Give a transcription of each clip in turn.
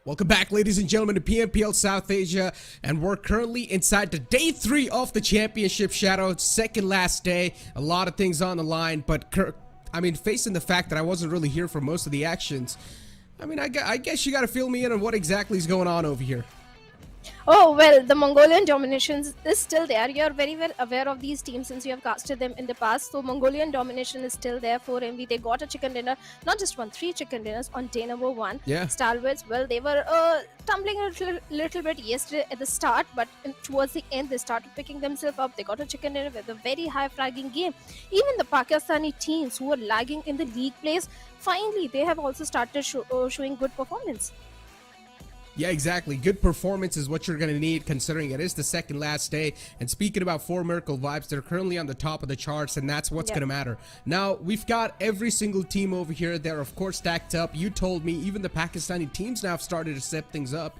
Welcome back, ladies and gentlemen, to PMPL South Asia, and we're currently inside the day 3 of the championship shadow, second last day. A lot of things on the line, but facing the fact that I wasn't really here for most of the actions, I guess you got to fill me in on what exactly is going on over here. Oh, well, the Mongolian domination is still there. You're very well aware of these teams since you have casted them in the past. So Mongolian domination is still there for MV. They got a chicken dinner, not just one, 3 chicken dinners on day number 1. Yeah. Stalwarts, well, they were tumbling a little bit yesterday at the start, but towards the end, they started picking themselves up. They got a chicken dinner with a very high fragging game. Even the Pakistani teams who were lagging in the league plays, finally, they have also started showing good performance. Yeah, exactly. Good performance is what you're going to need, considering it is the second last day. And speaking about 4 Miracle Vibes, they're currently on the top of the charts, and that's what's going to matter. Now, we've got every single team over here. They're, of course, stacked up. You told me even the Pakistani teams now have started to step things up.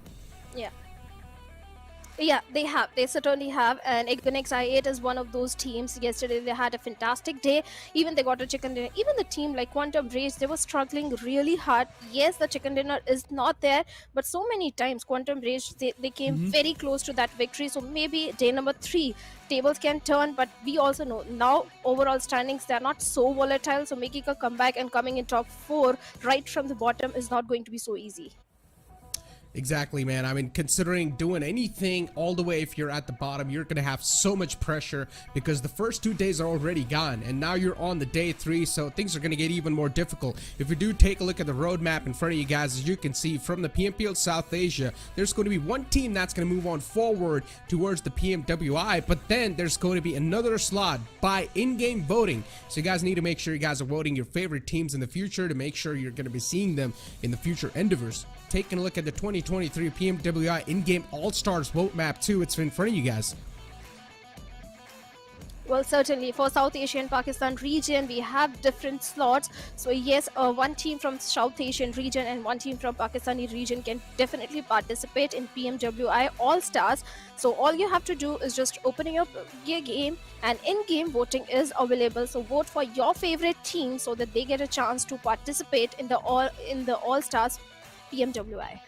Yeah, they have. They certainly have. And Egonix i8 is one of those teams. Yesterday, they had a fantastic day. Even they got a chicken dinner. Even the team like Quantum Rage, they were struggling really hard. Yes, the chicken dinner is not there. But so many times, Quantum Rage, they came very close to that victory. So maybe day number 3, tables can turn. But we also know now, overall standings, they're not so volatile. So making a comeback and coming in top 4 right from the bottom is not going to be so easy. Exactly, man. I mean, considering doing anything all the way if you're at the bottom, you're going to have so much pressure because the first 2 days are already gone and now you're on the day 3, so things are going to get even more difficult. If you do take a look at the roadmap in front of you guys, as you can see from the PMPL South Asia, there's going to be one team that's going to move on forward towards the PMWI, but then there's going to be another slot by in-game voting. So you guys need to make sure you guys are voting your favorite teams in the future to make sure you're going to be seeing them in the future endeavors. Taking a look at the 2023 PMWI in-game All-Stars vote map too. It's in front of you guys. Well, certainly for South Asian Pakistan region, we have different slots. So yes, one team from South Asian region and one team from Pakistani region can definitely participate in PMWI All-Stars. So all you have to do is just open your game, and in-game voting is available. So vote for your favorite team so that they get a chance to participate in the All-Stars PMWI.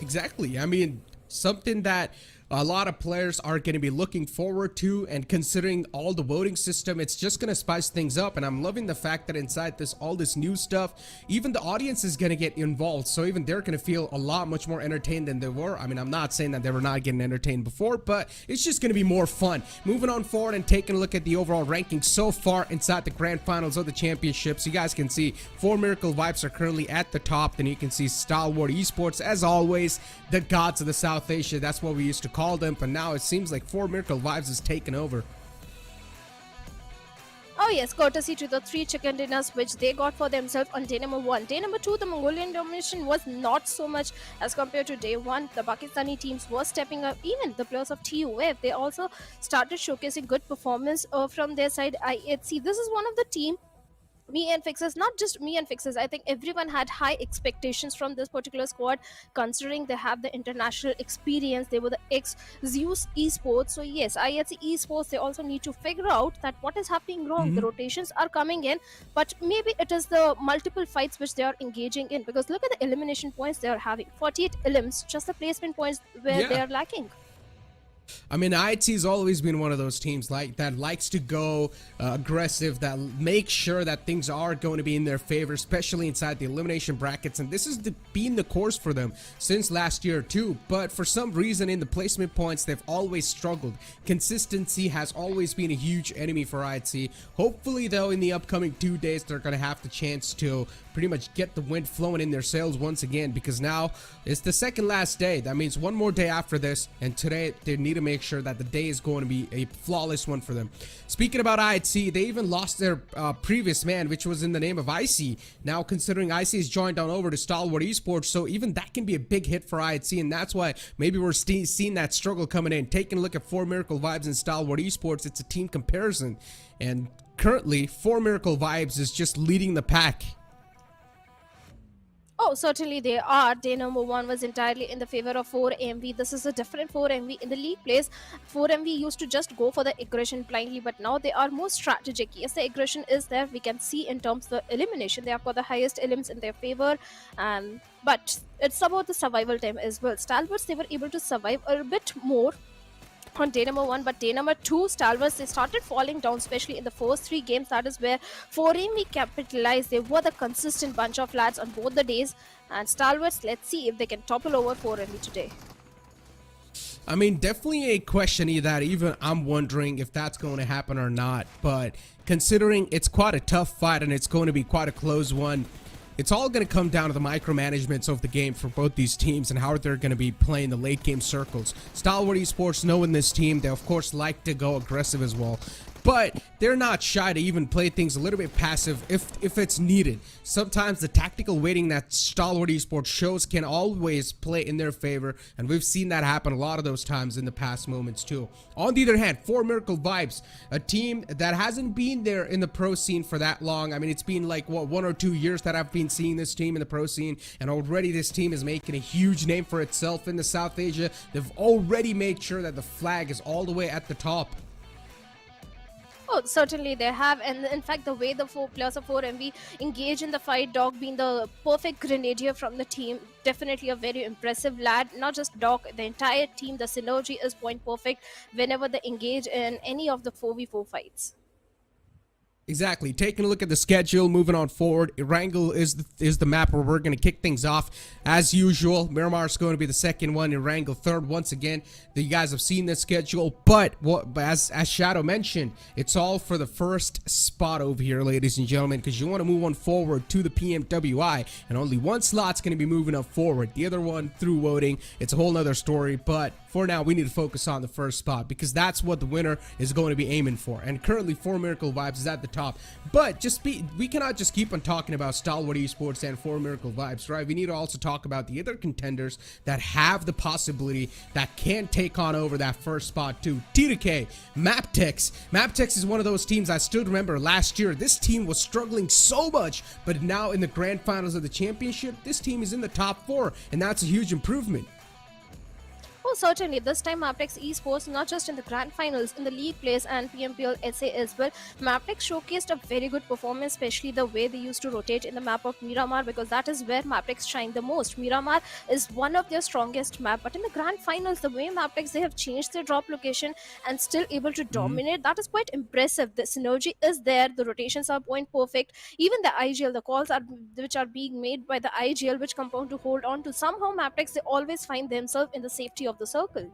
Exactly. I mean, something that a lot of players are going to be looking forward to, and considering all the voting system, it's just going to spice things up. And I'm loving the fact that inside this, all this new stuff, even the audience is going to get involved, so even they're going to feel a lot much more entertained than they were. I mean, I'm not saying that they were not getting entertained before, but it's just going to be more fun. Moving on forward and taking a look at the overall ranking so far inside the grand finals of the championships, you guys can see 4 Miracle Vibes are currently at the top. Then you can see Stalwart Esports, as always, the gods of the South Asia. That's what we used to call them, but now it seems like 4 Miracle Vibes is taken over. Oh yes, courtesy to the 3 chicken dinners which they got for themselves on day number 1. Day number 2, the Mongolian domination was not so much as compared to day 1. The Pakistani teams were stepping up. Even the players of TUF, they also started showcasing good performance from their side. See, this is one of the team, me and Fixes, not just me and Fixes, I think everyone had high expectations from this particular squad, considering they have the international experience. They were the ex-Zeus Esports. So yes, IHC Esports, they also need to figure out that what is happening wrong. The rotations are coming in, but maybe it is the multiple fights which they are engaging in, because look at the elimination points they are having. 48 elims, just the placement points where they are lacking. I mean, IHC has always been one of those teams like that likes to go aggressive, that makes sure that things are going to be in their favor, especially inside the elimination brackets. And this has been the course for them since last year too. But for some reason in the placement points, they've always struggled. Consistency has always been a huge enemy for IHC. Hopefully, though, in the upcoming 2 days, they're going to have the chance to pretty much get the wind flowing in their sails once again, because now it's the second last day. That means one more day after this, and today they need to make sure that the day is going to be a flawless one for them. Speaking about IHC, they even lost their previous man, which was in the name of IC. Now, considering IC has joined on over to Stalwart Esports, so even that can be a big hit for IHC, and that's why maybe we're seeing that struggle coming in. Taking a look at 4 Miracle Vibes and Stalwart Esports, it's a team comparison, and currently 4 Miracle Vibes is just leading the pack. Oh, certainly they are. Day number 1 was entirely in the favor of 4MV. This is a different 4MV in the league plays. 4MV used to just go for the aggression blindly, but now they are more strategic. Yes, the aggression is there. We can see in terms of the elimination, they have got the highest elims in their favor. But it's about the survival time as well. Stalwarts, they were able to survive a bit more on day number 1, but day number 2, Stalwarts, they started falling down, especially in the first 3 games. That is where 4MV capitalized. They were the consistent bunch of lads on both the days, and Stalwarts, let's see if they can topple over 4MV today. I mean, definitely a question that even I'm wondering if that's going to happen or not, but considering it's quite a tough fight and it's going to be quite a close one, it's all going to come down to the micromanagements of the game for both these teams and how they're going to be playing the late game circles. Stalwart Esports, knowing this team, they of course like to go aggressive as well, but they're not shy to even play things a little bit passive if it's needed. Sometimes the tactical waiting that Stalwart Esports shows can always play in their favor, and we've seen that happen a lot of those times in the past moments too. On the other hand, 4 Miracle Vibes, a team that hasn't been there in the pro scene for that long. I mean, it's been like, what, 1 or 2 years that I've been seeing this team in the pro scene, and already this team is making a huge name for itself in the South Asia. They've already made sure that the flag is all the way at the top. Oh, certainly they have, and in fact the way the 4 players of 4MV engage in the fight, Dog being the perfect grenadier from the team, definitely a very impressive lad. Not just Dog, the entire team, the synergy is point perfect whenever they engage in any of the 4v4 fights. Exactly. Taking a look at the schedule, moving on forward, Erangel is the map where we're going to kick things off. As usual, Miramar is going to be the second one, Erangel third. Once again, you guys have seen this schedule, but as Shadow mentioned, it's all for the first spot over here, ladies and gentlemen, because you want to move on forward to the PMWI, and only one slot's going to be moving up forward. The other one through voting. It's a whole nother story, but for now, we need to focus on the first spot because that's what the winner is going to be aiming for. And currently, 4 Miracle Vibes is at the top. But we cannot just keep on talking about Stalwart Esports and 4 Miracle Vibes, right? We need to also talk about the other contenders that have the possibility that can take on over that first spot too. T2K, MABETEX. MABETEX is one of those teams I still remember last year. This team was struggling so much, but now in the grand finals of the championship, this team is in the top 4, and that's a huge improvement. Oh, certainly. This time, MABETEX Esports, not just in the grand finals, in the league plays and PMPL SA as well, MABETEX showcased a very good performance, especially the way they used to rotate in the map of Miramar, because that is where MABETEX shine the most. Miramar is one of their strongest map, but in the grand finals, the way MABETEX, they have changed their drop location and still able to dominate, that is quite impressive. The synergy is there, the rotations are point perfect, even the IGL, the calls which are being made by the IGL, which compound to hold on to. Somehow MABETEX, they always find themselves in the safety of the circle.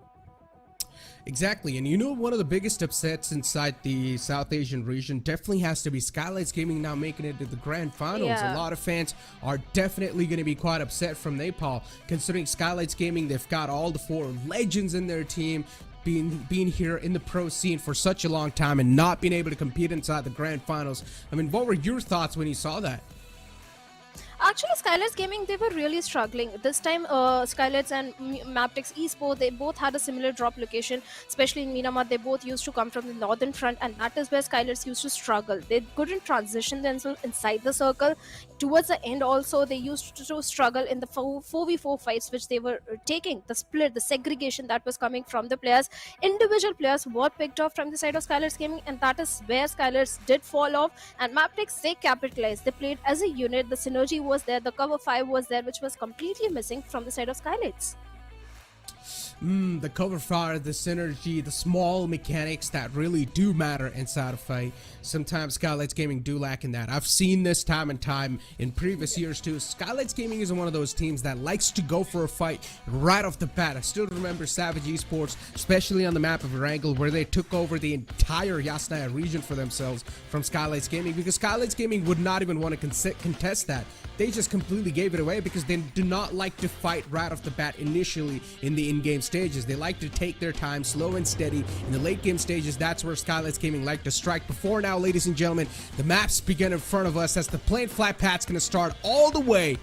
Exactly, and you know, one of the biggest upsets inside the South Asian region definitely has to be Skylights Gaming now making it to the grand finals. Yeah. A lot of fans are definitely going to be quite upset from Nepal, considering Skylights Gaming, they've got all the 4 legends in their team, being here in the pro scene for such a long time and not being able to compete inside the grand finals. I mean, what were your thoughts when you saw that? Actually, Skylights Gaming, they were really struggling. This time, Skylights and MABETEX Esports, they both had a similar drop location, especially in Miramar. They both used to come from the northern front, and that is where Skylights used to struggle. They couldn't transition themselves inside the circle. Towards the end also, they used to struggle in the 4v4 fights, which they were taking. The split, the segregation that was coming from the players. Individual players were picked off from the side of Skylights Gaming, and that is where Skylights did fall off. And MABETEX, they capitalized. They played as a unit. The synergy was there, the cover 5 was there, which was completely missing from the side of Skylights. The cover fire, the synergy, the small mechanics that really do matter inside a fight. Sometimes Skylights Gaming do lack in that. I've seen this time and time in previous years too. Skylights Gaming is one of those teams that likes to go for a fight right off the bat. I still remember Savage Esports, especially on the map of Erangel, where they took over the entire Yasnaya region for themselves from Skylights Gaming, because Skylights Gaming would not even want to contest that. They just completely gave it away because they do not like to fight right off the bat initially in the in-game stages. They like to take their time, slow and steady. In the late game stages, that's where Skylights Gaming like to strike. Before now, ladies and gentlemen, the maps begin in front of us as the plane flat path's going to start all the way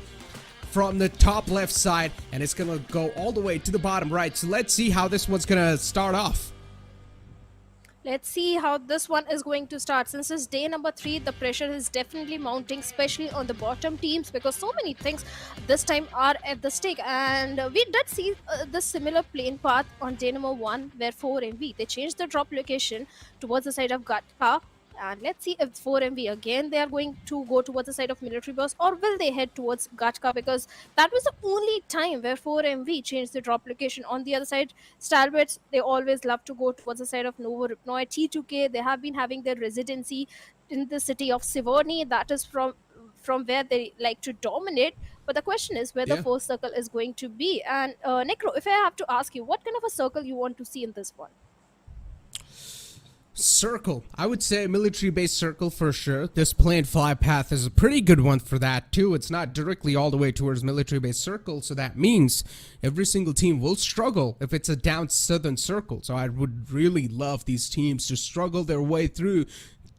from the top left side, and it's going to go all the way to the bottom right. So let's see how this one's going to start off. Let's see how this one is going to start. Since it's day number 3, the pressure is definitely mounting, especially on the bottom teams, because so many things this time are at the stake. And we did see the similar plane path on day number 1, where 4MV, they changed the drop location towards the side of Gatka. And let's see if 4MV again they are going to go towards the side of military base, or will they head towards Gatka, because that was the only time where 4MV changed the drop location. On the other side, Stalwarts, they always love to go towards the side of Novo Ripnoi. T2K, they have been having their residency in the city of Sivorny. That is from where they like to dominate. But the question is where the first circle is going to be. And Necro, if I have to ask you, what kind of a circle you want to see in this one? Circle. I would say military base circle for sure. This plane fly path is a pretty good one for that too. It's not directly all the way towards military base circle, so that means every single team will struggle if it's a down southern circle. So I would really love these teams to struggle their way through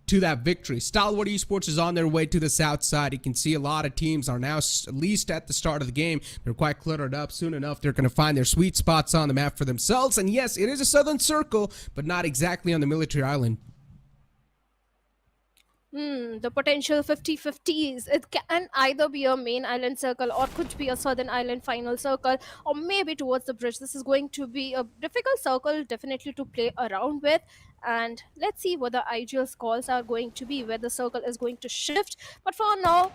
to that victory. Stalwart Esports is on their way to the south side. You can see a lot of teams are now, at least at the start of the game, they're quite cluttered up. Soon enough, they're going to find their sweet spots on the map for themselves. And yes, it is a southern circle, but not exactly on the military island. The potential 50-50s. It can either be a main island circle, or could be a southern island final circle, or maybe towards the bridge. This is going to be a difficult circle definitely to play around with. And let's see what the ideal calls are going to be, where the circle is going to shift. But for now,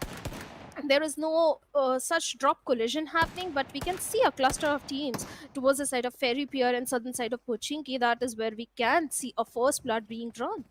there is no such drop collision happening, but we can see a cluster of teams towards the side of Ferry Pier and southern side of Pochinki. That is where we can see a first blood being drawn.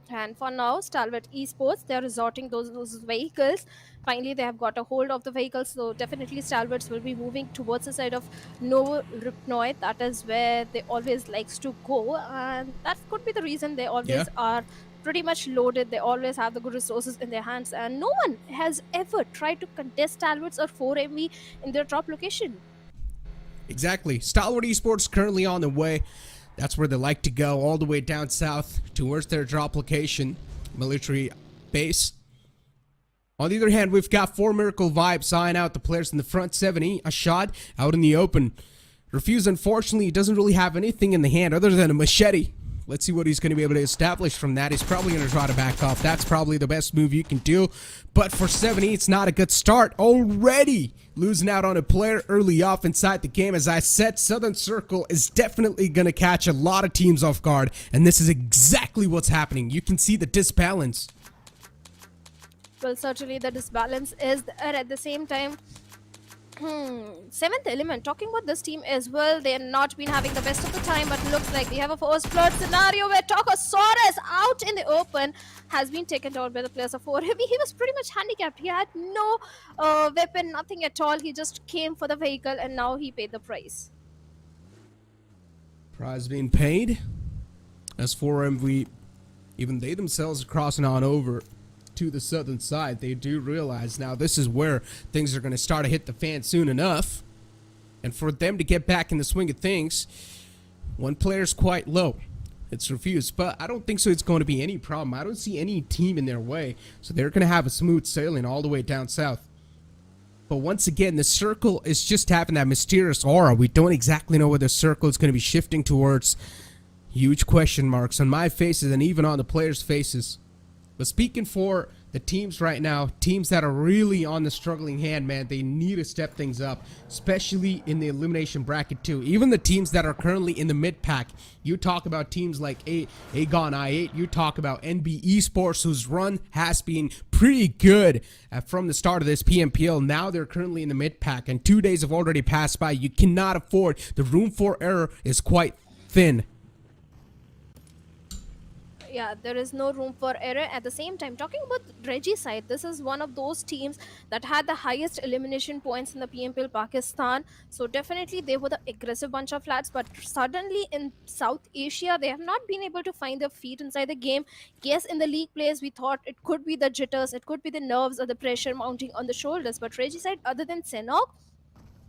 And for now, Stalwart Esports, they are resorting those vehicles. Finally, they have got a hold of the vehicles. So definitely Stalwarts will be moving towards the side of Novo Ripnoi. That is where they always likes to go. And that could be the reason they always are pretty much loaded. They always have the good resources in their hands. And no one has ever tried to contest Stalwarts or 4MV in their drop location. Exactly. Stalwart Esports currently on the way. That's where they like to go, all the way down south towards their drop location, military base. On the other hand, we've got 4 Miracle Vibes eyeing out the players in the front. 70, a shot out in the open. Refuse, unfortunately, doesn't really have anything in the hand other than a machete. Let's see what he's going to be able to establish from that. He's probably going to try to back off. That's probably the best move you can do. But for 70, it's not a good start. Already losing out on a player early off inside the game. As I said, Southern Circle is definitely going to catch a lot of teams off guard. And this is exactly what's happening. You can see the disbalance. Well, certainly the disbalance is there. At the same time, 7th Element, talking about this team as well, they have not been having the best of the time, but looks like we have a first blood scenario where Tokosaurus out in the open has been taken down by the players of 4. He was pretty much handicapped. He had no weapon, nothing at all. He just came for the vehicle and now he paid the price. Prize being paid. As 4MV, even they themselves are crossing on over to the southern side. They do realize now this is where things are going to start to hit the fan soon enough, and for them to get back in the swing of things, one player's quite low. It's Refused, but I don't think so it's going to be any problem. I don't see any team in their way, so they're going to have a smooth sailing all the way down south. But once again, the circle is just having that mysterious aura. We don't exactly know where the circle is going to be shifting towards. Huge question marks on my faces and even on the players' faces. But speaking for the teams right now, teams that are really on the struggling hand, man, they need to step things up, especially in the elimination bracket too. Even the teams that are currently in the mid pack, you talk about teams like Agon I8, you talk about NB Esports, whose run has been pretty good from the start of this PMPL. Now they're currently in the mid pack, and 2 days have already passed by. You cannot afford, the room for error is quite thin. Yeah, there is no room for error. At the same time, talking about Reggie's side, this is one of those teams that had the highest elimination points in the PMPL Pakistan. So definitely they were the aggressive bunch of lads, but suddenly in South Asia, they have not been able to find their feet inside the game. Yes, in the league plays, we thought it could be the jitters, it could be the nerves or the pressure mounting on the shoulders. But Reggie's side, other than Sanhok,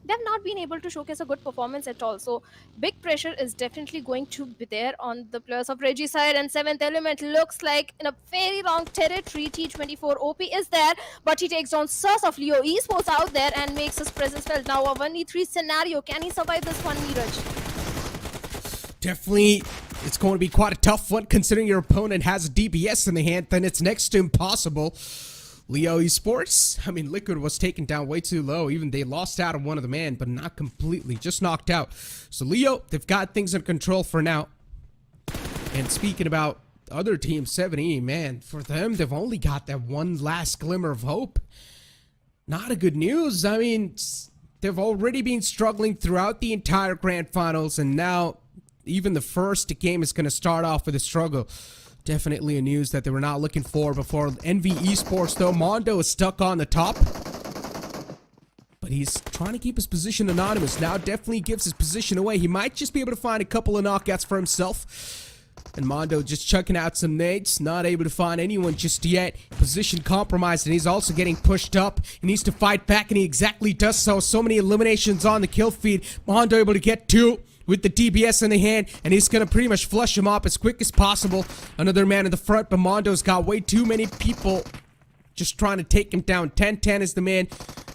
they've not been able to showcase a good performance at all. So big pressure is definitely going to be there on the players of Reggie's side. And Seventh Element looks like in a very long territory. T24 OP is there, but he takes down Sus of Leo Esports out there and makes his presence felt. Now a 1v3 scenario. Can he survive this one, Neeraj? Definitely, it's going to be quite a tough one considering your opponent has a DBS in the hand. Then it's next to impossible. Leo Esports, I mean, Liquid was taken down way too low. Even they lost out on one of the men, but not completely, just knocked out. So Leo, they've got things in control for now. And speaking about other teams, 7E, man, for them, they've only got that one last glimmer of hope. Not a good news. I mean, they've already been struggling throughout the entire grand finals, and now even the first game is going to start off with a struggle. Definitely a news that they were not looking for before. NV Esports, though, Mondo is stuck on the top. But he's trying to keep his position anonymous. Now definitely gives his position away. He might just be able to find a couple of knockouts for himself. And Mondo just chucking out some nades. Not able to find anyone just yet. Position compromised, and he's also getting pushed up. He needs to fight back, and he exactly does so. So many eliminations on the kill feed. Mondo able to get two with the DBS in the hand, and he's gonna pretty much flush him up as quick as possible. Another man in the front, but Mondo's got way too many people just trying to take him down. 10-10 is the man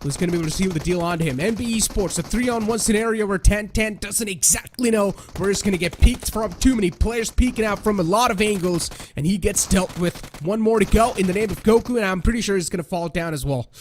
who's gonna be able to seal the deal onto him. NB Esports, a 3-on-1 scenario where 10-10 doesn't exactly know where he's gonna get peeked from. Too many players peeking out from a lot of angles, and he gets dealt with. One more to go in the name of Goku, and I'm pretty sure he's gonna fall down as well.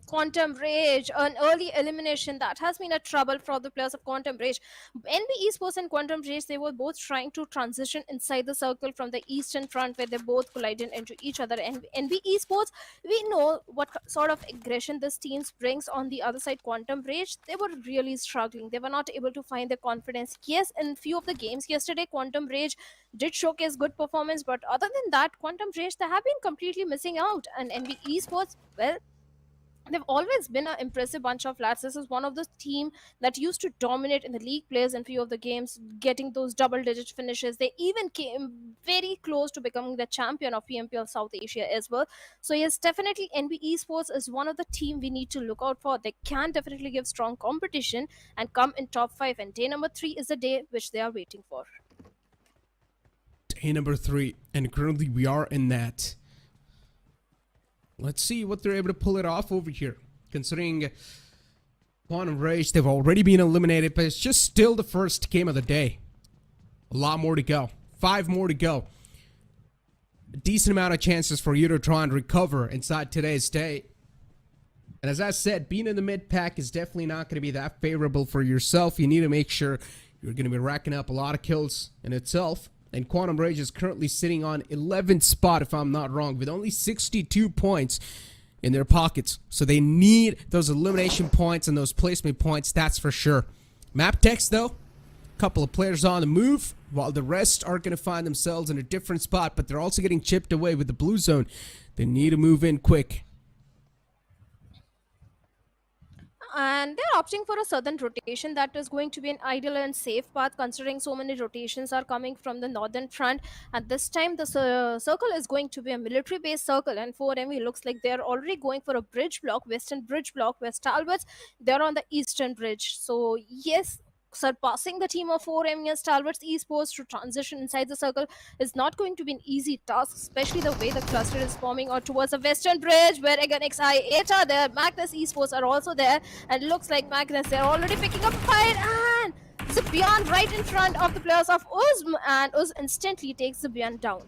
Quantum Rage, an early elimination. That has been a trouble for the players of Quantum Rage. NB Esports and Quantum Rage, they were both trying to transition inside the circle from the eastern front, where they both collided into each other. And NB Esports, we know what sort of aggression this team brings. On the other side, Quantum Rage, they were really struggling. They were not able to find their confidence. Yes, in few of the games yesterday, Quantum Rage did showcase good performance, but other than that, Quantum Rage, they have been completely missing out. And NB Esports, well, they've always been an impressive bunch of lads. This is one of the team that used to dominate in the league plays in few of the games, getting those double-digit finishes. They even came very close to becoming the champion of PMPL South Asia as well. So yes, definitely NB Esports is one of the team we need to look out for. They can definitely give strong competition and come in top 5. And day number 3 is the day which they are waiting for. Day number 3, and currently we are in that. Let's see what they're able to pull it off over here. Considering Quantum Rage, they've already been eliminated, but it's just still the first game of the day. A lot more to go. 5 more to go. A decent amount of chances for you to try and recover inside today's day. And as I said, being in the mid pack is definitely not going to be that favorable for yourself. You need to make sure you're going to be racking up a lot of kills in itself. And Quantum Rage is currently sitting on 11th spot, if I'm not wrong, with only 62 points in their pockets. So they need those elimination points and those placement points, that's for sure. MABETEX, though, a couple of players on the move, while the rest are going to find themselves in a different spot, but they're also getting chipped away with the blue zone. They need to move in quick. And they're opting for a southern rotation. That is going to be an ideal and safe path, considering so many rotations are coming from the northern front. And this time the circle is going to be a military based circle, and 4ME looks like they're already going for a bridge block, western bridge block, where Stalwarts, they're on the eastern bridge. So yes, surpassing the team of 4ME and Stalwart Esports to transition inside the circle is not going to be an easy task, especially the way the cluster is forming out towards the western bridge, where again XI8 are there, Magnus Esports are also there, and it looks like Magnus, they're already picking up a fight, and Zabian right in front of the players of Uzm, and Uz instantly takes Zabian down.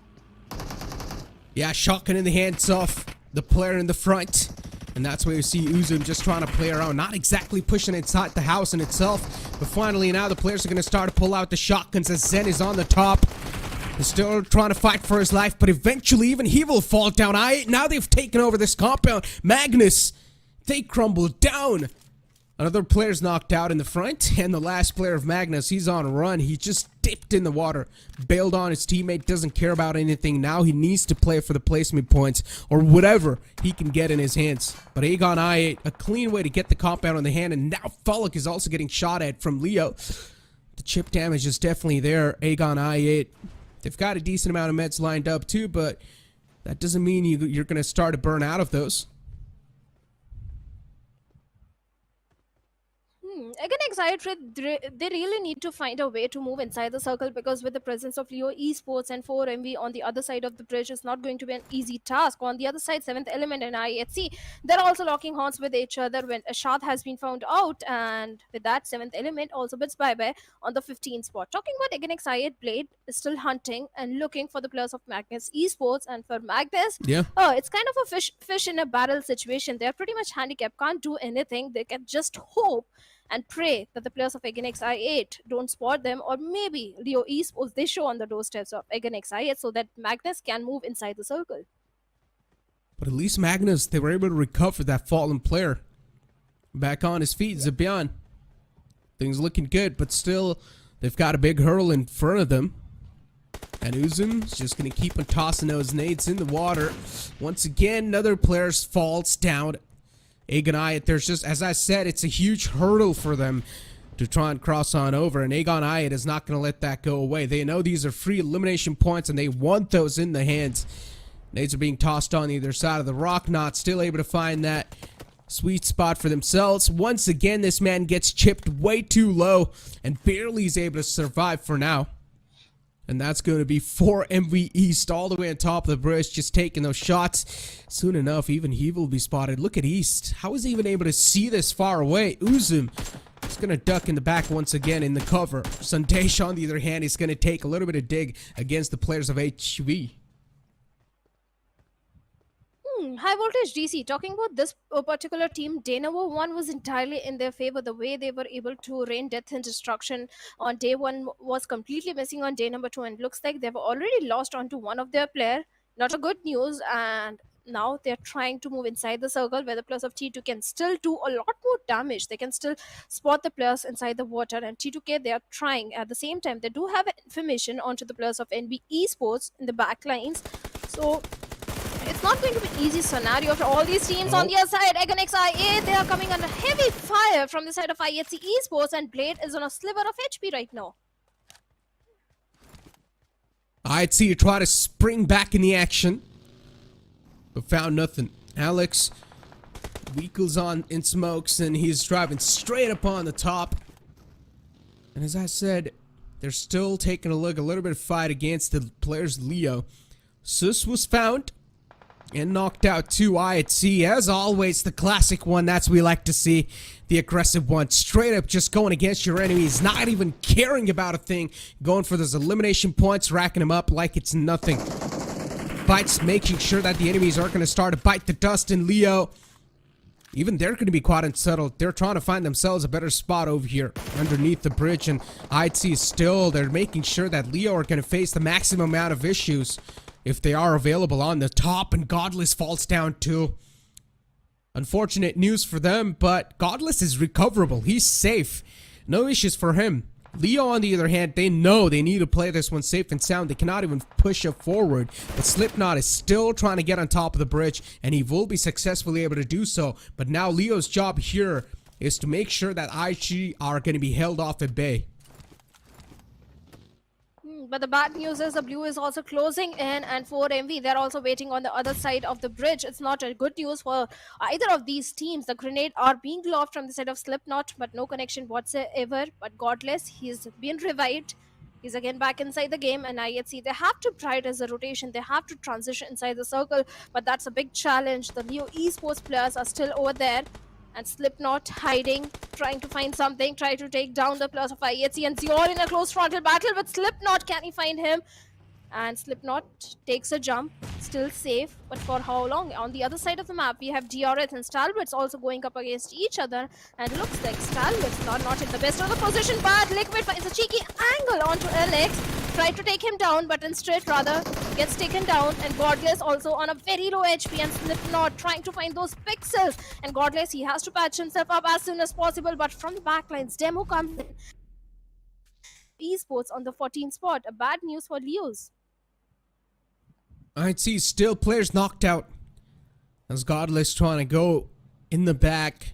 Yeah, shotgun in the hands of the player in the front. And that's where you see Uzum just trying to play around. Not exactly pushing inside the house in itself. But finally now the players are going to start to pull out the shotguns as Zen is on the top. He's still trying to fight for his life. But eventually even he will fall down. Now they've taken over this compound. Magnus, they crumble down. Another player's knocked out in the front, and the last player of Magnus, he's on a run. He just dipped in the water, bailed on his teammate, doesn't care about anything. Now he needs to play for the placement points or whatever he can get in his hands. But Aegon I8, a clean way to get the compound on the hand, and now Fullock is also getting shot at from Leo. The chip damage is definitely there. Aegon I8, they've got a decent amount of meds lined up too, but that doesn't mean you're going to start to burn out of Again, excited, they really need to find a way to move inside the circle, because with the presence of Leo Esports and 4MV on the other side of the bridge, it's not going to be an easy task. On the other side, 7th Element and IHC, they're also locking horns with each other when Ashad has been found out, and with that, 7th Element also bids bye-bye on the 15th spot. Talking about again, excited, Blade is still hunting and looking for the players of Magnus Esports, and for Magnus, it's kind of a fish in a barrel situation. They're pretty much handicapped, can't do anything. They can just hope and pray that the players of Egenix I8 don't spot them, or maybe Leo Esports, they show on the doorsteps of Egenix I8 so that Magnus can move inside the circle. But at least Magnus, they were able to recover that fallen player. Back on his feet, Zabian. Things looking good, but still, they've got a big hurdle in front of them. And Uzum's just going to keep on tossing those nades in the water. Once again, another player falls down. Aegon I8, there's just, as I said, it's a huge hurdle for them to try and cross on over, and Aegon I8 is not going to let that go away. They know these are free elimination points, and they want those in the hands. Nades are being tossed on either side of the rock, not still able to find that sweet spot for themselves. Once again, this man gets chipped way too low, and barely is able to survive for now. And that's going to be 4MV East all the way on top of the bridge, just taking those shots. Soon enough, even he will be spotted. Look at East. How is he even able to see this far away? Uzum is going to duck in the back once again in the cover. Sandesh, on the other hand, is going to take a little bit of dig against the players of HV. Highvoltage DC, talking about this particular team, day number 1 was entirely in their favor. The way they were able to rain death and destruction on day 1 was completely missing on day number 2, and looks like they've already lost onto one of their player. Not a good news, and now they're trying to move inside the circle where the players of T2 can still do a lot more damage. They can still spot the players inside the water, and T2K, they are trying. At the same time, they do have information onto the players of NB Esports in the back lines, so it's not going to be an easy scenario for all these teams. On the other side, Egenix I8, they are coming under heavy fire from the side of IHC Esports, and Blade is on a sliver of HP right now. I'd see you try to spring back in the action, but found nothing. Alex weakles on in smokes, and he's driving straight up on the top. And as I said, they're still taking a look, a little bit of fight against the players. Leo Sus was found and knocked out too. IHC, as always, the classic one. That's what we like to see. The aggressive one. Straight up just going against your enemies. Not even caring about a thing. Going for those elimination points. Racking them up like it's nothing. Bites, making sure that the enemies aren't going to start to bite the dust. And Leo, even they're going to be quite unsettled. They're trying to find themselves a better spot over here underneath the bridge. And IHC still, they're making sure that Leo are going to face the maximum amount of issues if they are available on the top, and Godless falls down too. Unfortunate news for them, but Godless is recoverable. He's safe. No issues for him. Leo, on the other hand, they know they need to play this one safe and sound. They cannot even push it forward. But Slipknot is still trying to get on top of the bridge, and he will be successfully able to do so. But now Leo's job here is to make sure that IG are going to be held off at bay. But the bad news is the blue is also closing in, and 4MV, they're also waiting on the other side of the bridge. It's not a good news for either of these teams. The grenade are being lobbed from the side of Slipknot, but no connection whatsoever. But Godless, he's been revived. He's again back inside the game, and IHC, they have to try it as a rotation. They have to transition inside the circle, but that's a big challenge. The Leo Esports players are still over there. And Slipknot hiding, trying to find something, try to take down the players of IHC, and Zior in a close frontal battle with Slipknot. Can he find him? And Slipknot takes a jump, still safe, but for how long? On the other side of the map, we have DRS and Stalwarts also going up against each other, and looks like Stalwarts not in the best of the position, but Liquid finds a cheeky angle onto LX, tried to take him down, but instead rather gets taken down, and Godless also on a very low HP, and Slipknot trying to find those pixels, and Godless, he has to patch himself up as soon as possible, but from the backlines, Demo comes in. Esports on the 14th spot, a bad news for Leos. I'd see still players knocked out as Godless trying to go in the back,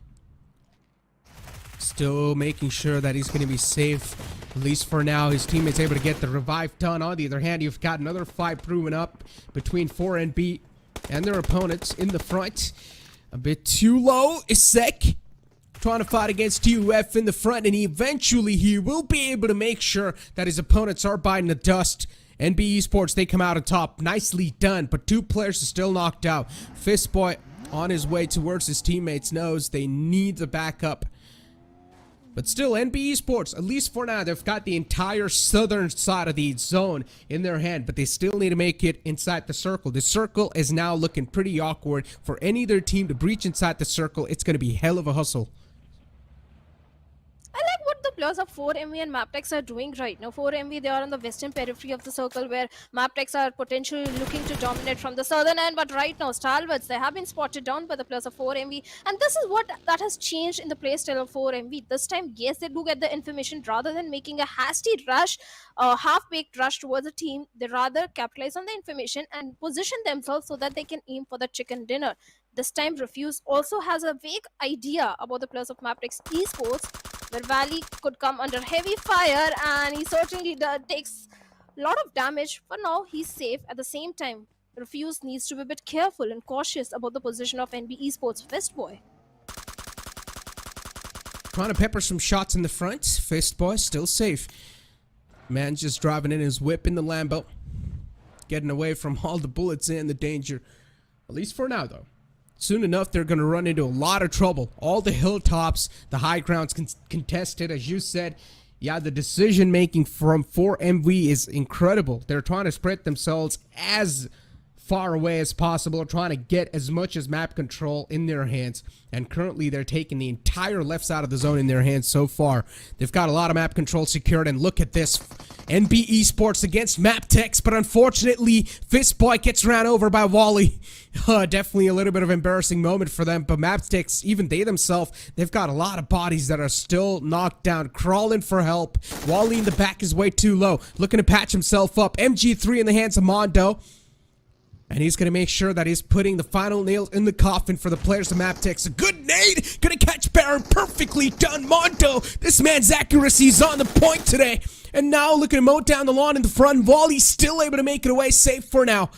still making sure that he's going to be safe, at least for now. His teammates able to get the revive done. On the other hand, you've got another fight proven up between 4NB and their opponents in the front. A bit too low. Isek trying to fight against TUF in the front, and eventually he will be able to make sure that his opponents are biting the dust. NB Esports, they come out on top. Nicely done, but two players are still knocked out. Fistboy on his way towards his teammates knows they need the backup. But still, NB Esports, at least for now, they've got the entire southern side of the zone in their hand, but they still need to make it inside the circle. The circle is now looking pretty awkward. For any other team to breach inside the circle, it's going to be hell of a hustle. I like what the players of 4MV and MABETEX are doing right now. 4MV, they are on the western periphery of the circle, where MABETEX are potentially looking to dominate from the southern end. But right now, Stalwarts, they have been spotted down by the players of 4MV. And this is what that has changed in the playstyle of 4MV. This time, yes, they do get the information. Rather than making a hasty rush, half-baked rush towards a team, they rather capitalize on the information and position themselves so that they can aim for the chicken dinner. This time, Refuse also has a vague idea about the players of MABETEX Esports, where Valley could come under heavy fire, and he certainly takes a lot of damage. For now, he's safe. At the same time, Refuse needs to be a bit careful and cautious about the position of NB Esports Fistboy. Trying to pepper some shots in the front. Fistboy still safe. Man just driving in his whip in the Lambo, getting away from all the bullets and the danger. At least for now, though. Soon enough, they're going to run into a lot of trouble. All the hilltops, the high grounds contested, as you said. Yeah, the decision making from 4MV is incredible. They're trying to spread themselves as far away as possible, trying to get as much as map control in their hands. And currently, they're taking the entire left side of the zone in their hands so far. They've got a lot of map control secured, and look at this. NB Esports against MABETEX, but unfortunately, Fistboy gets ran over by Wally. Definitely a little bit of embarrassing moment for them, but MABETEX, even they themselves, they've got a lot of bodies that are still knocked down, crawling for help. Wally in the back is way too low, looking to patch himself up. MG3 in the hands of Mondo. And he's going to make sure that he's putting the final nails in the coffin for the players of MABETEX. A good nade! Going to catch Baron. Perfectly done, Mondo! This man's accuracy is on the point today. And now looking to mow down the lawn in the front. Wally's still able to make it away safe for now.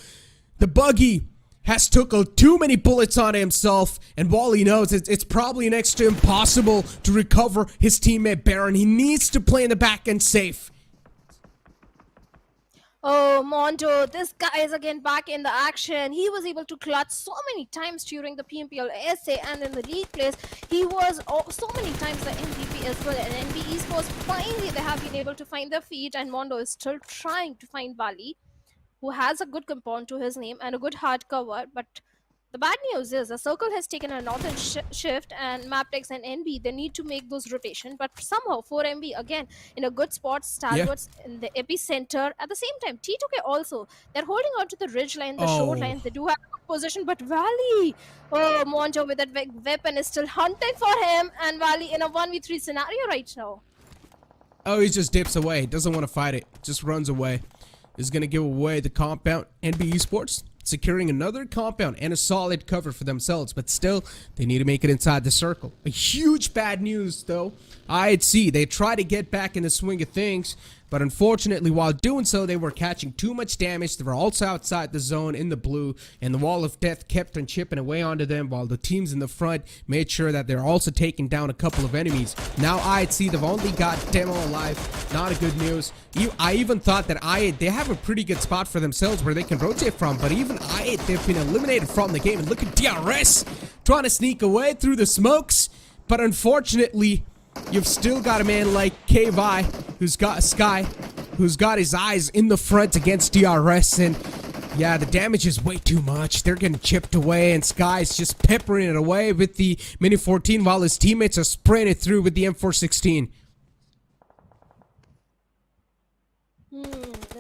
The buggy has took too many bullets on himself. And Wally knows it's probably next to impossible to recover his teammate Baron. He needs to play in the back end safe. Oh, Mondo, this guy is again back in the action. He was able to clutch so many times during the PMPL SA and in the league plays. He was so many times the MVP as well. And NB Esports, finally they have been able to find their feet, and Mondo is still trying to find Bali, who has a good compound to his name and a good hard cover. But the bad news is the circle has taken a northern shift, and MABETEX and NB, they need to make those rotation. But somehow 4MB again in a good spot, Stalwarts in the epicenter. At the same time, T2K also, they're holding on to the ridge line, the short line. They do have a good position, but Valley, oh, Mondo with that weapon is still hunting for him, and Valley in a 1v3 scenario right now. Oh, he just dips away. Doesn't want to fight it. Just runs away. Is going to give away the compound. NB Esports securing another compound and a solid cover for themselves, but still they need to make it inside the circle. A huge bad news though. IHC, they try to get back in the swing of things, but unfortunately while doing so they were catching too much damage. They were also outside the zone in the blue, and the wall of death kept on chipping away onto them, while the teams in the front made sure that they're also taking down a couple of enemies. Now IHC, they've only got Demo alive. Not a good news. I even thought that they have a pretty good spot for themselves where they can rotate from, but even they've been eliminated from the game. And look at DRS trying to sneak away through the smokes. But unfortunately, you've still got a man like KVI, who's got Sky, who's got his eyes in the front against DRS, and yeah, the damage is way too much. They're getting chipped away, and Sky's just peppering it away with the Mini 14 while his teammates are spraying it through with the M416.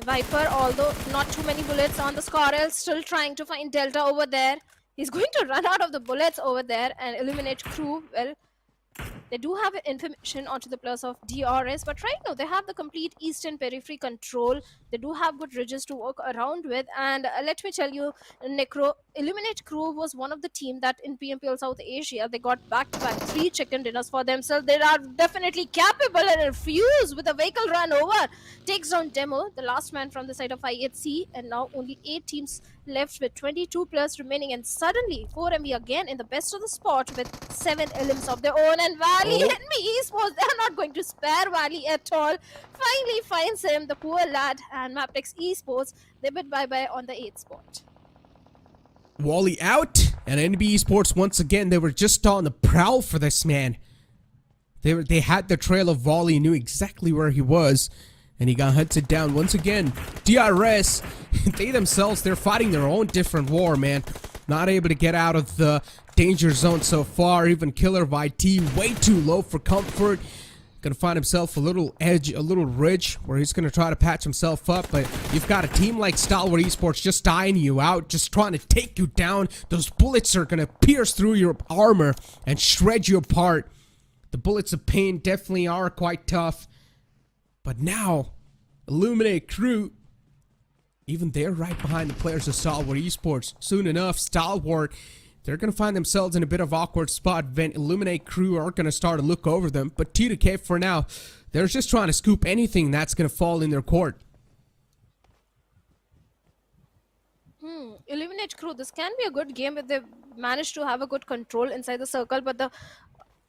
Viper, although not too many bullets on the Scorel, still trying to find Delta over there. He's going to run out of the bullets over there and eliminate Crew. Well, they do have information onto the players of DRS, but right now they have the complete eastern periphery control. They do have good ridges to work around with, and let me tell you, Necro, Eliminate Crew was one of the team that in PMPL South Asia, they got back-to-back 3 chicken dinners for themselves. They are definitely capable and refuse with a vehicle run over. Takes down Demo, the last man from the side of I8C, and now only 8 teams left with 22 players remaining, and suddenly 4MB again in the best of the spot with 7 elims of their own, and Valley and me Esports, they're not going to spare Valley at all. Finally finds him, the poor lad, and MABETEX Esports, they bid bye-bye on the 8th spot. Wally out, and NB Esports once again, they were just on the prowl for this man. They had the trail of Wally, knew exactly where he was, and he got hunted down once again. DRS, they themselves, they're fighting their own different war, man. Not able to get out of the danger zone so far. Even Killer YT, way too low for comfort. Gonna find himself a little edge, a little ridge, where he's gonna try to patch himself up. But you've got a team like Stalwart Esports just dying you out, just trying to take you down. Those bullets are gonna pierce through your armor and shred you apart. The bullets of pain definitely are quite tough. But now, Illuminate Crew, even they're right behind the players of Stalwart Esports. Soon enough, Stalwart, they're going to find themselves in a bit of awkward spot. When Illuminate Crew are going to start to look over them. But T2K for now, they're just trying to scoop anything that's going to fall in their court. Illuminate Crew, this can be a good game if they manage to have a good control inside the circle, but the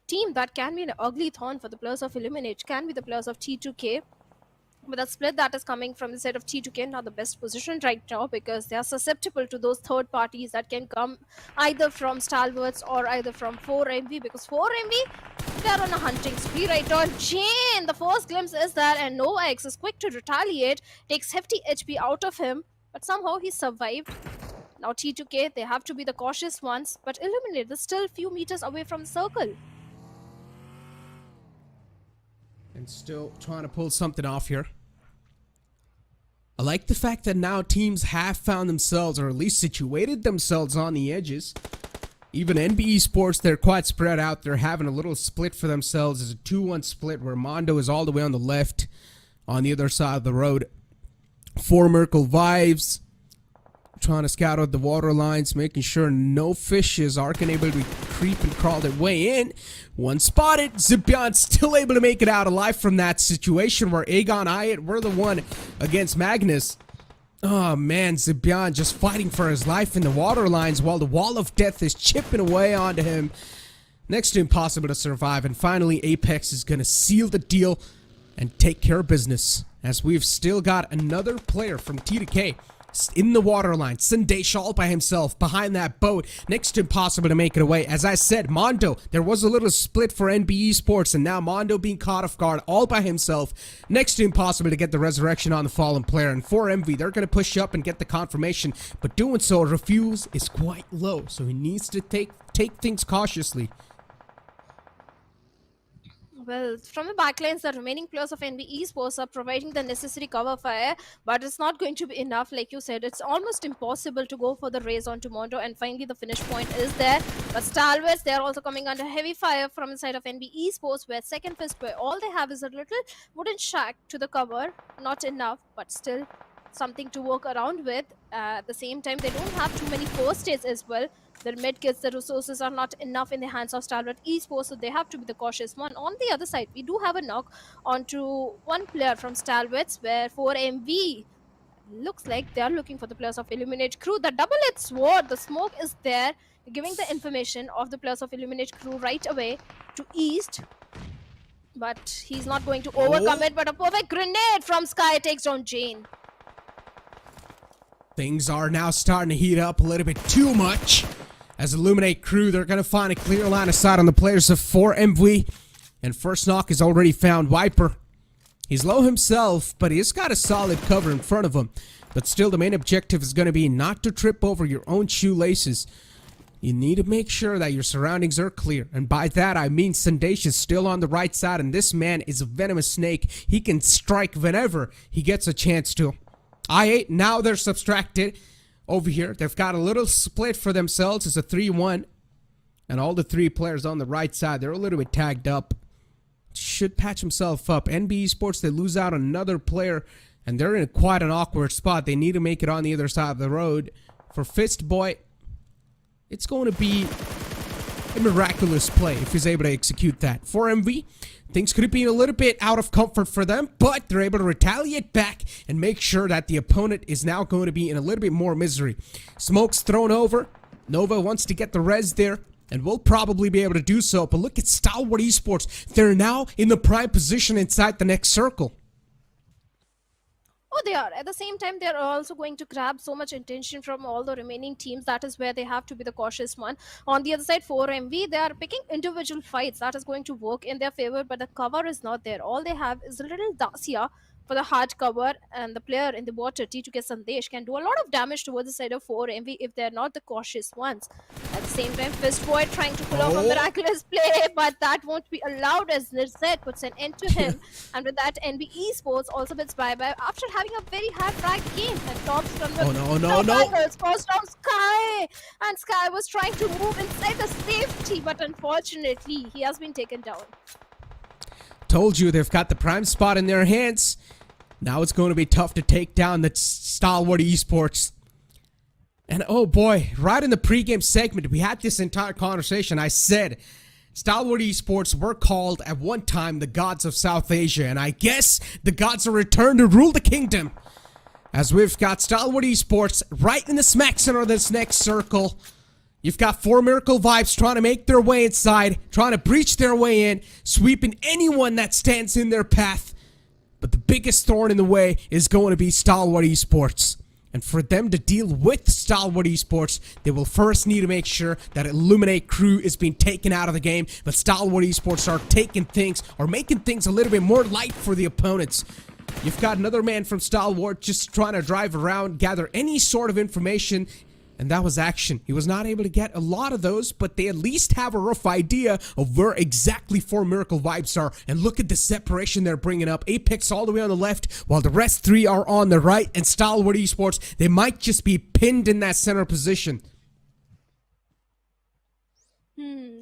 team that can be an ugly thorn for the players of Illuminate can be the players of T2K. But the split that is coming from the side of T2K, not the best position right now, because they are susceptible to those third parties that can come either from Stalwarts or either from 4MV, because 4MV, they're on a hunting spree right on. Jane, the first glimpse is there, and Nova X is quick to retaliate, takes hefty HP out of him, but somehow he survived. Now T2K, they have to be the cautious ones, but Illuminate, they're still a few meters away from the circle. And still trying to pull something off here. I like the fact that now teams have found themselves, or at least situated themselves on the edges. Even NB Esports, they're quite spread out. They're having a little split for themselves. It's a 2-1 split where Mondo is all the way on the left, on the other side of the road. 4 Merkel Vibes, trying to scout out the water lines, making sure no fishes are able to creep and crawl their way in. One spotted. Zipion still able to make it out alive from that situation where Aegon Ayat were the one against Magnus. Oh man, Zipion just fighting for his life in the water lines while the wall of death is chipping away onto him. Next to impossible to survive. And finally, Apex is going to seal the deal and take care of business, as we've still got another player from T2K in the waterline. Sundesh all by himself behind that boat. Next to impossible to make it away. As I said, Mondo, there was a little split for NB Esports, and now Mondo being caught off guard all by himself. Next to impossible to get the resurrection on the fallen player. And for MV, they're going to push up and get the confirmation, but doing so, refuse is quite low, so he needs to take things cautiously. Well, from the backlines, the remaining players of NB Esports are providing the necessary cover fire, but it's not going to be enough. Like you said, it's almost impossible to go for the race onto Mondo, and finally the finish point is there. But Stalwarts, they're also coming under heavy fire from the side of NB Esports, where Second Fist, where all they have is a little wooden shack to the cover. Not enough, but still something to work around with. At the same time, they don't have too many first aids as well. Their medkits, the resources are not enough in the hands of Stalwart Esports, so they have to be the cautious one. On the other side, we do have a knock onto one player from Stalwarts, where 4MV looks like they are looking for the players of Illuminate Crew. The double-edged sword, the smoke is there, giving the information of the players of Illuminate Crew right away to east. But he's not going to overcome it, but a perfect grenade from Sky takes down Jane. Things are now starting to heat up a little bit too much. As Illuminate crew, they're going to find a clear line of sight on the players of 4MV. And first knock is already found. Viper. He's low himself, but he's got a solid cover in front of him. But still, the main objective is going to be not to trip over your own shoelaces. You need to make sure that your surroundings are clear. And by that, I mean Sandesh is still on the right side. And this man is a venomous snake. He can strike whenever he gets a chance to. I8, now they're subtracted. Over here, they've got a little split for themselves. It's a 3-1. And all the three players on the right side, they're a little bit tagged up. Should patch himself up. NB Esports, they lose out on another player. And they're in quite an awkward spot. They need to make it on the other side of the road. For Fist Boy, it's going to be a miraculous play if he's able to execute that. For MV, things could have been a little bit out of comfort for them, but they're able to retaliate back and make sure that the opponent is now going to be in a little bit more misery. Smoke's thrown over. Nova wants to get the res there, and will probably be able to do so. But look at Stalwart Esports. They're now in the prime position inside the next circle. Oh, they are. At the same time, they're also going to grab so much attention from all the remaining teams. That is where they have to be the cautious one. On the other side, 4MV, they are picking individual fights. That is going to work in their favor, but the cover is not there. All they have is a little Dacia for the hard cover, and the player in the water, T2K Sandesh, can do a lot of damage towards the side of 4MV if they're not the cautious ones. At the same time, Fistboy trying to pull off a miraculous play, but that won't be allowed as Lirzet puts an end to him. And with that, NB Esports also bids bye-bye after having a very high-frag game and tops from the angles. Goes down Sky, and Sky was trying to move inside the safety, but unfortunately, he has been taken down. Told you, they've got the prime spot in their hands. Now it's going to be tough to take down the Stalwart Esports. And oh boy, right in the pregame segment, we had this entire conversation. I said Stalwart Esports were called at one time the gods of South Asia. And I guess the gods are returned to rule the kingdom. As we've got Stalwart Esports right in the smack center of this next circle. You've got 4 Miracle Vibes trying to make their way inside, trying to breach their way in, sweeping anyone that stands in their path. But the biggest thorn in the way is going to be Stalwart Esports. And for them to deal with Stalwart Esports, they will first need to make sure that Illuminate crew is being taken out of the game. But Stalwart Esports are taking things, or making things a little bit more light for the opponents. You've got another man from Stalwart just trying to drive around, gather any sort of information. And that was action. He was not able to get a lot of those, but they at least have a rough idea of where exactly 4 Miracle Vibes are. And look at the separation they're bringing up. Apex all the way on the left, while the rest 3 are on the right. And Stalwart Esports, they might just be pinned in that center position.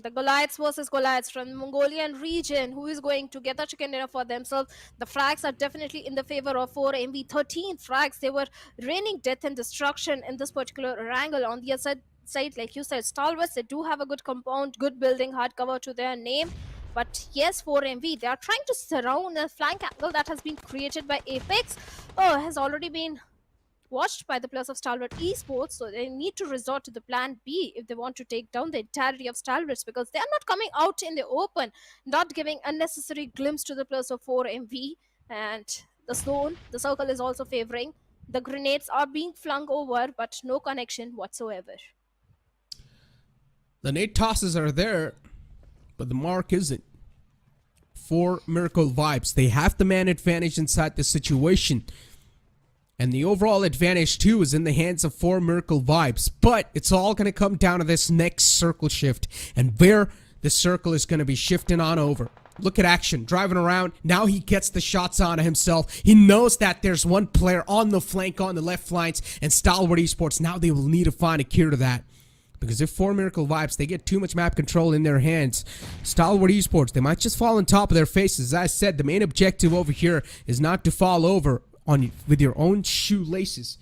The Goliaths versus Goliaths from the Mongolian region. Who is going to get the chicken dinner for themselves? The frags are definitely in the favor of 4MV. 13 frags. They were raining death and destruction in this particular Erangel. On the other side, like you said, Stalwarts, they do have a good compound, good building, hardcover to their name. But yes, 4MV, they are trying to surround a flank angle that has been created by Apex. Oh, has already been watched by the players of Stalwart Esports, so they need to resort to the plan B if they want to take down the entirety of Stalwarts, because they are not coming out in the open, not giving unnecessary glimpse to the players of 4MV. And the zone, the circle is also favoring. The grenades are being flung over, but no connection whatsoever. The nade tosses are there, but the mark isn't. 4 Miracle Vibes, they have the man advantage inside the situation. And the overall advantage, too, is in the hands of 4 Miracle Vibes. But it's all going to come down to this next circle shift. And where the circle is going to be shifting on over. Look at action. Driving around. Now he gets the shots on himself. He knows that there's one player on the flank, on the left flanks. And Stalwart Esports, now they will need to find a cure to that. Because if 4 Miracle Vibes, they get too much map control in their hands, Stalwart Esports, they might just fall on top of their faces. As I said, the main objective over here is not to fall over with your own shoelaces.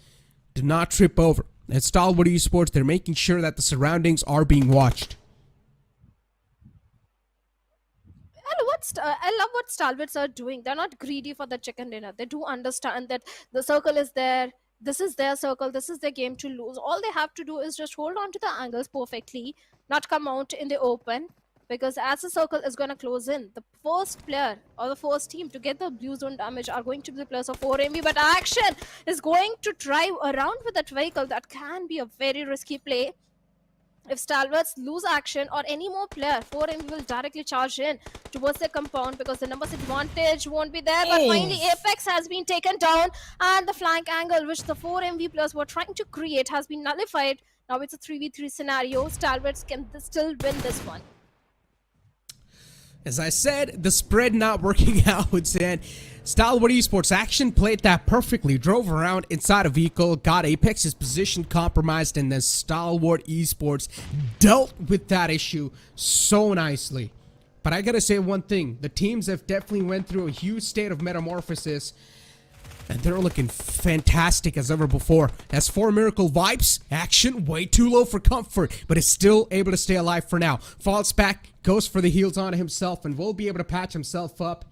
Do not trip over. At Stalwart Esports, they're making sure that the surroundings are being watched. I love what Stalwarts are doing. They're not greedy for the chicken dinner. They do understand that the circle is there. This is their circle. This is their game to lose. All they have to do is just hold on to the angles perfectly, not come out in the open. Because as the circle is going to close in, the first player or the first team to get the blue zone damage are going to be the players of 4MV. But Action is going to drive around with that vehicle. That can be a very risky play. If Stalwarts lose action or any more player, 4MV will directly charge in towards the compound because the numbers advantage won't be there. But finally, Apex has been taken down, and the flank angle which the 4MV players were trying to create has been nullified. Now it's a 3v3 scenario. Stalwarts can still win this one. As I said, the spread not working out, and Stalwart Esports action played that perfectly, drove around inside a vehicle, got Apex's position compromised, and then Stalwart Esports dealt with that issue so nicely. But I gotta say one thing, the teams have definitely went through a huge state of metamorphosis, and they're looking fantastic as ever before. As for Miracle Vibes, action way too low for comfort, but is still able to stay alive for now. Falls back, goes for the heals on himself, and will be able to patch himself up.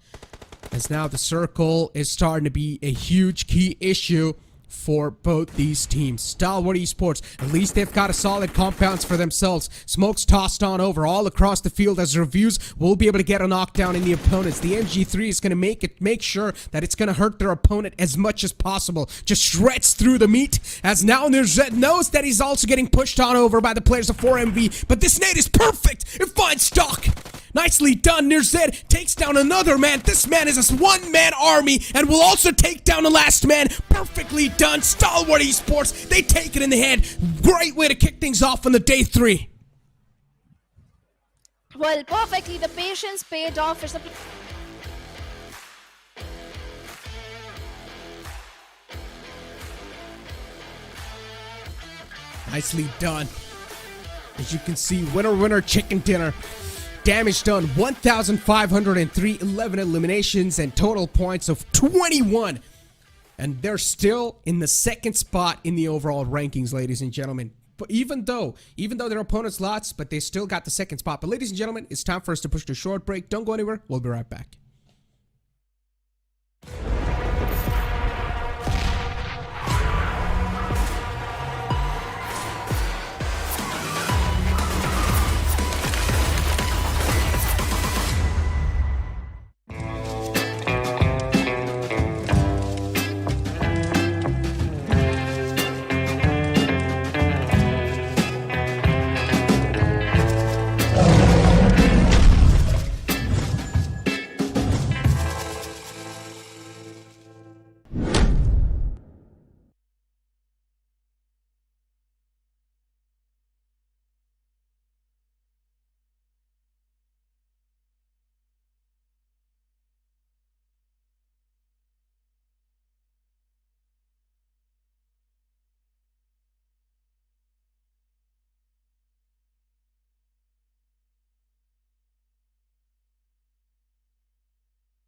As now the circle is starting to be a huge key issue for both these teams. Stalwart Esports, at least they've got a solid compounds for themselves. Smokes tossed on over all across the field as reviews will be able to get a knockdown in the opponents. The MG3 is going to make sure that it's going to hurt their opponent as much as possible. Just shreds through the meat, as now Nirzet knows that he's also getting pushed on over by the players of 4MV, but this nade is perfect. It finds stock. Nicely done. Nirzet takes down another man. This man is a one-man army and will also take down the last man. Perfectly done. Stalwart Esports, they take it in the hand. Great way to kick things off on the day 3. Well, perfectly. The patience paid off. It's a Nicely done. As you can see, winner chicken dinner. Damage done 1,503, 11 eliminations, and total points of 21. And they're still in the second spot in the overall rankings, ladies and gentlemen. But even though their opponents lost, but they still got the second spot. But ladies and gentlemen, it's time for us to push to a short break. Don't go anywhere. We'll be right back.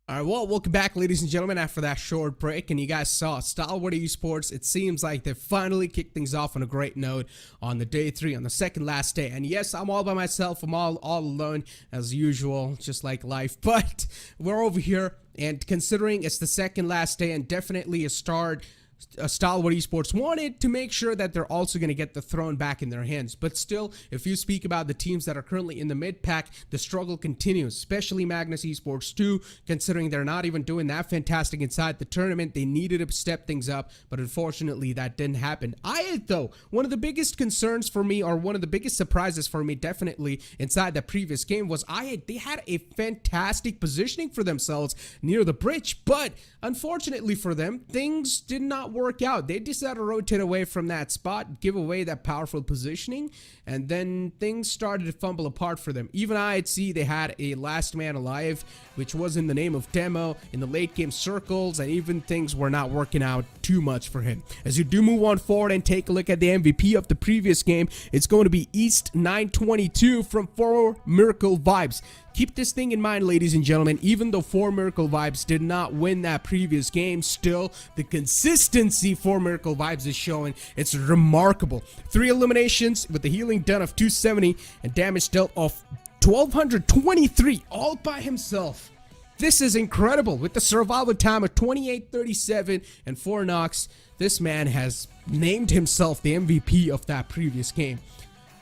Alright, well, welcome back, ladies and gentlemen, after that short break. And you guys saw Stalwart Esports. It seems like they finally kicked things off on a great note on the day 3, on the second last day. And yes, I'm all by myself. I'm all alone, as usual, just like life. But we're over here, and considering it's the second last day and definitely a start, Stalwart Esports wanted to make sure that they're also going to get the throne back in their hands. But still, if you speak about the teams that are currently in the mid-pack, the struggle continues, especially Magnus Esports too, considering they're not even doing that fantastic inside the tournament. They needed to step things up, but unfortunately that didn't happen. Though, one of the biggest concerns for me, or one of the biggest surprises for me definitely inside the previous game, was they had a fantastic positioning for themselves near the bridge, but unfortunately for them, things did not work out. They decided to rotate away from that spot, give away that powerful positioning, and then things started to fumble apart for them. Even IHC, they had a last man alive, which was in the name of Demo in the late game circles, and even things were not working out too much for him. As you do move on forward and take a look at the MVP of the previous game, it's going to be East 922 from 4 Miracle Vibes. Keep this thing in mind, ladies and gentlemen, even though 4 Miracle Vibes did not win that previous game, still the consistency 4 Miracle Vibes is showing, it's remarkable. 3 eliminations with the healing done of 270 and damage dealt of 1223 all by himself. This is incredible. With the survival time of 28:37 and 4 knocks, this man has named himself the MVP of that previous game.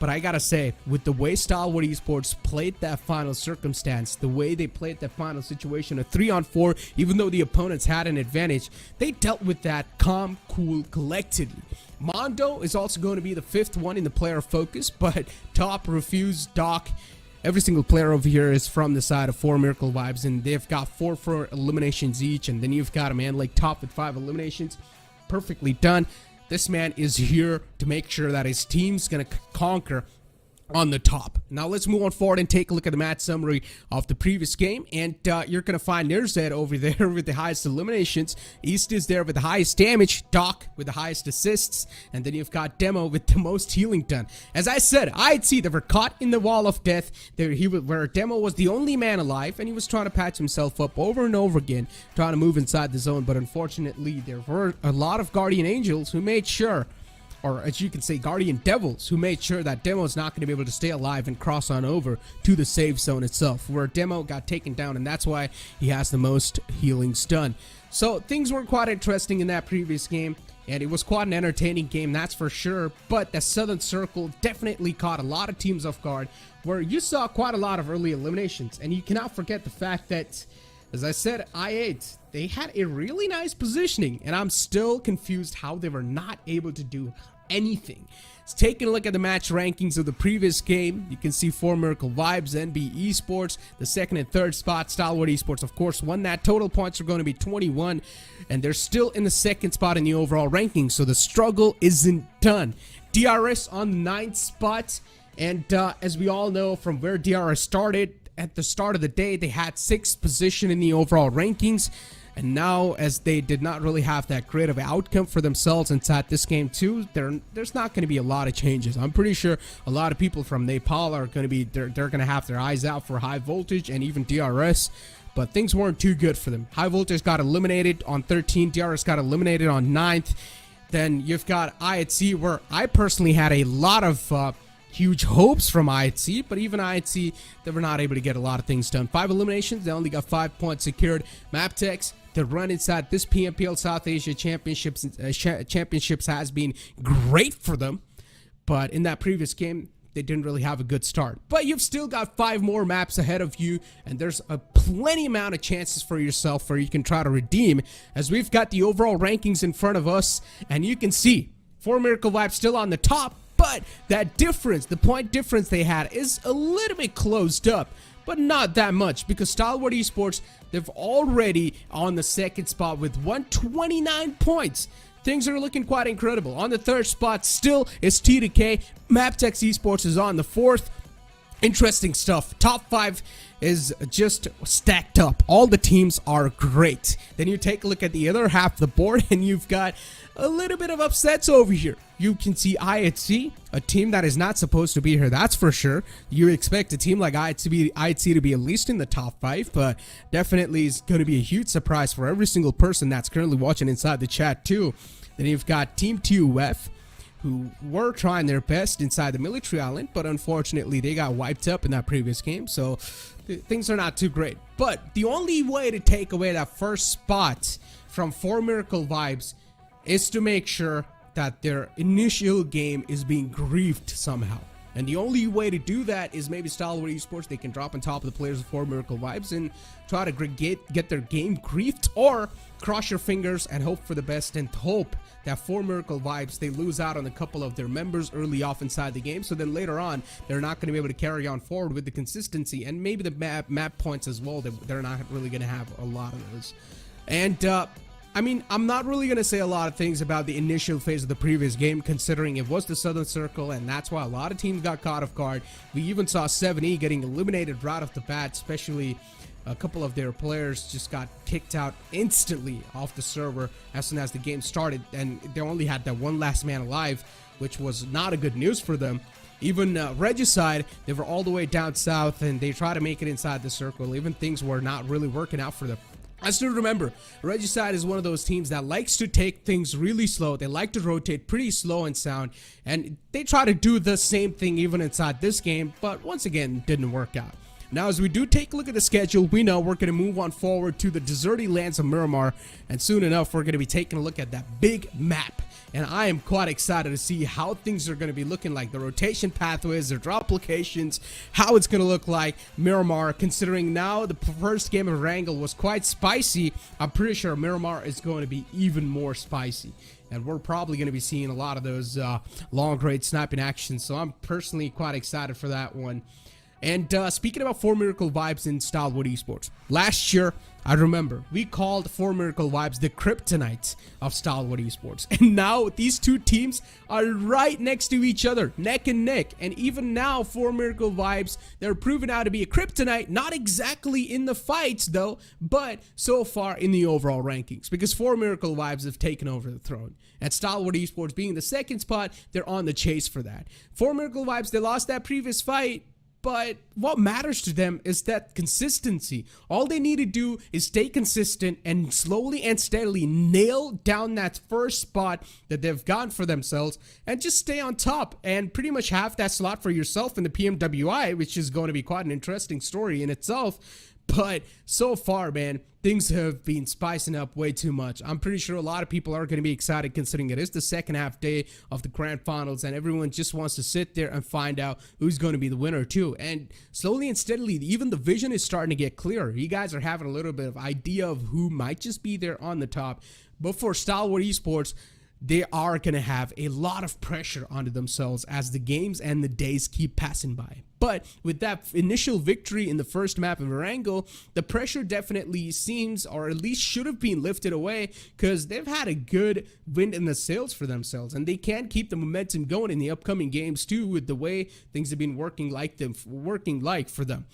But I gotta say, with the way Stalwart Esports played that final circumstance, the way they played that final situation, a 3-on-4, even though the opponents had an advantage, they dealt with that calm, cool, collectively. Mondo is also going to be the 5th one in the player focus, but Top, Refuse, Doc, every single player over here is from the side of 4 Miracle Vibes, and they've got 4 eliminations each, and then you've got a man like Top with 5 eliminations. Perfectly done. This man is here to make sure that his team's gonna conquer on the top. Now let's move on forward and take a look at the match summary of the previous game, and you're gonna find Nirzed over there with the highest eliminations. East is there with the highest damage, Doc with the highest assists, and then you've got Demo with the most healing done. As I said, I'd see they were caught in the wall of death there, where Demo was the only man alive, and he was trying to patch himself up over and over again, trying to move inside the zone. But unfortunately, there were a lot of Guardian Angels who made sure, or as you can say, Guardian Devils, who made sure that Demo is not going to be able to stay alive and cross on over to the save zone itself, where Demo got taken down, and that's why he has the most healings done. So things were quite interesting in that previous game, and it was quite an entertaining game, that's for sure. But the Southern Circle definitely caught a lot of teams off guard, where you saw quite a lot of early eliminations. And you cannot forget the fact that, as I said, I8, they had a really nice positioning, and I'm still confused how they were not able to do anything. Let's take a look at the match rankings of the previous game. You can see 4 Miracle Vibes, NB Esports, the 2nd and 3rd spot. Stalwart Esports, of course, won that. Total points are going to be 21, and they're still in the 2nd spot in the overall ranking, so the struggle isn't done. DRS on the 9th spot, and as we all know from where DRS started, at the start of the day, they had 6th position in the overall rankings. And now, as they did not really have that great of an outcome for themselves inside this game too, there's not going to be a lot of changes. I'm pretty sure a lot of people from Nepal are going to be, they're going to have their eyes out for Highvoltage and even DRS. But things weren't too good for them. Highvoltage got eliminated on 13, DRS got eliminated on 9th. Then you've got IHC, where I personally had a lot of huge hopes from IHC, but even IHC, they were not able to get a lot of things done. 5 eliminations, they only got 5 points secured. MABETEX, the run inside this PMPL South Asia Championships has been great for them, but in that previous game, they didn't really have a good start. But you've still got 5 more maps ahead of you, and there's a plenty amount of chances for yourself where you can try to redeem, as we've got the overall rankings in front of us, and you can see 4 Miracle Vibes still on the top, but that difference, the point difference they had, is a little bit closed up, but not that much, because Stalwart Esports, they're already on the 2nd spot with 129 points. Things are looking quite incredible. On the 3rd spot still is T2K. MABETEX Esports is on the 4th. Interesting stuff. Top 5 is just stacked up. All the teams are great. Then you take a look at the other half of the board, and you've got a little bit of upsets over here. You can see IHC, a team that is not supposed to be here, that's for sure. You expect a team like IHC to be at least in the top 5, but definitely is going to be a huge surprise for every single person that's currently watching inside the chat too. Then you've got Team TUF, who were trying their best inside the military island, but unfortunately they got wiped up in that previous game, so things are not too great. But the only way to take away that 1st spot from 4 Miracle Vibes is to make sure that their initial game is being griefed somehow. And the only way to do that is maybe Stalwart Esports, they can drop on top of the players of 4 Miracle Vibes and try to get their game griefed, or cross your fingers and hope for the best and hope that 4 Miracle Vibes, they lose out on a couple of their members early off inside the game, so then later on they're not going to be able to carry on forward with the consistency, and maybe the map points as well, they're not really going to have a lot of those. And I mean, I'm not really going to say a lot of things about the initial phase of the previous game, considering it was the Southern Circle, and that's why a lot of teams got caught off guard. We even saw 7E getting eliminated right off the bat, especially a couple of their players just got kicked out instantly off the server as soon as the game started, and they only had that one last man alive, which was not a good news for them. Even Regicide, they were all the way down south, and they tried to make it inside the circle. Even things were not really working out for them. I still remember, Regicide is one of those teams that likes to take things really slow. They like to rotate pretty slow and sound, and they try to do the same thing even inside this game, but once again, didn't work out. Now, as we do take a look at the schedule, we know we're going to move on forward to the deserty lands of Miramar, and soon enough, we're going to be taking a look at that big map. and I am quite excited to see how things are going to be looking like. The rotation pathways, the drop locations, how it's going to look like. Miramar, considering now the first game of Erangel was quite spicy, I'm pretty sure Miramar is going to be even more spicy. And we're probably going to be seeing a lot of those long-range sniping actions. So I'm personally quite excited for that one. And speaking about 4 Miracle Vibes in Stalwart Esports, last year, I remember, we called 4 Miracle Vibes the kryptonite of Stalwart Esports. And now these two teams are right next to each other, neck and neck. And even now, 4 Miracle Vibes, they're proven out to be a kryptonite, not exactly in the fights though, but so far in the overall rankings. Because 4 Miracle Vibes have taken over the throne. And Stalwart Esports being the second spot, they're on the chase for that. 4 Miracle Vibes, they lost that previous fight, but what matters to them is that consistency. All they need to do is stay consistent and slowly and steadily nail down that first spot that they've gotten for themselves and just stay on top and pretty much have that slot for yourself in the PMWI, which is going to be quite an interesting story in itself. But so far, man, things have been spicing up way too much. I'm pretty sure a lot of people are going to be excited considering it is the second half day of the grand finals and everyone just wants to sit there and find out who's going to be the winner too. And slowly and steadily, even the vision is starting to get clearer. You guys are having a little bit of idea of who might just be there on the top. But for Stalwart Esports, they are going to have a lot of pressure onto themselves as the games and the days keep passing by. But with that initial victory in the first map of Erangel, the pressure definitely seems, or at least should have been lifted away, because they've had a good wind in the sails for themselves, and they can keep the momentum going in the upcoming games too, with the way things have been working for them.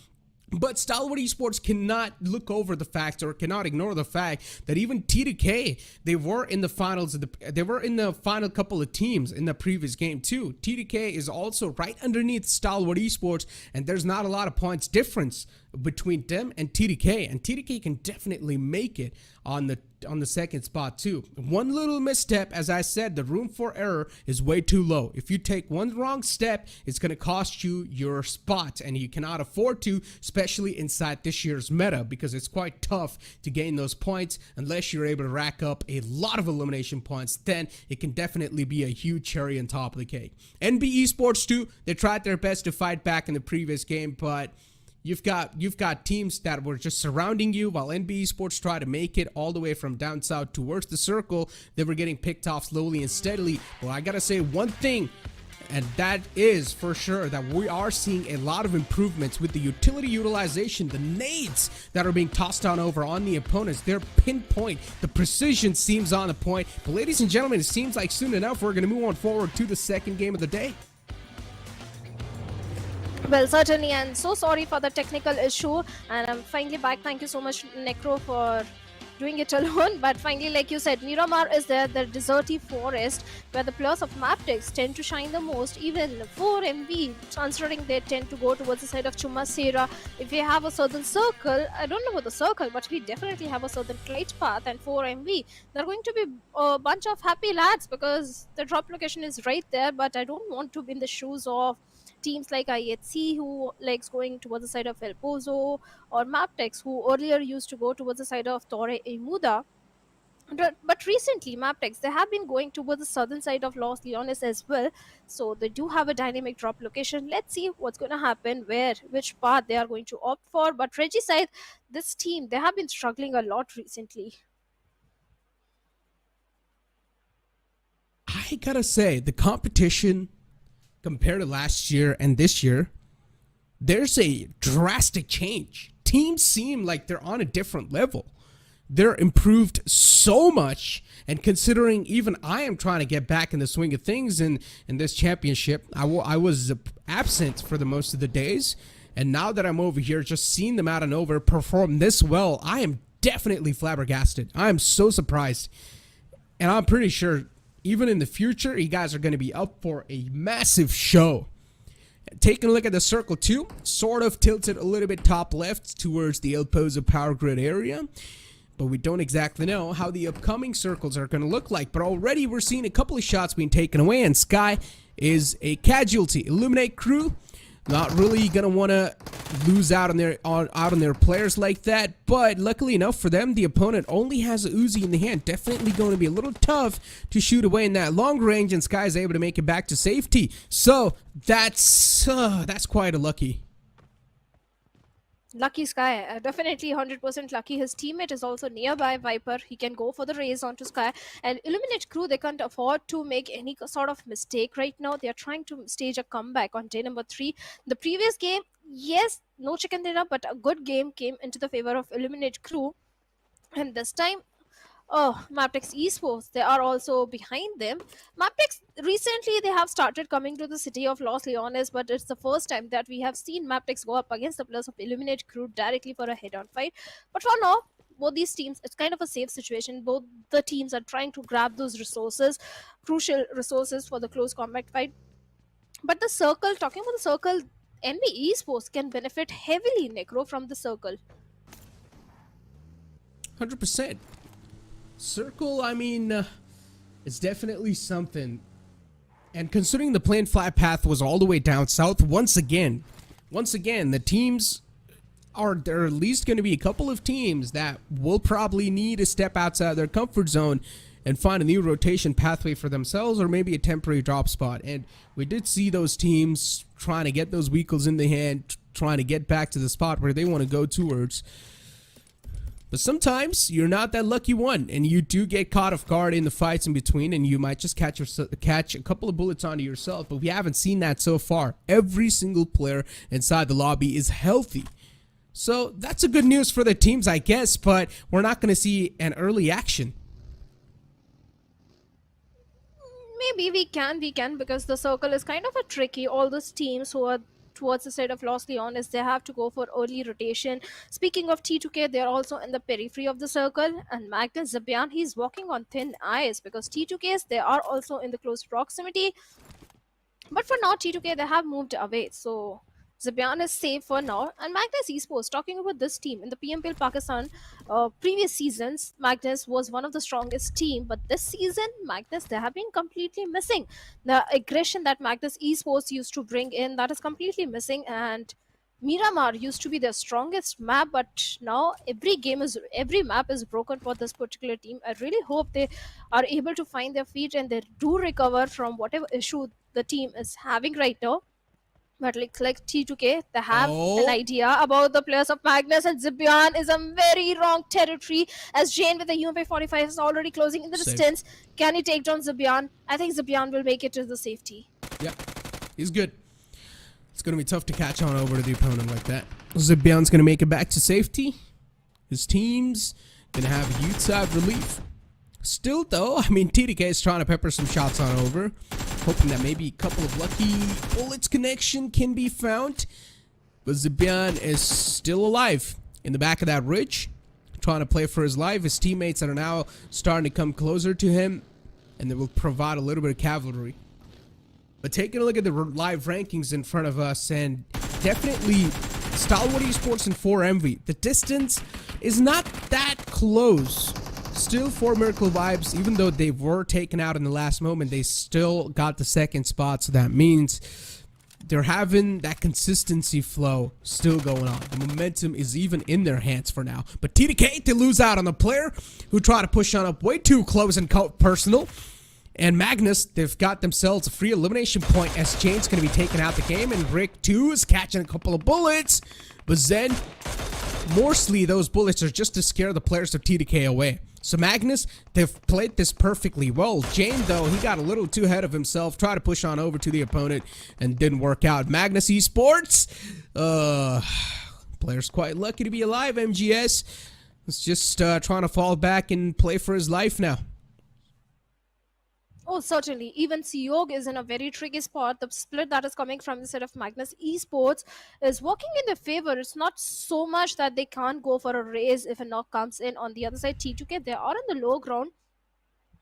But Stalwart Esports cannot look over the fact or cannot ignore the fact that even TDK, they were in the finals they were in the final couple of teams in the previous game too. TDK is also right underneath Stalwart Esports, and there's not a lot of points difference between them and TDK can definitely make it on the second spot too. One little misstep, as I said, the room for error is way too low. If you take one wrong step, it's going to cost you your spot, and you cannot afford to, especially inside this year's meta, because it's quite tough to gain those points unless you're able to rack up a lot of elimination points. Then it can definitely be a huge cherry on top of the cake. NB Esports too, they tried their best to fight back in the previous game, but You've got teams that were just surrounding you while NB Esports tried to make it all the way from down south towards the circle. They were getting picked off slowly and steadily. Well, I gotta say one thing, and that is for sure that we are seeing a lot of improvements with the utility utilization, the nades that are being tossed on over on the opponents. They're pinpoint. The precision seems on the point. But ladies and gentlemen, it seems like soon enough we're going to move on forward to the second game of the day. Well, certainly, and so sorry for the technical issue, and I'm finally back. Thank you so much, Necro, for doing it alone. But finally, like you said, Miramar is there, the deserty forest, where the players of MABETEX tend to shine the most. Even 4MV, considering they tend to go towards the side of Chumasera. If we have a southern circle, I don't know about the circle, but we definitely have a southern flight path, and 4MV, they're going to be a bunch of happy lads because the drop location is right there. But I don't want to be in the shoes of teams like IHC, who likes going towards the side of El Pozo, or MABETEX, who earlier used to go towards the side of Torre Emuda. But recently, MABETEX, they have been going towards the southern side of Los Leones as well. So they do have a dynamic drop location. Let's see what's going to happen, which path they are going to opt for. But Regicide, this team, they have been struggling a lot recently. I gotta say, the competition compared to last year and this year, there's a drastic change. Teams seem like they're on a different level. They're improved so much, and considering even I am trying to get back in the swing of things in this championship, I was absent for the most of the days, and now that I'm over here, just seeing them out of nowhere perform this well, I am definitely flabbergasted. I am so surprised, and I'm pretty sure even in the future, you guys are going to be up for a massive show. Taking a look at the circle 2, sort of tilted a little bit top left towards the El Pozo power grid area. But we don't exactly know how the upcoming circles are going to look like. But already we're seeing a couple of shots being taken away, and Sky is a casualty. Illuminate crew, not really going to want to lose out on their players like that, but luckily enough for them, the opponent only has a Uzi in the hand. Definitely going to be a little tough to shoot away in that long range, and Sky is able to make it back to safety. So that's quite a lucky. Lucky Sky, definitely 100% lucky. His teammate is also nearby, Viper. He can go for the raise onto Sky. And Illuminate Crew, they can't afford to make any sort of mistake right now. They are trying to stage a comeback on day number 3. The previous game, yes, no chicken dinner, but a good game came into the favor of Illuminate Crew. And this time, MABETEX Esports, they are also behind them. MABETEX, recently they have started coming to the city of Los Leones, but it's the first time that we have seen MABETEX go up against the players of Illuminate Crew directly for a head-on fight. But for now, both these teams, it's kind of a safe situation. Both the teams are trying to grab those resources, crucial resources for the close combat fight. But the circle, talking about the circle, MB Esports can benefit heavily, Necro, from the circle. 100%. Circle, I mean, it's definitely something. And considering the planned flat path was all the way down south, once again, the teams there are at least going to be a couple of teams that will probably need to step outside their comfort zone and find a new rotation pathway for themselves, or maybe a temporary drop spot. And we did see those teams trying to get those vehicles in the hand, trying to get back to the spot where they want to go towards. But sometimes you're not that lucky one, and you do get caught off guard in the fights in between, and you might just catch a couple of bullets onto yourself. But we haven't seen that so far. Every single player inside the lobby is healthy. So that's a good news for the teams, I guess, but we're not going to see an early action. Maybe we can, because the circle is kind of a tricky. All those teams who are towards the side of Los Leones, they have to go for early rotation. Speaking of T2K, they're also in the periphery of the circle, and Magnus Zabian, he's walking on thin ice because T2Ks, they are also in the close proximity. But for now, T2K, they have moved away, so Zabian is safe for now. And Magnus Esports, talking about this team, in the PMPL Pakistan previous seasons, Magnus was one of the strongest team, but this season, Magnus, they have been completely missing. The aggression that Magnus Esports used to bring in, that is completely missing, and Miramar used to be their strongest map, but now every map is broken for this particular team. I really hope they are able to find their feet and they do recover from whatever issue the team is having right now. But like T2K, they have an idea about the players of Magnus, and Zibian is a very wrong territory, as Jane with the UMP 45 is already closing in the distance. Can he take down Zibian? I think Zibian will make it to the safety. Yeah, he's good. It's going to be tough to catch on over to the opponent like that. Zibian's going to make it back to safety. His team's going to have a huge sigh of relief. Still, though, I mean, TDK is trying to pepper some shots on over, hoping that maybe a couple of lucky bullets connection can be found. But Zibian is still alive in the back of that ridge, trying to play for his life. His teammates are now starting to come closer to him, and they will provide a little bit of cavalry. But taking a look at the live rankings in front of us, and definitely Stalwart Esports and 4MV, the distance is not that close. Still 4 Miracle vibes, even though they were taken out in the last moment, they still got the second spot. So that means they're having that consistency flow still going on. The momentum is even in their hands for now. But TDK, they lose out on the player who tried to push on up way too close and personal. And Magnus, they've got themselves a free elimination point as Jane's going to be taking out the game. And Rick 2 is catching a couple of bullets. But then, mostly those bullets are just to scare the players of TDK away. So Magnus, they've played this perfectly well. Jane, though, he got a little too ahead of himself, tried to push on over to the opponent, and didn't work out. Magnus Esports, player's quite lucky to be alive, MGS. He's just trying to fall back and play for his life now. Oh, certainly. Even Seog is in a very tricky spot. The split that is coming from the side of Magnus Esports is working in their favor. It's not so much that they can't go for a raise if a knock comes in. On the other side, T2K, they are in the low ground.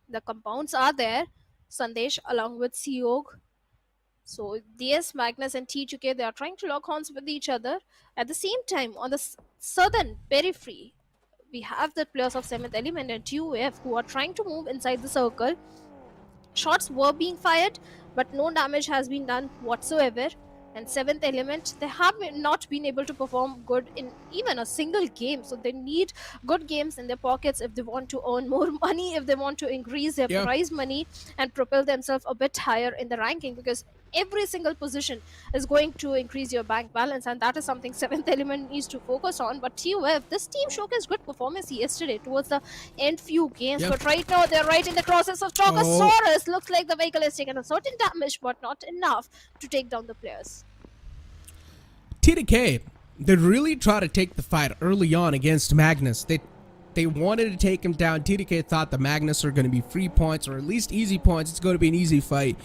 The compounds are there. Sandesh along with Seog. So, yes, Magnus and T2K, they are trying to lock horns with each other. At the same time, on the southern periphery, we have the players of 7th Element and 2F who are trying to move inside the circle. Shots were being fired, but no damage has been done whatsoever. And seventh element, they have not been able to perform good in even a single game. So they need good games in their pockets if they want to earn more money, if they want to increase their Yeah. prize money and propel themselves a bit higher in the ranking, because every single position is going to increase your bank balance, and that is something seventh element needs to focus on. But TUF, this team showcased good performance yesterday towards the end few games, Yep. but right now they're right in the crosses of Chocosaurus. Looks like the vehicle has taken a certain damage, but not enough to take down the players. TDK, they really try to take the fight early on against Magnus. They wanted to take him down. TDK thought the Magnus are going to be free points, or at least easy points. It's going to be an easy fight.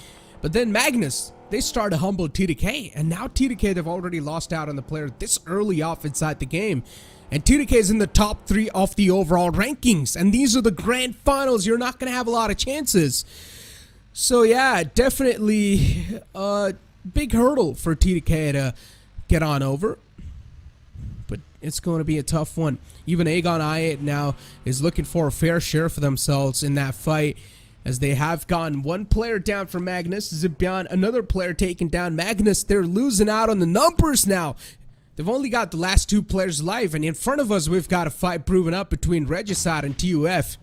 But then Magnus, they started to humble TDK, and now TDK, they've already lost out on the player this early off inside the game. And TDK is in the top 3 of the overall rankings, and these are the grand finals. You're not going to have a lot of chances. So yeah, definitely a big hurdle for TDK to get on over. But it's going to be a tough one. Even Aegon I8 now is looking for a fair share for themselves in that fight, as they have gotten one player down from Magnus. Zibian, another player taken down. Magnus, they're losing out on the numbers now. They've only got the last 2 players alive, and in front of us, we've got a fight proven up between Regicide and TUF.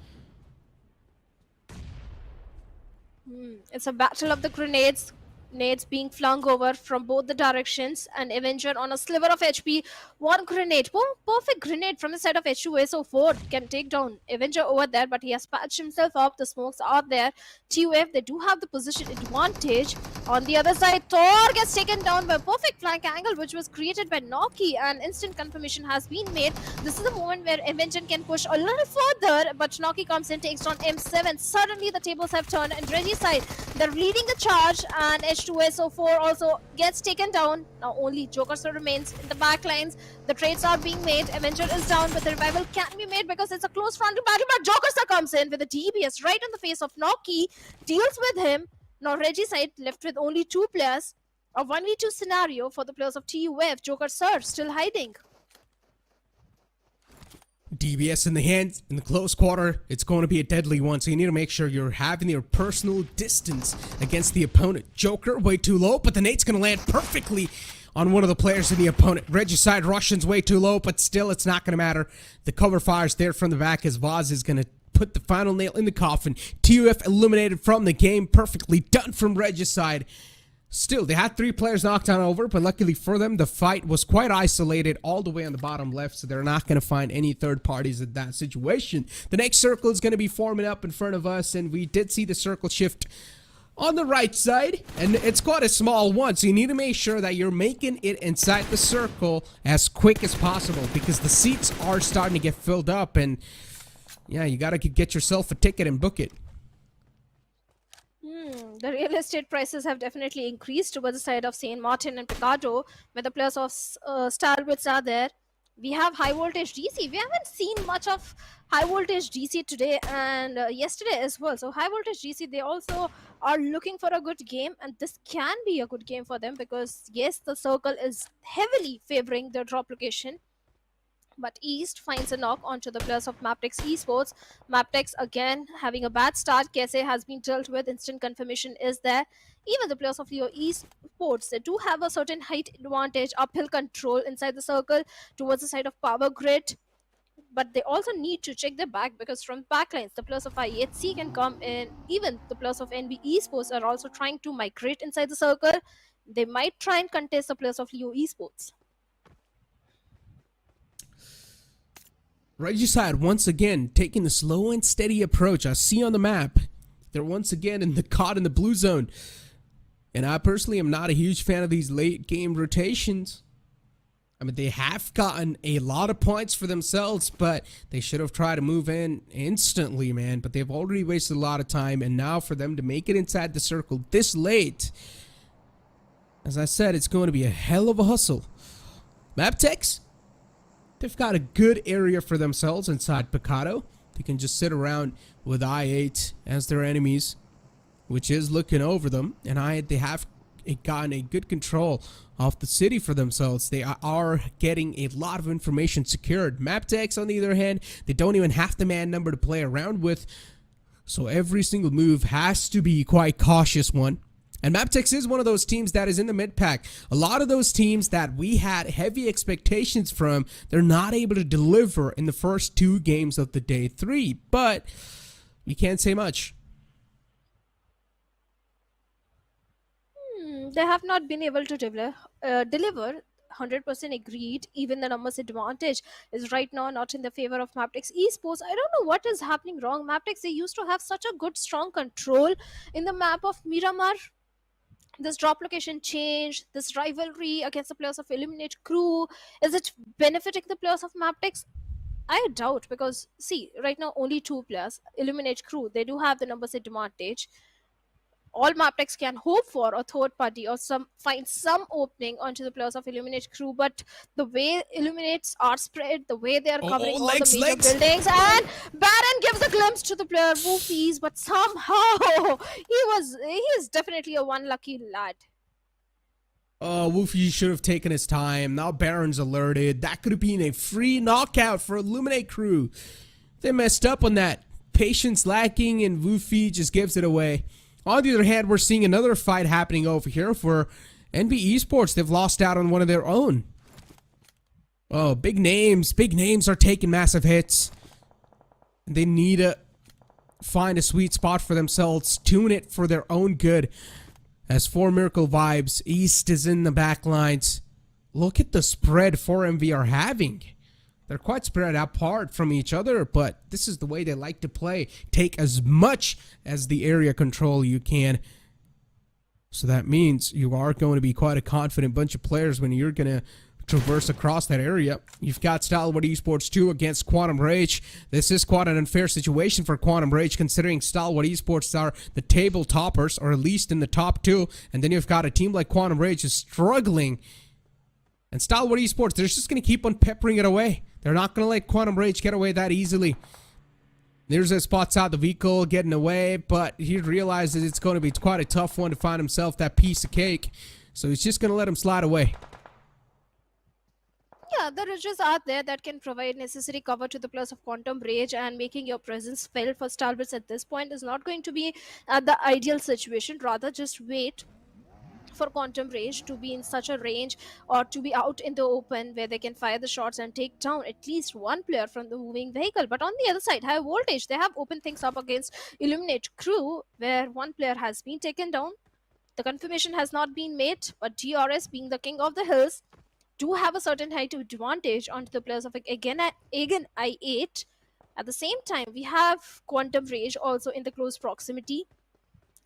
It's a battle of the grenades. Nades being flung over from both the directions, and Avenger on a sliver of HP. One grenade, perfect grenade from the side of H2SO4 can take down Avenger over there, but he has patched himself up. The smokes are there. TUF, they do have the position advantage. On the other side, Thor gets taken down by a perfect flank angle, which was created by Noki, and instant confirmation has been made. This is the moment where Avenger can push a little further, but Noki comes in, takes down M7. Suddenly the tables have turned, and Regicide, they're leading the charge, and H2SO4 also gets taken down. Now only Jokerster remains in the back lines. The trades are being made. Avenger is down, but the revival can't be made because it's a close frontal battle. But Jokerster comes in with a DBS right in the face of Noki, deals with him. Now Regicide left with only 2 players. A 1v2 scenario for the players of TUF. Jokerster still hiding. DBS in the hands, in the close quarter, it's going to be a deadly one, so you need to make sure you're having your personal distance against the opponent. Joker, way too low, but the nade's going to land perfectly on one of the players in the opponent. Regicide, Russian's way too low, but still, it's not going to matter. The cover fire's there from the back as Vaz is going to put the final nail in the coffin. TUF eliminated from the game, perfectly done from Regicide. Still, they had 3 players knocked on over, but luckily for them, the fight was quite isolated all the way on the bottom left, so they're not going to find any third parties in that situation. The next circle is going to be forming up in front of us, and we did see the circle shift on the right side, and it's quite a small one, so you need to make sure that you're making it inside the circle as quick as possible, because the seats are starting to get filled up, and yeah, you got to get yourself a ticket and book it. The real estate prices have definitely increased towards the side of St. Martin and Picardo, where the players of Stalwart are there. We have Highvoltage DC. We haven't seen much of Highvoltage DC today and yesterday as well. So Highvoltage DC, they also are looking for a good game, and this can be a good game for them because yes, the circle is heavily favoring the drop location. But East finds a knock onto the players of MABETEX Esports. MABETEX again having a bad start. Kese has been dealt with. Instant confirmation is there. Even the players of Leo Esports, they do have a certain height advantage, uphill control inside the circle towards the side of Power Grid. But they also need to check their back, because from backlines, the players of IHC can come in. Even the players of NB Esports are also trying to migrate inside the circle. They might try and contest the players of Leo Esports. Regicide once again taking the slow and steady approach. I see on the map they're once again caught in the blue zone, and I personally am not a huge fan of these late game rotations. I mean, they have gotten a lot of points for themselves, but they should have tried to move in instantly, man. But they've already wasted a lot of time, and now for them to make it inside the circle this late, as I said, it's going to be a hell of a hustle. MABETEX, they've got a good area for themselves inside Picado. They can just sit around with I8 as their enemies, which is looking over them. And they have gotten a good control of the city for themselves. They are getting a lot of information secured. MABETEX, on the other hand, they don't even have the man number to play around with. So every single move has to be quite cautious one. And MABETEX is one of those teams that is in the mid-pack. A lot of those teams that we had heavy expectations from, they're not able to deliver in the first 2 games of the day 3. But we can't say much. They have not been able to deliver. 100% agreed. Even the numbers advantage is right now not in the favor of MABETEX Esports. I don't know what is happening wrong. MABETEX, they used to have such a good, strong control in the map of Miramar. This drop location change, this rivalry against the players of Eliminate Crew, is it benefiting the players of MABETEX? I doubt, because see, right now only 2 players, Eliminate Crew, they do have the numbers advantage. All MABETEX can hope for a third party or find some opening onto the players of Eliminate Crew, but the way Illuminates are spread, the way they are covering all the major buildings, and Baron gives a glimpse to the player Woofies, but somehow he is definitely a one lucky lad. Woofy should have taken his time. Now Baron's alerted. That could have been a free knockout for Illuminate Crew. They messed up on that. Patience lacking, and Woofy just gives it away. On the other hand, we're seeing another fight happening over here for NB Esports. They've lost out on one of their own. Oh, big names. Big names are taking massive hits. They need to find a sweet spot for themselves. Tune it for their own good. As 4 Miracle Vibes, East is in the back lines. Look at the spread 4MV are having. They're quite spread apart from each other, but this is the way they like to play. Take as much as the area control you can. So that means you are going to be quite a confident bunch of players when you're going to traverse across that area. You've got Stalwart Esports 2 against Quantum Rage. This is quite an unfair situation for Quantum Rage, considering Stalwart Esports are the table toppers, or at least in the top 2. And then you've got a team like Quantum Rage is struggling. And Stalwart Esports, they're just going to keep on peppering it away. They're not going to let Quantum Rage get away that easily. There's a spots out the vehicle getting away, but he realizes it's going to be quite a tough one to find himself that piece of cake. So he's just going to let him slide away. Yeah, the ridges are there that can provide necessary cover to the players of Quantum Rage, and making your presence felt for Stalwarts at this point is not going to be the ideal situation. Rather, just wait for Quantum Rage to be in such a range, or to be out in the open where they can fire the shots and take down at least one player from the moving vehicle. But on the other side, Highvoltage, they have opened things up against Illuminate Crew, where one player has been taken down. The confirmation has not been made, but DRS, being the king of the hills, do have a certain height advantage onto the players of again I8. At the same time, we have Quantum Rage also in the close proximity.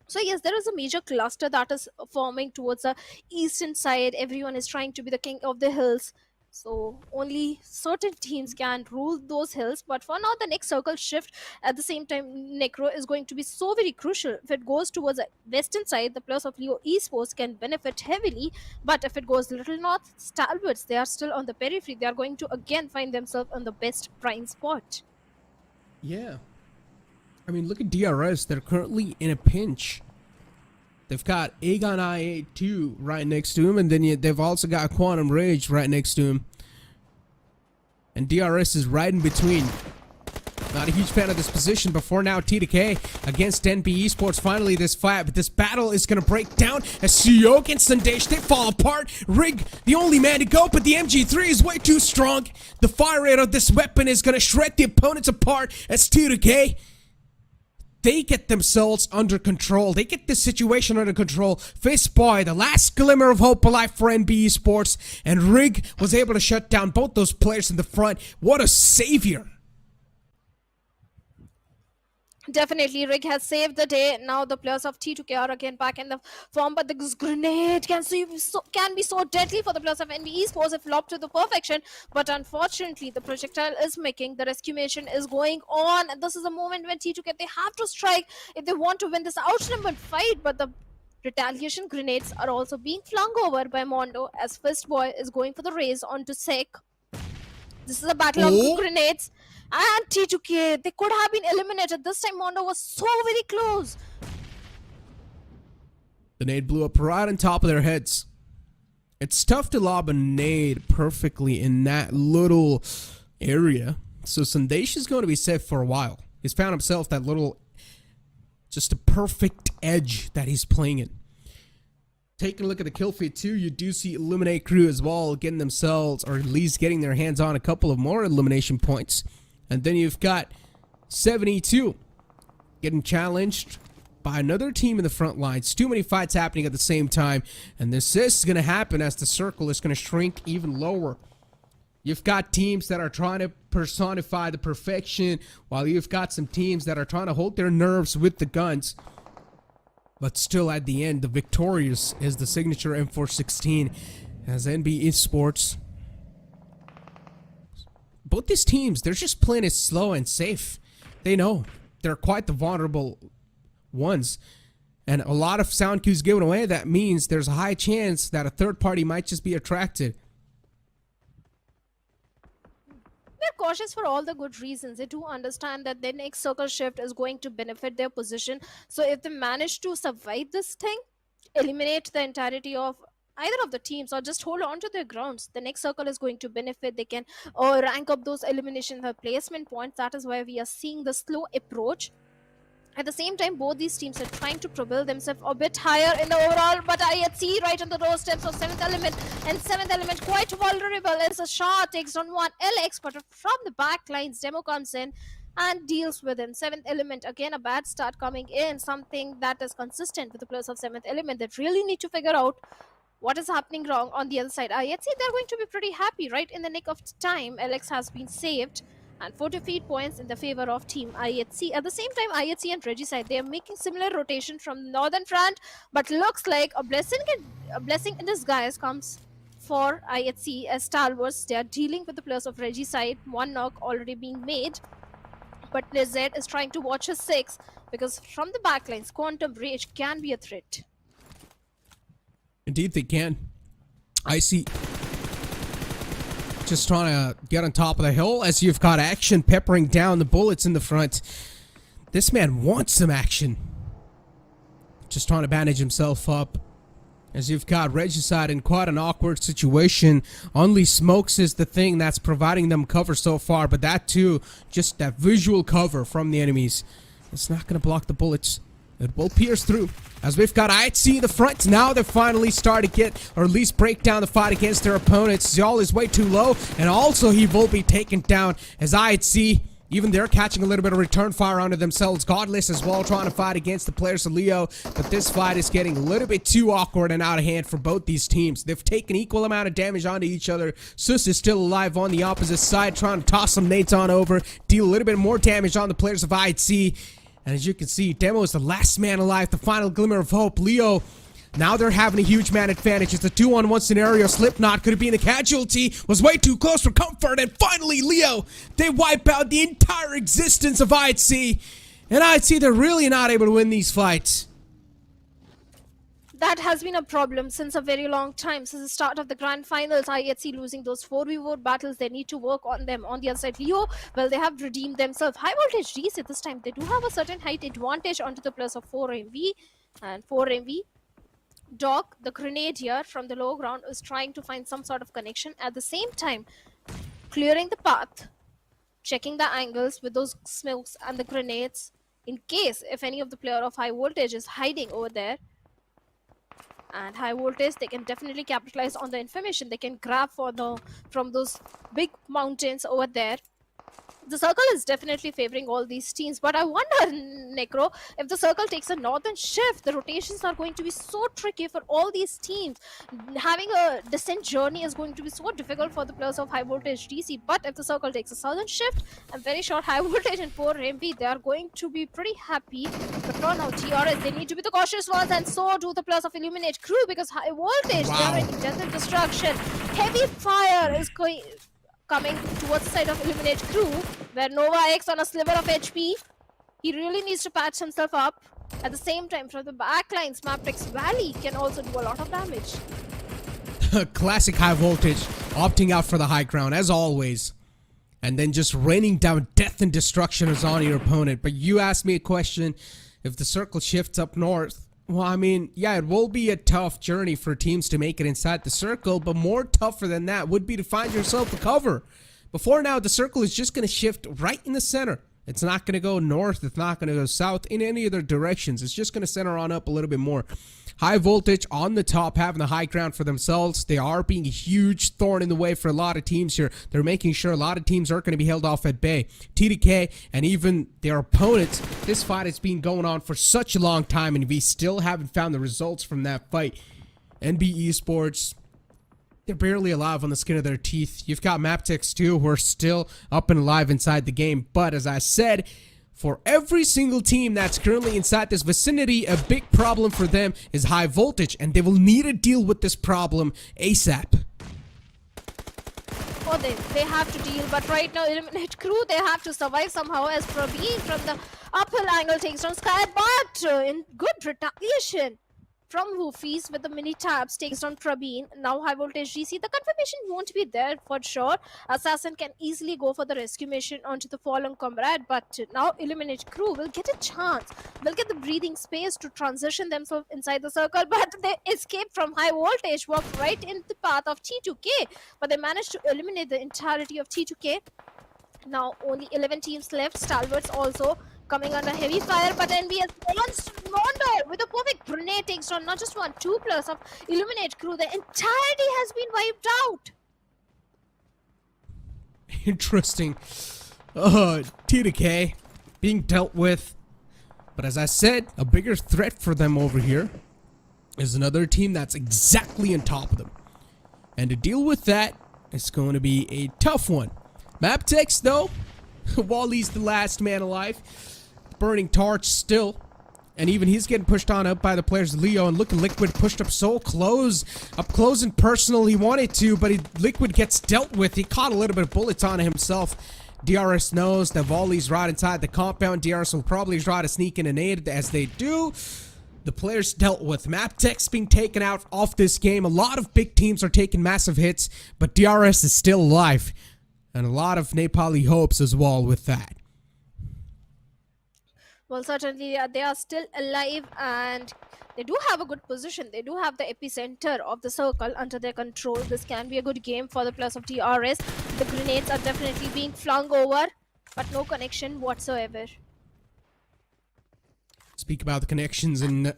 So yes, there is a major cluster that is forming towards the eastern side. Everyone is trying to be the king of the hills. So only certain teams can rule those hills. But for now, the next circle shift at the same time, Necro is going to be so very crucial. If it goes towards the western side, the players of Leo Esports can benefit heavily. But if it goes little north, Stalwarts, they are still on the periphery. They are going to again find themselves on the best prime spot. Yeah. I mean, look at DRS. They're currently in a pinch. They've got Aegon IA2 right next to him, and then they've also got Quantum Rage right next to him. And DRS is right in between. Not a huge fan of this position, but for now, T2K against NB Esports. Finally, this fight, but this battle is going to break down as Sanhok and Sandesh, they fall apart. Rig, the only man to go, but the MG3 is way too strong. The fire rate of this weapon is going to shred the opponents apart as T2K, they get themselves under control. They get this situation under control. Fistboy, the last glimmer of hope alive for NB Esports, and Rig was able to shut down both those players in the front. What a savior. Definitely, Rig has saved the day. Now the players of T2K are again back in the form, but this grenade can be so deadly for the players of NB Esports if lobbed to the perfection. But unfortunately, the projectile is making, the rescue mission is going on, and this is a moment when T2K, they have to strike if they want to win this outnumbered fight. But the retaliation grenades are also being flung over by Mondo as Fistboy is going for the raise onto Sek. This is a battle of two grenades. And T2K, they could have been eliminated. This time Mondo was so very close. The nade blew up right on top of their heads. It's tough to lob a nade perfectly in that little area. So Sandesh is going to be safe for a while. He's found himself that little, just a perfect edge that he's playing in. Taking a look at the kill feed too, you do see Eliminate Crew as well getting themselves, or at least getting their hands on a couple of more elimination points. And then you've got 72 getting challenged by another team in the front lines. Too many fights happening at the same time, and this is going to happen as the circle is going to shrink even lower. You've got teams that are trying to personify the perfection, while you've got some teams that are trying to hold their nerves with the guns. But still, at the end, the victorious is the signature M416 as NB Esports. Both these teams, they're just playing it slow and safe. They know they're quite the vulnerable ones. And a lot of sound cues given away, that means there's a high chance that a third party might just be attracted. They're cautious for all the good reasons. They do understand that their next circle shift is going to benefit their position. So if they manage to survive this thing, eliminate the entirety of either of the teams, or just hold on to their grounds, the next circle is going to benefit. They can rank up those elimination placement points. That is why we are seeing the slow approach. At the same time, both these teams are trying to propel themselves a bit higher in the overall, but IHC right on the doorsteps of 7th element, and 7th element quite vulnerable as a shot takes on one LX, but from the back lines, Demo comes in and deals with him. 7th element, again a bad start coming in, something that is consistent with the players of 7th element that really need to figure out what is happening wrong on the other side. IHC, they're going to be pretty happy. Right in the nick of time, LX has been saved, and 40 feet points in the favor of team IHC. At the same time, IHC and Regicide, they are making similar rotation from northern front, but looks like a blessing in disguise comes for IHC as Stalwarts. They are dealing with the players of Regicide. One knock already being made, but Lizard is trying to watch his 6 because from the backlines, Quantum Rage can be a threat. Indeed they can. I see. Just trying to get on top of the hill as you've got action peppering down the bullets in the front. This man wants some action. Just trying to bandage himself up. As you've got Regicide in quite an awkward situation. Only Smokes is the thing that's providing them cover so far. But that too, just that visual cover from the enemies. It's not going to block the bullets. It will pierce through. As we've got IHC in the front, now they're finally starting to get, or at least break down the fight against their opponents. Zol is way too low, and also he will be taken down as IHC, even they're catching a little bit of return fire onto themselves. Godless as well, trying to fight against the players of Leo, but this fight is getting a little bit too awkward and out of hand for both these teams. They've taken equal amount of damage onto each other. Sus is still alive on the opposite side, trying to toss some nades on over, deal a little bit more damage on the players of IHC. And as you can see, Demo is the last man alive, the final glimmer of hope. Leo, now they're having a huge man advantage. It's a 2-on-1 scenario. Slipknot could have been a casualty, was way too close for comfort. And finally, Leo, they wipe out the entire existence of IHC. And IHC, they're really not able to win these fights. That has been a problem since a very long time, since the start of the grand finals. IHC losing those 4v4 battles. They need to work on them. On the other side, Leo, well, they have redeemed themselves. Highvoltage DC this time, they do have a certain height advantage onto the plus of 4MV and 4MV. Doc, the grenadier from the low ground, is trying to find some sort of connection. At the same time, clearing the path, checking the angles with those smokes and the grenades in case if any of the player of Highvoltage is hiding over there. And Highvoltage, they can definitely capitalize on the information they can grab from those big mountains over there. The circle is definitely favoring all these teams, but I wonder, Necro, if the circle takes a northern shift, the rotations are going to be so tricky for all these teams. Having a descent journey is going to be so difficult for the players of Highvoltage DC, but if the circle takes a southern shift, I'm very sure Highvoltage and 4MV, they are going to be pretty happy. But for now, DRS, they need to be the cautious ones, and so do the players of Illuminate Crew, because Highvoltage, they are in death and destruction. Heavy fire is coming towards the side of Eliminate Crew, where Nova X on a sliver of HP. He really needs to patch himself up. At the same time, from the backlines, MABETEX Valley can also do a lot of damage. Classic Highvoltage, opting out for the high ground, as always. And then just raining down death and destruction is on your opponent. But you asked me a question, if the circle shifts up north, well, I mean, yeah, it will be a tough journey for teams to make it inside the circle, but more tougher than that would be to find yourself a cover. Before now, the circle is just going to shift right in the center. It's not going to go north. It's not going to go south in any other directions. It's just going to center on up a little bit more. High Voltage on the top, having the high ground for themselves. They are being a huge thorn in the way for a lot of teams here. They're making sure a lot of teams aren't going to be held off at bay. TDK and even their opponents, this fight has been going on for such a long time, and we still haven't found the results from that fight. NB Esports, they're barely alive on the skin of their teeth. You've got MABETEX too, who are still up and alive inside the game. But as I said, for every single team that's currently inside this vicinity, a big problem for them is High Voltage, and they will need to deal with this problem ASAP. Oh, they have to deal, but right now, Eliminate Crew, they have to survive somehow as Pubgm from the uphill angle takes down Sky, but in good retaliation from Woofies with the mini tabs takes down Pubgm. Now Highvoltage DC, the confirmation won't be there for sure. Assassin can easily go for the rescue mission onto the fallen comrade, but now Eliminate Crew will get a chance. They'll get the breathing space to transition themselves inside the circle, but they escape from High Voltage, walk right in the path of T2K, but they managed to eliminate the entirety of T2K. Now only 11 teams left. Stalwarts also coming under heavy fire, but NBS wants Mondo with a perfect grenade takes on not just one, 2 players of Eliminate Crew. The entirety has been wiped out. Interesting. T2K being dealt with. But as I said, a bigger threat for them over here is another team that's exactly on top of them. And to deal with that, it's going to be a tough one. MABETEX though, Wally's the last man alive. Burning torch still. And even he's getting pushed on up by the players Leo, and look at Liquid pushed up so close. Up close and personal he wanted to, but Liquid gets dealt with. He caught a little bit of bullets on himself. DRS knows that Volley's right inside the compound. DRS will probably try to sneak in and aid as they do. The players dealt with. MABETEX being taken out off this game. A lot of big teams are taking massive hits, but DRS is still alive. And a lot of Nepali hopes as well with that. Well, certainly they are still alive, and they do have a good position. They do have the epicenter of the circle under their control. This can be a good game for the plus of DRS. The grenades are definitely being flung over, but no connection whatsoever. Speak about the connections in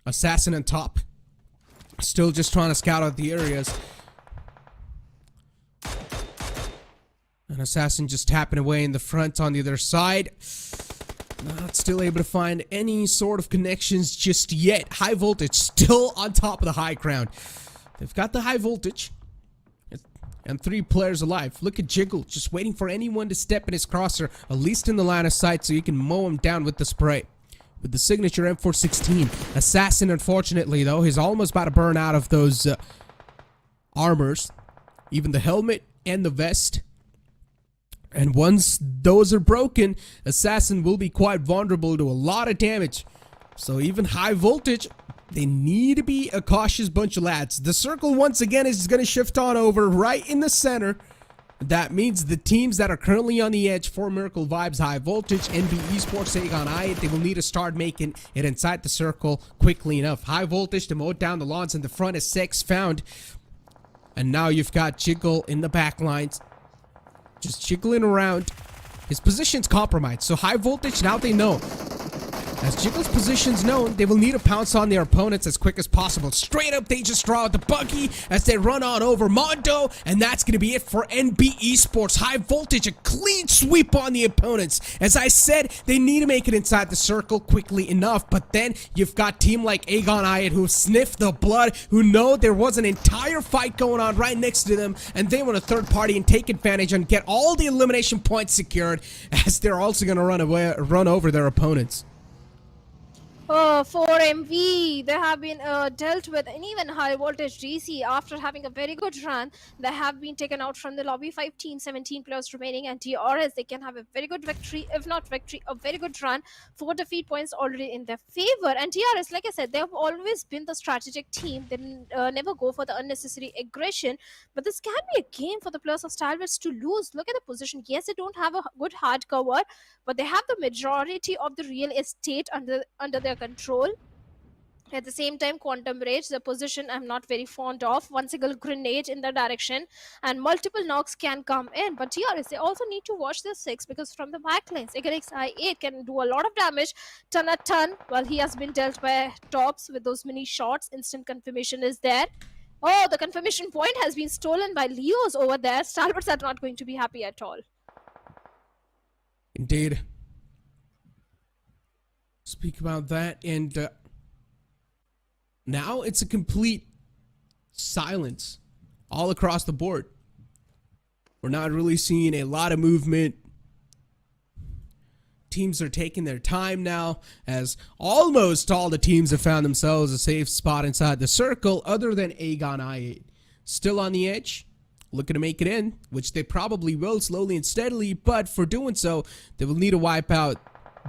Assassin on top. Still just trying to scout out the areas. An Assassin just tapping away in the front on the other side. Not still able to find any sort of connections just yet. High Voltage still on top of the high ground. They've got the High Voltage and 3 players alive. Look at Jiggle just waiting for anyone to step in his crosser, at least in the line of sight, so you can mow him down with the spray. With the signature M416. Assassin, unfortunately though, he's almost about to burn out of those armors. Even the helmet and the vest. And once those are broken, Assassin will be quite vulnerable to a lot of damage. So even High Voltage, they need to be a cautious bunch of lads. The circle once again is going to shift on over right in the center. That means the teams that are currently on the edge for Miracle Vibes, High Voltage, NB Esports, Aegon I, they will need to start making it inside the circle quickly enough. High Voltage to mow down the lawns in the front is Sex found. And now you've got Jiggle in the back lines. Just jiggling around. His position's compromised, so High Voltage, now they know. As Jiggle's position's known, they will need to pounce on their opponents as quick as possible. Straight up, they just draw out the buggy as they run on over Mondo, and that's going to be it for NB Esports. High Voltage, a clean sweep on the opponents. As I said, they need to make it inside the circle quickly enough, but then you've got team like Aegon Ayat who sniff the blood, who know there was an entire fight going on right next to them, and they want a third party and take advantage and get all the elimination points secured, as they're also going to run over their opponents. For MV, they have been dealt with, and even High Voltage DC, after having a very good run, they have been taken out from the lobby. 5 teams, 17 players remaining, and DRS, they can have a very good victory, if not victory, a very good run. 4 defeat points already in their favor, and DRS, like I said, they have always been the strategic team. They never go for the unnecessary aggression, but this can be a game for the players of Stalwarts to lose. Look at the position. Yes, they don't have a good hard cover, but they have the majority of the real estate under their control. At the same time, Quantum Rage, the position I'm not very fond of. One single grenade in the direction and multiple knocks can come in. But DRS, they also need to watch their 6 because from the backlines, Ignix I8 can do a lot of damage, ton a ton, while he has been dealt by tops with those mini shots. Instant confirmation is there. Oh, the confirmation point has been stolen by Leos over there. Stalwarts are not going to be happy at all. Indeed. Speak about that, and now it's a complete silence all across the board. We're not really seeing a lot of movement. Teams are taking their time now, as almost all the teams have found themselves a safe spot inside the circle, other than Aegon I8. Still on the edge, looking to make it in, which they probably will slowly and steadily, but for doing so, they will need to wipe out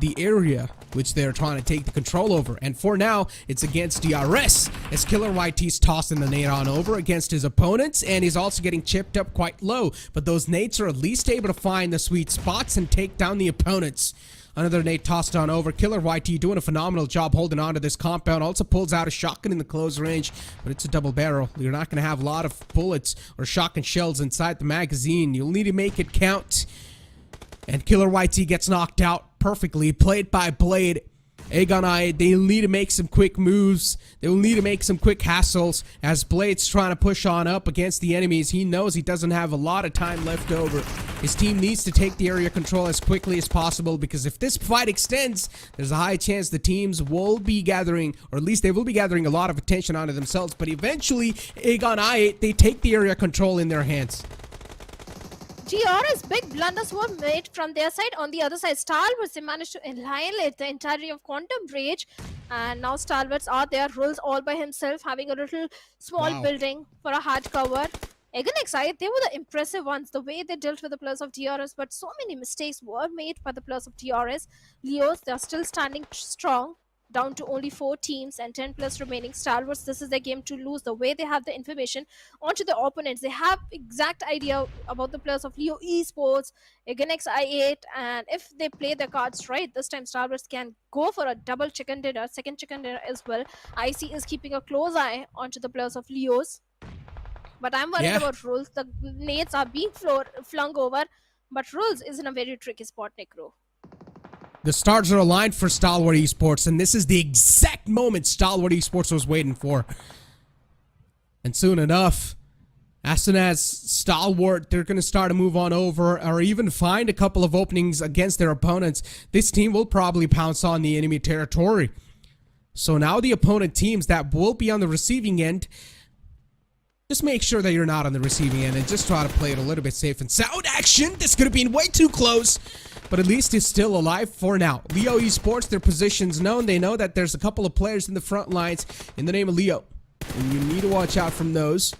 the area which they're trying to take the control over. And for now, it's against DRS, as Killer YT's tossing the nade on over against his opponents, and he's also getting chipped up quite low, but those nades are at least able to find the sweet spots and take down the opponents. Another nade tossed on over. Killer YT doing a phenomenal job holding on to this compound. Also pulls out a shotgun in the close range, but it's a double barrel. You're not going to have a lot of bullets or shotgun shells inside the magazine. You'll need to make it count. And Killer YT gets knocked out perfectly. Played by Blade. Aegon I, they need to make some quick moves. They will need to make some quick hassles as Blade's trying to push on up against the enemies. He knows he doesn't have a lot of time left over. His team needs to take the area control as quickly as possible, because if this fight extends, there's a high chance the teams will be gathering, or at least they will be gathering a lot of attention onto themselves. But eventually, Aegon I, they take the area control in their hands. DRS big blunders were made from their side. On the other side, Stalwarts, they managed to annihilate the entirety of Quantum Rage, and now Stalwarts are there, Rules all by himself, having a little small building for a hard cover. Ignix, they were the impressive ones, the way they dealt with the players of DRS, but so many mistakes were made by the players of DRS. Leos, they are still standing strong, down to only 4 teams and 10 plus remaining. Stalwarts, this is their game to lose. The way they have the information onto the opponents, they have exact idea about the players of Leo Esports, Ignix I8, and if they play their cards right, this time Stalwarts can go for a double chicken dinner, second chicken dinner as well. IC is keeping a close eye onto the players of Leos, but I'm worried about Rules. The nades are being flung over, but Rules is in a very tricky spot, Necro. The stars are aligned for Stalwart Esports, and this is the exact moment Stalwart Esports was waiting for. And soon enough, as soon as Stalwart, they're going to start to move on over or even find a couple of openings against their opponents, this team will probably pounce on the enemy territory. So now the opponent teams that will be on the receiving end, just make sure that you're not on the receiving end and just try to play it a little bit safe and sound. Action! This could have been way too close, but at least it's still alive for now. Leo Esports, their position's known. They know that there's a couple of players in the front lines in the name of Leo, and you need to watch out from those,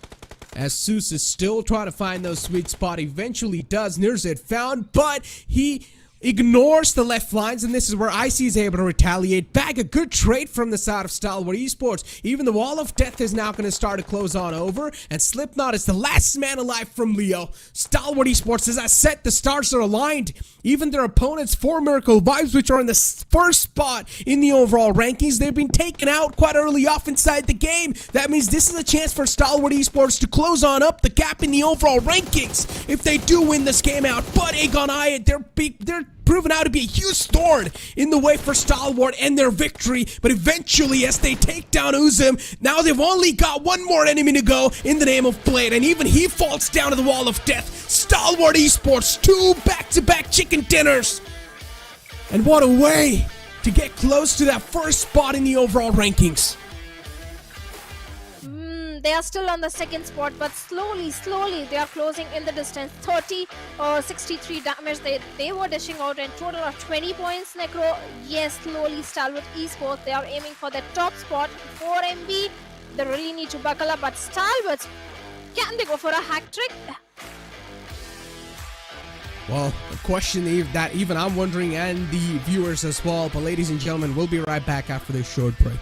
as Zeus is still trying to find those sweet spot. Eventually does. Nirzit found, but he ignores the left lines, and this is where IC is able to retaliate back. A good trade from the side of Stalwart Esports. Even the wall of death is now going to start to close on over, and Slipknot is the last man alive from Leo. Stalwart Esports, as I said, the stars are aligned. Even their opponents, 4 Miracle Vibes, which are in the first spot in the overall rankings, they've been taken out quite early off inside the game. That means this is a chance for Stalwart Esports to close on up the gap in the overall rankings if they do win this game out. But Aegon I, they're proven out to be a huge thorn in the way for Stalwart and their victory. But eventually, as they take down Uzim, now they've only got one more enemy to go in the name of Blade, and even he falls down to the wall of death. Stalwart Esports, 2 back-to-back chicken dinners. And what a way to get close to that first spot in the overall rankings. They are still on the second spot, but slowly they are closing in the distance. 30 or 63 damage they were dishing out, and total of 20 points. Necro, yes, slowly Stalwart Esports, they are aiming for the top spot. 4 MB, they really need to buckle up, but Stalwarts, can they go for a hack trick? Well, a question that even I'm wondering, and the viewers as well. But ladies and gentlemen, we'll be right back after this short break.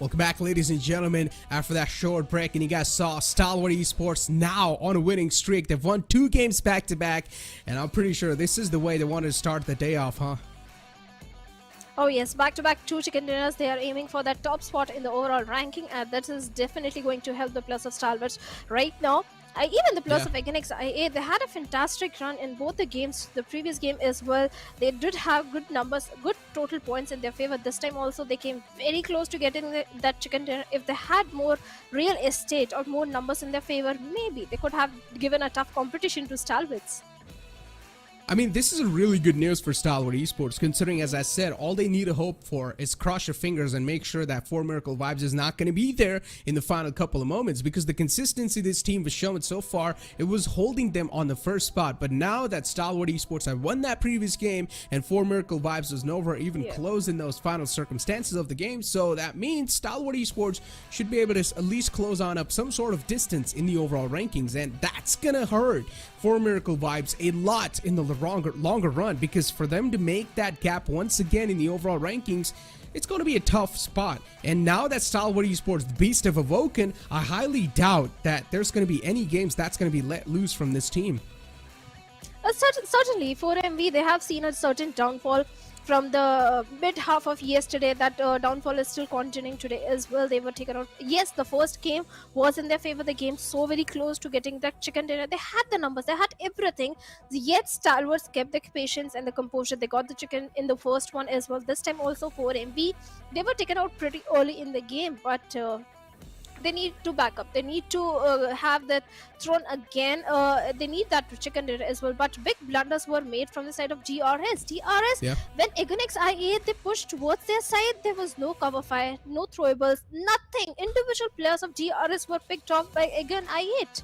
Welcome back, ladies and gentlemen. After that short break, and you guys saw Stalwart Esports now on a winning streak. They've won 2 games back to back, and I'm pretty sure this is the way they wanted to start the day off, huh? Oh yes, back-to-back 2 chicken dinners. They are aiming for that top spot in the overall ranking, and that is definitely going to help the Plus of Stalwarts right now. Even the Plus of Egenix IA, they had a fantastic run in both the games. The previous game as well, they did have good numbers, good total points in their favor. This time also, they came very close to getting that chicken dinner. If they had more real estate or more numbers in their favor, maybe they could have given a tough competition to Stalwarts. I mean, this is a really good news for Stalwart Esports, considering, as I said, all they need to hope for is cross your fingers and make sure that 4 Miracle Vibes is not going to be there in the final couple of moments, because the consistency this team has shown so far, it was holding them on the first spot. But now that Stalwart Esports have won that previous game and 4 Miracle Vibes was nowhere even close in those final circumstances of the game, so that means Stalwart Esports should be able to at least close on up some sort of distance in the overall rankings, and that's gonna hurt 4 Miracle Vibes a lot in the longer run, because for them to make that gap once again in the overall rankings, it's going to be a tough spot. And now that Stalwart Esports, the beast have awoken, I highly doubt that there's going to be any games that's going to be let loose from this team. Certainly, for MV, they have seen a certain downfall from the mid half of yesterday. That downfall is still continuing today as well. They were taken out. Yes, the first game was in their favor. The game so very close to getting that chicken dinner. They had the numbers, they had everything, yet Stalwarts kept their patience and the composure. They got the chicken in the first one as well. This time also for MV, they were taken out pretty early in the game, but they need to back up. They need to have that thrown again. They need that chicken dinner as well. But big blunders were made from the side of DRS. When Egenix IA, they pushed towards their side, there was no cover fire, no throwables, nothing. Individual players of DRS were picked off by Egen I8.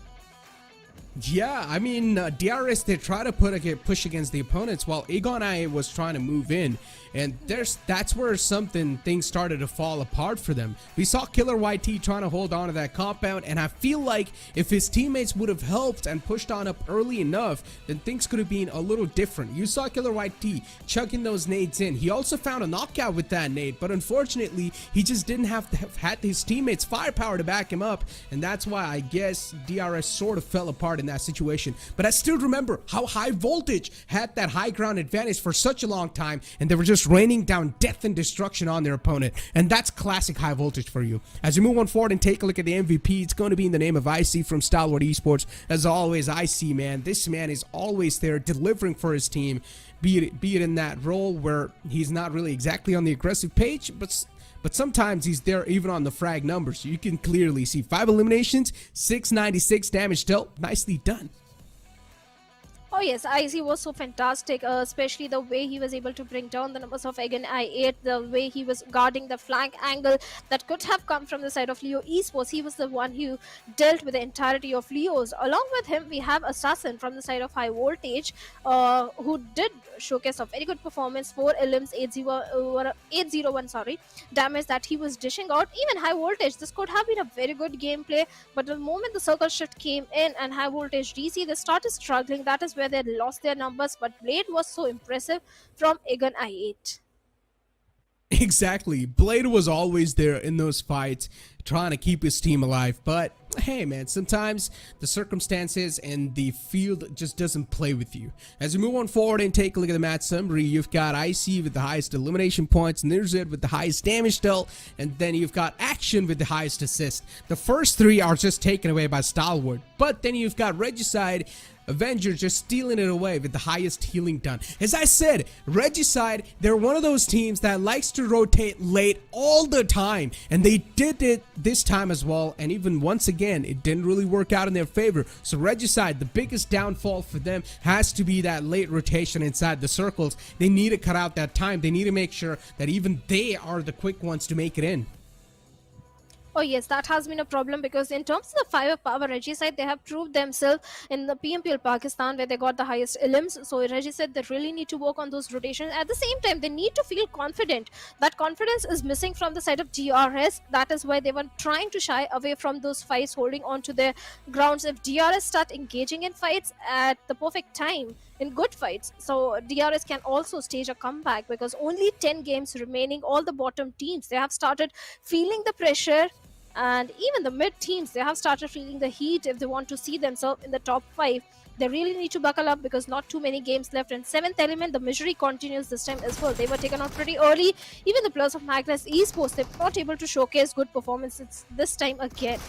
Yeah, I mean, DRS, they try to push against the opponents while Egon I was trying to move in, and that's where things started to fall apart for them. We saw Killer YT trying to hold on to that compound, and I feel like if his teammates would have helped and pushed on up early enough, then things could have been a little different. You saw Killer YT chucking those nades in. He also found a knockout with that nade, but unfortunately, he just didn't have had his teammates' firepower to back him up, and that's why I guess DRS sort of fell apart in that situation. But I still remember how Highvoltage had that high ground advantage for such a long time, and they were just raining down death and destruction on their opponent, and that's classic Highvoltage for you. As you move on forward and take a look at the MVP, it's going to be in the name of IC from Stalwart Esports. As always, IC, man, this man is always there delivering for his team, be it in that role where he's not really exactly on the aggressive page, but sometimes he's there even on the frag numbers. You can clearly see 5 eliminations, 696 damage dealt. Nicely done. Oh yes, IC was so fantastic, especially the way he was able to bring down the numbers of Egen I8, the way he was guarding the flank angle that could have come from the side of Leo Esports. He was the one who dealt with the entirety of Leos. Along with him, we have Assassin from the side of Highvoltage, who did showcase a very good performance, 4 elims, 801 damage that he was dishing out. Even Highvoltage, this could have been a very good gameplay, but the moment the circle shift came in and Highvoltage DC, they started struggling. That is where they lost their numbers, but Blade was so impressive from Egen I8. Exactly. Blade was always there in those fights, trying to keep his team alive. But hey, man, sometimes the circumstances and the field just doesn't play with you. As we move on forward and take a look at the match summary, you've got IC with the highest elimination points, Nirzid with the highest damage dealt, and then you've got Action with the highest assist. The first 3 are just taken away by Stalwart, but then you've got Regicide, Avenger just stealing it away with the highest healing done. As I said, Regicide, they're one of those teams that likes to rotate late all the time, and they did it this time as well, and even once again, it didn't really work out in their favor. So Regicide, the biggest downfall for them has to be that late rotation inside the circles. They need to cut out that time. They need to make sure that even they are the quick ones to make it in. Oh yes, that has been a problem, because in terms of the firepower, Regicide, they have proved themselves in the PMPL Pakistan, where they got the highest elims. So Regicide, they really need to work on those rotations. At the same time, they need to feel confident. That confidence is missing from the side of DRS. That is why they were trying to shy away from those fights, holding on to their grounds. If DRS start engaging in fights at the perfect time, in good fights. So DRS can also stage a comeback because only 10 games remaining. All the bottom teams, they have started feeling the pressure, and even the mid teams, they have started feeling the heat if they want to see themselves in the top 5. They really need to buckle up because not too many games left. And 7th element, the misery continues this time as well. They were taken out pretty early. Even the players of Magnus Esports, they're not able to showcase good performances this time again.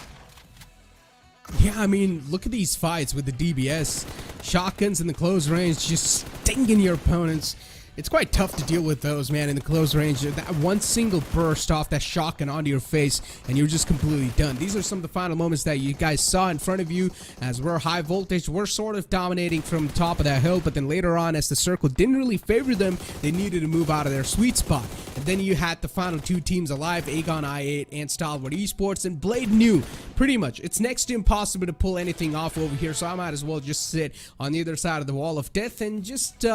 Yeah, I mean, look at these fights with the DBS. Shotguns in the close range just stinging your opponents. It's quite tough to deal with those, man, in the close range. That one single burst off that shotgun onto your face, and you're just completely done. These are some of the final moments that you guys saw in front of you as we're high voltage. We're sort of dominating from the top of that hill, but then later on, as the circle didn't really favor them, they needed to move out of their sweet spot. And then you had the final 2 teams alive, Aegon I8 and Stalwart Esports, and Blade knew pretty much it's next to impossible to pull anything off over here, so I might as well just sit on the other side of the wall of death and just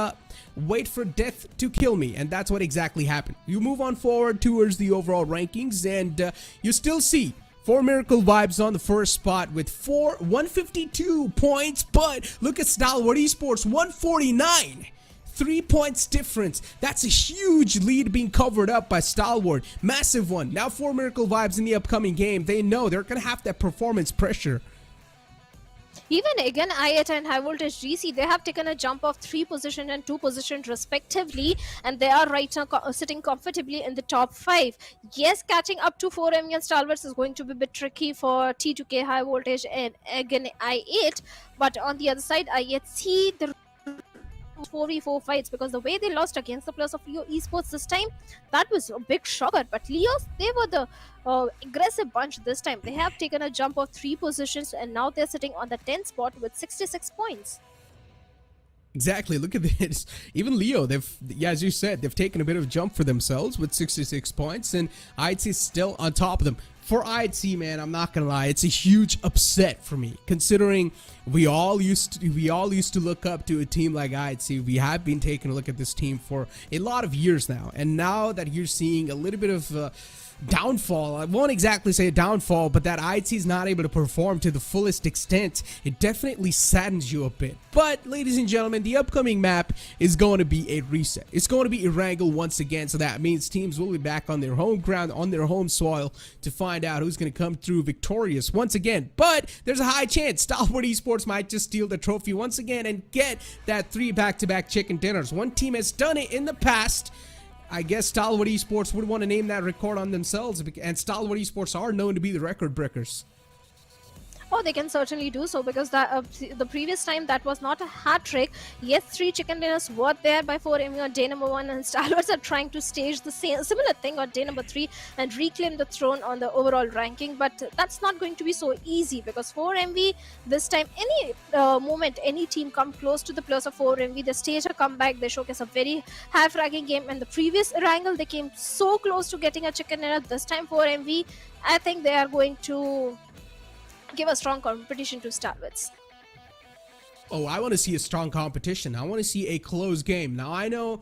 wait for death to kill me. And that's what exactly happened. You move on forward towards the overall rankings, and you still see 4 Miracle Vibes on the first spot with 152 points, but look at Stalwart Esports, 149. 3 points difference. That's a huge lead being covered up by Stalwart. Massive one. Now 4 Miracle Vibes in the upcoming game. They know they're going to have that performance pressure. Even again, I8 and Highvoltage DC, they have taken a jump of 3 positions and 2 positions respectively, and they are right now sitting comfortably in the top 5. Yes, catching up to 4ME and Stalwarts is going to be a bit tricky for T2K, Highvoltage, and again I8, but on the other side, I8 see the 4v4 fights, because the way they lost against the players of Leo Esports this time, that was a big shocker. But Leos, they were the aggressive bunch this time. They have taken a jump of 3 positions, and now they're sitting on the 10th spot with 66 points. Exactly. Look at this. Even Leo, yeah, as you said, they've taken a bit of a jump for themselves with 66 points, and IHC is still on top of them. For IHC, man, I'm not gonna lie, it's a huge upset for me, considering we all used to look up to a team like IHC. We have been taking a look at this team for a lot of years now, and now that you're seeing a little bit of downfall, I won't exactly say a downfall, but that IHC is not able to perform to the fullest extent, it definitely saddens you a bit. But ladies and gentlemen, the upcoming map is going to be a reset. It's going to be Erangel once again, so that means teams will be back on their home ground, on their home soil, to find out who's going to come through victorious once again. But there's a high chance Stalwart Esports might just steal the trophy once again and get that 3 back-to-back chicken dinners. One team has done it in the past. I guess Stalwart Esports would want to name that record on themselves, and Stalwart Esports are known to be the record breakers. Oh, they can certainly do so, because the previous time that was not a hat trick. Yes, 3 chicken dinners were there by 4ME on day number 1, and Stalwarts are trying to stage the similar thing on day number 3 and reclaim the throne on the overall ranking. But that's not going to be so easy, because 4ME this time, any moment any team come close to the players of 4ME, they stage a comeback, they showcase a very high fragging game. And the previous Erangel, they came so close to getting a chicken dinner. This time 4ME, I think they are going to give a strong competition to Stalwarts. Oh, I want to see a strong competition. I want to see a close game. Now, I know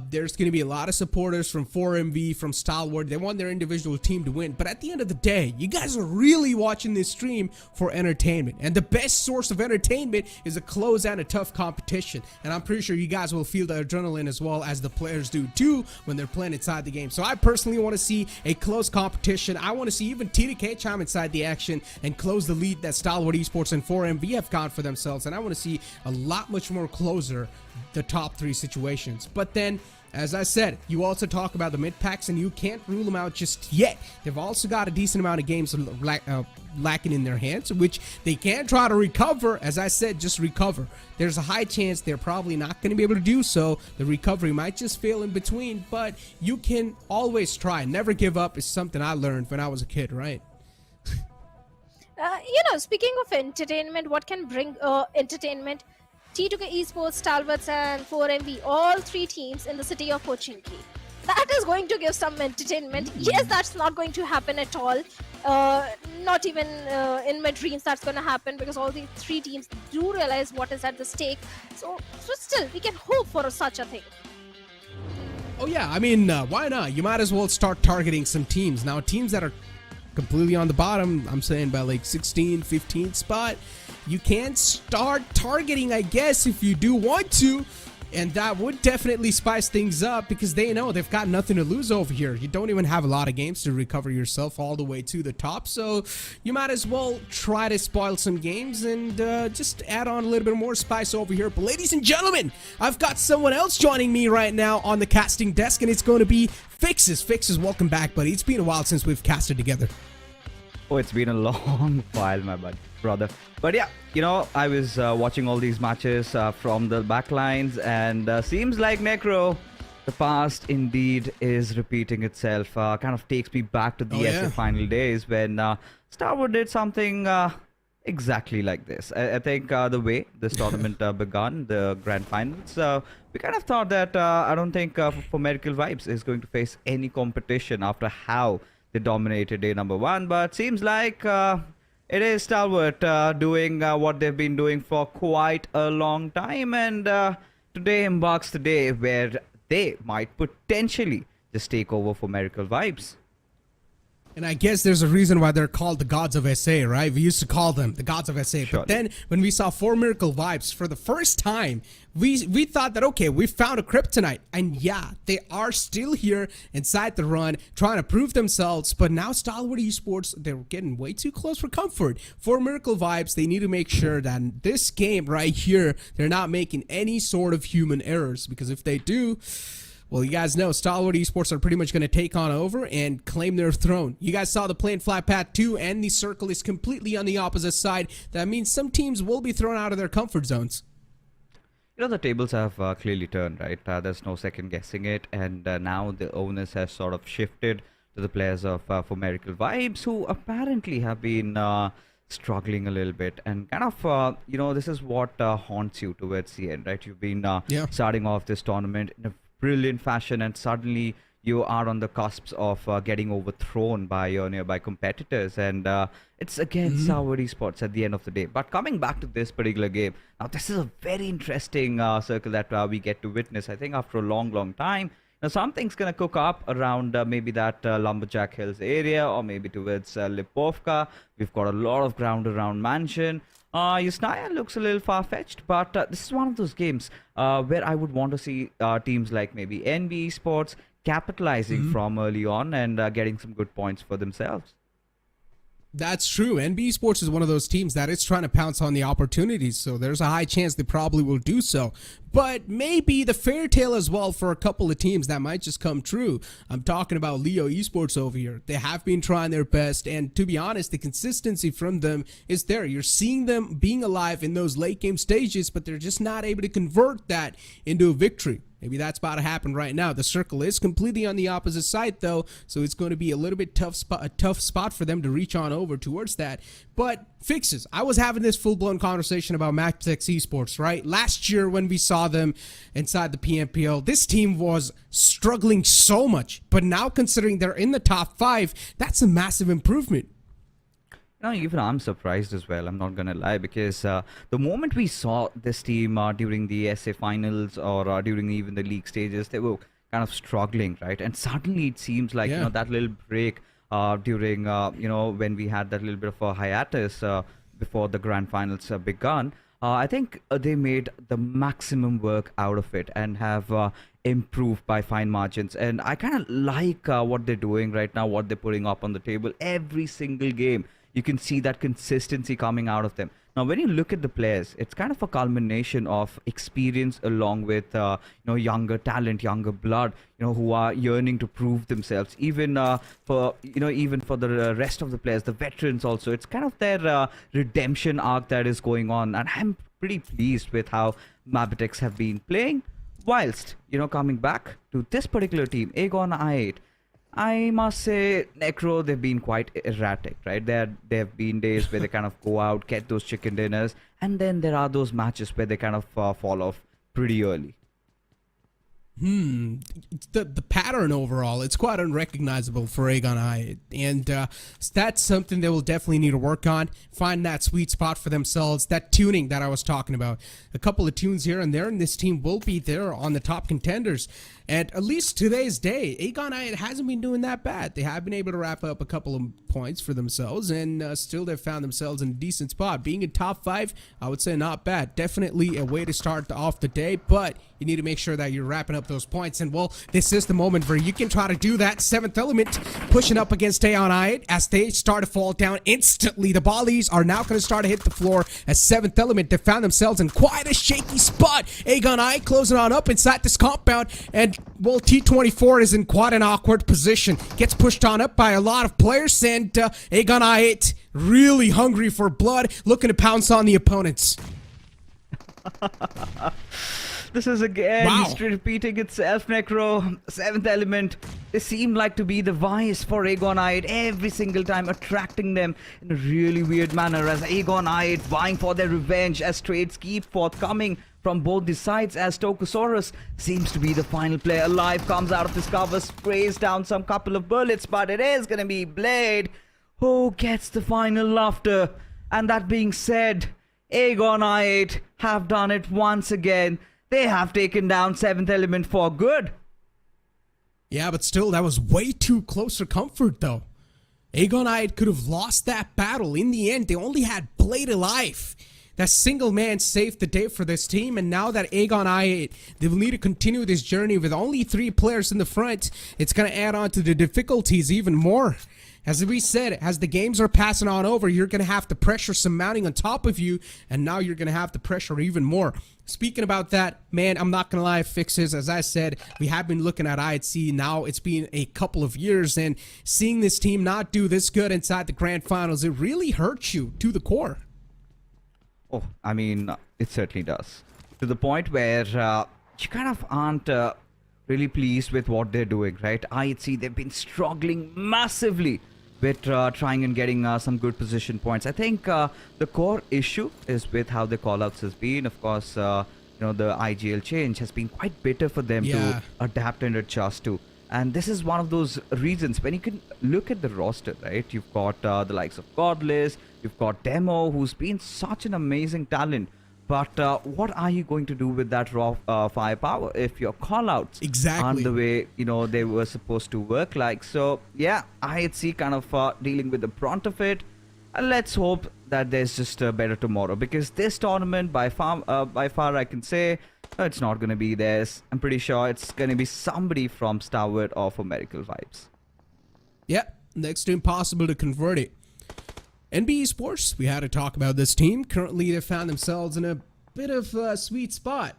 there's going to be a lot of supporters from 4MV, from Stalwart. They want their individual team to win. But at the end of the day, you guys are really watching this stream for entertainment. And the best source of entertainment is a close and a tough competition. And I'm pretty sure you guys will feel the adrenaline as well as the players do too when they're playing inside the game. So I personally want to see a close competition. I want to see even T2K chime inside the action and close the lead that Stalwart Esports and 4MV have got for themselves. And I want to see a lot much more closer the top 3 situations. But then, as I said, you also talk about the mid packs, and you can't rule them out just yet. They've also got a decent amount of games lacking in their hands, which they can try to recover. As I said, just recover. There's a high chance they're probably not going to be able to do so. The recovery might just fail in between, but you can always try. Never give up is something I learned when I was a kid, right? Speaking of entertainment, what can bring entertainment? T2K Esports, Stalwarts, and 4MV, all 3 teams in the city of Pochinki. That is going to give some entertainment. Yes, that's not going to happen at all. Not even in my dreams that's going to happen, because all the 3 teams do realize what is at the stake. So still, we can hope for such a thing. Oh yeah, I mean, why not? You might as well start targeting some teams. Now, teams that are completely on the bottom, I'm saying by like 16, 15 spot, you can start targeting, I guess, if you do want to. And that would definitely spice things up because they know they've got nothing to lose over here. You don't even have a lot of games to recover yourself all the way to the top. So you might as well try to spoil some games and just add on a little bit more spice over here. But ladies and gentlemen, I've got someone else joining me right now on the casting desk, and it's going to be Fixes. Fixes, welcome back, buddy. It's been a while since we've casted together. Oh, it's been a long while, my brother. But yeah, you know, I was watching all these matches from the backlines, and seems like Necro, the past indeed is repeating itself. Kind of takes me back to the SA final days when Stalwart did something exactly like this. I think the way this tournament began, the grand finals, we kind of thought that I don't think for Miracle Vibes is going to face any competition after how they dominated day number 1, but seems like it is Stalwart doing what they've been doing for quite a long time, and today embarks the day where they might potentially just take over for Miracle Vibes. And I guess there's a reason why they're called the gods of SA, right? We used to call them the gods of SA. Sure. But then when we saw 4 Miracle Vibes for the first time, we thought that, okay, we found a kryptonite. And yeah, they are still here inside the run trying to prove themselves. But now Stalwart Esports, they're getting way too close for comfort. 4 Miracle Vibes, they need to make sure that this game right here, they're not making any sort of human errors. Because if they do, well, you guys know Stalwart Esports are pretty much going to take on over and claim their throne. You guys saw the plane flat path 2, and the circle is completely on the opposite side. That means some teams will be thrown out of their comfort zones. You know, the tables have clearly turned, right? There's no second guessing it, and now the onus has sort of shifted to the players of for Miracle Vibes, who apparently have been struggling a little bit, and kind of you know, this is what haunts you towards the end, right? You've been starting off this tournament in a brilliant fashion, and suddenly you are on the cusps of getting overthrown by your nearby competitors, and it's again Stalwart Esports at the end of the day. But coming back to this particular game, now this is a very interesting circle that we get to witness. I think after a long time, now something's gonna cook up around maybe that Lumberjack Hills area, or maybe towards Lipovka. We've got a lot of ground around Mansion. Yasnaya looks a little far-fetched, but this is one of those games where I would want to see teams like maybe NB Esports capitalizing from early on and getting some good points for themselves. That's true. NB Esports is one of those teams that is trying to pounce on the opportunities, so there's a high chance they probably will do so. But maybe the fairy tale as well for a couple of teams that might just come true. I'm talking about Leo Esports over here. They have been trying their best, and to be honest, the consistency from them is there. You're seeing them being alive in those late game stages, but they're just not able to convert that into a victory. Maybe that's about to happen right now. The circle is completely on the opposite side, though, so it's going to be a little bit a tough spot for them to reach on over towards that. But Fixes, I was having this full-blown conversation about MABETEX Esports, right? Last year when we saw them inside the PMPL, this team was struggling so much. But now considering they're in the top 5, that's a massive improvement. No, even I'm surprised as well, I'm not gonna lie, because the moment we saw this team during the SA finals or during even the league stages, they were kind of struggling, right? And suddenly it seems like, you know, that little break during, you know, when we had that little bit of a hiatus before the grand finals begun, I think they made the maximum work out of it and have improved by fine margins. And I kind of like what they're doing right now, what they're putting up on the table every single game. You can see that consistency coming out of them. Now, when you look at the players, it's kind of a culmination of experience along with, you know, younger talent, younger blood, you know, who are yearning to prove themselves. Even for, you know, even for the rest of the players, the veterans also, it's kind of their redemption arc that is going on. And I'm pretty pleased with how MABETEX have been playing. Whilst, you know, coming back to this particular team, Aegon I8, I must say, Necro, they've been quite erratic, right? There have been days where they kind of go out, get those chicken dinners, and then there are those matches where they kind of fall off pretty early. The pattern overall, it's quite unrecognizable for Aegon Hyatt, and that's something they will definitely need to work on, find that sweet spot for themselves, that tuning that I was talking about. A couple of tunes here and there, and this team will be there on the top contenders. And at least today's day, Aegon Hyatt hasn't been doing that bad. They have been able to wrap up a couple of points for themselves, and still they've found themselves in a decent spot. Being in top 5, I would say not bad. Definitely a way to start off the day, but you need to make sure that you're wrapping up those points. And well, this is the moment where you can try to do that. 7th Element pushing up against Aegon Hyatt as they start to fall down instantly. The volleys are now going to start to hit the floor as 7th Element, they found themselves in quite a shaky spot. Aegon Hyatt closing on up inside this compound, and well, T24 is in quite an awkward position. Gets pushed on up by a lot of players, and Aegon Hyatt really hungry for blood, looking to pounce on the opponents. This is again history repeating itself, Necro. 7th Element, they seem like to be the vice for Aegon Hyatt every single time, attracting them in a really weird manner as Aegon Hyatt vying for their revenge as trades keep forthcoming from both the sides as Tokusaurus seems to be the final player alive, comes out of his cover, sprays down some couple of bullets, but it is going to be Blade who gets the final laughter. And that being said, Aegon Hyatt have done it once again. They have taken down 7th Element for good. Yeah, but still, that was way too close for comfort, though. Aegon Hyatt could have lost that battle. In the end, they only had Blade alive. That single man saved the day for this team, and now that Aegon Hyatt, they will need to continue this journey with only 3 players in the front. It's going to add on to the difficulties even more. As we said, as the games are passing on over, you're going to have the pressure some mounting on top of you, and now you're going to have the pressure even more. Speaking about that, man, I'm not going to lie, fixes, as I said, we have been looking at IHC now. It's been a couple of years, and seeing this team not do this good inside the grand finals, it really hurts you to the core. Oh, I mean, it certainly does. To the point where you kind of aren't really pleased with what they're doing, right? IHC, they've been struggling massively with trying and getting some good position points. I think the core issue is with how the callouts has been. Of course, the IGL change has been quite bitter for them to adapt and adjust to. And this is one of those reasons when you can look at the roster, right? You've got the likes of Godless, you've got Demo, who's been such an amazing talent. But what are you going to do with that raw firepower if your callouts aren't the way they were supposed to work like? So yeah, IHC kind of dealing with the brunt of it. And let's hope that there's just a better tomorrow, because this tournament by far I can say it's not going to be theirs. I'm pretty sure it's going to be somebody from Stalwart or for Medical Vibes. Yeah, next to impossible to convert it. NB Esports, we had to talk about this team. Currently, they found themselves in a bit of a sweet spot.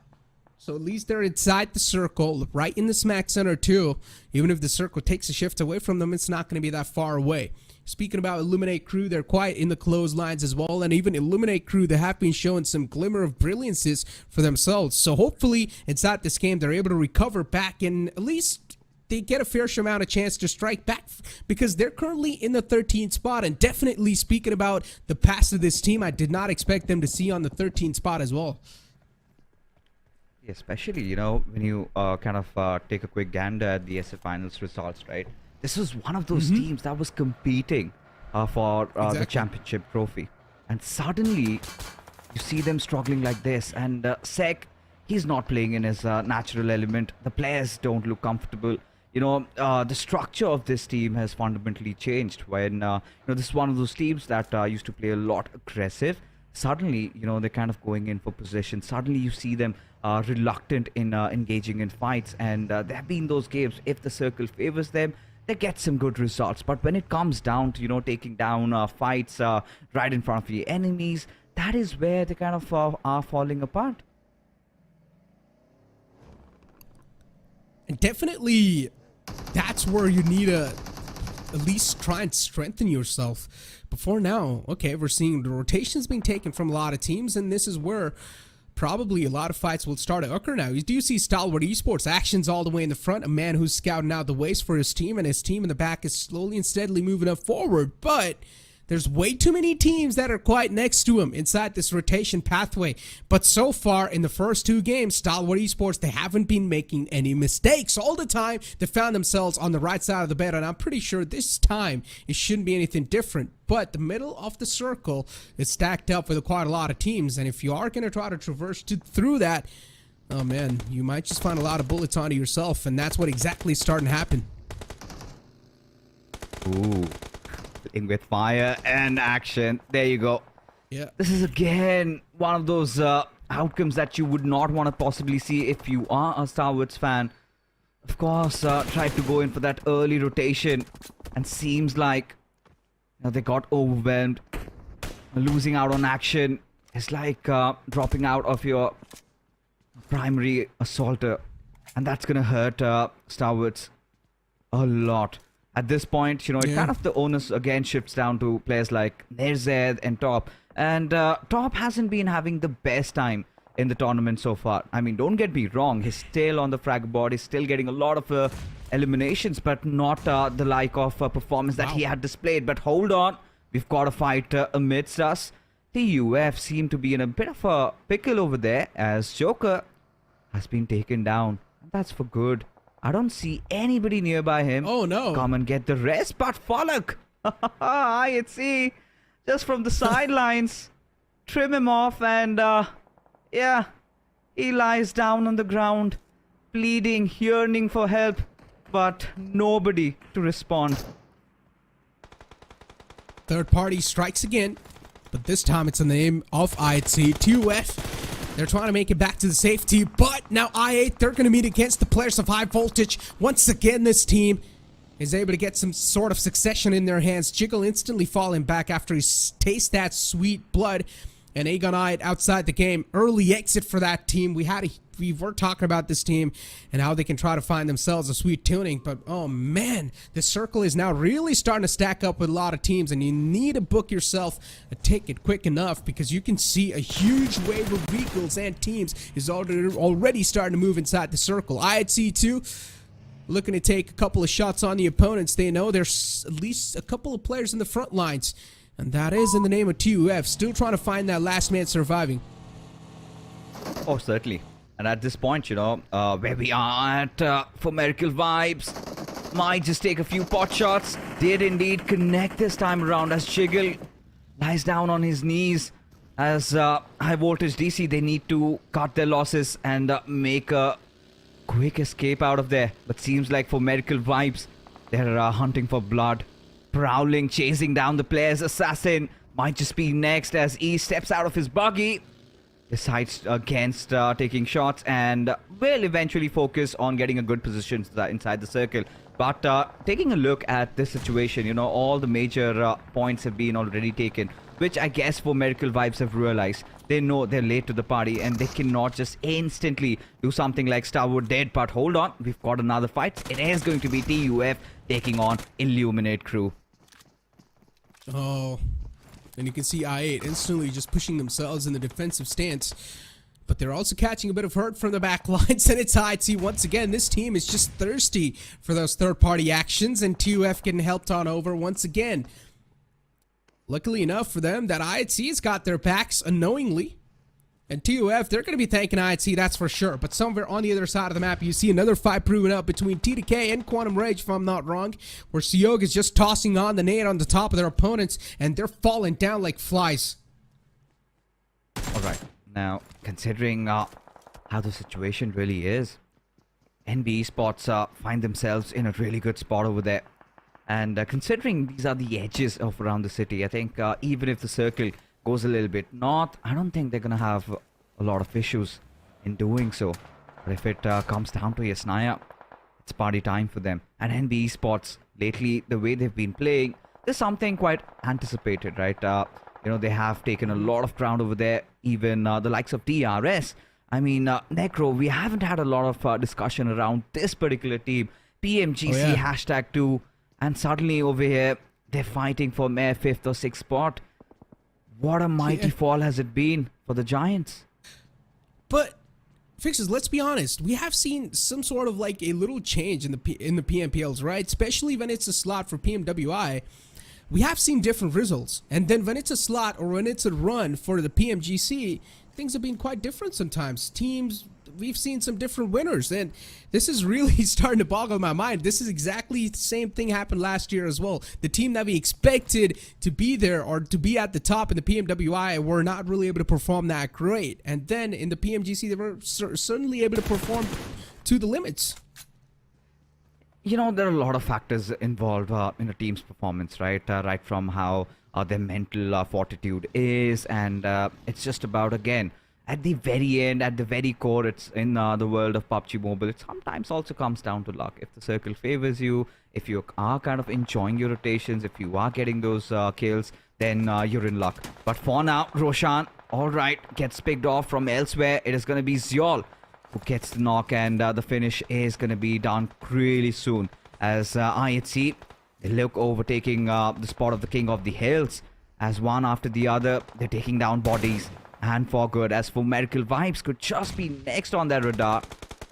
So at least they're inside the circle, right in the smack center too. Even if the circle takes a shift away from them, it's not going to be that far away. Speaking about Illuminate Crew, they're quite in the clotheslines as well. And even Illuminate Crew, they have been showing some glimmer of brilliances for themselves. So hopefully, inside this game, they're able to recover back and at least they get a fair amount of chance to strike back, because they're currently in the 13th spot. And definitely speaking about the past of this team, I did not expect them to see on the 13th spot as well. Yeah, especially, when you kind of take a quick gander at the SF Finals results, right? This was one of those teams that was competing for the championship trophy. And suddenly, you see them struggling like this. And Sek, he's not playing in his natural element. The players don't look comfortable. The structure of this team has fundamentally changed when, this is one of those teams that used to play a lot aggressive. Suddenly, they're kind of going in for possession. Suddenly, you see them reluctant in engaging in fights. And there have been those games, if the circle favors them, they get some good results. But when it comes down to, taking down fights right in front of the enemies, that is where they kind of are falling apart. And definitely, that's where you need to at least try and strengthen yourself. Before now, okay, we're seeing the rotations being taken from a lot of teams, and this is where probably a lot of fights will start to occur now. You do see Stalwart Esports actions all the way in the front, a man who's scouting out the ways for his team, and his team in the back is slowly and steadily moving up forward. But There's way too many teams that are quite next to him inside this rotation pathway. But so far in the first 2 games, Stalwart Esports, they haven't been making any mistakes. All the time, they found themselves on the right side of the bed, and I'm pretty sure this time it shouldn't be anything different. But the middle of the circle is stacked up with quite a lot of teams, and if you are going to try to traverse through that, oh man, you might just find a lot of bullets onto yourself, and that's what exactly is starting to happen. Ooh. In with fire and action. There you go. Yeah. This is again one of those outcomes that you would not want to possibly see if you are a Star Wars fan. Of course, tried to go in for that early rotation, and seems like they got overwhelmed. Losing out on action is like dropping out of your primary assaulter, and that's gonna hurt Star Wars a lot. At this point, it kind of the onus again shifts down to players like Nerzed and Top. And Top hasn't been having the best time in the tournament so far. I mean, don't get me wrong, he's still on the frag board, he's still getting a lot of eliminations, but not the like of performance that he had displayed. But hold on, we've got a fight amidst us. The UF seem to be in a bit of a pickle over there, as Joker has been taken down. And that's for good. I don't see anybody nearby him. Oh no. Come and get the rest, but Falak, I see, just from the sidelines, trim him off, and yeah, he lies down on the ground, pleading, yearning for help, but nobody to respond. Third party strikes again, but this time it's in the name of IHC. TUF, they're trying to make it back to the safety, but now I8, they're going to meet against the players of Highvoltage. Once again, this team is able to get some sort of succession in their hands. Jiggle instantly falling back after he tastes that sweet blood. And Aegon I8 outside the game. Early exit for that team. We were talking about this team and how they can try to find themselves a sweet tuning, but oh man, the circle is now really starting to stack up with a lot of teams, and you need to book yourself a ticket quick enough, because you can see a huge wave of vehicles and teams is already starting to move inside the circle. IHC2 looking to take a couple of shots on the opponents. They know there's at least a couple of players in the front lines, and that is in the name of TUF, still trying to find that last man surviving. Oh, certainly. And at this point, where we are at for Miracle Vibes, might just take a few pot shots. Did indeed connect this time around, as Jiggle lies down on his knees. As Highvoltage DC, they need to cut their losses and make a quick escape out of there. But seems like for Miracle Vibes, they're hunting for blood. Prowling, chasing down the players. Assassin might just be next as E steps out of his buggy. Decides against taking shots, and will eventually focus on getting a good position inside the circle. But taking a look at this situation, all the major points have been already taken, which I guess for Miracle Vibes have realized. They know they're late to the party, and they cannot just instantly do something like Stalwart did. But hold on, we've got another fight. It is going to be TUF taking on Illuminate Crew. Oh, and you can see I8 instantly just pushing themselves in the defensive stance. But they're also catching a bit of hurt from the back lines, and it's IHC once again. This team is just thirsty for those third-party actions, and TUF getting helped on over once again. Luckily enough for them, that IHC's got their backs unknowingly. And TUF, they're going to be thanking IHC, that's for sure. But somewhere on the other side of the map, you see another fight proven up between TDK and Quantum Rage, if I'm not wrong, where Siog is just tossing on the nade on the top of their opponents, and they're falling down like flies. Alright, now, considering how the situation really is, NB Esports find themselves in a really good spot over there. And considering these are the edges of around the city, I think even if the circle goes a little bit north, I don't think they're going to have a lot of issues in doing so. But if it comes down to Yasnaya, it's party time for them. And NB Esports, lately, the way they've been playing, there's something quite anticipated, right? They have taken a lot of ground over there, even the likes of DRS. I mean, Necro, we haven't had a lot of discussion around this particular team. PMGC #2, and suddenly over here, they're fighting for mere 5th or 6th spot. What a mighty fall has it been for the Giants. But Fixes, let's be honest, we have seen some sort of like a little change in the PMPLs, right? Especially when it's a slot for PMWI. we have seen different results. And then when it's a slot or when it's a run for the PMGC, things have been quite different sometimes. Teams, we've seen some different winners, and this is really starting to boggle my mind. This is exactly the same thing happened last year as well. The team that we expected to be there or to be at the top in the PMWI were not really able to perform that great. And then in the PMGC, they were certainly able to perform to the limits. You know, there are a lot of factors involved in a team's performance, right? Right from how their mental fortitude is, and it's just about, again, at the very end, at the very core, it's in the world of PUBG Mobile, it sometimes also comes down to luck. If the circle favors you, if you are kind of enjoying your rotations, if you are getting those kills, then you're in luck. But for now, Roshan, alright, gets picked off from elsewhere. It is going to be Zyol who gets the knock, and the finish is going to be done really soon. As IHC, they look overtaking the spot of the King of the Hills. As one after the other, they're taking down bodies. And for good, as for Miracle Vibes could just be next on their radar,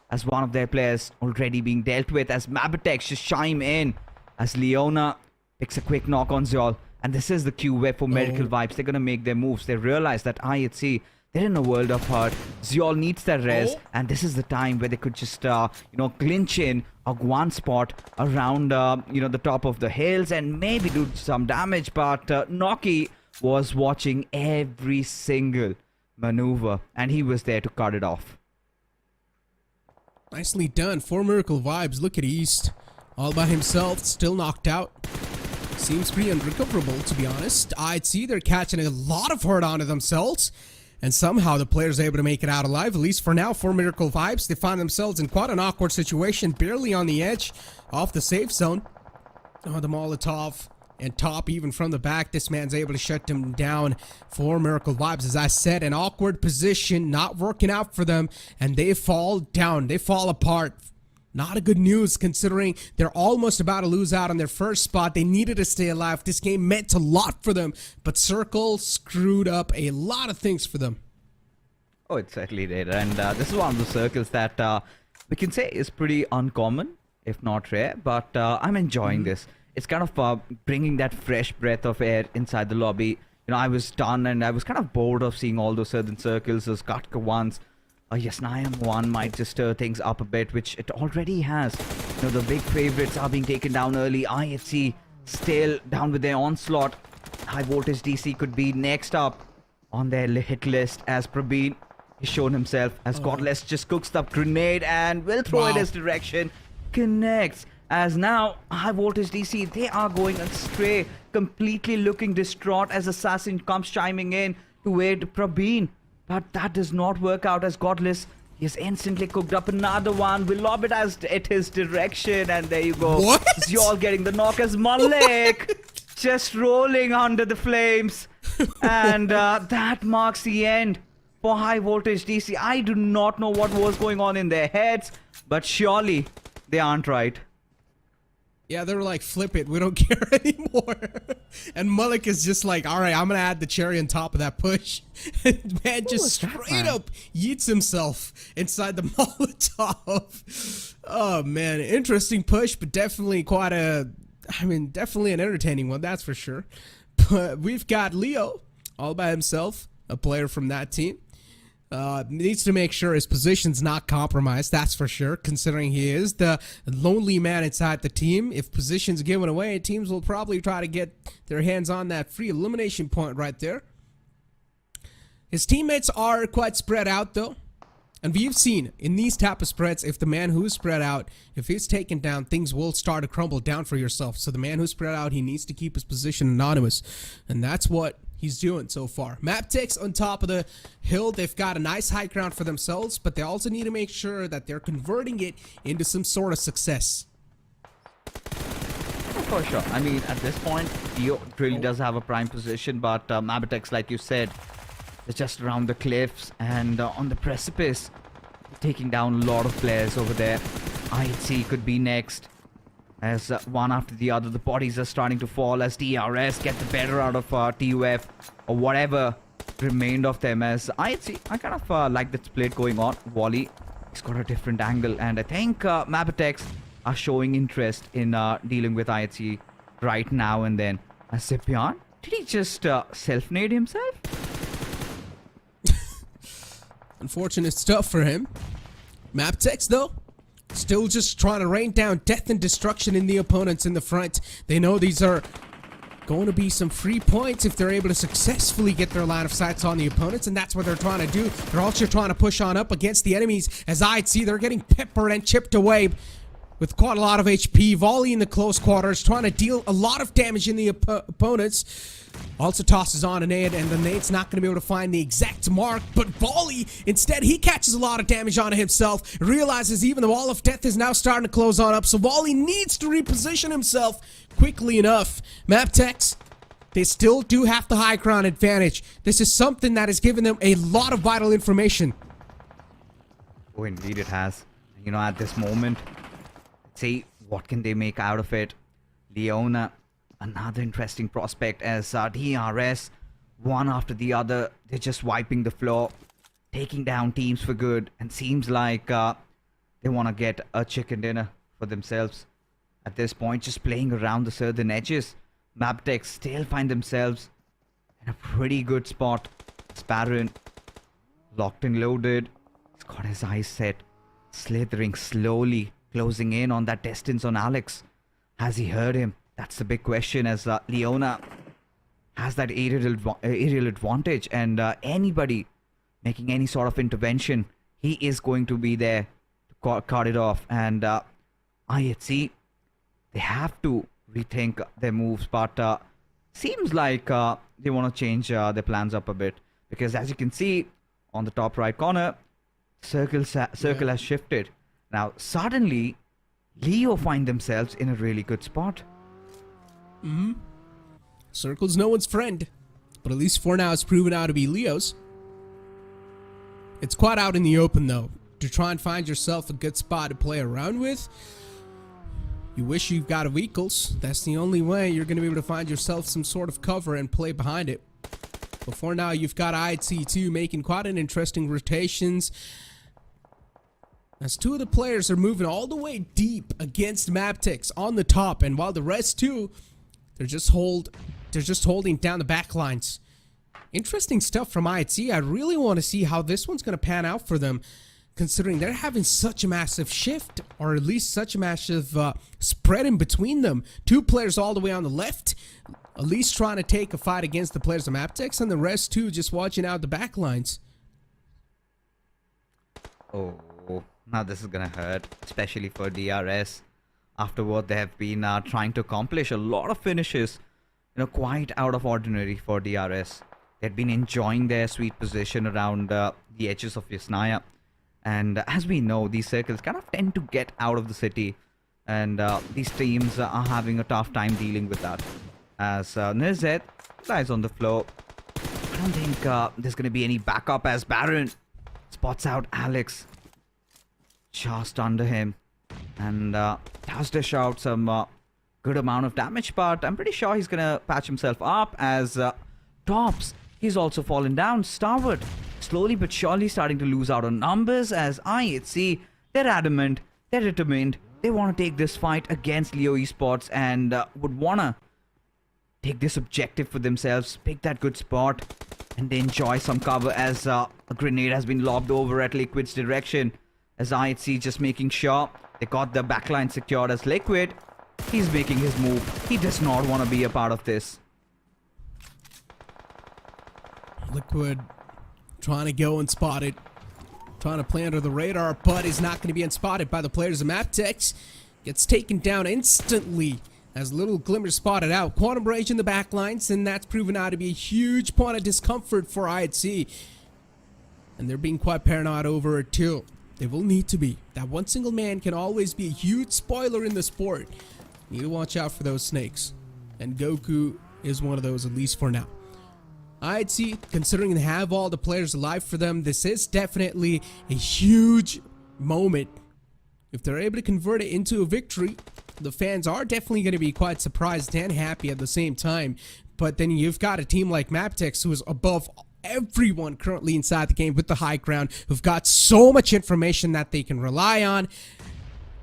as one of their players already being dealt with, as MABETEX just chime in, as Leona picks a quick knock on Zyol. And this is the cue where for Miracle Vibes, they're going to make their moves. They realize that IHC, they're in a world of hurt. Zyol needs their res, and this is the time where they could just, clinch in a one spot around, the top of the hills and maybe do some damage. But Noki was watching every single maneuver, and he was there to cut it off. Nicely done for Miracle Vibes. Look at East, all by himself, still knocked out. Seems pretty unrecoverable, to be honest. I'd see they're catching a lot of hurt onto themselves, and somehow the player's able to make it out alive, at least for now. For Miracle Vibes, they find themselves in quite an awkward situation, barely on the edge off the safe zone. Oh, the Molotov and top even from the back, this man's able to shut them down. For Miracle Vibes, as I said, an awkward position, not working out for them, and they fall down, they fall apart. Not a good news considering they're almost about to lose out on their first spot. They needed to stay alive. This game meant a lot for them, but Circle screwed up a lot of things for them. Oh, it certainly did. And this is one of the circles that we can say is pretty uncommon, if not rare, but I'm enjoying this. It's kind of bringing that fresh breath of air inside the lobby. You know, I was done and I was kind of bored of seeing all those certain circles, those Katka ones. Yes, Niam one might just stir things up a bit, which it already has. You know, the big favorites are being taken down early. IHC still down with their onslaught. Highvoltage DC could be next up on their hit list, as Prabeen has shown himself, as Godless just cooks the grenade and will throw it his direction. Connects. As now, Highvoltage DC, they are going astray, completely looking distraught as Assassin comes chiming in to aid Prabeen. But that does not work out, as Godless, he has instantly cooked up another one. Will lob it at his direction, and there you go. What? Zyol getting the knock as Malik just rolling under the flames. And that marks the end for Highvoltage DC. I do not know what was going on in their heads, but surely they aren't right. Yeah, they were like, flip it, we don't care anymore. And Malik is just like, all right, I'm gonna add the cherry on top of that push. And man just straight up yeets himself inside the Molotov. Oh man, interesting push, but definitely quite definitely an entertaining one, that's for sure. But we've got Leo all by himself, a player from that team. Needs to make sure his position's not compromised, that's for sure, considering he is the lonely man inside the team. If position's given away, teams will probably try to get their hands on that free elimination point right there. His teammates are quite spread out though, and we've seen in these type of spreads, if the man who's spread out, if he's taken down, things will start to crumble down for yourself. So the man who's spread out, he needs to keep his position anonymous, and that's what he's doing so far. MABETEX on top of the hill, they've got a nice high ground for themselves, but they also need to make sure that they're converting it into some sort of success. For sure. I mean, at this point, Dio really does have a prime position, but MABETEX, like you said, is just around the cliffs and on the precipice, taking down a lot of players over there. IHC could be next. As one after the other, the bodies are starting to fall as DRS get the better out of TUF or whatever remained of them. As I kind of like that split going on. Wally, he's got a different angle, and I think MABETEX are showing interest in dealing with IHC right now and then. Sipian, did he just self-nade himself? Unfortunate stuff for him. MABETEX, though, still just trying to rain down death and destruction in the opponents in the front. They know these are going to be some free points if they're able to successfully get their line of sights on the opponents, and that's what they're trying to do. They're also trying to push on up against the enemies. As I'd see, they're getting peppered and chipped away with quite a lot of HP. Volley in the close quarters, trying to deal a lot of damage in the opponents. Also tosses on a nade, and the nade's not going to be able to find the exact mark, but Volley, instead, he catches a lot of damage onto himself, realizes even the wall of death is now starting to close on up, so Volley needs to reposition himself quickly enough. MABETEX, they still do have the high ground advantage. This is something that has given them a lot of vital information. Oh, indeed it has. You know, at this moment, see what can they make out of it. Leona, another interesting prospect, as DRS, one after the other, they're just wiping the floor, taking down teams for good, and seems like they want to get a chicken dinner for themselves. At this point, just playing around the southern edges, MABETEX still find themselves in a pretty good spot. Sparran, locked and loaded, he's got his eyes set, slithering slowly, closing in on that distance on Alex. Has he heard him? That's the big question, as Leona has that aerial advantage, and anybody making any sort of intervention, he is going to be there to cut it off. And IHC, they have to rethink their moves, but seems like they want to change their plans up a bit, because as you can see on the top right corner, circle has shifted. Now suddenly Leo find themselves in a really good spot. Circle's no one's friend, but at least for now it's proven out to be Leo's. It's quite out in the open, though. To try and find yourself a good spot to play around with, you wish you've got a vehicles. That's the only way you're going to be able to find yourself some sort of cover and play behind it. But for now, you've got IHC2 making quite an interesting rotations, as two of the players are moving all the way deep against MABETEX on the top, and while the rest too, they're just holding down the back lines. Interesting stuff from IHC. I really want to see how this one's going to pan out for them, considering they're having such a massive shift, or at least such a massive spread in between them. Two players all the way on the left, at least trying to take a fight against the players of MABETEX, and the rest too just watching out the back lines. Oh, now this is gonna hurt, especially for DRS. After what they have been trying to accomplish, a lot of finishes, you know, quite out of ordinary for DRS. They'd been enjoying their sweet position around the edges of Yasnaya. And as we know, these circles kind of tend to get out of the city, and these teams are having a tough time dealing with that. As Nirzet lies on the floor, I don't think there's going to be any backup, as Baron spots out Alex just under him, and does dish out some good amount of damage, but I'm pretty sure he's going to patch himself up. As Tops, he's also fallen down. Stalwart slowly but surely starting to lose out on numbers, as IHC, they're adamant, they're determined, they want to take this fight against Leo Esports, and would want to take this objective for themselves, pick that good spot, and they enjoy some cover, as a grenade has been lobbed over at Liquid's direction, as IHC just making sure they got the backline secured, as Liquid, he's making his move. He does not want to be a part of this. Liquid trying to go and spot it, trying to play under the radar, but is not going to be unspotted by the players of MABETEX. Gets taken down instantly as Little Glimmer spotted out. Quantum Rage in the backlines, and that's proven out to be a huge point of discomfort for IHC. And they're being quite paranoid over it too. They will need to be. That one single man can always be a huge spoiler in the sport. You need to watch out for those snakes. And Goku is one of those, at least for now. IHC, considering they have all the players alive for them, this is definitely a huge moment. If they're able to convert it into a victory, the fans are definitely going to be quite surprised and happy at the same time. But then you've got a team like MABETEX, who is above everyone currently inside the game with the high ground, who've got so much information that they can rely on.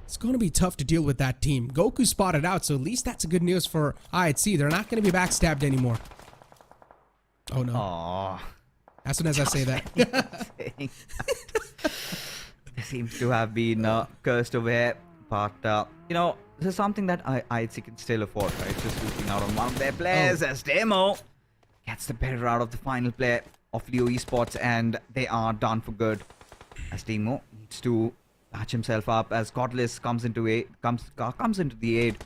It's going to be tough to deal with that team. Goku spotted out, so at least that's a good news for IHC. They're not going to be backstabbed anymore. Oh, no. Aww. As soon as I say that. They seems to have been cursed over here. But, you know, this is something that IHC can still afford, right? Just looking out on one of their players as Demo gets the better out of the final play of Leo Esports, and they are done for good. As Demo needs to patch himself up as Godless comes into the aid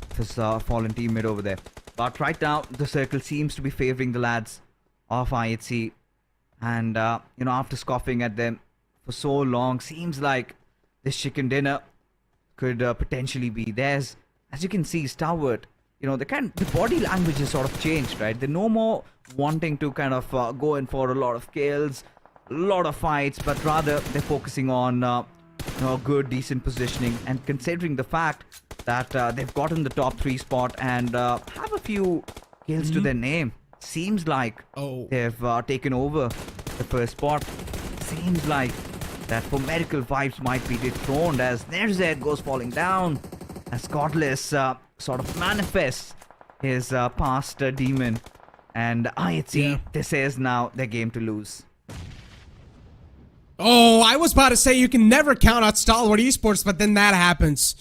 of his fallen teammate over there. But right now, the circle seems to be favoring the lads of IHC. And, you know, after scoffing at them for so long, seems like this chicken dinner could potentially be theirs. As you can see, Stalwart, you know, the body language has sort of changed, right? They're no more wanting to kind of go in for a lot of kills, a lot of fights, but rather they're focusing on you know, good, decent positioning. And considering the fact that they've gotten the top 3 spot and have a few kills to their name, seems like they've taken over the first spot. Seems like that for medical vibes might be dethroned as Nerzed goes falling down, as Godless sort of manifests his past demon. And IHC, this is now their game to lose. Oh, I was about to say you can never count out Stalwart Esports, but then that happens.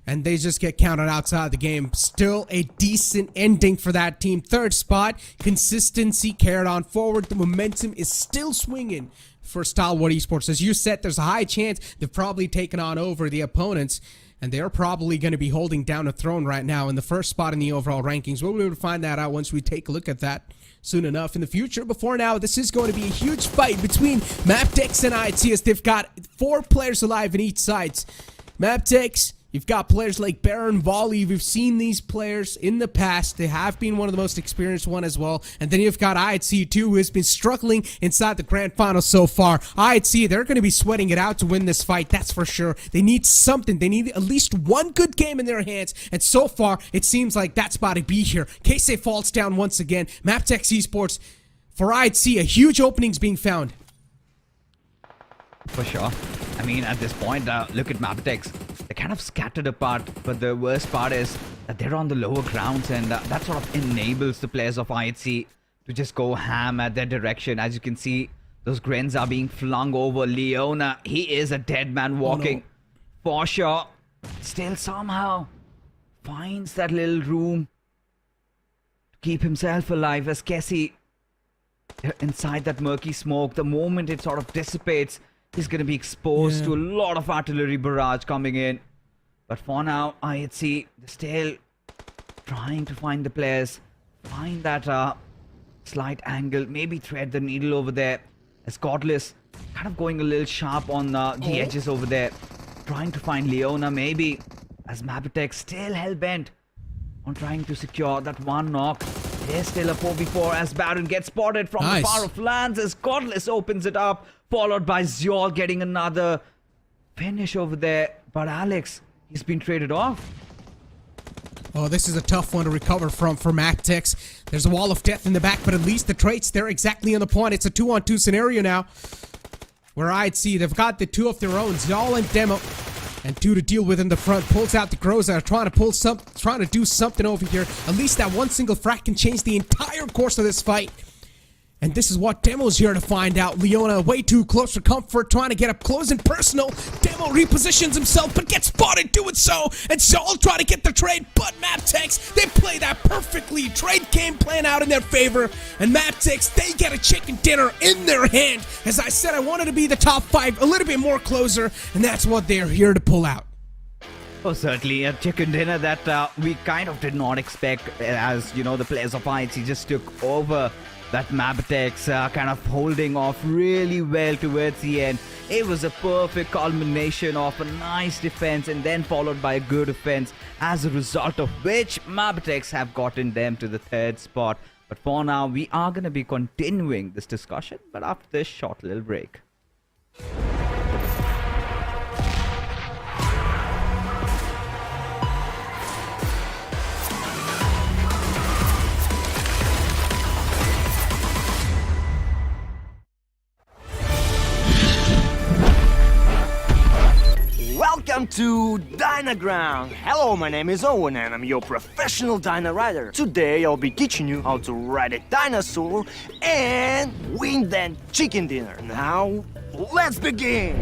And they just get counted outside the game. Still a decent ending for that team. 3rd spot, consistency carried on forward. The momentum is still swinging for Stalwart Esports. As you said, there's a high chance they've probably taken on over the opponents. And they're probably going to be holding down a throne right now in the 1st spot in the overall rankings. We'll be able to find that out once we take a look at that soon enough in the future. Before now, this is going to be a huge fight between MABETEX and IHC, as they've got 4 players alive in each side. MABETEX, you've got players like Baron Volley. We've seen these players in the past. They have been one of the most experienced one as well. And then you've got IHC too, who has been struggling inside the grand final so far. IHC, they're going to be sweating it out to win this fight, that's for sure. They need something. They need at least one good game in their hands. And so far, it seems like that's about to be here. Keisei falls down once again. MABETEX Esports, for IHC, a huge opening's being found. For sure. I mean, at this point, look at MABETEX. They're kind of scattered apart, but the worst part is that they're on the lower grounds, and that sort of enables the players of IHC to just go ham at their direction. As you can see, those grens are being flung over. Leona, he is a dead man walking. For sure. Still somehow finds that little room to keep himself alive as Kessie inside that murky smoke. The moment it sort of dissipates, he's going to be exposed to a lot of artillery barrage coming in. But for now, IHC still trying to find the players, find that slight angle, maybe thread the needle over there. As Godless kind of going a little sharp on the edges over there, trying to find Leona maybe. As MABETEX still hell-bent on trying to secure that one knock. There's still a 4v4 as Baron gets spotted from the far of lands as Godless opens it up, followed by Ziol getting another finish over there. But Alex, he's been traded off. Oh, this is a tough one to recover from for MABETEX. There's a wall of death in the back, but at least the traits, they're exactly on the point. It's a 2-on-2 scenario now, where IHC, they've got the 2 of their own, Ziol and Demo, and 2 to deal with in the front. Pulls out the Groza, trying to do something over here. At least that one single frag can change the entire course of this fight. And this is what Demo's here to find out. Leona way too close for comfort, trying to get up close and personal. Demo repositions himself, but gets spotted doing so. And Zol trying to get the trade, but MABETEX, they play that perfectly. Trade game playing out in their favor. And MABETEX, they get a chicken dinner in their hand. As I said, I wanted to be the top 5, a little bit more closer, and that's what they're here to pull out. Oh, certainly a chicken dinner that we kind of did not expect, as, you know, the players of IHC just took over. That MABETEX kind of holding off really well towards the end. It was a perfect culmination of a nice defense and then followed by a good offense, as a result of which MABETEX have gotten them to the 3rd spot. But for now, we are going to be continuing this discussion, but after this short little break. Welcome to Dynaground. Hello, my name is Owen and I'm your professional Dyna rider. Today I'll be teaching you how to ride a dinosaur and win that chicken dinner. Now, let's begin!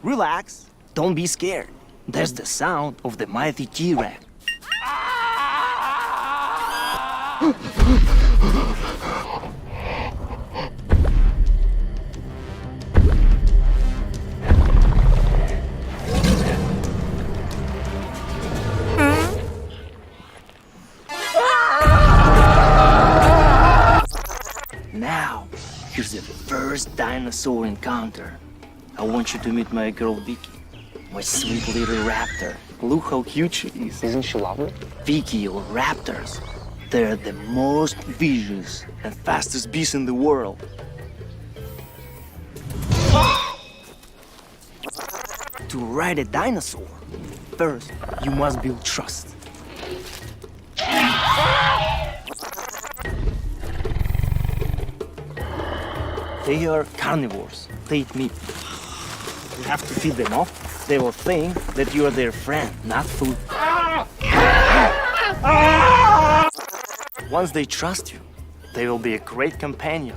Relax, don't be scared. That's the sound of the mighty T-Rex. Now, here's the first dinosaur encounter. I want you to meet my girl Vicky, my sweet little raptor. Look how cute she is. Isn't she lovely? Vicky or raptors, they're the most vicious and fastest beasts in the world. To ride a dinosaur, first you must build trust. They are carnivores. They eat meat. You have to feed them off. They will think that you are their friend, not food. Once they trust you, they will be a great companion.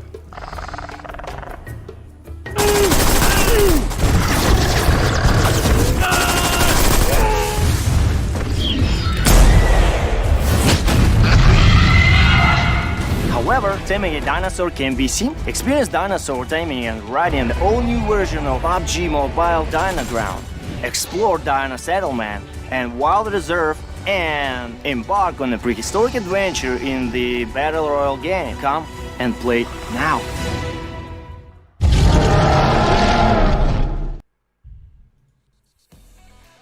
However, taming a dinosaur can be seen. Experience dinosaur taming and riding the all-new version of PUBG MOBILE Dynaground. Explore Dino Settlement and Wild Reserve and embark on a prehistoric adventure in the Battle Royale game. Come and play now.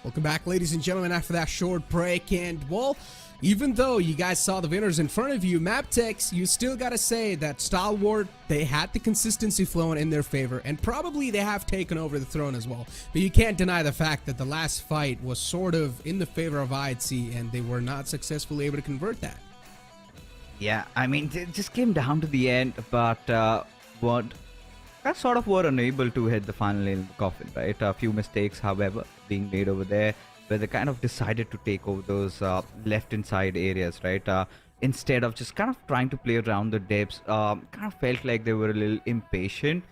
Welcome back, ladies and gentlemen, after that short break. And, well, even though you guys saw the winners in front of you, MABETEX, you still gotta say that Stalwart, they had the consistency flowing in their favor, and probably they have taken over the throne as well. But you can't deny the fact that the last fight was sort of in the favor of IHC, and they were not successfully able to convert that. Yeah, I mean, it just came down to the end, but what that sort of were unable to hit the final nail in the coffin, right? A few mistakes, however, being made over there, where they kind of decided to take over those left inside areas, right? Instead of just kind of trying to play around the depths, kind of felt like they were a little impatient.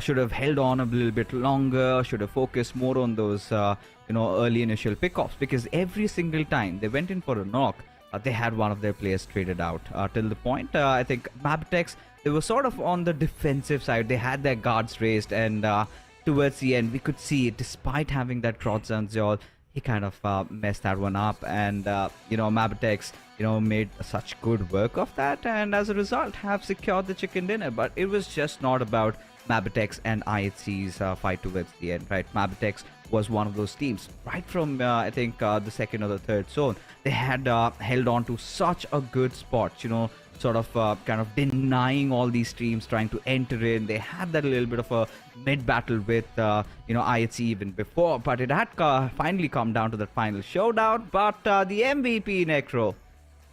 Should have held on a little bit longer, should have focused more on those, early initial pickoffs, because every single time they went in for a knock, they had one of their players traded out. Till the point, I think MABETEX, they were sort of on the defensive side. They had their guards raised, and towards the end, we could see, despite having that cross on Zeol, he kind of messed that one up, and MABETEX made such good work of that, and as a result have secured the chicken dinner. But it was just not about MABETEX and IHC's fight towards the end, right? MABETEX was one of those teams right from I think the second or the third zone. They had held on to such a good spot, sort of kind of denying all these teams trying to enter in. They had that little bit of a mid-battle with IHC even before, but it had finally come down to that final showdown. But the MVP, Necro,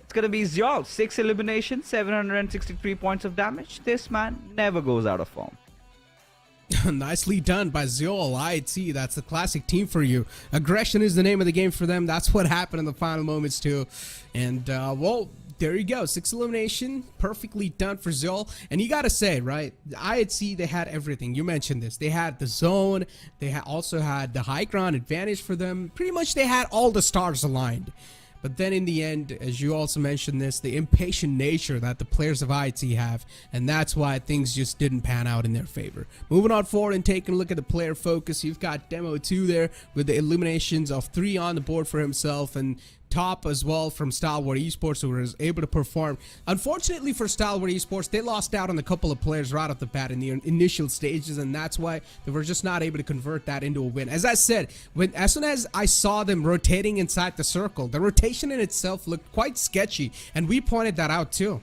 it's gonna be Zeol. 6 eliminations, 763 points of damage. This man never goes out of form. Nicely done by Zeol. IHC, that's the classic team for you. Aggression is the name of the game for them. That's what happened in the final moments too. And well, there you go. 6 elimination, perfectly done for Zeol. And you gotta say, right, IHC, they had everything. You mentioned this. They had the zone. They also had the high ground advantage for them. Pretty much they had all the stars aligned. But then in the end, as you also mentioned this, the impatient nature that the players of IHC have, and that's why things just didn't pan out in their favor. Moving on forward and taking a look at the player focus, you've got Demo 2 there with the eliminations of 3 on the board for himself, and top as well from Stalwart Esports, who was able to perform. Unfortunately for Stalwart Esports, they lost out on a couple of players right off the bat in the initial stages, and that's why they were just not able to convert that into a win. As I said, as soon as I saw them rotating inside the circle, the rotation in itself looked quite sketchy, and we pointed that out too.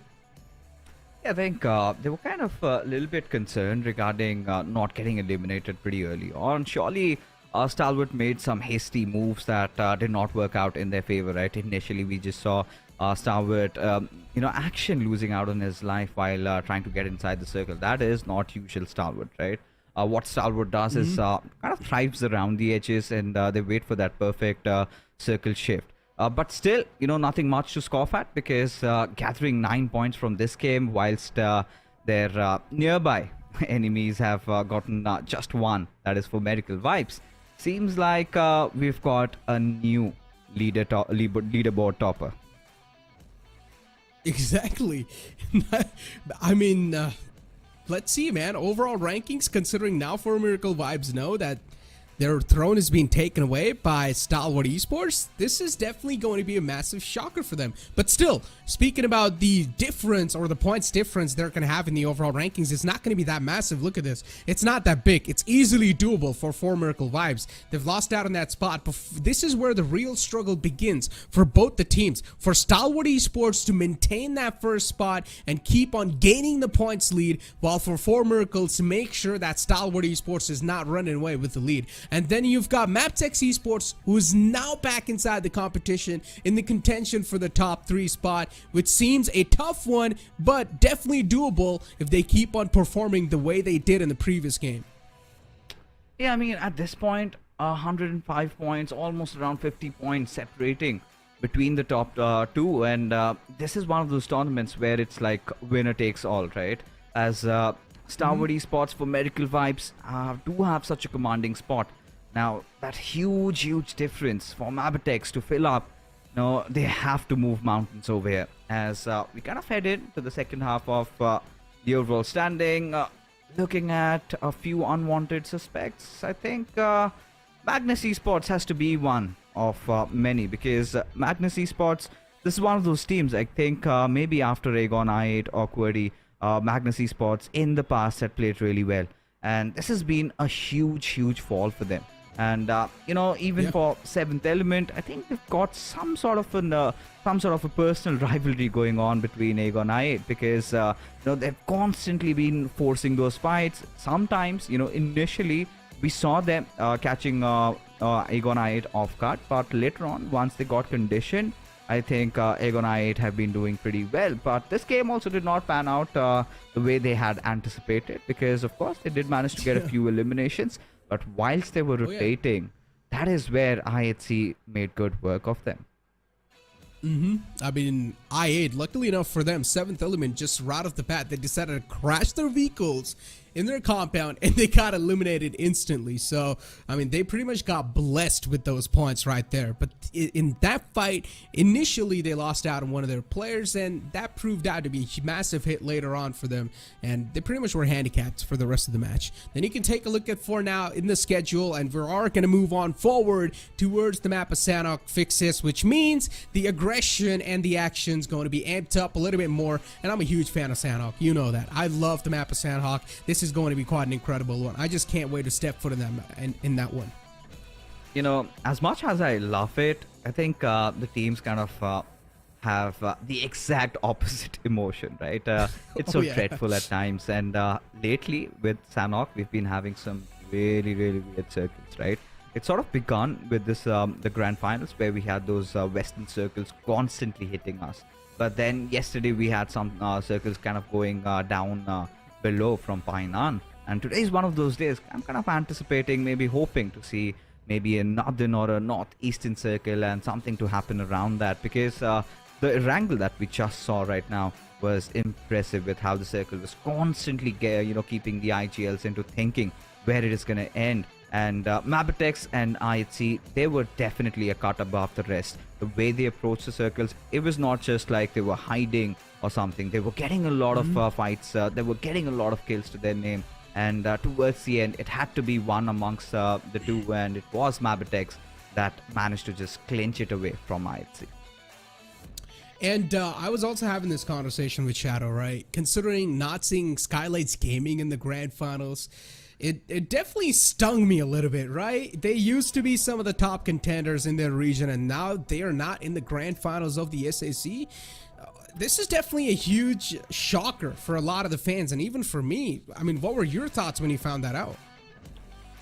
Yeah, I think they were kind of a little bit concerned regarding not getting eliminated pretty early on. Surely Stalwart made some hasty moves that did not work out in their favor, right? Initially, we just saw Stalwart, action losing out on his life while trying to get inside the circle. That is not usual Stalwart, right? What Stalwart does is kind of thrives around the edges, and they wait for that perfect circle shift. But still, nothing much to scoff at, because gathering 9 points from this game, whilst their nearby enemies have gotten just one, that is for Medical Vibes. Seems like we've got a new leaderboard topper. Exactly. I mean, let's see, man. Overall rankings, considering now for Miracle Vibes know that their throne is being taken away by Stalwart Esports, this is definitely going to be a massive shocker for them. But still, speaking about the difference, or the points difference they're going to have in the overall rankings, it's not going to be that massive. Look at this. It's not that big. It's easily doable for Miracle Vibes. They've lost out on that spot, but this is where the real struggle begins for both the teams. For Stalwart Esports to maintain that first spot and keep on gaining the points lead, while for Miracles to make sure that Stalwart Esports is not running away with the lead. And then you've got MABETEX Esports, who is now back inside the competition in the contention for the top 3 spot, which seems a tough one, but definitely doable if they keep on performing the way they did in the previous game. Yeah, I mean, at this point, 105 points, almost around 50 points separating between the top 2, and this is one of those tournaments where it's like winner takes all, right? As Stalwart Esports for Medical Vibes do have such a commanding spot. Now, that huge difference for MABETEX to fill up, they have to move mountains over here. As we kind of head into the second half of the overall standing, looking at a few unwanted suspects, I think Magnus Esports has to be one of many, because Magnus Esports, this is one of those teams, I think maybe after Aegon, I8 or Query, Magnus Esports in the past had played really well. And this has been a huge fall for them. And even for 7th Element, I think they've got some sort of a personal rivalry going on between Aegon I8, because they've constantly been forcing those fights. Sometimes, initially we saw them catching Aegon I8 off guard, but later on, once they got conditioned, I think Aegon I8 have been doing pretty well. But this game also did not pan out the way they had anticipated, because of course they did manage to get a few eliminations. But whilst they were rotating, that is where IHC made good work of them. I mean, I8, luckily enough for them, 7th Element, just right off the bat, they decided to crash their vehicles in their compound, and they got eliminated instantly. So, I mean, they pretty much got blessed with those points right there. But in that fight, initially they lost out on one of their players, and that proved out to be a massive hit later on for them, and they pretty much were handicapped for the rest of the match. Then you can take a look at for now in the schedule, and we are going to move on forward towards the map of Sanhok fixes, which means the aggression and the action's going to be amped up a little bit more. And I'm a huge fan of Sanhok, you know that. I love the map of Sanhok. This is going to be quite an incredible one. I just can't wait to step foot in that one. As much as I love it, I think the teams kind of have the exact opposite emotion, right? It's so dreadful at times, and lately with Sanhok, we've been having some really weird circles, right? It sort of begun with this the grand finals, where we had those western circles constantly hitting us. But then yesterday we had some circles kind of going down below from Painan, and today is one of those days. I'm kind of anticipating, maybe hoping to see maybe a northern or a northeastern circle and something to happen around that, because the Erangel that we just saw right now was impressive with how the circle was constantly keeping the IGLs into thinking where it is going to end. And MABETEX and IHC, they were definitely a cut above the rest. The way they approached the circles, it was not just like they were hiding or something. They were getting a lot of fights. They were getting a lot of kills to their name. And towards the end, it had to be one amongst the two, and it was MABETEX that managed to just clinch it away from IHC. And I was also having this conversation with Shadow, right? Considering not seeing Skylights Gaming in the grand finals, it definitely stung me a little bit, right? They used to be some of the top contenders in their region, and now they are not in the grand finals of the SAC. This is definitely a huge shocker for a lot of the fans, and even for me. I mean, what were your thoughts when you found that out?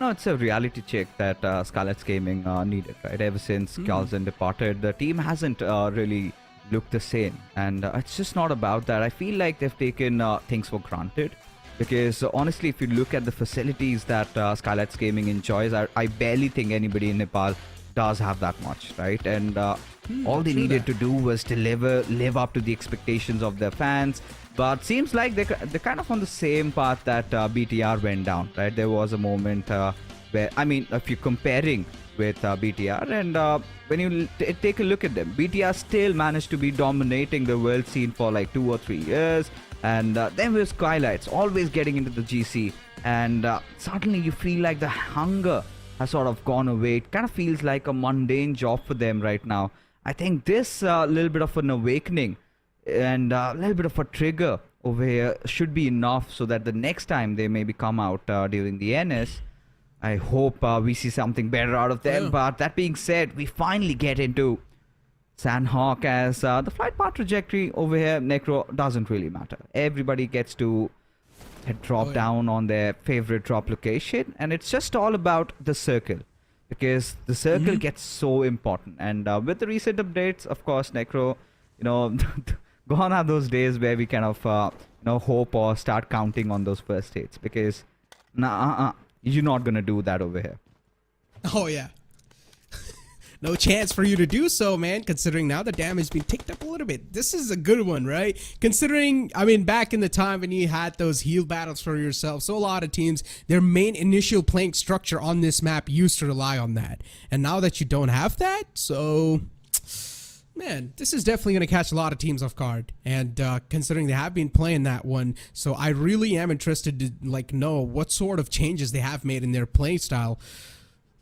No, it's a reality check that Scarlet's Gaming needed, right? Ever since Carlson departed, the team hasn't really looked the same. And it's just not about that. I feel like they've taken things for granted. Because honestly, if you look at the facilities that Scarlet's Gaming enjoys, I barely think anybody in Nepal does have that much, right? And all they needed to do was live up to the expectations of their fans. But seems like they're kind of on the same path that BTR went down, right? There was a moment where, I mean, if you're comparing with BTR, and when you take a look at them, BTR still managed to be dominating the world scene for like 2 or 3 years. And then with Skylights, always getting into the GC. And suddenly you feel like the hunger has sort of gone away. It kind of feels like a mundane job for them right now. I think this little bit of an awakening and a little bit of a trigger over here should be enough so that the next time they maybe come out during the NS, I hope we see something better out of them. But that being said, we finally get into Sanhok as the flight path trajectory over here. Necro doesn't really matter. Everybody gets to drop down on their favorite drop location, and it's just all about the circle. Because the circle gets so important. And with the recent updates, of course, Necro, you know, gone are those days where we kind of, you know, hope or start counting on those first hits. Because, you're not going to do that over here. Oh, yeah. No chance for you to do so, man, considering now the damage being ticked up a little bit. This is a good one, right? Considering, I mean, back in the time when you had those heal battles for yourself, so a lot of teams, their main initial playing structure on this map used to rely on that. And now that you don't have that, so... Man, this is definitely going to catch a lot of teams off guard. And considering they have been playing that one, so I really am interested to, like, know what sort of changes they have made in their play style.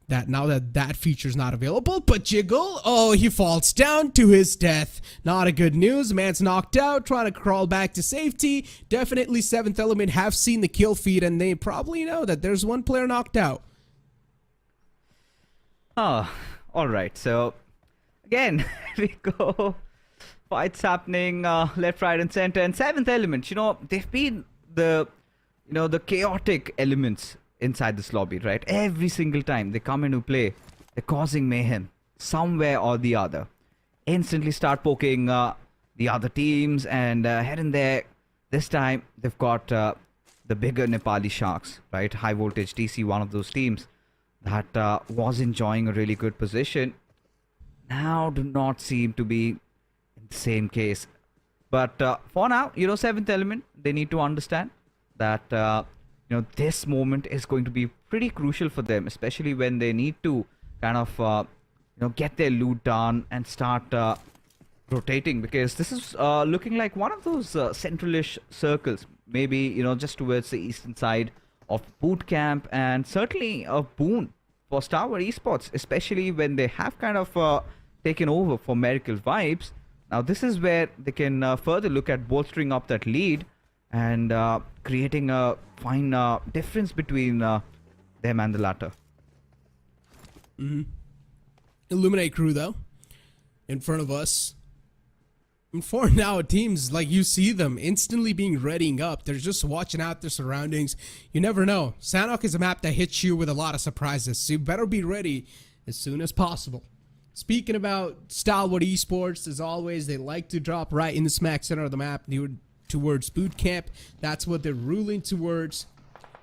That now that feature's not available. But Jiggle, oh, he falls down to his death. Not a good news. Man's knocked out, trying to crawl back to safety. Definitely 7th Element have seen the kill feed, and they probably know that there's one player knocked out. Oh, alright. So, again, we go. Fights happening left, right, and center. And 7th Element, you know, they've been the chaotic elements inside this lobby, right? Every single time they come into play, they're causing mayhem somewhere or the other. Instantly start poking the other teams and head in there. This time they've got the bigger Nepali sharks, right? Highvoltage DC, one of those teams that was enjoying a really good position, now do not seem to be in the same case. But for now, you know, 7th Element, they need to understand that you know, this moment is going to be pretty crucial for them, especially when they need to kind of you know, get their loot done and start rotating, because this is looking like one of those centralish circles, maybe, you know, just towards the eastern side of boot camp, and certainly a boon for Stalwart Esports, especially when they have kind of taken over for Miracle Vibes. Now this is where they can further look at bolstering up that lead and creating a fine difference between them and the latter. Illuminate crew, though, in front of us. And for now, teams, like, you see them instantly being readying up. They're just watching out their surroundings. You never know. Sanhok is a map that hits you with a lot of surprises, so you better be ready as soon as possible. Speaking about Stalwart Esports, as always, they like to drop right in the smack center of the map towards boot camp. That's what they're ruling towards.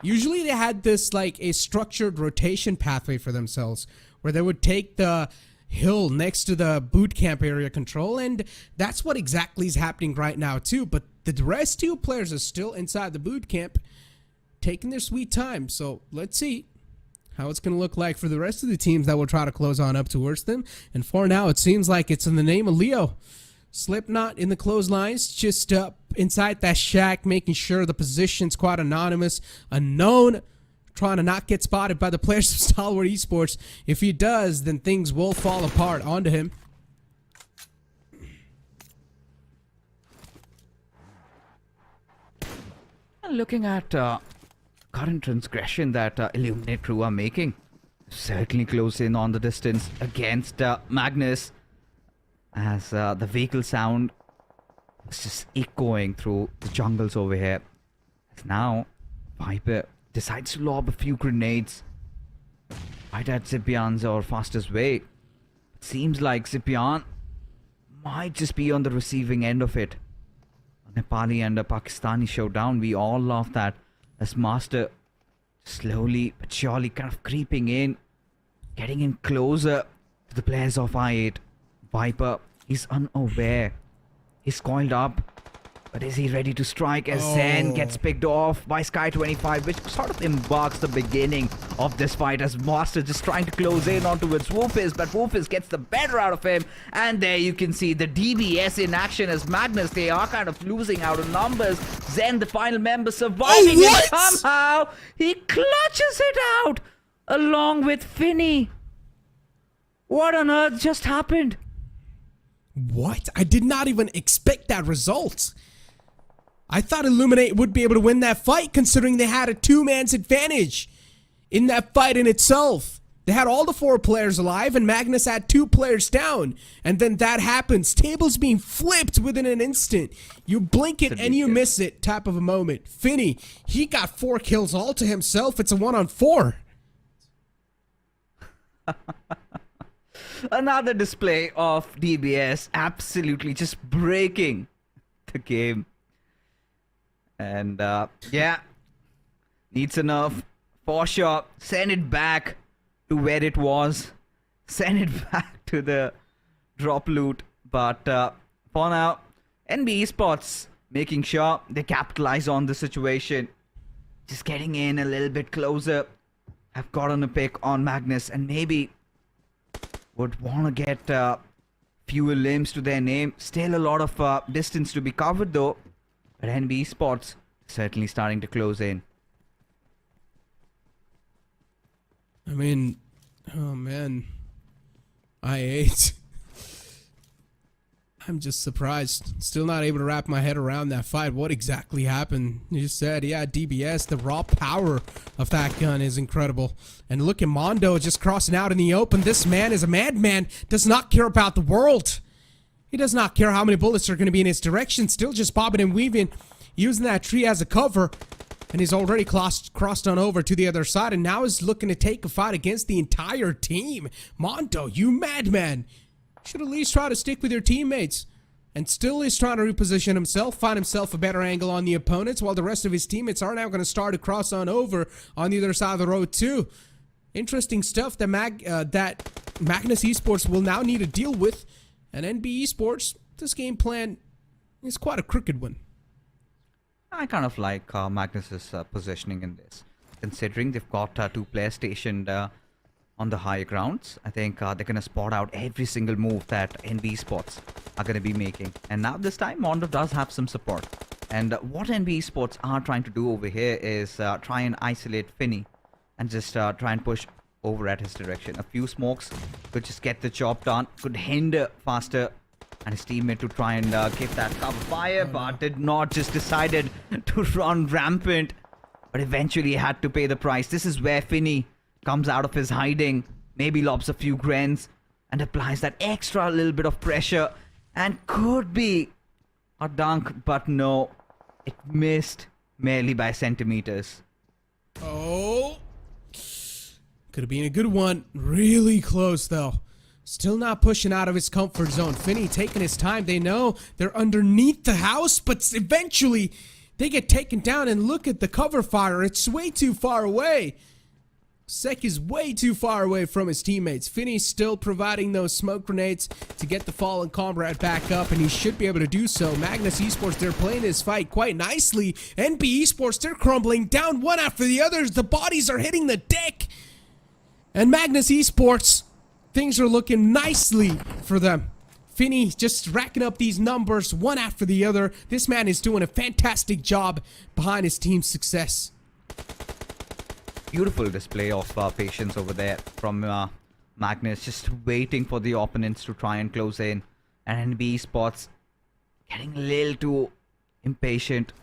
Usually they had this, like, a structured rotation pathway for themselves, where they would take the hill next to the boot camp area control, and that's what exactly is happening right now too. But the rest 2 players are still inside the boot camp, taking their sweet time. So let's see how it's going to look like for the rest of the teams that will try to close on up towards them. And for now, it seems like it's in the name of Leo. Slipknot in the clotheslines, just up inside that shack, making sure the position's quite anonymous, unknown, trying to not get spotted by the players of Stalwart Esports. If he does, then things will fall apart onto him. Looking at current transgression that Illuminate crew are making, certainly close in on the distance against Magnus, as the vehicle sound is just echoing through the jungles over here. As now Viper decides to lob a few grenades right at Zipian's or fastest way. It seems like Zipian might just be on the receiving end of it. A Nepali and a Pakistani showdown. We all love that. As Master slowly but surely kind of creeping in, getting in closer to the players of I8. Viper, he's unaware. He's coiled up. But is he ready to strike as Zen gets picked off by Sky25, which sort of embarks the beginning of this fight as Master just trying to close in onto its Woofus, but Woofus gets the better out of him. And there you can see the DBS in action as Magnus, they are kind of losing out on numbers. Zen, the final member, surviving and somehow he clutches it out along with Finny. What on earth just happened? What? I did not even expect that result. I thought Illuminate would be able to win that fight considering they had a two-man's advantage in that fight in itself. They had all the 4 players alive and Magnus had 2 players down. And then that happens. Tables being flipped within an instant. You blink it and you miss it type of a moment. Finny, he got 4 kills all to himself. It's a 1-on-4. Another display of DBS absolutely just breaking the game. And yeah, needs enough for sure. Send it back to where it was. Send it back to the drop loot. But for now, NB Esports making sure they capitalize on the situation. Just getting in a little bit closer. Have gotten a pick on Magnus and maybe would want to get fewer limbs to their name. Still a lot of distance to be covered though. But NB Esports certainly starting to close in. I mean, oh man. I8. I'm just surprised. Still not able to wrap my head around that fight. What exactly happened? You said, yeah, DBS, the raw power of that gun is incredible. And look at Mondo just crossing out in the open. This man is a madman, does not care about the world. He does not care how many bullets are going to be in his direction. Still just bobbing and weaving, using that tree as a cover. And he's already crossed on over to the other side. And now is looking to take a fight against the entire team. Mondo, you madman. Should at least try to stick with your teammates. And still is trying to reposition himself, find himself a better angle on the opponents, while the rest of his teammates are now going to start to cross on over on the other side of the road too. Interesting stuff that Magnus Esports will now need to deal with. And NB Esports, this game plan is quite a crooked one. I kind of like Magnus's positioning in this, considering they've got 2 players stationed on the higher grounds. I think they're going to spot out every single move that NB Esports are going to be making. And now this time, Mondo does have some support. And what NB Esports are trying to do over here is try and isolate Finny and just try and push over at his direction. A few smokes could just get the job done, could hinder Faster and his teammate to try and give that cover fire, but did not, just decided to run rampant. But eventually had to pay the price. This is where Finny comes out of his hiding, maybe lobs a few grens and applies that extra little bit of pressure and could be a dunk, but no, it missed merely by centimeters. Oh, could have been a good one. Really close though. Still not pushing out of his comfort zone. Finny taking his time. They know they're underneath the house, but eventually they get taken down. And look at the cover fire. It's way too far away. Sek is way too far away from his teammates. Finny's still providing those smoke grenades to get the fallen comrade back up, and he should be able to do so. Magnus Esports, they're playing this fight quite nicely. NB Esports, they're crumbling down one after the others. The bodies are hitting the deck. And Magnus Esports, things are looking nicely for them. Finny just racking up these numbers one after the other. This man is doing a fantastic job behind his team's success. Beautiful display of patience over there from Magnus, just waiting for the opponents to try and close in. And NB Esports getting a little too impatient,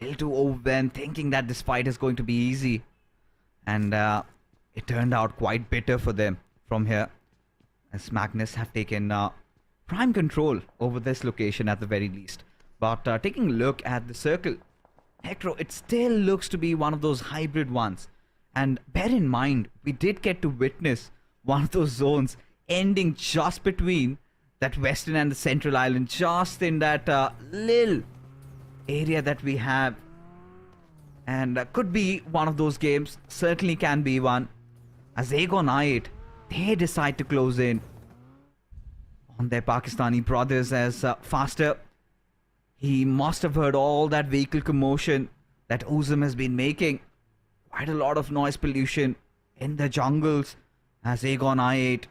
a little too overwhelmed, thinking that this fight is going to be easy. And it turned out quite bitter for them from here, as Magnus have taken prime control over this location at the very least. But taking a look at the circle, Hector, it still looks to be one of those hybrid ones. And bear in mind, we did get to witness one of those zones ending just between that western and the central island, just in that little area that we have. And could be one of those games, certainly can be one. As Aegon I8, they decide to close in on their Pakistani brothers as Faster. He must have heard all that vehicle commotion that Uzum has been making. Quite a lot of noise pollution in the jungles as Aegon I8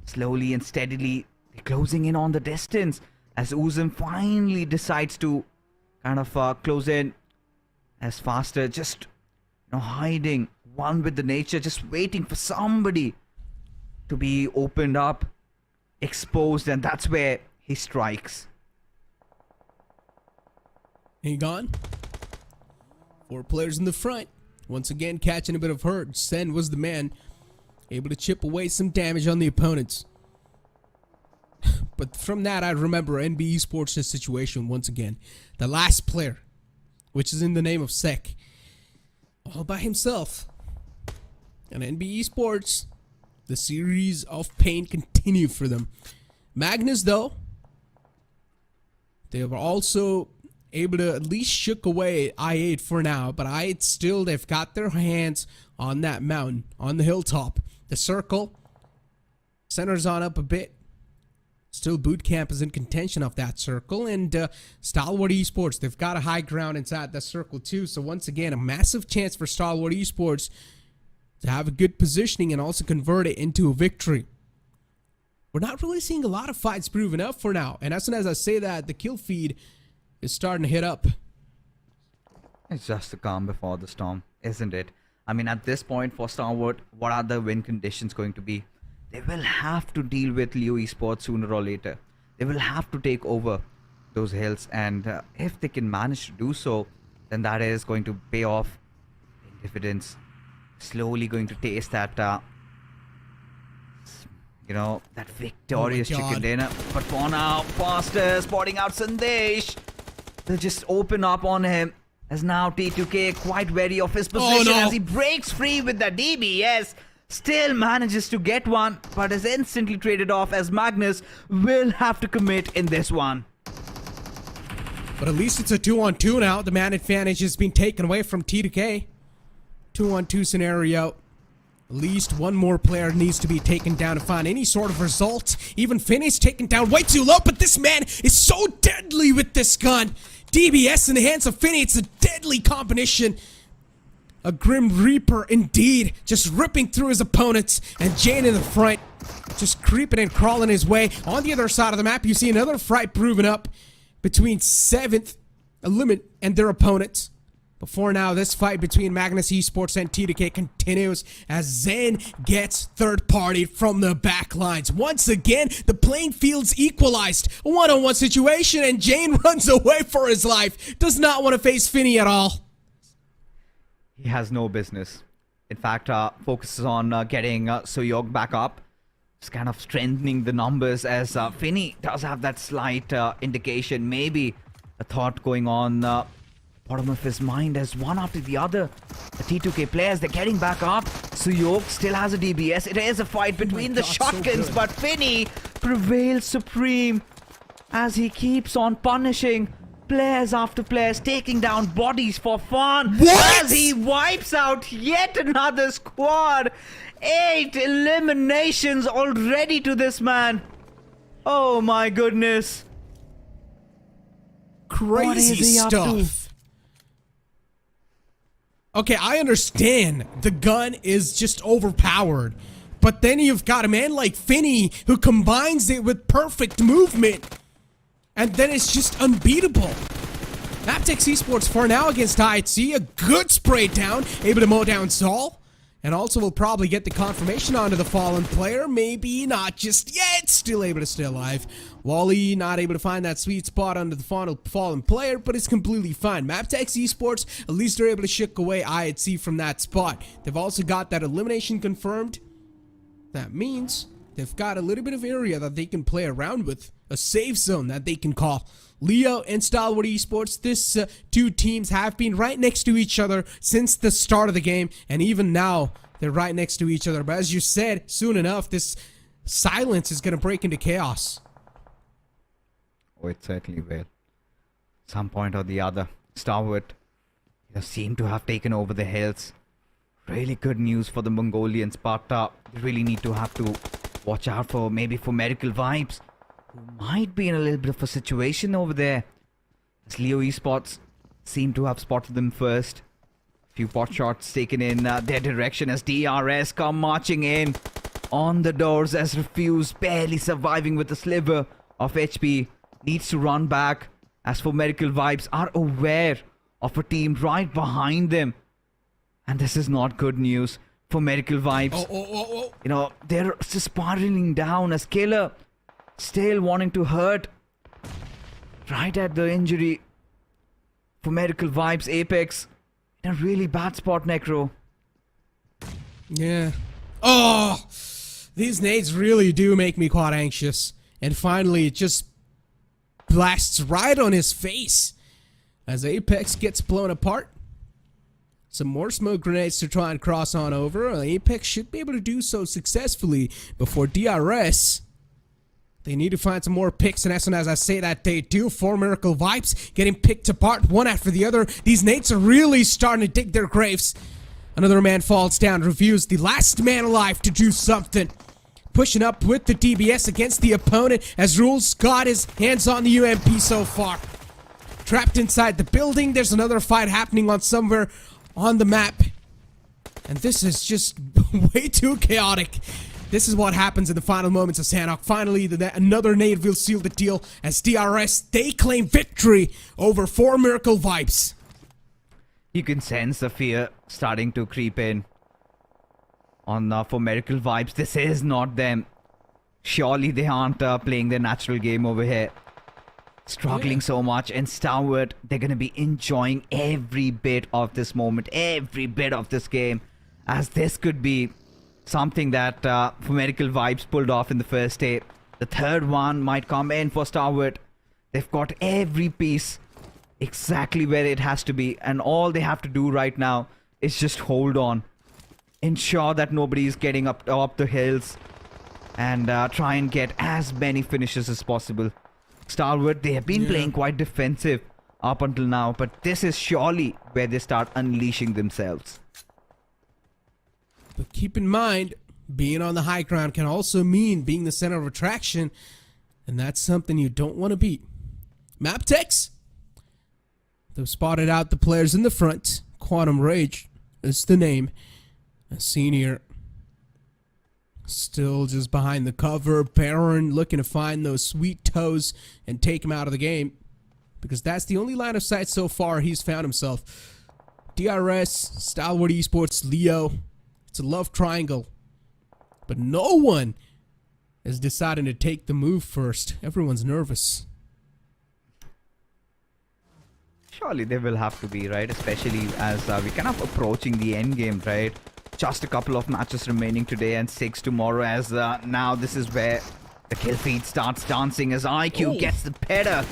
slowly and steadily closing in on the distance as Uzum finally decides to kind of close in as Faster just hiding one with the nature, just waiting for somebody to be opened up, exposed, and that's where he strikes. Aegon, 4 players in the front. Once again, catching a bit of hurt. Sen was the man, able to chip away some damage on the opponents. But from that, I remember NB Esports' situation once again. The last player, which is in the name of Sek, all by himself. And NB Esports, the series of pain continue for them. Magnus, though, they were also able to at least shook away I8 for now, but I8 still, they've got their hands on that mountain, on the hilltop. The circle centers on up a bit. Still, Boot Camp is in contention of that circle, and Stalwart Esports, they've got a high ground inside that circle too. So once again, a massive chance for Stalwart Esports to have a good positioning and also convert it into a victory. We're not really seeing a lot of fights proven up for now, and as soon as I say that, the kill feed is starting to hit up. It's just the calm before the storm, isn't it? I mean, at this point for Stalwart, what are the win conditions going to be? They will have to deal with Leo Esports sooner or later. They will have to take over those hills, and if they can manage to do so, then that is going to pay off in dividends. Slowly going to taste that, that victorious chicken dinner. But for now, Faster spotting out Sandesh. They'll just open up on him. As now T2K quite wary of his position as he breaks free with the DBS. Still manages to get one, but is instantly traded off as Magnus will have to commit in this one. But at least it's a 2-on-2 now. The man advantage has been taken away from T2K. 2-on-2 scenario. At least one more player needs to be taken down to find any sort of result. Even Finney's taken down way too low, but this man is so deadly with this gun. DBS in the hands of Finney, it's a deadly combination. A Grim Reaper indeed, just ripping through his opponents, and Jane in the front, just creeping and crawling his way. On the other side of the map, you see another fight proven up between 7th Element and their opponents. But for now, this fight between Magnus Esports and T2K continues as Zen gets third-partied from the back lines. Once again, the playing field's equalized. A one-on-one situation, and Jane runs away for his life. Does not want to face Finney at all. He has no business. In fact, focuses on getting Soyog back up. Just kind of strengthening the numbers as Finney does have that slight indication. Maybe a thought going on bottom of his mind as one after the other. The T2K players, they're getting back up. Soyog still has a DBS. It is a fight between the shotguns, but Finney prevails supreme as he keeps on punishing players after players, taking down bodies for fun. What? As he wipes out yet another squad. 8 eliminations already to this man. Oh my goodness. Crazy stuff. Okay, I understand the gun is just overpowered, but then you've got a man like Finney who combines it with perfect movement, and then it's just unbeatable. MABETEX Esports for now against IHC, a good spray down, able to mow down Saul, and also will probably get the confirmation onto the fallen player. Maybe not just yet, still able to stay alive. Wally not able to find that sweet spot under the fallen player, but it's completely fine. MABETEX Esports, at least they're able to shook away IHC from that spot. They've also got that elimination confirmed. That means They've got a little bit of area that they can play around with, a safe zone that they can call. Leo and Stalwart Esports, this two teams have been right next to each other since the start of the game, and even now they're right next to each other. But as you said, soon enough this silence is going to break into chaos. Oh, it certainly will. Some point or the other, Stalwart seem to have taken over the hills. Really good news for the Mongolians, but they really need to have to watch out for maybe for Medical Vibes, who might be in a little bit of a situation over there. As Leo Esports seem to have spotted them first. Few pot shots taken in their direction as DRS come marching in on the doors as Refuse, barely surviving with a sliver of HP, needs to run back. As for Medical Vibes, are aware of a team right behind them. And this is not good news for Medical Vibes. You know, they're spiraling down as Killer still wanting to hurt right at the injury for Medical Vibes. Apex in a really bad spot, Necro. Yeah. Oh, these nades really do make me quite anxious. And finally, it just blasts right on his face as Apex gets blown apart. Some more smoke grenades to try and cross on over. Apex should be able to do so successfully before DRS. They need to find some more picks, and as soon as I say that, they do. 4 Miracle Vibes getting picked apart one after the other. These nades are really starting to dig their graves. Another man falls down. Reviews the last man alive to do something. Pushing up with the DBS against the opponent as Rules got his hands on the UMP so far. Trapped inside the building. There's another fight happening on somewhere on the map. And this is just way too chaotic. This is what happens in the final moments of Sanhok. Finally, another nade will seal the deal as DRS, they claim victory over 4 Miracle Vibes. You can sense the fear starting to creep in on for Miracle Vibes. This is not them. Surely they aren't playing their natural game over here. Struggling so much, and Stalwart, they're going to be enjoying every bit of this moment, every bit of this game, as this could be something that for Medical Vibes pulled off in the first day. The third one might come in for Stalwart. They've got every piece exactly where it has to be, and all they have to do right now is just hold on, ensure that nobody is getting up the hills, and try and get as many finishes as possible. Stalwart, they have been playing quite defensive up until now, but this is surely where they start unleashing themselves. But keep in mind, being on the high ground can also mean being the center of attraction, and that's something you don't want to beat. MABETEX, they've spotted out the players in the front. Quantum Rage is the name. A senior still just behind the cover. Baron looking to find those sweet toes and take him out of the game, because that's the only line of sight so far he's found himself. DRS, Stalwart Esports, Leo. It's a love triangle. But no one is deciding to take the move first. Everyone's nervous. Surely they will have to be, right? Especially as we're kind of approaching the end game, right? Just a couple of matches remaining today and 6 tomorrow, as now this is where the kill feed starts dancing as IQ gets the better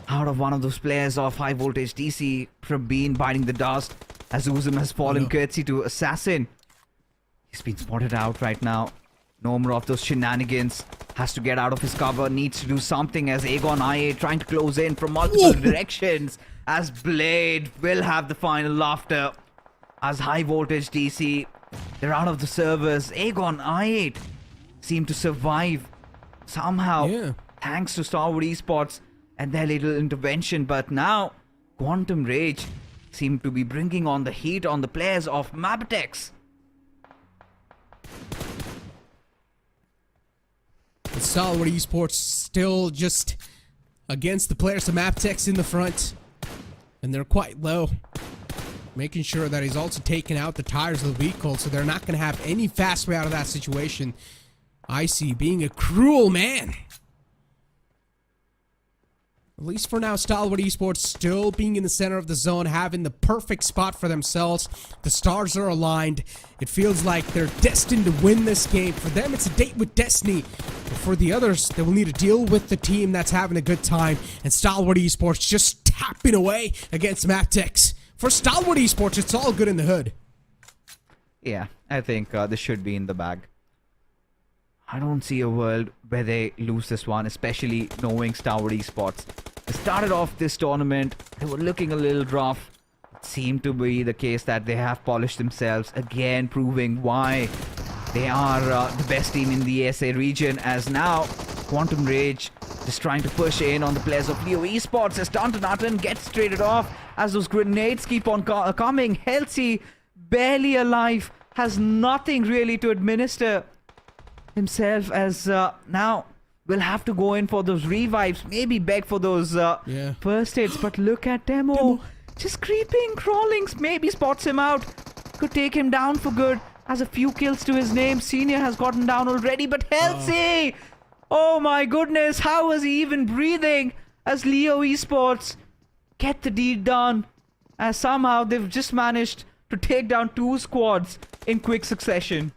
out of one of those players of Highvoltage DC from being biting the dust, as Uzum has fallen courtesy to Assassin. He's been spotted out right now. No more of those shenanigans. Has to get out of his cover, needs to do something as Aegon IA trying to close in from multiple directions, as Blade will have the final laughter. As Highvoltage DC, they're out of the servers. Aegon I8 seem to survive somehow, thanks to Stalwart Esports and their little intervention. But now, Quantum Rage seem to be bringing on the heat on the players of MABETEX. Stalwart Esports still just against the players of MABETEX in the front, and they're quite low. Making sure that he's also taking out the tires of the vehicle, so they're not going to have any fast way out of that situation. Icy being a cruel man. At least for now, Stalwart Esports still being in the center of the zone, having the perfect spot for themselves. The stars are aligned. It feels like they're destined to win this game. For them, it's a date with destiny. But for the others, they will need to deal with the team that's having a good time. And Stalwart Esports just tapping away against MABETEX. For Stalwart Esports, it's all good in the hood. Yeah, I think this should be in the bag. I don't see a world where they lose this one, especially knowing Stalwart Esports. They started off this tournament, they were looking a little rough. It seemed to be the case that they have polished themselves, again proving why they are the best team in the SA region, as now Quantum Rage just trying to push in on the players of Leo Esports as Taunton gets traded off as those grenades keep on coming. Halsey, barely alive, has nothing really to administer himself, as now will have to go in for those revives, maybe beg for those first aids. But look at Demo, just creeping, crawling, maybe spots him out, could take him down for good, has a few kills to his name. Senior has gotten down already, but Halsey, oh my goodness, how was he even breathing as Leo Esports get the deed done, as somehow they've just managed to take down 2 squads in quick succession.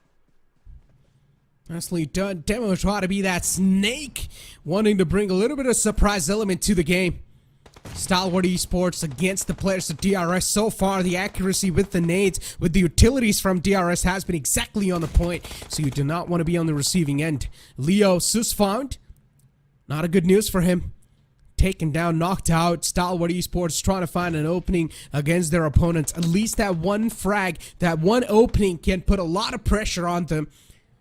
Nicely done. Demo try to be that snake, wanting to bring a little bit of surprise element to the game. Stalwart Esports against the players of DRS. So far, the accuracy with the nades, with the utilities from DRS has been exactly on the point. So you do not want to be on the receiving end. Leo Sus found. Not a good news for him. Taken down, knocked out. Stalwart Esports trying to find an opening against their opponents. At least that one frag, that one opening can put a lot of pressure on them.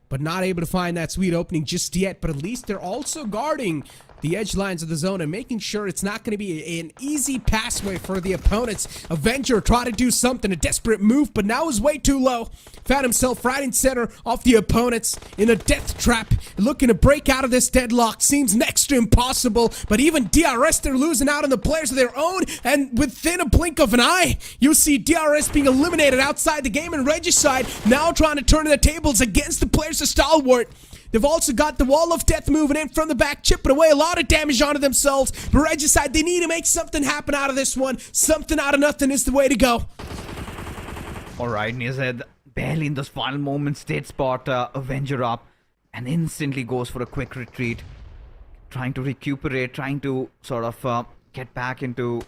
But not able to find that sweet opening just yet. But at least they're also guarding the edge lines of the zone and making sure it's not going to be an easy passway for the opponents. Avenger tried to do something, a desperate move, but now is way too low. Found himself right in center off the opponents in a death trap. Looking to break out of this deadlock seems next to impossible, but even DRS, they're losing out on the players of their own, and within a blink of an eye, you'll see DRS being eliminated outside the game, and Regicide now trying to turn the tables against the players of Stalwart. They've also got the Wall of Death moving in from the back, chipping away a lot of damage onto themselves. But Regicide, they need to make something happen out of this one. Something out of nothing is the way to go. Alright, Nized, barely in those final moments did spot Avenger up and instantly goes for a quick retreat. Trying to recuperate, trying to sort of get back into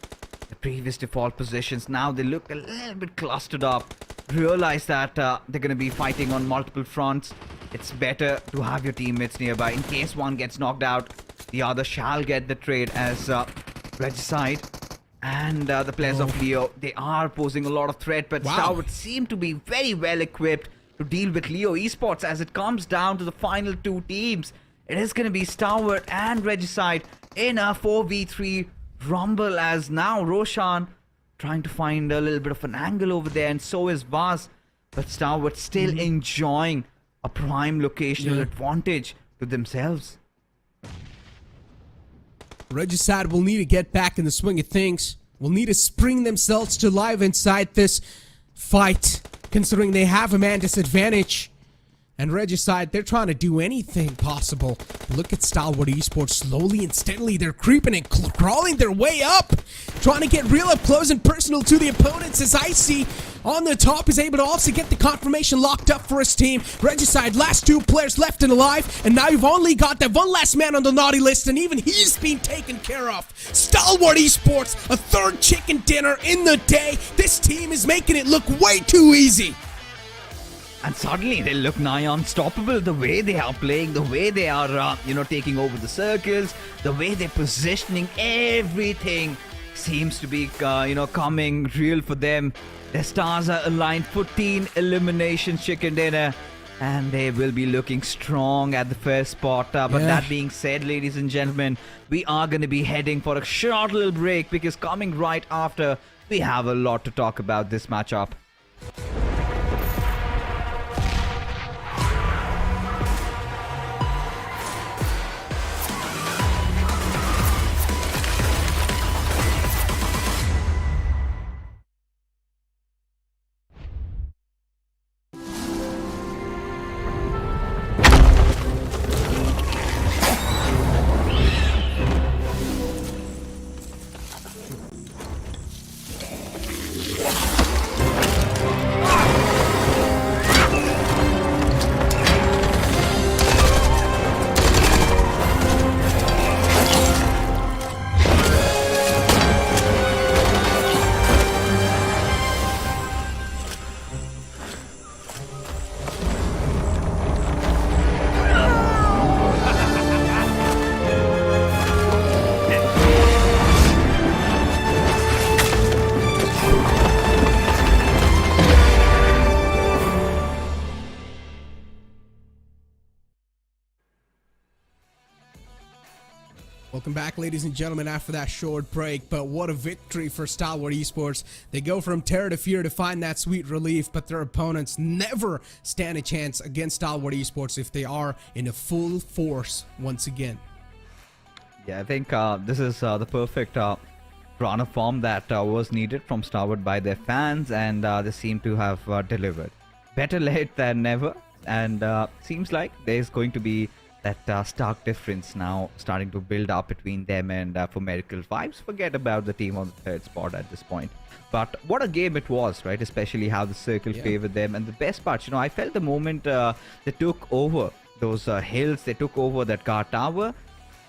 the previous default positions. Now they look a little bit clustered up. Realize that they're going to be fighting on multiple fronts. It's better to have your teammates nearby. In case one gets knocked out, the other shall get the trade, as Regicide and the players of Leo, they are posing a lot of threat, but Stalwart seem to be very well equipped to deal with Leo Esports as it comes down to the final 2 teams. It is going to be Stalwart and Regicide in a 4v3 rumble, as now Roshan trying to find a little bit of an angle over there, and so is Vaz, but Stalwart still enjoying a prime locational advantage to themselves. Regicide will need to get back in the swing of things. Will need to spring themselves to life inside this fight, considering they have a man disadvantage. And Regicide, they're trying to do anything possible. Look at Stalwart Esports. Slowly and steadily, they're creeping and crawling their way up. Trying to get real up close and personal to the opponents, as Icy on the top is able to also get the confirmation locked up for his team. Regicide, last 2 players left and alive. And now you've only got that one last man on the naughty list, and even he's being taken care of. Stalwart Esports, a 3rd chicken dinner in the day. This team is making it look way too easy. And suddenly they look nigh unstoppable. The way they are playing, the way they are, taking over the circles, the way they're positioning, everything seems to be, coming real for them. Their stars are aligned. 14 elimination chicken dinner, and they will be looking strong at the first spot. But that being said, ladies and gentlemen, we are going to be heading for a short little break, because coming right after, we have a lot to talk about this matchup. Welcome back, ladies and gentlemen, after that short break. But what a victory for Stalwart Esports. They go from terror to fear to find that sweet relief, but their opponents never stand a chance against Stalwart Esports if they are in a full force once again. Yeah, I think this is the perfect run of form that was needed from Stalwart by their fans, and they seem to have delivered. Better late than never, and seems like there's going to be that stark difference now starting to build up between them and for Miracle Vibes. Forget about the team on the third spot at this point. But what a game it was, right? Especially how the circle favored them. And the best part, you know, I felt the moment they took over those hills, they took over that guard tower,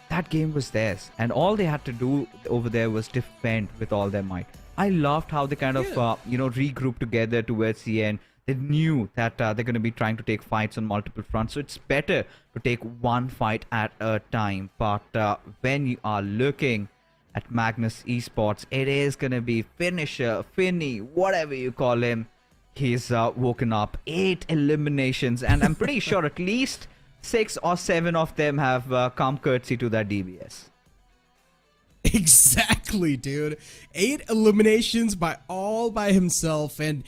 that game was theirs. And all they had to do over there was defend with all their might. I loved how they kind of, you know, regrouped together towards the end. They knew that they're going to be trying to take fights on multiple fronts, so it's better to take one fight at a time. But when you are looking at Magnus Esports, it is going to be finisher, Finny, whatever you call him. He's woken up 8 eliminations, and I'm pretty sure at least 6 or 7 of them have come courtesy to that DBS. Exactly, dude. 8 eliminations by himself, and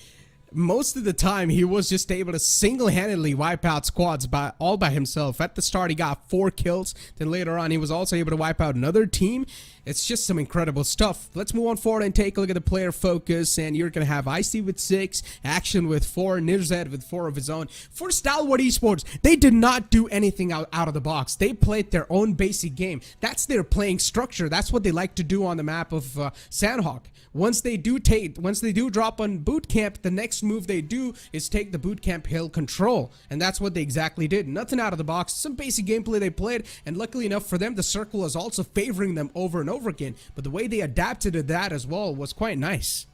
most of the time he was just able to single-handedly wipe out squads all by himself. At the start he got 4 kills, then later on he was also able to wipe out another team. It's just some incredible stuff. Let's move on forward and take a look at the player focus, and you're gonna have Icy with 6, Action with 4, Nirzed with 4 of his own. For Stalwart Esports, they did not do anything out of the box. They played their own basic game. That's their playing structure. That's what they like to do on the map of Sanhok. Once they do drop on boot camp, the next move they do is take the boot camp hill control, and that's what they exactly did. Nothing out of the box, some basic gameplay they played, and luckily enough for them, the circle is also favoring them over and over again. But the way they adapted to that as well was quite nice.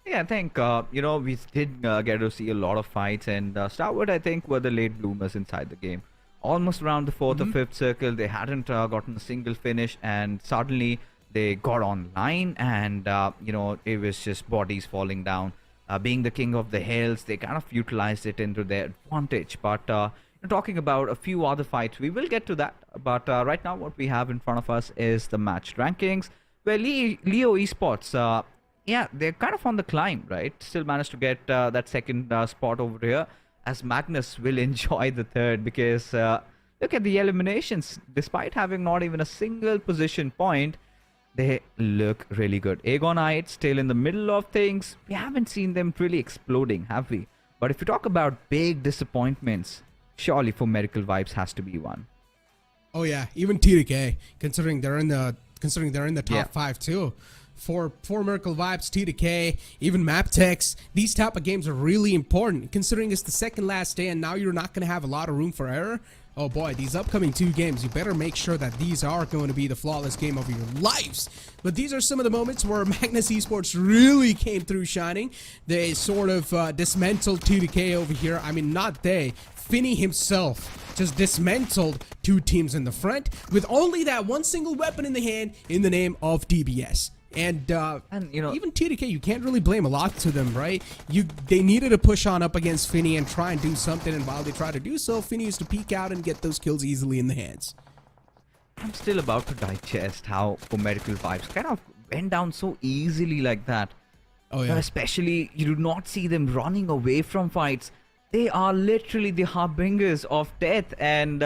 Yeah, I think, you know, we did get to see a lot of fights, and Stalwart, I think, were the late bloomers inside the game. Almost around the 4th or 5th circle, they hadn't gotten a single finish, and suddenly they got online, and you know, it was just bodies falling down. Being the king of the hills, they kind of utilized it into their advantage. But talking about a few other fights, we will get to that. But right now what we have in front of us is the match rankings, where Leo Esports, yeah, they're kind of on the climb, right? Still managed to get that second spot over here, as Magnus will enjoy the third, because look at the eliminations. Despite having not even a single position point, they look really good. Aegonite still in the middle of things. We haven't seen them really exploding, have we? But if you talk about big disappointments, surely for Miracle Vibes has to be one. Oh yeah, even TDK, considering they're in the top 5 too. For Miracle Vibes, TDK, even MABETEX, these type of games are really important. Considering it's the second last day and now you're not going to have a lot of room for error. Oh boy, these upcoming 2 games, you better make sure that these are going to be the flawless game of your lives. But these are some of the moments where Magnus Esports really came through shining. They sort of dismantled TDK over here. I mean, not they. Finny himself just dismantled 2 teams in the front with only that one single weapon in the hand in the name of DBS. And you know, even TDK, you can't really blame a lot to them, right? They needed to push on up against Finny and try and do something, and while they try to do so, Finny used to peek out and get those kills easily in the hands. I'm still about to digest how for Miracle Vibes kind of went down so easily like that. Oh yeah. But especially, you do not see them running away from fights. They are literally the harbingers of death, and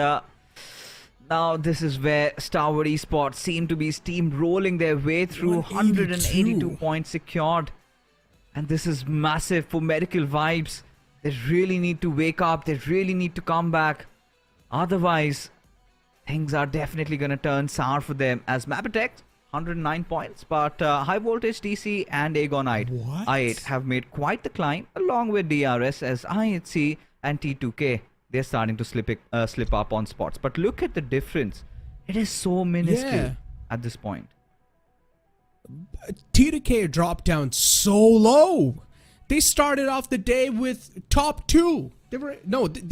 now this is where Stalwart Esports seem to be steamrolling their way through. 182 points secured. And this is massive for Miracle Vibes. They really need to wake up. They really need to come back. Otherwise, things are definitely going to turn sour for them. As MABETEX, 109 points. But Highvoltage DC and Aegonite, I8, have made quite the climb, along with DRS, as IHC and T2K. They're starting to slip up on spots. But look at the difference. It is so minuscule at this point. TDK dropped down so low. They started off the day with top 2. They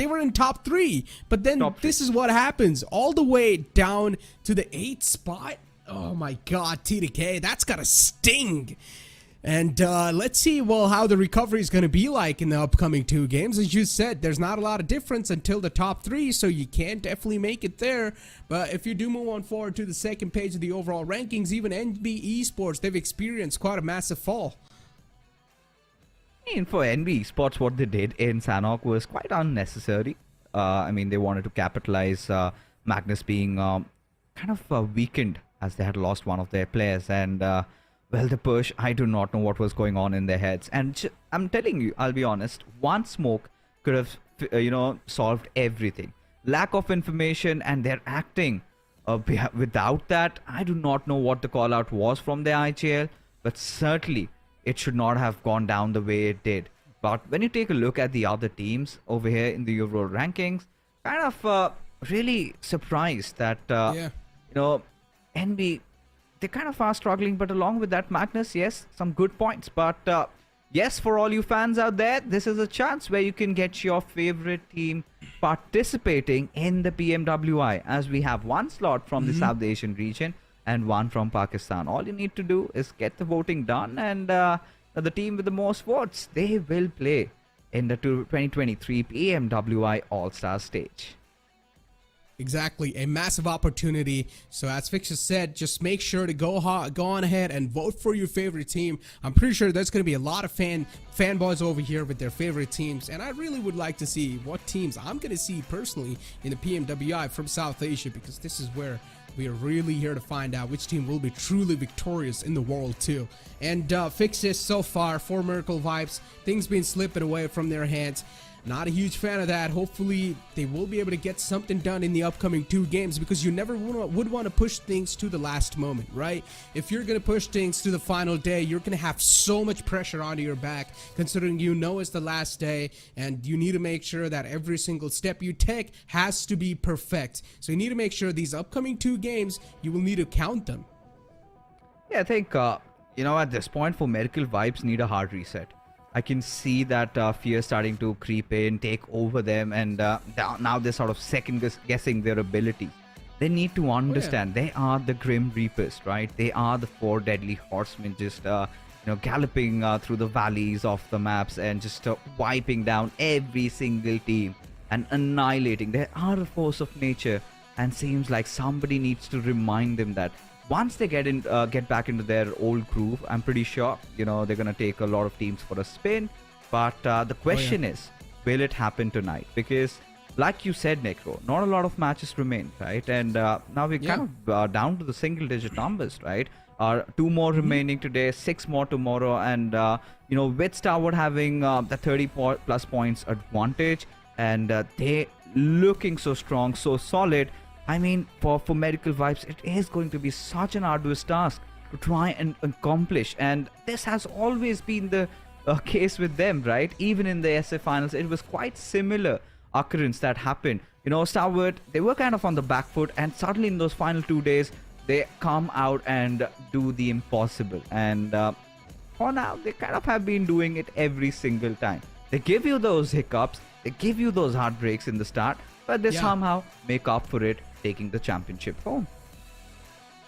were in top 3. But then this is what happens. All the way down to the 8th spot. Oh my god, TDK, that's gotta sting. And let's see, well, how the recovery is going to be like in the upcoming 2 games. As you said, there's not a lot of difference until the top 3, so you can definitely make it there. But if you do move on forward to the second page of the overall rankings, even NB Esports, they've experienced quite a massive fall. I mean, for NB Esports, what they did in Sanhok was quite unnecessary. I mean, they wanted to capitalize Magnus being kind of weakened as they had lost one of their players. And well, the push, I do not know what was going on in their heads. And I'm telling you, I'll be honest, one smoke could have, solved everything. Lack of information and their acting. Without that, I do not know what the call out was from the IGL, but certainly it should not have gone down the way it did. But when you take a look at the other teams over here in the overall rankings, kind of really surprised that, NB, they kind of are struggling. But along with that, Magnus, yes, some good points. But yes, for all you fans out there, this is a chance where you can get your favorite team participating in the PMWI, as we have one slot from the South Asian region and one from Pakistan. All you need to do is get the voting done, and the team with the most votes, they will play in the 2023 PMWI All-Star stage. Exactly, a massive opportunity. So as Fixer said, just make sure to go on ahead and vote for your favorite team. I'm pretty sure there's going to be a lot of fanboys over here with their favorite teams, and I really would like to see what teams I'm going to see personally in the PMWI from South Asia, because this is where we are really here to find out which team will be truly victorious in the world too. And Fixes so far, 4 Miracle Vibes, things been slipping away from their hands. Not a huge fan of that. Hopefully they will be able to get something done in the upcoming 2 games, because you never would want to push things to the last moment, right? If you're going to push things to the final day, you're going to have so much pressure onto your back, considering it's the last day, and you need to make sure that every single step you take has to be perfect. So you need to make sure these upcoming 2 games, you will need to count them. Yeah, I think, at this point, for Miracle Vibes need a hard reset. I can see that fear starting to creep in, take over them, and now they're sort of second guessing their abilities. They need to understand they are the Grim Reapers, right? They are the 4 deadly horsemen, just galloping through the valleys of the maps and just wiping down every single team and annihilating. They are a force of nature, and seems like somebody needs to remind them that once they get back into their old groove, I'm pretty sure, they're going to take a lot of teams for a spin. But the question is, will it happen tonight? Because like you said, Necro, not a lot of matches remain, right? And now we're kind of down to the single-digit numbers, right? 2 more remaining today, 6 more tomorrow. And, with Stalwart having the 30+ points advantage, and they looking so strong, so solid, I mean, for Miracle Vibes, it is going to be such an arduous task to try and accomplish. And this has always been the case with them, right? Even in the SA finals, it was quite similar occurrence that happened. Stalwart, they were kind of on the back foot, and suddenly in those final 2 days, they come out and do the impossible. And for now, they kind of have been doing it every single time. They give you those hiccups, they give you those heartbreaks in the start, but they somehow make up for it, taking the championship home.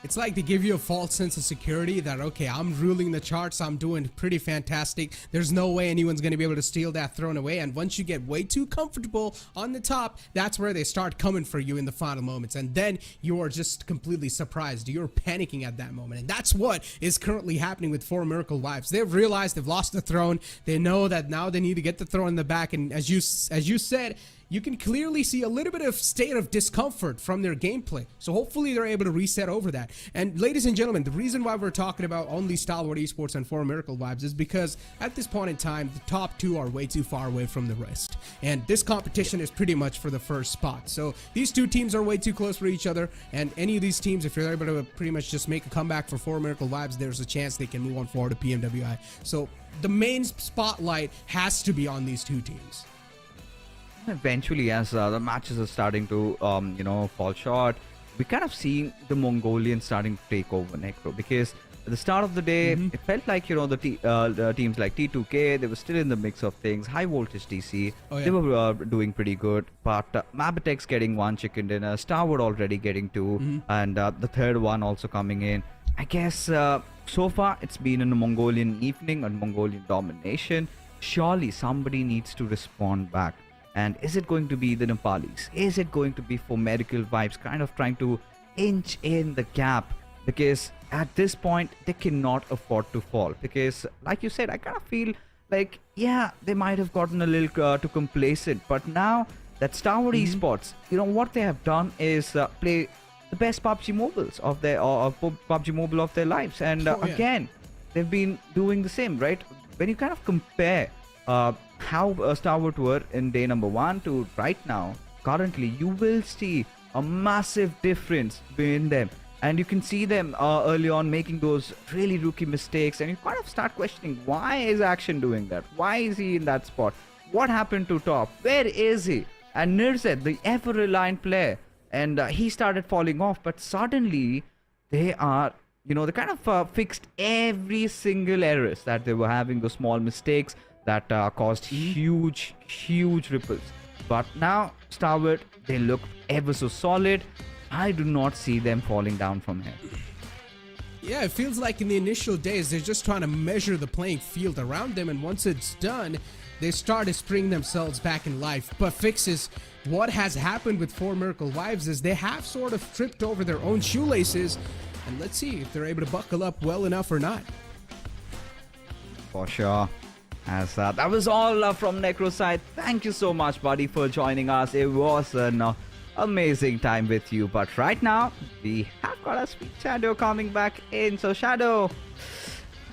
It's like they give you a false sense of security that, okay, I'm ruling the charts, I'm doing pretty fantastic, there's no way anyone's going to be able to steal that throne away. And once you get way too comfortable on the top, that's where they start coming for you in the final moments, and then you're just completely surprised, you're panicking at that moment. And that's what is currently happening with 4 Miracle Vibes. They've realized they've lost the throne, they know that now they need to get the throne in the back, and as you said, you can clearly see a little bit of state of discomfort from their gameplay. So hopefully they're able to reset over that. And ladies and gentlemen, the reason why we're talking about only Stalwart Esports and 4 Miracle Vibes is because at this point in time, the top 2 are way too far away from the rest. And this competition is pretty much for the first spot. So these 2 teams are way too close for each other. And any of these teams, if you're able to pretty much just make a comeback for 4 Miracle Vibes, there's a chance they can move on forward to PMWI. So the main spotlight has to be on these 2 teams. Eventually, as the matches are starting to fall short, we kind of seeing the Mongolians starting to take over, Necro, because at the start of the day it felt like the teams like T2K, they were still in the mix of things. Highvoltage DC, they were doing pretty good, but MABETEX getting 1 chicken dinner, Stalwart already getting 2, and the third one also coming in. I guess So far, it's been a Mongolian evening, a Mongolian domination. Surely somebody needs to respond back. And is it going to be the Nepalis? Is it going to be for Medical Vibes kind of trying to inch in the gap? Because at this point, they cannot afford to fall. Because, like you said, I kind of feel like, yeah, they might have gotten a little too complacent. But now that Stalwart Esports, what they have done is play the best PUBG mobiles of their PUBG mobile of their lives, and again they've been doing the same, right? When you kind of compare how Stalwart were in day number 1 to right now, currently you will see a massive difference between them, and you can see them early on making those really rookie mistakes, and you kind of start questioning, why is Action doing that? Why is he in that spot? What happened to Top? Where is he? And Nirzet, the ever reliant player, and he started falling off, but suddenly they are, they kind of fixed every single errors that they were having, those small mistakes that caused huge ripples. But now Stalwart, they look ever so solid. I do not see them falling down from here. Yeah, it feels like in the initial days they're just trying to measure the playing field around them, and once it's done, they start to spring themselves back in life. But fixes, what has happened with 4 Miracle Wives is they have sort of tripped over their own shoelaces, and let's see if they're able to buckle up well enough or not. For sure. As that was all from Necro side. Thank you so much, buddy, for joining us. It was an amazing time with you. But right now, we have got a sweet Shadow coming back in. So Shadow,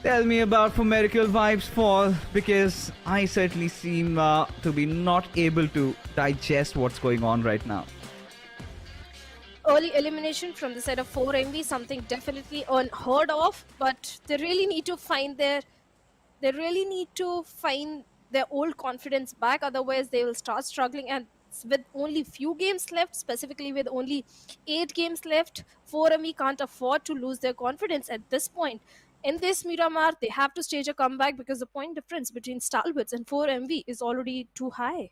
tell me about for Miracle Vibes fall, because I certainly seem to be not able to digest what's going on right now. Early elimination from the side of 4MV, something definitely unheard of, but they really need to find their old confidence back, otherwise they will start struggling. And with only few games left, specifically with only 8 games left, 4MV can't afford to lose their confidence at this point. In this Miramar, they have to stage a comeback because the point difference between Stalwarts and 4MV is already too high.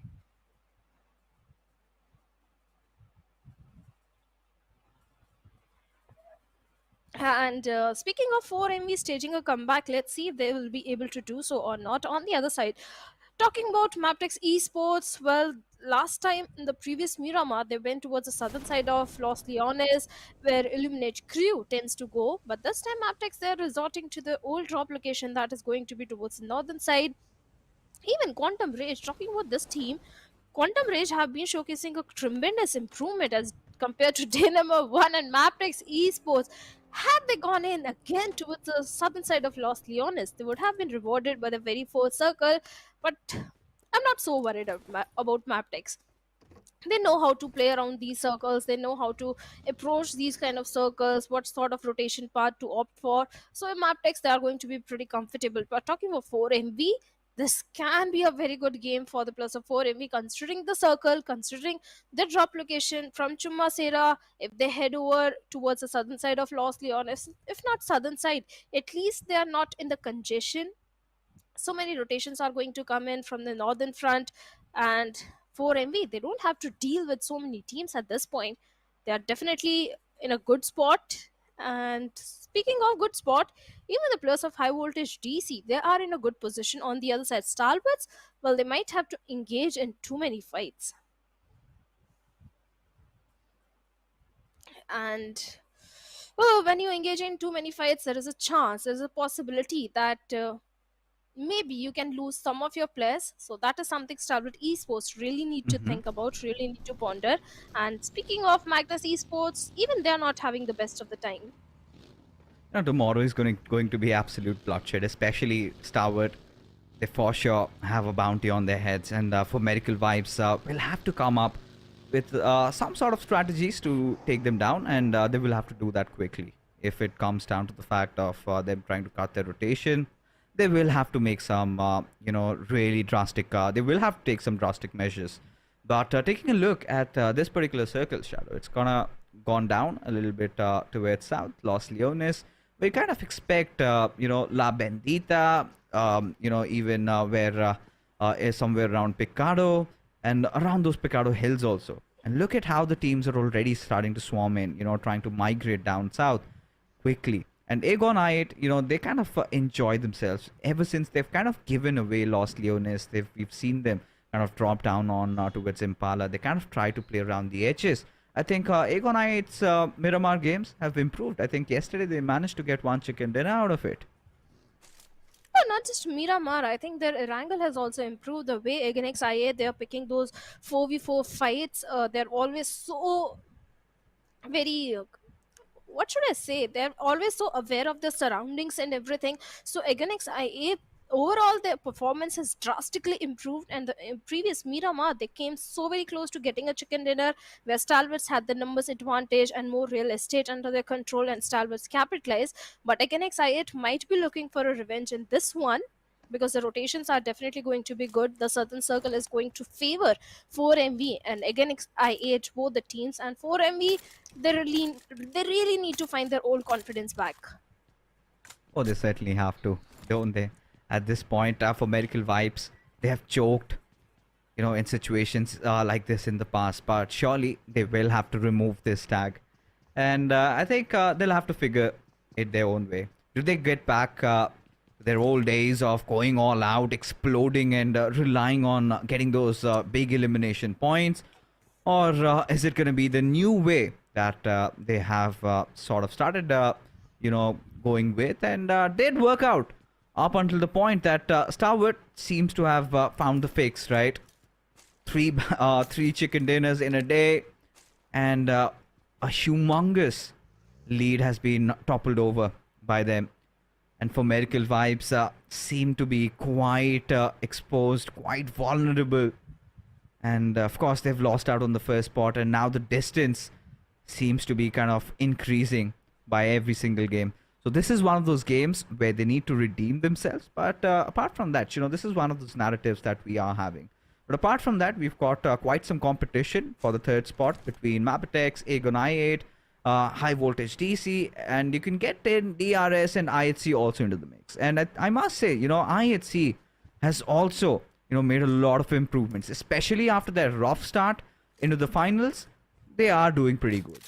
And speaking of 4MV staging a comeback, let's see if they will be able to do so or not. On the other side, talking about MABETEX Esports, well, last time in the previous Miramar, they went towards the southern side of Los Leones, where Illuminate Crew tends to go. But this time, MABETEX, they're resorting to the old drop location that is going to be towards the northern side. Even Quantum Rage, talking about this team, Quantum Rage have been showcasing a tremendous improvement as compared to day number 1 and MABETEX Esports. Had they gone in again towards the southern side of Los Leones, they would have been rewarded by the very fourth circle. But I'm not so worried about MABETEX. They know how to play around these circles. They know how to approach these kind of circles, what sort of rotation path to opt for. So in MABETEX, they are going to be pretty comfortable. But talking about 4MV, this can be a very good game for the plus of 4MV, considering the circle, considering the drop location from Chumasera. If they head over towards the southern side of Los Leones, if not southern side, at least they are not in the congestion. So many rotations are going to come in from the northern front, and 4MV, they don't have to deal with so many teams at this point. They are definitely in a good spot. And speaking of good spot, even the players of Highvoltage DC, they are in a good position. On the other side, Stalwarts, well, they might have to engage in too many fights. And well, when you engage in too many fights, there is a chance, there's a possibility that maybe you can lose some of your players. So that is something Stalwart Esports really need to think about, really need to ponder. And speaking of Magnus Esports, even they are not having the best of the time. Now, tomorrow is going to be absolute bloodshed, especially Stalwart. They for sure have a bounty on their heads, and for Medical Vibes, we'll have to come up with some sort of strategies to take them down, and they will have to do that quickly. If it comes down to the fact of them trying to cut their rotation, they will have to make some, really drastic, they will have to take some drastic measures. But taking a look at this particular circle, Shadow, it's gone down a little bit towards south, Los Leones. We kind of expect, La Bendita, even where is somewhere around Picado and around those Picado hills also. And look at how the teams are already starting to swarm in, trying to migrate down south quickly. And Aegon I8, you know, they kind of enjoy themselves ever since they've kind of given away Lost Leonis. We've seen them kind of drop down on towards Impala. They kind of try to play around the edges. I think Aegon I8's Miramar games have improved. I think yesterday they managed to get one chicken dinner out of it. Oh, not just Miramar, I think their Erangel has also improved. The way against IA, they are picking those 4v4 fights. They're always so very what should I say? They're always so aware of their surroundings and everything. So against IA, overall their performance has drastically improved. And the previous Miramar, they came so very close to getting a chicken dinner, where Stalwarts had the numbers advantage and more real estate under their control, and Stalwarts capitalized. But against IA, it might be looking for a revenge in this one, because the rotations are definitely going to be good. The Southern Circle is going to favor 4MV, and again I8 both the teams, and 4MV they really need to find their old confidence back. Oh, they certainly have to, don't they? At this point, for Medical Vibes, they have choked, you know, in situations like this in the past. But surely they will have to remove this tag, and I think they'll have to figure it their own way. Do they get back their old days of going all out, exploding, and relying on getting those big elimination points? Or is it going to be the new way that they have sort of started, you know, going with, and did work out up until the point that Stalwart seems to have found the fix, right? Three chicken dinners in a day, and a humongous lead has been toppled over by them. And for Medical Vibes, seem to be quite exposed, quite vulnerable. And of course, they've lost out on the first spot, and now the distance seems to be kind of increasing by every single game. So this is one of those games where they need to redeem themselves. But apart from that, you know, this is one of those narratives that we are having. But apart from that, we've got quite some competition for the third spot between MABETEX, Aegon I8, Highvoltage DC, and you can get in DRS and IHC also into the mix. And I must say, you know, IHC has also, you know, made a lot of improvements, especially after their rough start into the finals. They are doing pretty good.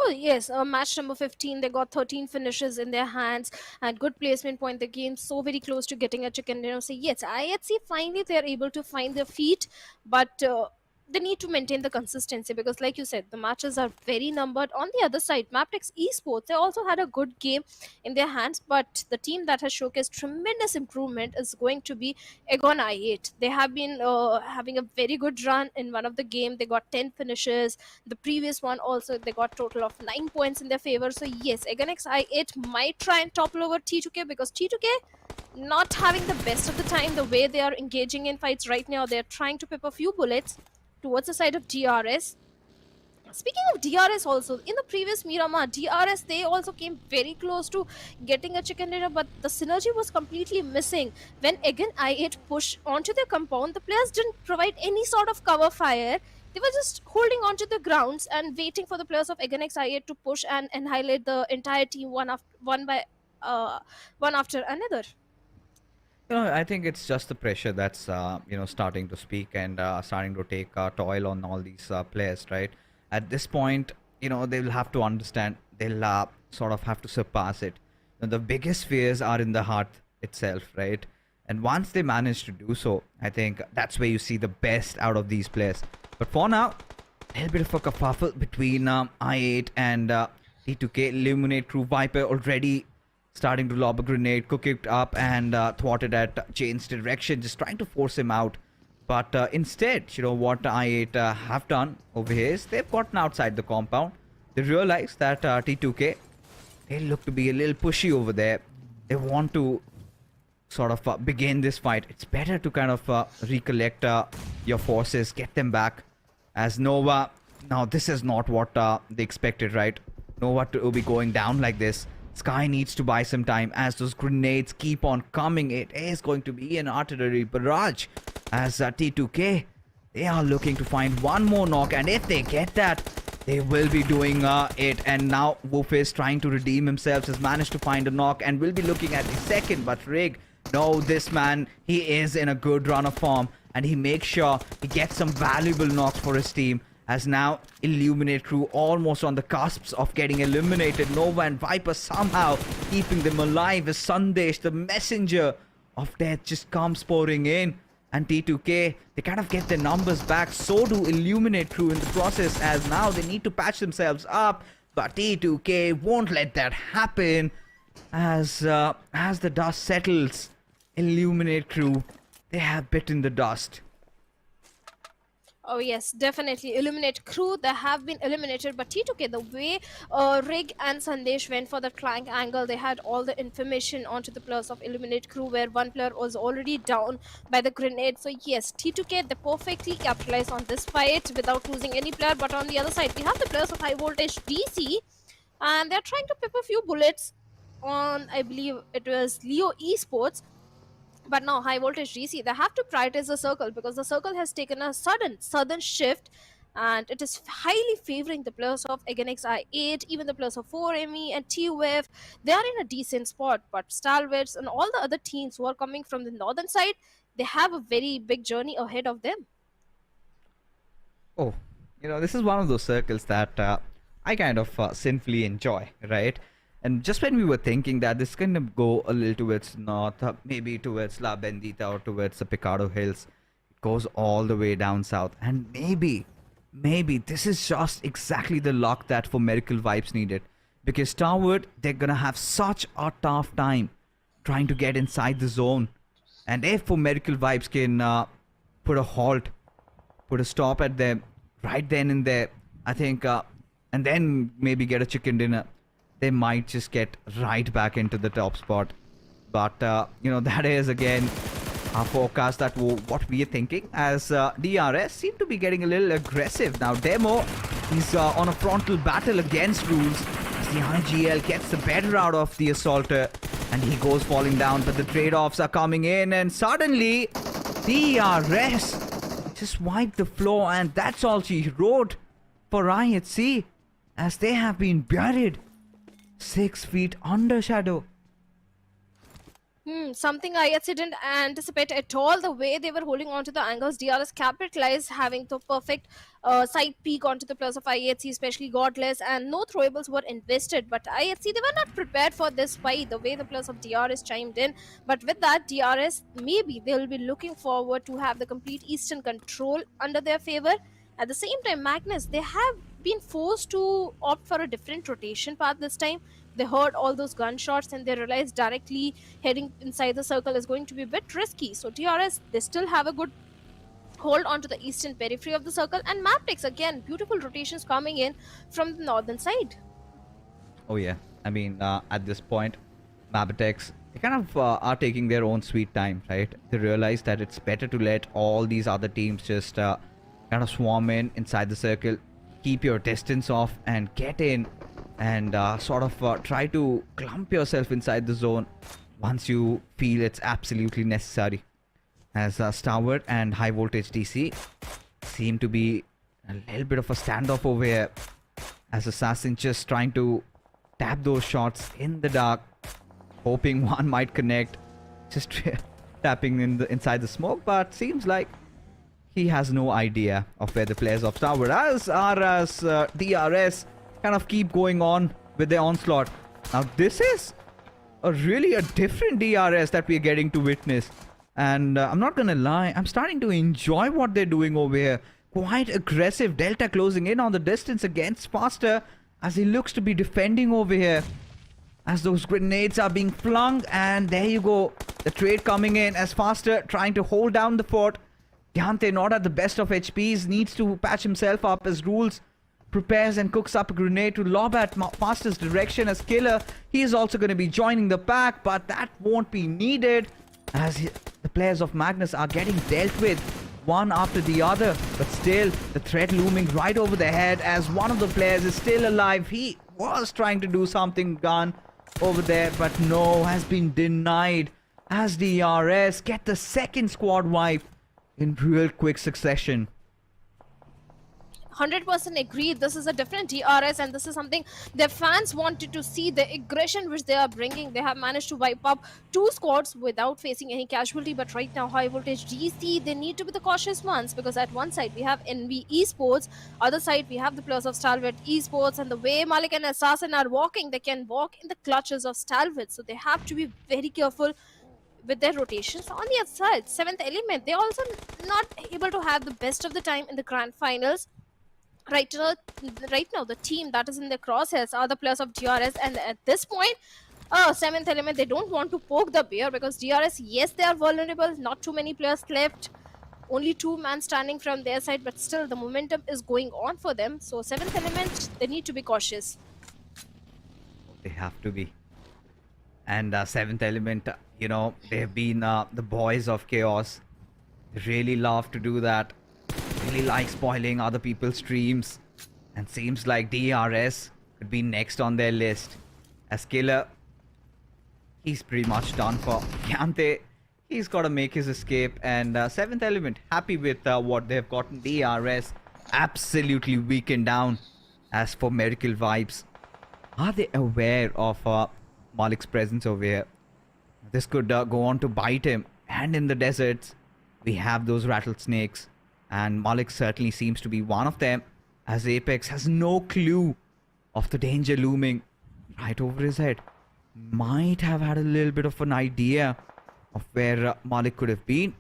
Oh yes, match number 15, they got 13 finishes in their hands and good placement point. The game so very close to getting a chicken dinner. So yes, IHC finally they're able to find their feet, but they need to maintain the consistency, because like you said, the matches are very numbered. On the other side, Magnus Esports, they also had a good game in their hands, but the team that has showcased tremendous improvement is going to be Aegon I8. They have been having a very good run in one of the game. They got 10 finishes. The previous one also, they got total of 9 points in their favor. So yes, Aegon I8 might try and topple over T2K, because T2K not having the best of the time. The way they are engaging in fights right now, they're trying to pip a few bullets towards the side of DRS. Speaking of DRS also, in the previous Miramar, DRS, they also came very close to getting a chicken dinner, but the synergy was completely missing. When again I8 pushed onto their compound, the players didn't provide any sort of cover fire. They were just holding onto the grounds and waiting for the players of Against I8 to push and annihilate the entire team one after another. You know, I think it's just the pressure that's you know, starting to speak and starting to take toll on all these players, right? At this point, you know, they will have to understand, they'll sort of have to surpass it. You know, the biggest fears are in the heart itself, right? And once they manage to do so, I think that's where you see the best out of these players. But for now, a little bit of a kerfuffle between I8 and T2K. Illuminate Crew Viper already starting to lob a grenade, cook it up, and thwarted at Jane's direction, just trying to force him out. But instead, you know, what I8 have done over here is they've gotten outside the compound. They realize that T2K, they look to be a little pushy over there. They want to sort of begin this fight. It's better to kind of recollect your forces, get them back. As Nova, now this is not what they expected, right? Nova to be going down like this. Sky needs to buy some time as those grenades keep on coming. It is going to be an artillery barrage as T2K, they are looking to find one more knock, and if they get that, they will be doing it. And now Wolf is trying to redeem himself, has managed to find a knock and will be looking at the second. But Rig, no, this man, he is in a good run of form and he makes sure he gets some valuable knocks for his team. as now Illuminate crew almost on the cusps of getting eliminated. Nova and Viper somehow keeping them alive as Sandesh, the messenger of death, just comes pouring in. And T2K, they kind of get their numbers back. So do Illuminate crew in the process, as now they need to patch themselves up. But T2K won't let that happen. As the dust settles, Illuminate crew, they have bitten the dust. Oh yes, definitely. Eliminate crew, they have been eliminated, but T2K, the way Rig and Sandesh went for the flank angle, they had all the information onto the players of Eliminate crew, where one player was already down by the grenade. So yes, T2K, they perfectly capitalized on this fight without losing any player. But on the other side, we have the players of Highvoltage DC, and they're trying to pip a few bullets on, I believe it was Leo Esports. But now Highvoltage DC, they have to prioritize the circle, because the circle has taken a sudden shift, and it is highly favoring the players of Agonix I8, even the players of 4ME and TUF. They are in a decent spot, but Stalwarts and all the other teams who are coming from the northern side, they have a very big journey ahead of them. Oh, this is one of those circles that I kind of sinfully enjoy, right? And just when we were thinking that this is going to go a little towards north, maybe towards La Bendita or towards the Picado Hills, it goes all the way down south. And maybe this is just exactly the luck that for Miracle Vibes needed. Because Stalwart, they're going to have such a tough time trying to get inside the zone. And if for Miracle Vibes can put a halt, put a stop at them right then and there, I think, and then maybe get a chicken dinner, they might just get right back into the top spot. But, that is, again, our forecast, that what we are thinking, as DRS seem to be getting a little aggressive. Now, Demo, he's on a frontal battle against Rules, as the IGL gets the better out of the Assaulter, and he goes falling down, but the trade-offs are coming in, and suddenly, DRS just wiped the floor, and that's all she wrote for IHC, as they have been buried 6 feet under shadow. Something IHC didn't anticipate at all, the way they were holding on to the angles. DRS capitalized, having the perfect side peek onto the players of IHC, especially Godless, and no throwables were invested. But IHC, they were not prepared for this fight, the way the players of DRS chimed in. But with that, DRS, maybe they'll be looking forward to have the complete Eastern control under their favor. At the same time, Magnus, they have been forced to opt for a different rotation path this time. They heard all those gunshots and they realized directly heading inside the circle is going to be a bit risky. So DRS, they still have a good hold onto the eastern periphery of the circle. And MABETEX, again, beautiful rotations coming in from the northern side. Oh yeah, I mean, at this point, MABETEX, they kind of are taking their own sweet time, right? They realize that it's better to let all these other teams just kind of swarm in inside the circle, keep your distance off, and get in and sort of try to clump yourself inside the zone once you feel it's absolutely necessary. As Stalwart and Highvoltage DC seem to be a little bit of a standoff over here, as Assassin just trying to tap those shots in the dark, hoping one might connect, just tapping inside the smoke, but seems like he has no idea of where the players of Stalwart as DRS kind of keep going on with their onslaught. Now this is really a different DRS that we're getting to witness, and I'm not gonna lie, I'm starting to enjoy what they're doing over here. Quite aggressive. Delta closing in on the distance against Faster, as he looks to be defending over here, as those grenades are being flung. And there you go, the trade coming in as Faster trying to hold down the fort. Deante not at the best of HPs, needs to patch himself up as Rules prepares and cooks up a grenade to lob at Faster's direction. As Killer, he is also going to be joining the pack, but that won't be needed, as the players of Magnus are getting dealt with one after the other. But still, the threat looming right over their head, as one of the players is still alive. He was trying to do something gun over there, but no, has been denied, as DRS get the second squad wipe in real quick succession. 100% agree. This is a different DRS, and this is something their fans wanted to see. The aggression which they are bringing. They have managed to wipe up 2 squads without facing any casualty. But right now, Highvoltage DC, they need to be the cautious ones, because at one side we have NV Esports, other side we have the players of Stalwart Esports, and the way Malik and Assassin are walking, they can walk in the clutches of Stalwart. So they have to be very careful with their rotations. On the other side, 7th Element, they also not able to have the best of the time in the grand finals. Right now, the team that is in the crosshairs are the players of DRS, and at this point, 7th Element, they don't want to poke the bear, because DRS, yes, they are vulnerable, not too many players left, only 2 men standing from their side, but still the momentum is going on for them. So 7th Element, they need to be cautious. They have to be. And 7th Element, you know, they've been the boys of chaos. They really love to do that. Really like spoiling other people's streams. And seems like DRS could be next on their list. As Killer, he's pretty much done for. Kante, he's got to make his escape. And 7th Element, happy with what they've gotten. DRS, absolutely weakened down. As for Miracle Vibes, are they aware of Malik's presence over here? This could go on to bite him. And in the deserts, we have those rattlesnakes. And Malik certainly seems to be one of them, as Apex has no clue of the danger looming right over his head. Might have had a little bit of an idea of where Malik could have been.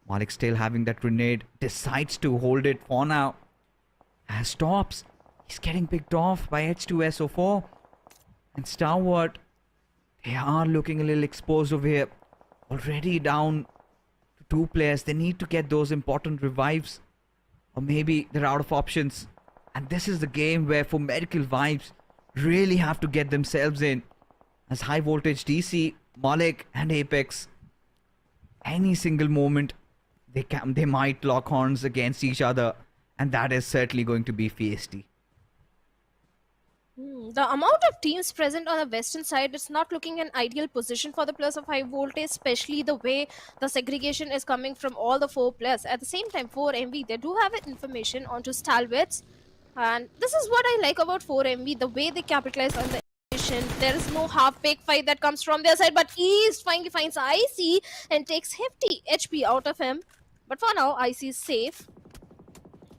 Malik still having that grenade, decides to hold it for now. As stops, he's getting picked off by H2SO4. And Stalwart, they are looking a little exposed over here. Already down to 2 players. They need to get those important revives. Or maybe they're out of options. And this is the game where for Miracle Vibes really have to get themselves in. As Highvoltage DC, Malik and Apex, any single moment they might lock horns against each other. And that is certainly going to be feisty. The amount of teams present on the western side is not looking an ideal position for the players of Highvoltage, especially the way the segregation is coming from all the 4 players. At the same time, 4MV, they do have information onto Stalwarts, and this is what I like about 4MV, the way they capitalize on the information. There is no half-baked fight that comes from their side, but East finally finds IC and takes hefty HP out of him. But for now, IC is safe.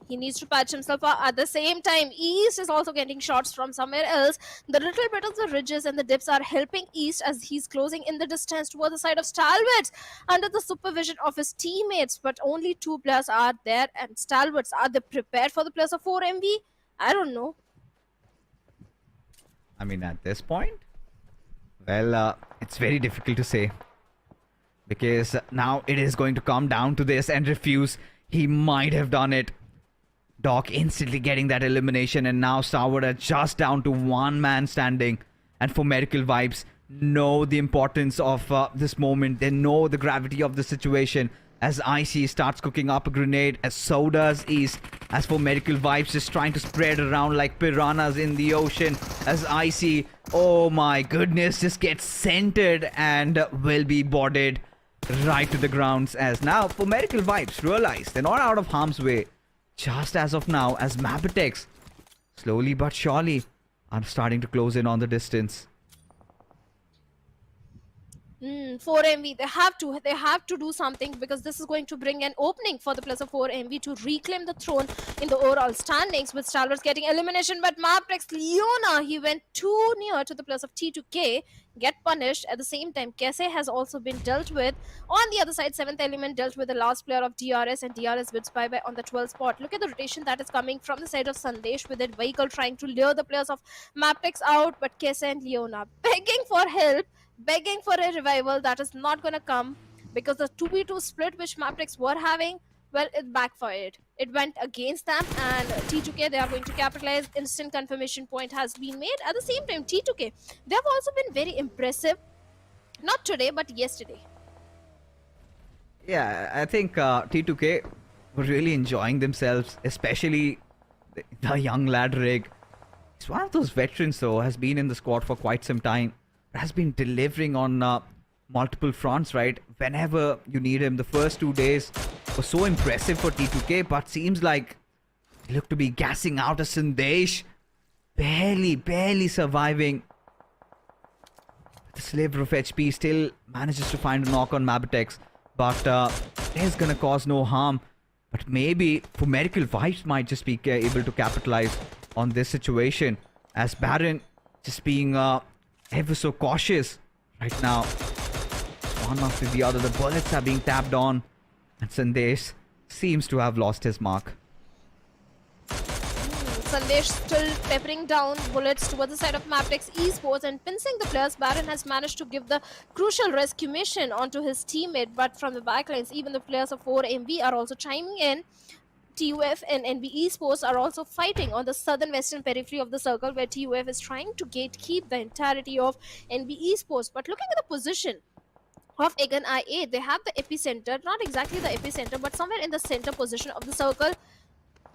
He needs to patch himself up. At the same time, East is also getting shots from somewhere else. The little bit of the ridges and the dips are helping East as he's closing in the distance toward the side of Stalwarts under the supervision of his teammates. But only 2 players are there, and Stalwarts, are they prepared for the players of 4MV? I don't know. I mean, at this point, well, it's very difficult to say. Because now it is going to come down to this and refuse. He might have done it. Doc instantly getting that elimination, and now Stalwart are just down to 1 man standing. And for Miracle Vibes, know the importance of this moment. They know the gravity of the situation. As IC starts cooking up a grenade, as so does East. As for Miracle Vibes, just trying to spread around like piranhas in the ocean. As IC, oh my goodness, just gets centered and will be boarded right to the grounds. As now for Miracle Vibes, realize they're not out of harm's way. Just as of now, as MABETEX slowly but surely are starting to close in on the distance. 4MV, they have to do something, because this is going to bring an opening for the players of 4MV to reclaim the throne in the overall standings, with Stalwarts getting elimination. But MABETEX Leona, he went too near to the players of T2K, get punished. At the same time, Kese has also been dealt with. On the other side, 7th Element dealt with the last player of DRS, and DRS bids bye-bye on the 12th spot. Look at the rotation that is coming from the side of Sandesh, with that vehicle trying to lure the players of MABETEX out, but Kese and Leona begging for help, begging for a revival. That is not going to come, because the 2v2 split which MABETEX were having, well, it backfired. It went against them, and T2K, they are going to capitalize. Instant confirmation point has been made. At the same time, T2K, they have also been very impressive. Not today, but yesterday. Yeah, I think T2K were really enjoying themselves, especially the young lad Rig. He's one of those veterans, though, has been in the squad for quite some time. Has been delivering on multiple fronts, right? Whenever you need him. The first 2 days were so impressive for T2K, but seems like They look to be gassing out a Sandesh. Barely surviving. The sliver of HP still manages to find a knock on MABETEX. But it is going to cause no harm. But maybe Fumerical Vibes might just be able to capitalize on this situation. As Baron just being ever so cautious right now. One after the other, the bullets are being tapped on. And Sandesh seems to have lost his mark. Sandesh still peppering down bullets towards the side of MABETEX Esports and pincing the players. Baron has managed to give the crucial rescue mission onto his teammate, but from the backlines, even the players of 4MB are also chiming in. TUF and NB Esports are also fighting on the southern western periphery of the circle, where TUF is trying to gatekeep the entirety of NB Esports. But looking at the position of Egan IA, they have the epicenter, not exactly the epicenter, but somewhere in the center position of the circle.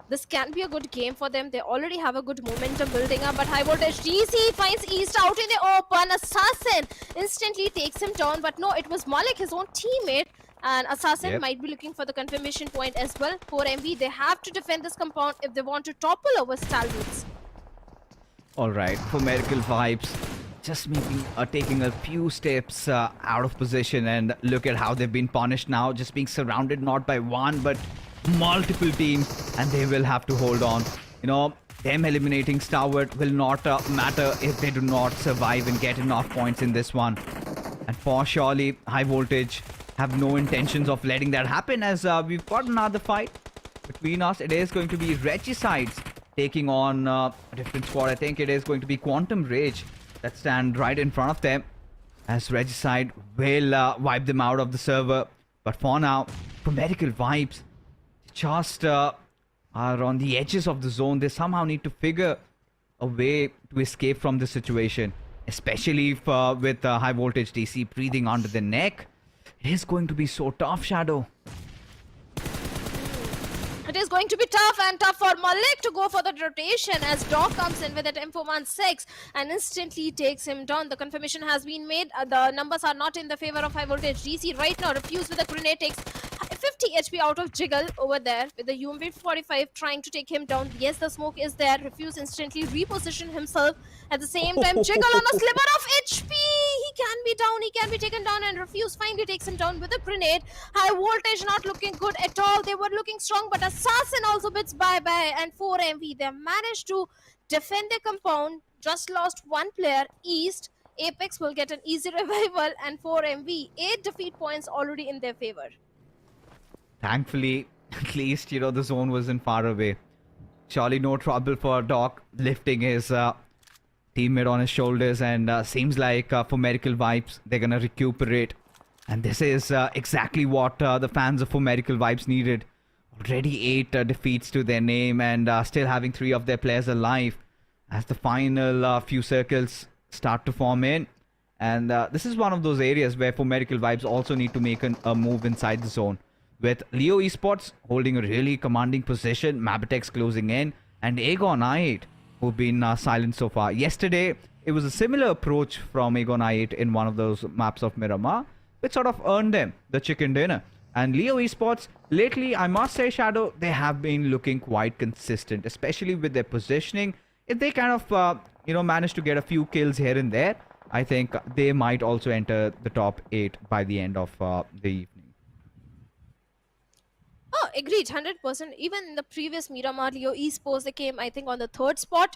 This can be a good game for them. They already have a good momentum building up, but Highvoltage DC finds East out in the open. Assassin instantly takes him down, but no, it was Malik, his own teammate, and Assassin might be looking for the confirmation point as well. 4MB, they have to defend this compound if they want to topple over Stalwarts. Alright, for Miracle Vibes, just maybe taking a few steps out of position, and look at how they've been punished now, just being surrounded not by one but multiple teams, and they will have to hold on. You know, them eliminating Stalwart will not matter if they do not survive and get enough points in this one. And for surely, Highvoltage have no intentions of letting that happen, as we've got another fight between us. It is going to be Regicides taking on a different squad. I think it is going to be Quantum Rage that stand right in front of them, as Regicide will wipe them out of the server. But for now, for Medical Vibes, just are on the edges of the zone. They somehow need to figure a way to escape from this situation, especially if, with Highvoltage DC breathing under the neck. It is going to be so tough, Shadow. It is going to be tough, and tough for Malik to go for the rotation, as Dog comes in with that M416 and instantly takes him down. The confirmation has been made. The numbers are not in the favor of Highvoltage DC right now. Refuse with a grenade, takes 50 HP out of Jiggle over there with the UMP45 trying to take him down. Yes, the smoke is there. Refuse instantly reposition himself. At the same time, Jiggle on a sliver of HP. He can be down. He can be taken down, and Refuse finally takes him down with a grenade. Highvoltage not looking good at all. They were looking strong, but Assassin also bits bye-bye. And 4MV, they managed to defend their compound. Just lost one player, East. Apex will get an easy revival, and 4MV, 8 defeat points already in their favor. Thankfully, at least, you know, the zone wasn't far away. Surely no trouble for Doc lifting his teammate on his shoulders, and seems like for Miracle Vibes, they're gonna recuperate. And this is exactly what the fans of For Miracle Vibes needed. Already 8 defeats to their name, and still having 3 of their players alive as the final few circles start to form in. And this is one of those areas where For Miracle Vibes also need to make a move inside the zone, with Leo Esports holding a really commanding position, MABETEX closing in, and Aegon I8, who've been silent so far. Yesterday, it was a similar approach from Aegon I8 in one of those maps of Miramar, which sort of earned them the chicken dinner. And Leo Esports, lately, I must say, Shadow, they have been looking quite consistent, especially with their positioning. If they kind of, you know, manage to get a few kills here and there, I think they might also enter the top 8 by the end of the evening. Oh, agreed, 100%. Even in the previous Miramar, Leo Esports, they came, I think, on the 3rd spot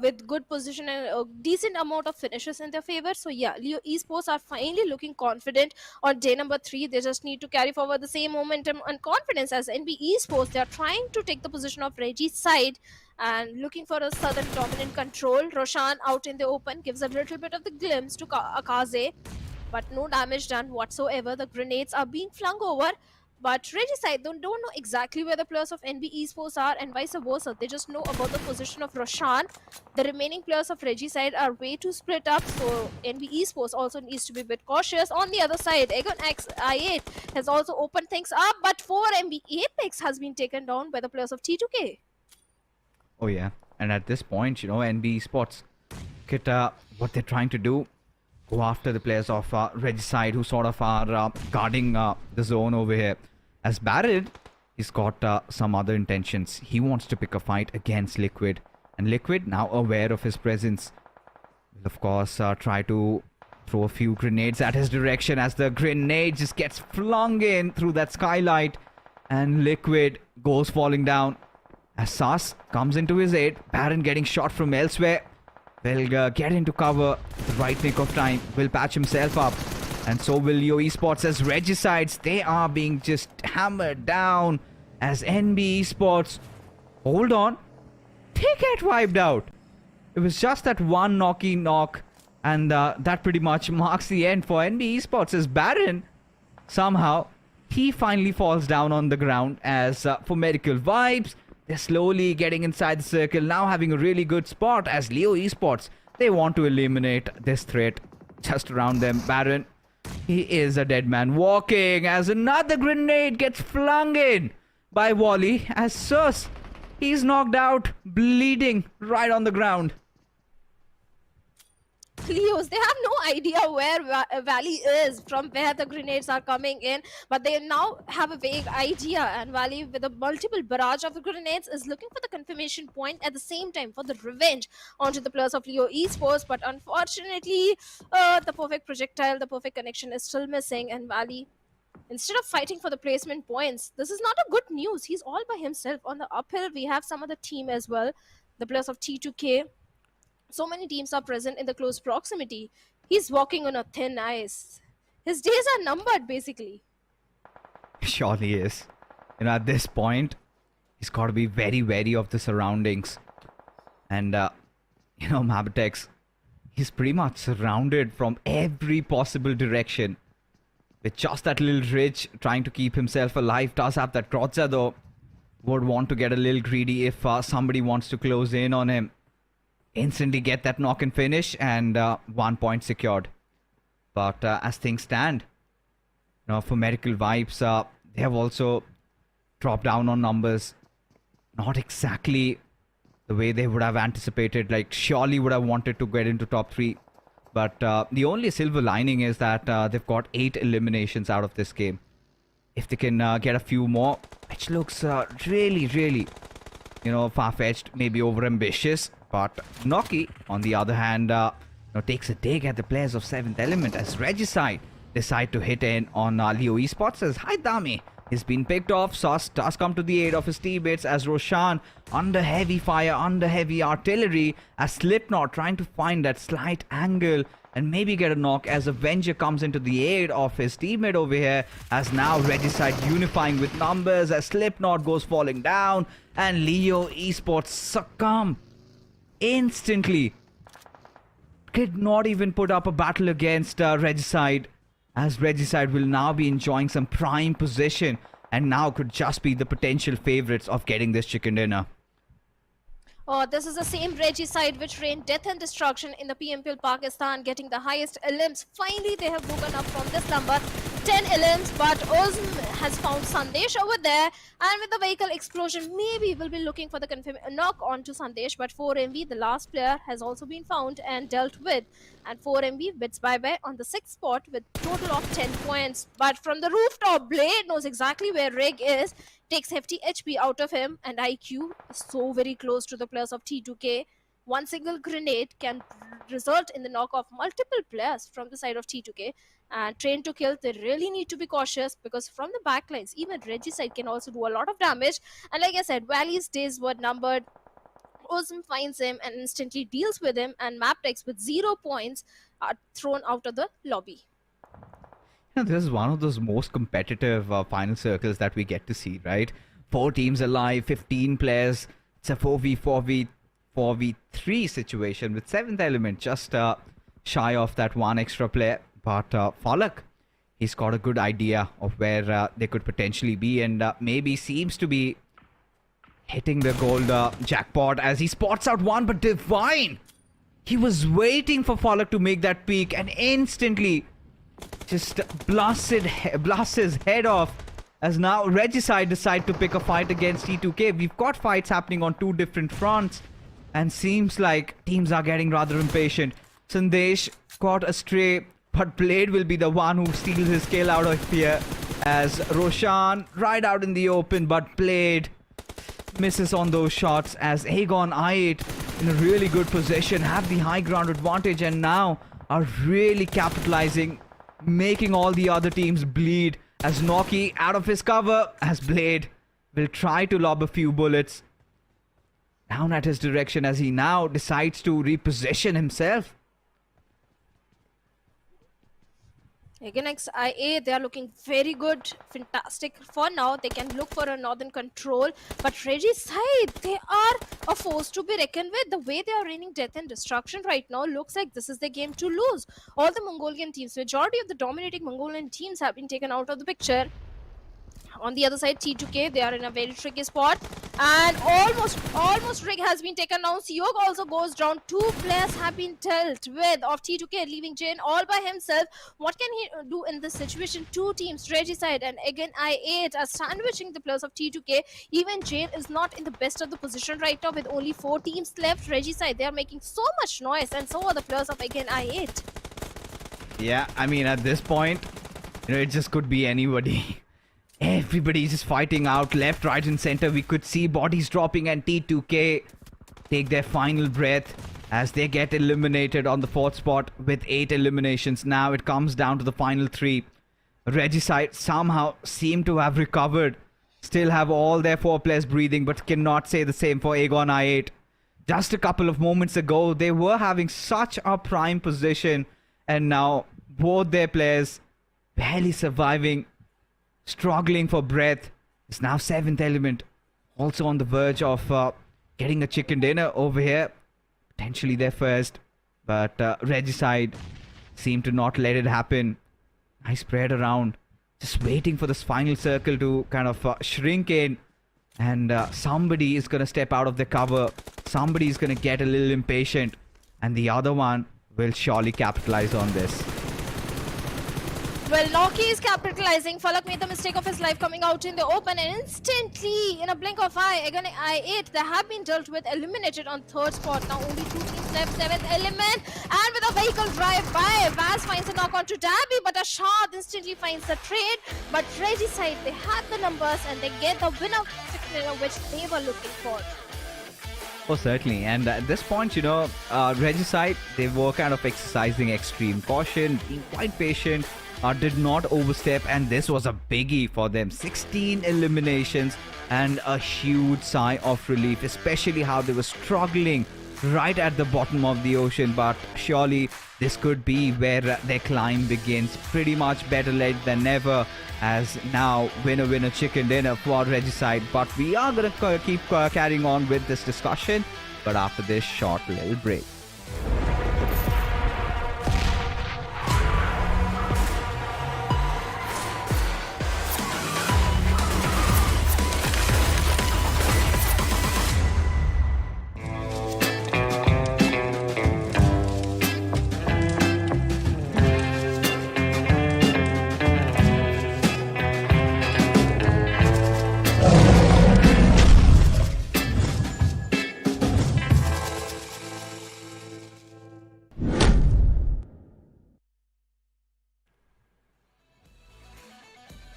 with good position and a decent amount of finishes in their favor. So, yeah, Leo Esports are finally looking confident on day number 3. They just need to carry forward the same momentum and confidence as NB Esports. They are trying to take the position of Reggie's side and looking for a southern dominant control. Roshan out in the open gives a little bit of the glimpse to Akaze, but no damage done whatsoever. The grenades are being flung over. But Regicide don't know exactly where the players of NB Esports are, and vice versa. They just know about the position of Roshan. The remaining players of Regicide are way too split up, so NB Esports also needs to be a bit cautious. On the other side, Aegon X I8 has also opened things up, but 4MB Apex has been taken down by the players of T2K. Oh yeah, and at this point, you know, NB Esports, look at what they're trying to do. Go after the players of Regicide, who sort of are guarding the zone over here. As Barrett he's got some other intentions. He wants to pick a fight against Liquid. And Liquid, now aware of his presence, will of course try to throw a few grenades at his direction as the grenade just gets flung in through that skylight. And Liquid goes falling down as Sas comes into his aid. Baron getting shot from elsewhere. Will get into cover at the right nick of time. Will patch himself up. And so will Leo Esports as Regicides. They are being just hammered down as NB Esports. Hold on. They get wiped out. It was just that one knock. And that pretty much marks the end for NB Esports as Baron somehow he finally falls down on the ground as for Medical Vibes. They're slowly getting inside the circle, now having a really good spot as Leo Esports. They want to eliminate this threat just around them. Baron, he is a dead man walking as another grenade gets flung in by Wally as Sus. He's knocked out, bleeding right on the ground. Leos, they have no idea where Valley is, from where the grenades are coming in, but they now have a vague idea, and Valley, with a multiple barrage of the grenades, is looking for the confirmation point at the same time for the revenge onto the players of Leo Esports. But unfortunately, the perfect projectile, the perfect connection is still missing, and Valley, instead of fighting for the placement points, this is not a good news. He's all by himself. On the uphill, we have some other team as well, the players of T2K. So many teams are present in the close proximity. He's walking on a thin ice. His days are numbered, basically. Surely is. You know, at this point, he's got to be very wary of the surroundings. And, you know, MABETEX, he's pretty much surrounded from every possible direction. With just that little ridge trying to keep himself alive. Does have that Grotza, though. Would want to get a little greedy if somebody wants to close in on him. Instantly get that knock and finish, and 1 point secured. But as things stand, you know, for Medical Vibes, they have also dropped down on numbers. Not exactly the way they would have anticipated. Like, surely would have wanted to get into top 3. But the only silver lining is that they've got 8 eliminations out of this game. If they can get a few more, which looks really, you know, far-fetched, maybe over-ambitious. But Noki, on the other hand, takes a dig at the players of 7th Element as Regicide decide to hit in on Leo Esports as Haidami has been picked off. Sauce does come to the aid of his teammates as Roshan under heavy fire, under heavy artillery as Slipknot trying to find that slight angle and maybe get a knock as Avenger comes into the aid of his teammate over here as now Regicide unifying with numbers as Slipknot goes falling down and Leo Esports succumb instantly. Could not even put up a battle against Regicide as Regicide will now be enjoying some prime position and now could just be the potential favorites of getting this chicken dinner. Oh, this is the same Regicide which reigned death and destruction in the PMPL Pakistan, getting the highest elims. Finally, they have woken up from this number, 10 elims, but Ozm has found Sandesh over there, and with the vehicle explosion, maybe we'll be looking for the knock on to Sandesh, but 4MV, the last player, has also been found and dealt with, and 4MV bids bye-bye on the 6th spot with total of 10 points. But from the rooftop, Blade knows exactly where Rig is, takes hefty HP out of him, and IQ is so very close to the players of T2K. One single grenade can result in the knock of multiple players from the side of T2K. And Train to Kill, they really need to be cautious because from the backlines, even Regicide can also do a lot of damage. And like I said, Valley's days were numbered. Ozm finds him and instantly deals with him, and MABETEX with 0 points are thrown out of the lobby. You know, this is one of those most competitive final circles that we get to see, right? 4 teams alive, 15 players. It's a 4v3 situation with 7th Element just shy of that 1 extra player. But Falak, he's got a good idea of where they could potentially be and maybe seems to be hitting the gold jackpot as he spots out one, but Divine! He was waiting for Falak to make that peek and instantly just blasts his head off as now Regicide decide to pick a fight against T2K. We've got fights happening on 2 different fronts and seems like teams are getting rather impatient. Sandesh caught astray, but Blade will be the one who steals his kill out of here as Roshan right out in the open, but Blade misses on those shots as Aegon I8 in a really good position, have the high ground advantage, and now are really capitalizing, making all the other teams bleed as Noki out of his cover as Blade will try to lob a few bullets down at his direction as he now decides to reposition himself. Again, XIA, they are looking very good, fantastic. For now, they can look for a northern control. But Reggie's side, they are a force to be reckoned with. The way they are raining death and destruction right now looks like this is the game to lose. All the Mongolian teams, majority of the dominating Mongolian teams have been taken out of the picture. On the other side, T2K, they are in a very tricky spot. And almost Rig has been taken down. Seog also goes down. 2 players have been dealt with of T2K, leaving Jane all by himself. What can he do in this situation? 2 teams, Regicide and again I8 are sandwiching the players of T2K. Even Jane is not in the best of the position right now with only 4 teams left. Regicide, they are making so much noise, and so are the players of again I8. Yeah, I mean, at this point, it just could be anybody. Everybody's just fighting out left, right, and center. We could see bodies dropping, and T2K take their final breath as they get eliminated on the 4th spot with 8 eliminations. Now it comes down to the final 3. Regicide somehow seem to have recovered. Still have all their 4 players breathing, but cannot say the same for Aegon I8. Just a couple of moments ago, they were having such a prime position, and now both their players barely surviving, struggling for breath. It's now 7th element, also on the verge of getting a chicken dinner over here. Potentially their first, but Regicide seem to not let it happen. Nice spread around, just waiting for this final circle to kind of shrink in. And somebody is going to step out of the cover. Somebody is going to get a little impatient. And the other one will surely capitalize on this. Well, Noki is capitalizing. Falak made the mistake of his life coming out in the open, and instantly, in a blink of eye, again I8, they have been dealt with, eliminated on 3rd spot. Now only 2 teams left, 7th element, and with a vehicle drive by, Vaz finds a knock onto Dabby, but Ashad instantly finds the trade. But Regicide, they had the numbers, and they get the winner which they were looking for. Oh, certainly. And at this point, Regicide, they were kind of exercising extreme caution, being quite patient, did not overstep, and this was a biggie for them. 16 eliminations and a huge sigh of relief, especially how they were struggling right at the bottom of the ocean. But surely this could be where their climb begins. Pretty much better late than never, as now winner chicken dinner for Regicide. But we are going to keep carrying on with this discussion, but after this short little break.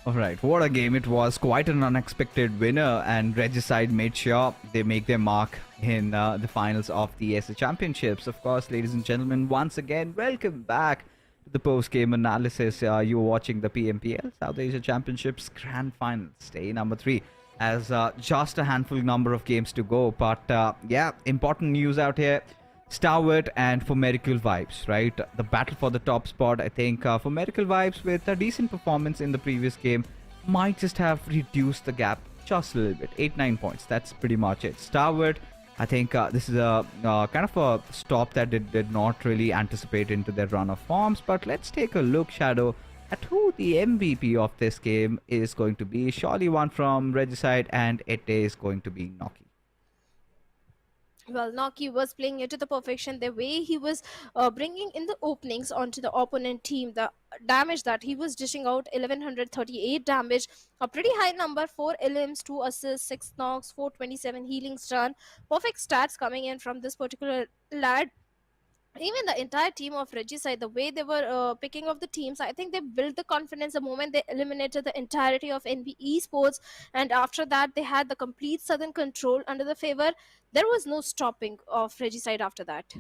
Alright, what a game it was. Quite an unexpected winner, and Regicide made sure they make their mark in the finals of the SA Championships. Of course, ladies and gentlemen, once again, welcome back to the post-game analysis. You are watching the PMPL South Asia Championships Grand Finals, day number 3, as just a handful number of games to go. But yeah, important news out here. Stalwart and for Miracle Vibes, right? The battle for the top spot. I think for Miracle Vibes, with a decent performance in the previous game, might just have reduced the gap just a little bit. 8-9 points. That's pretty much it. Stalwart, I think this is a kind of a stop that did not really anticipate into their run of forms. But let's take a look, Shadow, at who the MVP of this game is going to be. Surely one from Regicide, and it is going to be Noki. Well, Noki was playing it to the perfection. The way he was bringing in the openings onto the opponent team, the damage that he was dishing out, 1138 damage, a pretty high number, 4 LMs, 2 assists, 6 knocks, 427 healings done. Perfect stats coming in from this particular lad. Even the entire team of Regicide, the way they were picking up the teams, I think they built the confidence the moment they eliminated the entirety of NB Esports, and after that they had the complete southern control under the favor. There was no stopping of Regicide after that.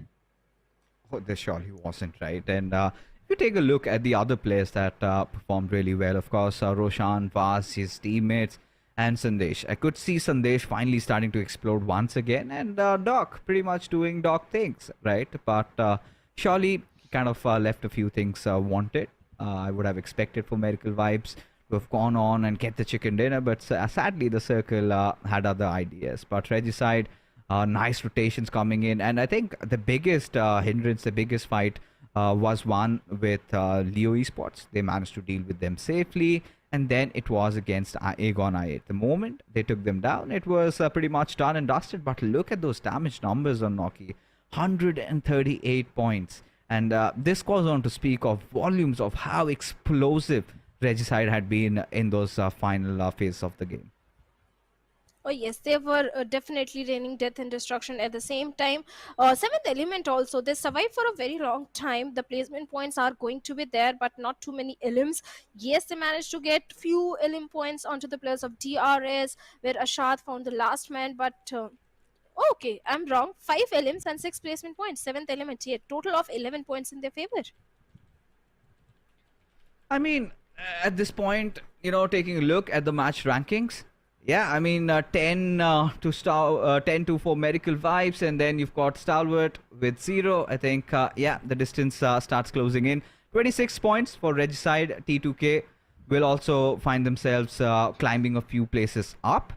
Oh, there surely wasn't, right? And if you take a look at the other players that performed really well, of course, Roshan, Vaz, his teammates, and Sandesh. I could see Sandesh finally starting to explode once again, and Doc pretty much doing Doc things, right? But surely he kind of left a few things wanted. I would have expected for Miracle Vibes to have gone on and get the chicken dinner, but sadly the circle had other ideas. But Regicide, nice rotations coming in, and I think the biggest hindrance, the biggest fight was one with Leo Esports. They managed to deal with them safely, and then it was against Aegon I8. The moment they took them down, it was pretty much done and dusted. But look at those damage numbers on Noki, 138 points, and this goes on to speak of volumes of how explosive Regicide had been in those final phase of the game. Oh yes, they were definitely raining death and destruction at the same time. Seventh element also, they survived for a very long time. The placement points are going to be there, but not too many elims. Yes, they managed to get few elim points onto the players of DRS, where Ashad found the last man, but okay, I'm wrong. 5 elims and 6 placement points. Seventh element here, total of 11 points in their favor. I mean, at this point, taking a look at the match rankings, yeah, I mean, 10 to for Miracle Vibes, and then you've got Stalwart with 0. I think, yeah, the distance starts closing in. 26 points for Regicide. T2K will also find themselves climbing a few places up.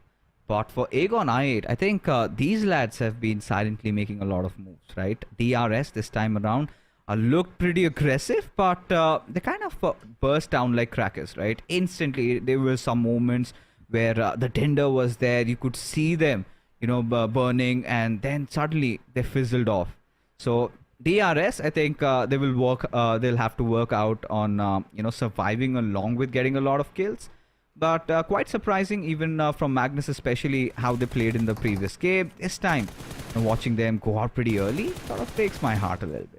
But for Aegon I8, I think these lads have been silently making a lot of moves, right? DRS this time around looked pretty aggressive, but they kind of burst down like crackers, right? Instantly, there were some moments where the tinder was there. You could see them, burning, and then suddenly they fizzled off. So DRS, I think they will work. They'll have to work out on surviving along with getting a lot of kills. But quite surprising, even from Magnus, especially how they played in the previous game. This time, watching them go out pretty early sort of breaks my heart a little bit.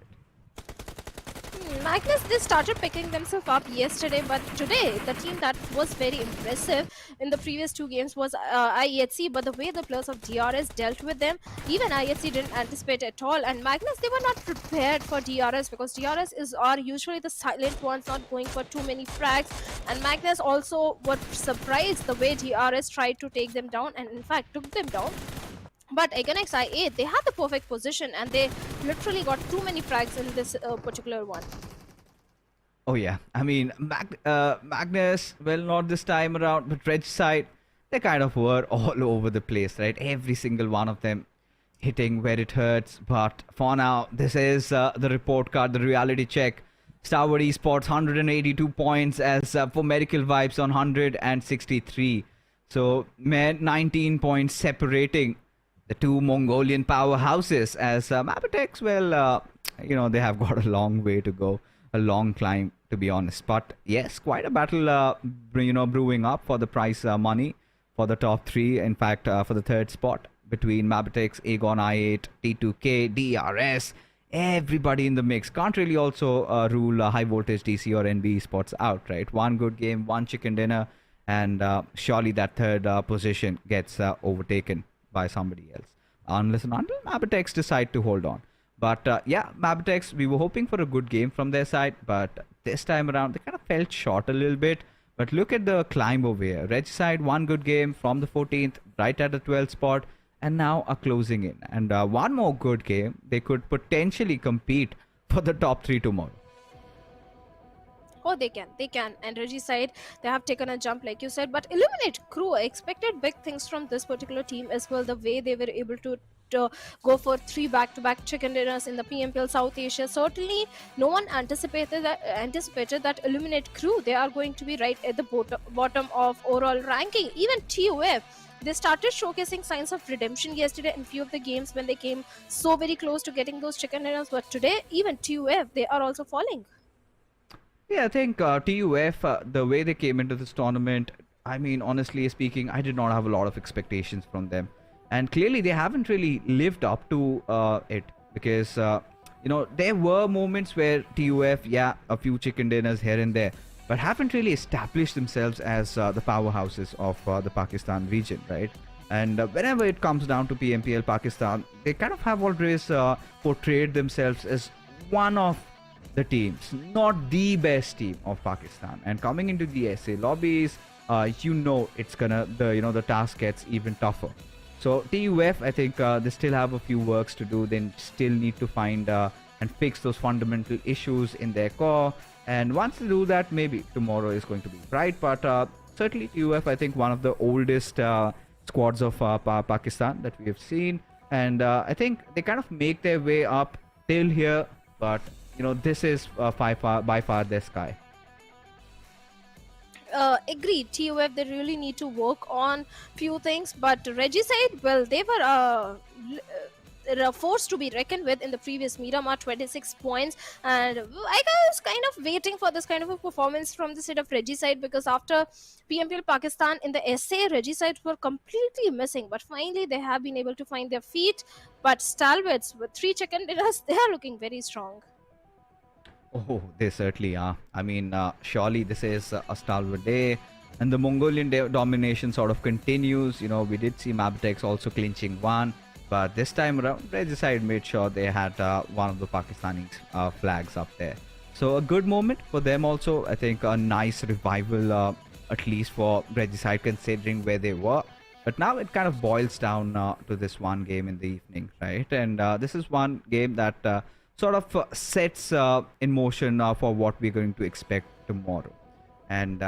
Magnus, they started picking themselves up yesterday, but today the team that was very impressive in the previous 2 games was IHC, but the way the players of DRS dealt with them, even IHC didn't anticipate at all, and Magnus, they were not prepared for DRS because DRS are usually the silent ones, not going for too many frags, and Magnus also was surprised the way DRS tried to take them down, and in fact took them down. But against I8, they had the perfect position and they literally got too many frags in this particular one. Oh yeah, I mean, Magnus, well, not this time around, but Regicide, they kind of were all over the place, right? Every single one of them hitting where it hurts. But for now, this is the report card, the reality check. Stalwart Esports, 182 points as for Miracle Vibes on 163. So, 19 points separating the two Mongolian powerhouses, as MABETEX, well, they have got a long way to go. A long climb, to be honest. But yes, quite a battle, brewing up for the prize money for the top 3. In fact, for the 3rd spot between MABETEX, Aegon I8, T2K, DRS, everybody in the mix. Can't really also rule Highvoltage DC or NB Esports out, right? One good game, one chicken dinner, and surely that 3rd position gets overtaken by somebody else. Unless and until MABETEX decide to hold on. But yeah, MABETEX, we were hoping for a good game from their side, but this time around, they kind of fell short a little bit. But look at the climb over here. Regicide, one good game from the 14th, right at the 12th spot, and now are closing in. And one more good game, they could potentially compete for the top 3 tomorrow. Oh, they can. And Regicide, they have taken a jump, like you said. But Illuminate Crew, I expected big things from this particular team as well. The way they were able to go for 3 back-to-back chicken dinners in the PMPL South Asia. Certainly, no one anticipated that Illuminate Crew, they are going to be right at the bottom of overall ranking. Even TUF, they started showcasing signs of redemption yesterday in few of the games when they came so very close to getting those chicken dinners. But today, even TUF, they are also falling. Yeah, I think TUF, the way they came into this tournament, I mean, honestly speaking, I did not have a lot of expectations from them. And clearly, they haven't really lived up to it because there were moments where TUF, yeah, a few chicken dinners here and there, but haven't really established themselves as the powerhouses of the Pakistan region, right? And whenever it comes down to PMPL Pakistan, they kind of have always portrayed themselves as one of the teams, not the best team of Pakistan. And coming into the SA lobbies, it's gonna the task gets even tougher. So TUF, I think they still have a few works to do. They still need to find and fix those fundamental issues in their core. And once they do that, maybe tomorrow is going to be bright. But certainly TUF, I think one of the oldest squads of Pakistan that we have seen. And I think they kind of make their way up till here. But, this is by far their sky. Agreed. TUF, they really need to work on few things, but Regicide, well, they were forced to be reckoned with in the previous Miramar, 26 points, and I was kind of waiting for this kind of a performance from the side of Regicide, because after PMPL Pakistan in the SA, Regicide were completely missing, but finally they have been able to find their feet. But Stalwarts with 3 chicken dinners, they are looking very strong. Oh, they certainly are. I mean, surely this is a stalwart day, and the Mongolian domination sort of continues. We did see MABETEX also clinching one, but this time around, Regicide made sure they had one of the Pakistani flags up there. So a good moment for them also. I think a nice revival, at least for Regicide, considering where they were. But now it kind of boils down to this one game in the evening, right? And this is one game that sort of sets in motion for what we're going to expect tomorrow. And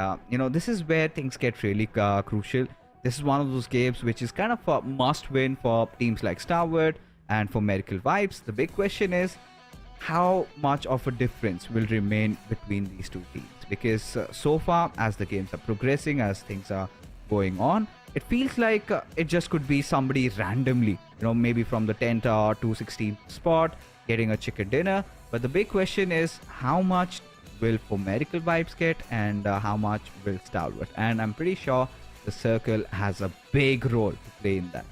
this is where things get really crucial. This is one of those games which is kind of a must win for teams like Stalwart and for Miracle Vibes. The big question is how much of a difference will remain between these two teams, because so far as the games are progressing, as things are going on, it feels like it just could be somebody randomly, maybe from the 10th or 216th spot getting a chicken dinner. But the big question is how much will For Miracle Vibes get, and how much will Stalwart? And I'm pretty sure the circle has a big role to play in that.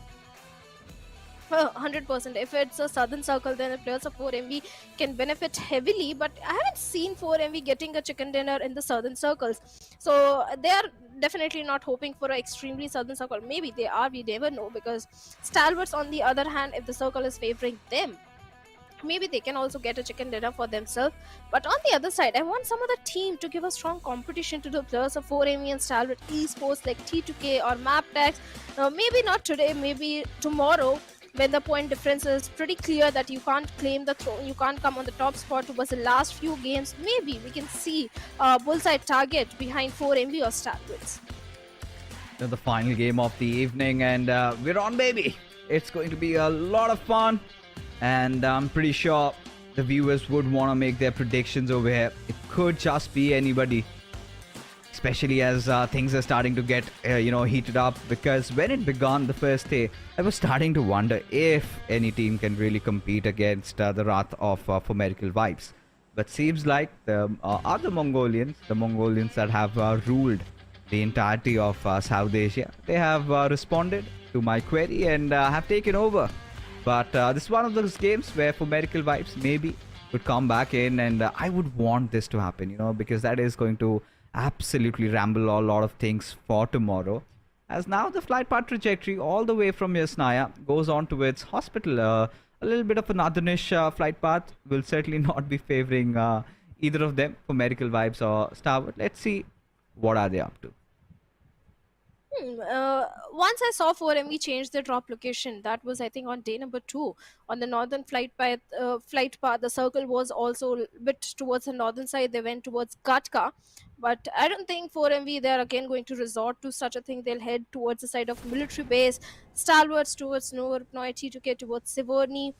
100%. If it's a southern circle, then the players of 4MV can benefit heavily, but I haven't seen 4MV getting a chicken dinner in the southern circles, so they are definitely not hoping for an extremely southern circle. Maybe they are, we never know, because Stalwarts, on the other hand, if the circle is favoring them, maybe they can also get a chicken dinner for themselves. But on the other side, I want some other team to give a strong competition to the players of 4MV and Stalwart Esports, like T2K or MABETEX. Maybe not today, maybe tomorrow, when the point difference is pretty clear that you can't claim the throne, you can't come on the top spot towards the last few games. Maybe we can see a bullseye target behind 4MV or Stalwarts. The final game of the evening, and we're on, baby. It's going to be a lot of fun, and I'm pretty sure the viewers would want to make their predictions over here. It could just be anybody, especially as things are starting to get heated up, because when it began the first day, I was starting to wonder if any team can really compete against the wrath of For Miracle Vibes. But seems like the other Mongolians, the Mongolians that have ruled the entirety of South Asia, they have responded to my query and have taken over. But this is one of those games where For Miracle Vibes maybe would come back in, and I would want this to happen, because that is going to absolutely ramble a lot of things for tomorrow. As now the flight path trajectory all the way from Yasnaya goes on towards hospital. A little bit of a northernish flight path will certainly not be favoring either of them, For Miracle Vibes or Stalwart. Let's see what are they up to. Once I saw 4MV change their drop location, that was I think on day number 2 on the northern flight path. The circle was also a bit towards the northern side. They went towards Gatka, but I don't think 4MV, they're again going to resort to such a thing. They'll head towards the side of military base, Stalwarts towards Novorpnoy, T2K towards Sivorny.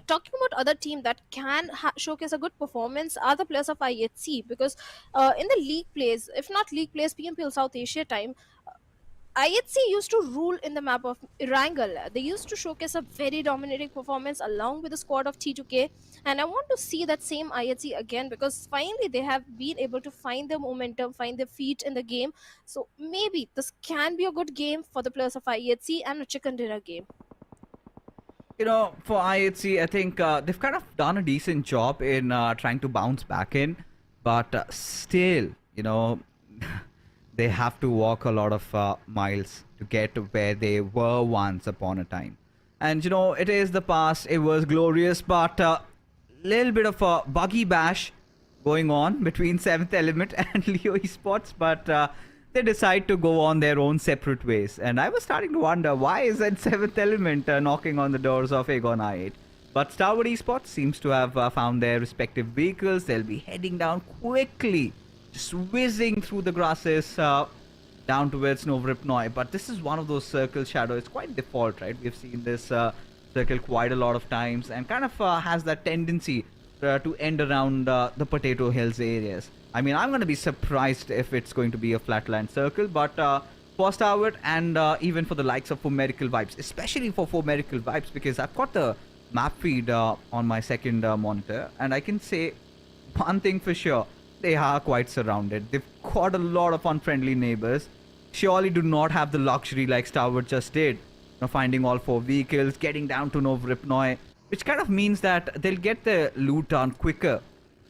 Talking about other team that can showcase a good performance are the players of IHC, because in the league plays, if not league plays, PMPL South Asia time, IHC used to rule in the map of Erangel. They used to showcase a very dominating performance along with the squad of T2K, and I want to see that same IHC again, because finally they have been able to find their momentum, find their feet in the game. So maybe this can be a good game for the players of IHC and a chicken dinner game. For IHC, I think they've kind of done a decent job in trying to bounce back in, but still, they have to walk a lot of miles to get to where they were once upon a time. And, it is the past. It was glorious, but little bit of a buggy bash going on between 7th Element and Leo Esports, but they decide to go on their own separate ways. And I was starting to wonder, why is that 7th Element knocking on the doors of Aegon I8? But Stalwart Esports seems to have found their respective vehicles. They'll be heading down quickly, just whizzing through the grasses down towards Novripnoi. But this is one of those circle shadows. It's quite default, right? We've seen this circle quite a lot of times, and kind of has that tendency to end around the Potato Hills areas. I mean, I'm going to be surprised if it's going to be a flatland circle, but for Stalwart and even for the likes of Fomerical Vibes, especially for Fomerical Vibes, because I've got the map feed on my second monitor, and I can say one thing for sure: they are quite surrounded. They've got a lot of unfriendly neighbors. Surely do not have the luxury like Stalwart just did, finding all 4 vehicles, getting down to Novripnoi, which kind of means that they'll get the loot done quicker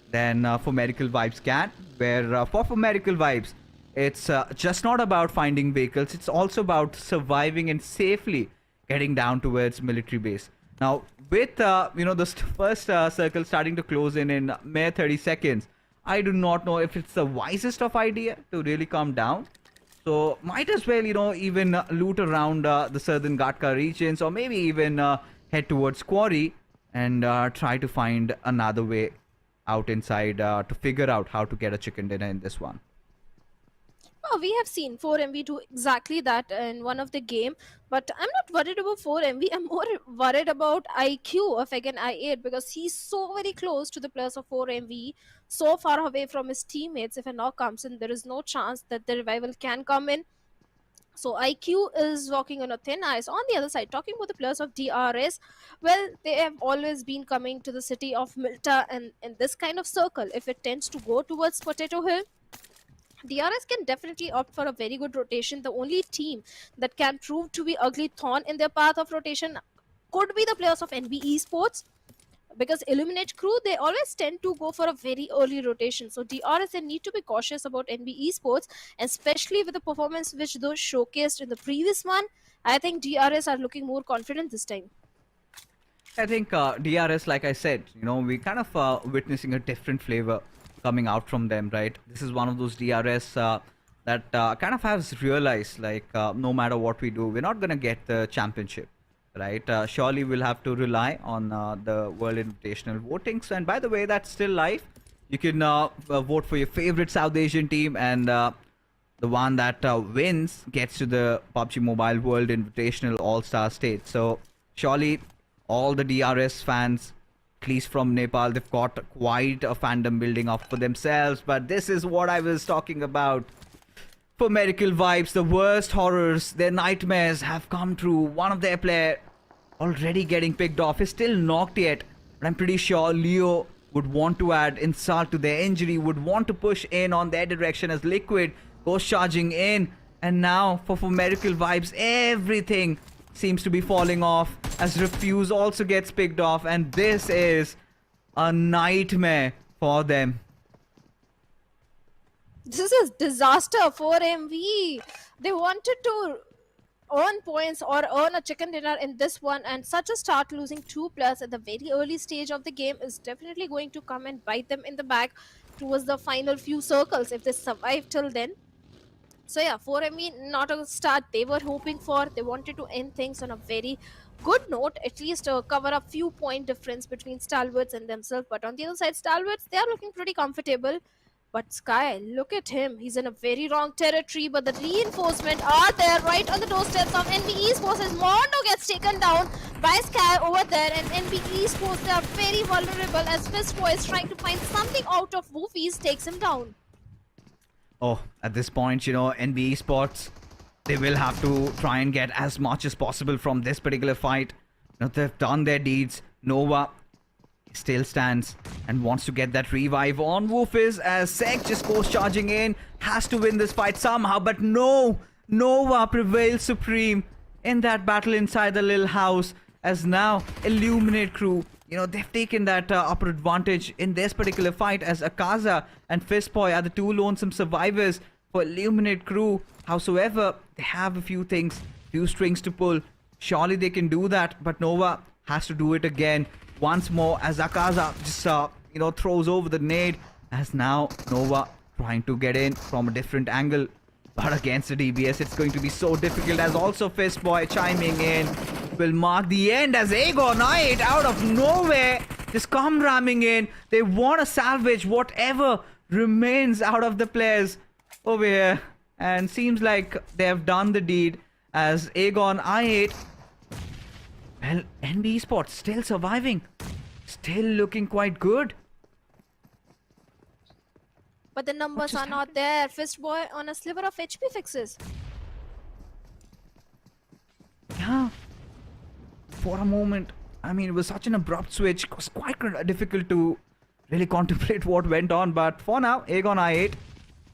than Fomerical Vibes can. Where for Fomerical Vibes, it's just not about finding vehicles, it's also about surviving and safely getting down towards military base. Now, with the first circle starting to close in mere 30 seconds, I do not know if it's the wisest of idea to really come down. So might as well, even loot around the southern Gatka regions, or maybe even head towards Quarry and try to find another way out inside to figure out how to get a chicken dinner in this one. Oh, we have seen 4MV do exactly that in one of the game, but I'm not worried about 4MV. I'm more worried about IQ of again I8, because he's so very close to the players of 4MV, so far away from his teammates. If a knock comes in, there is no chance that the revival can come in. So IQ is walking on a thin ice. On the other side, talking about the players of DRS, well, they have always been coming to the city of Milta, and in this kind of circle, if it tends to go towards Potato Hill, DRS can definitely opt for a very good rotation. The only team that can prove to be ugly thorn in their path of rotation could be the players of NB Esports, because Illuminate crew, they always tend to go for a very early rotation. So DRS, they need to be cautious about NB Esports, especially with the performance which those showcased in the previous one. I think DRS are looking more confident this time. I think DRS, like I said, we kind of witnessing a different flavor coming out from them, right? This is one of those DRS that kind of has realized, like, no matter what we do, we're not going to get the championship, right? Surely we'll have to rely on the World Invitational votings. And by the way, that's still live. You can vote for your favorite South Asian team, and the one that wins gets to the PUBG Mobile World Invitational All-Star stage. So surely all the DRS fans, at least from Nepal, they've got quite a fandom building up for themselves. But this is what I was talking about. For Miracle Vibes, the worst horrors, their nightmares have come true. One of their player already getting picked off is still knocked yet, but I'm pretty sure Leo would want to add insult to their injury, would want to push in on their direction as Liquid goes charging in. And now for Miracle Vibes, everything seems to be falling off as Refuse also gets picked off, and this is a nightmare for them. This is disaster for MV. They wanted to earn points or earn a chicken dinner in this one, and such a start losing 2 players at the very early stage of the game is definitely going to come and bite them in the back towards the final few circles if they survive till then. So yeah, 4ME, not a start they were hoping for. They wanted to end things on a very good note, at least cover up few point difference between Stalwarts and themselves. But on the other side, Stalwarts, they are looking pretty comfortable. But Sky, look at him. He's in a very wrong territory, but the reinforcement are there right on the doorsteps of NB Esports as Mondo gets taken down by Sky over there, and NB Esports, they are very vulnerable as Fistboy is trying to find something out of Woofies, takes him down. Oh, at this point, NB Esports, they will have to try and get as much as possible from this particular fight. They've done their deeds. Nova still stands and wants to get that revive on Woofies as Sek just goes charging in, has to win this fight somehow, but no, Nova prevails supreme in that battle inside the little house as now Illuminate crew, they've taken that upper advantage in this particular fight, as Akaza and Fistboy are the two lonesome survivors for Illuminate crew. Howsoever, they have a few strings to pull. Surely they can do that, but Nova has to do it again once more as Akaza just throws over the nade, as now Nova trying to get in from a different angle. But against the DBS, it's going to be so difficult, as also Fistboy chiming in will mark the end as Aegon Knight out of nowhere just come ramming in. They want to salvage whatever remains out of the players over here, and seems like they have done the deed as Aegon I8. Well, NB Esports still surviving, still looking quite good. But the numbers are not there. Fistboy on a sliver of HP fixes. Yeah. For a moment, I mean, it was such an abrupt switch. It was quite difficult to really contemplate what went on. But for now, Aegon I8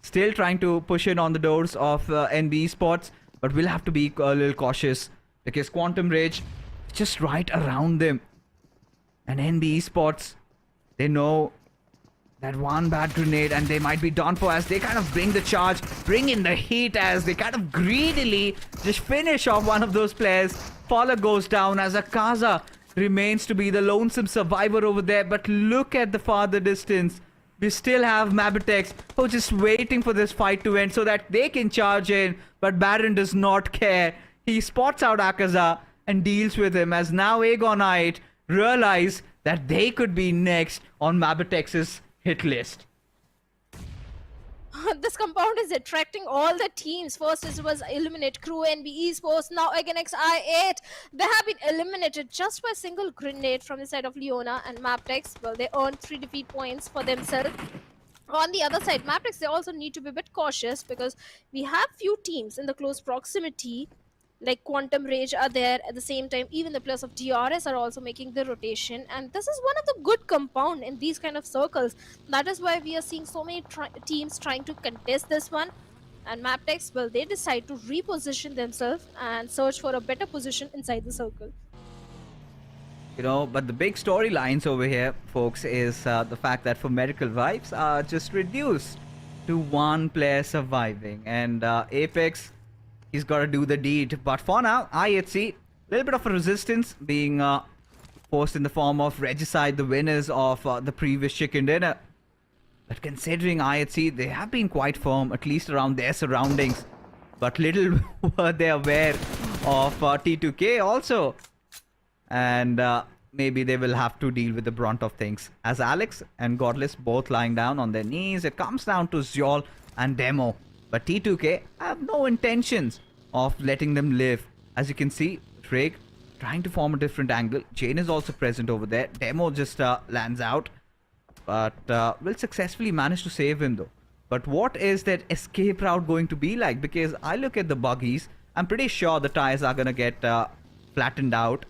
still trying to push in on the doors of NB Esports. But we'll have to be a little cautious, because Quantum Rage is just right around them. And NB Esports, they know that one bad grenade and they might be done for, as they kind of bring the charge, bring in the heat, as they kind of greedily just finish off one of those players. Fowler goes down as Akaza remains to be the lonesome survivor over there. But look at the farther distance. We still have MABETEX who are just waiting for this fight to end so that they can charge in. But Baron does not care. He spots out Akaza and deals with him, as now Aegon Knight realize that they could be next on MABETEX's hit list. This compound is attracting all the teams. First it was Illuminate crew, NB Esports, now again XI8. They have been eliminated just by a single grenade from the side of Leona, and MABETEX, well, they earned 3 defeat points for themselves. On the other side, MABETEX, they also need to be a bit cautious, because we have few teams in the close proximity, like Quantum Rage are there. At the same time, even the players of DRS are also making the rotation, and this is one of the good compound in these kind of circles. That is why we are seeing so many teams trying to contest this one. And MABETEX, well, they decide to reposition themselves and search for a better position inside the circle. But the big storylines over here, folks, is the fact that for medical vibes are just reduced to one player surviving, and Apex, he's got to do the deed. But for now, IHC, a little bit of a resistance being forced in the form of Regicide, the winners of the previous chicken dinner. But considering IHC, they have been quite firm, at least around their surroundings. But little were they aware of T2K also. And maybe they will have to deal with the brunt of things. As Alex and Godless both lying down on their knees, it comes down to Zyol and Demo. But T2K have no intentions of letting them live. As you can see, Drake trying to form a different angle. Jane is also present over there. Demo just lands out, but will successfully manage to save him though. But what is that escape route going to be like? Because I look at the buggies, I'm pretty sure the tires are going to get flattened out.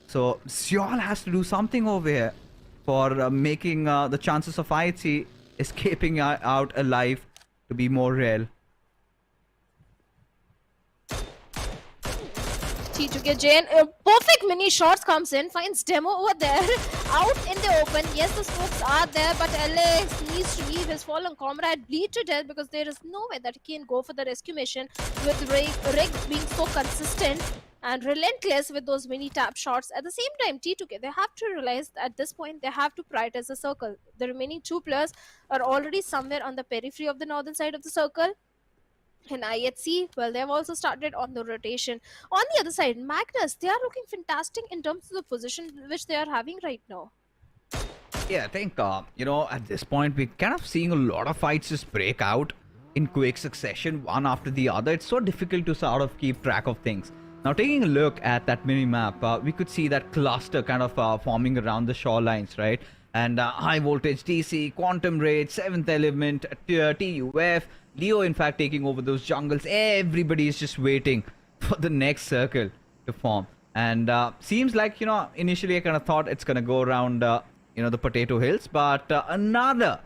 So Zyol has to do something over here for making the chances of IHC escaping out alive to be more real. T2K Jane, perfect mini shots comes in, finds Demo over there, out in the open. Yes, the smokes are there, but Alex needs to leave his fallen comrade bleed to death, because there is no way that he can go for the rescue mission with Rig being so consistent and relentless with those mini tap shots. At the same time, T2K, they have to realize that at this point they have to prioritize the circle. The remaining two players are already somewhere on the periphery of the northern side of the circle. And IHC, well, they've also started on the rotation. On the other side, Magnus, they are looking fantastic in terms of the position which they are having right now. Yeah, I think, at this point, we're kind of seeing a lot of fights just break out in quick succession, one after the other. It's so difficult to sort of keep track of things. Now, taking a look at that mini-map, we could see that cluster kind of forming around the shorelines, right? And Highvoltage DC, Quantum Rage, 7th Element, TUF, Leo, in fact, taking over those jungles. Everybody is just waiting for the next circle to form. And seems like, initially I kind of thought it's going to go around, the Potato Hills. But another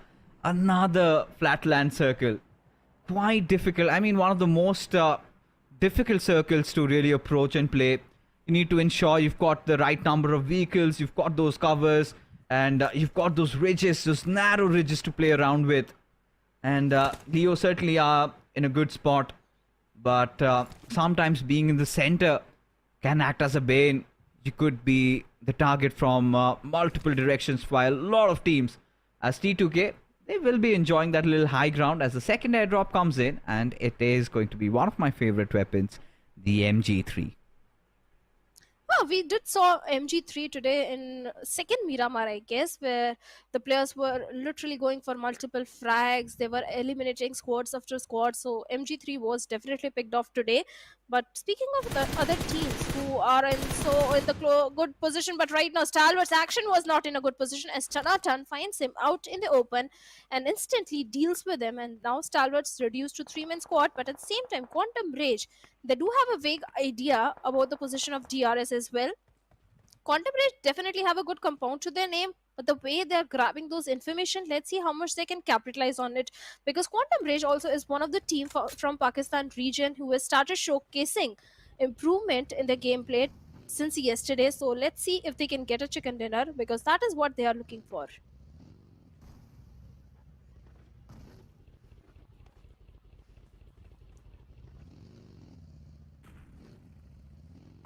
flatland circle. Quite difficult. I mean, one of the most difficult circles to really approach and play. You need to ensure you've got the right number of vehicles, you've got those covers, and you've got those ridges, those narrow ridges to play around with. And Leo certainly are in a good spot, but sometimes being in the center can act as a bane. You could be the target from multiple directions, while a lot of teams, as T2K, they will be enjoying that little high ground as the second airdrop comes in, and it is going to be one of my favorite weapons, the MG3. Well, we did saw MG3 today in second Miramar, I guess, where the players were literally going for multiple frags. They were eliminating squads after squad. So MG3 was definitely picked off today. But speaking of the other teams who are in the good position, but right now Stalwart's action was not in a good position as Tanatan finds him out in the open and instantly deals with him. And now Stalwart's reduced to 3-man squad. But at the same time, Quantum Rage, they do have a vague idea about the position of DRS as well. Quantum Rage definitely have a good compound to their name, but the way they're grabbing those information, let's see how much they can capitalize on it. Because Quantum Rage also is one of the team from Pakistan region who has started showcasing improvement in their gameplay since yesterday. So let's see if they can get a chicken dinner, because that is what they are looking for.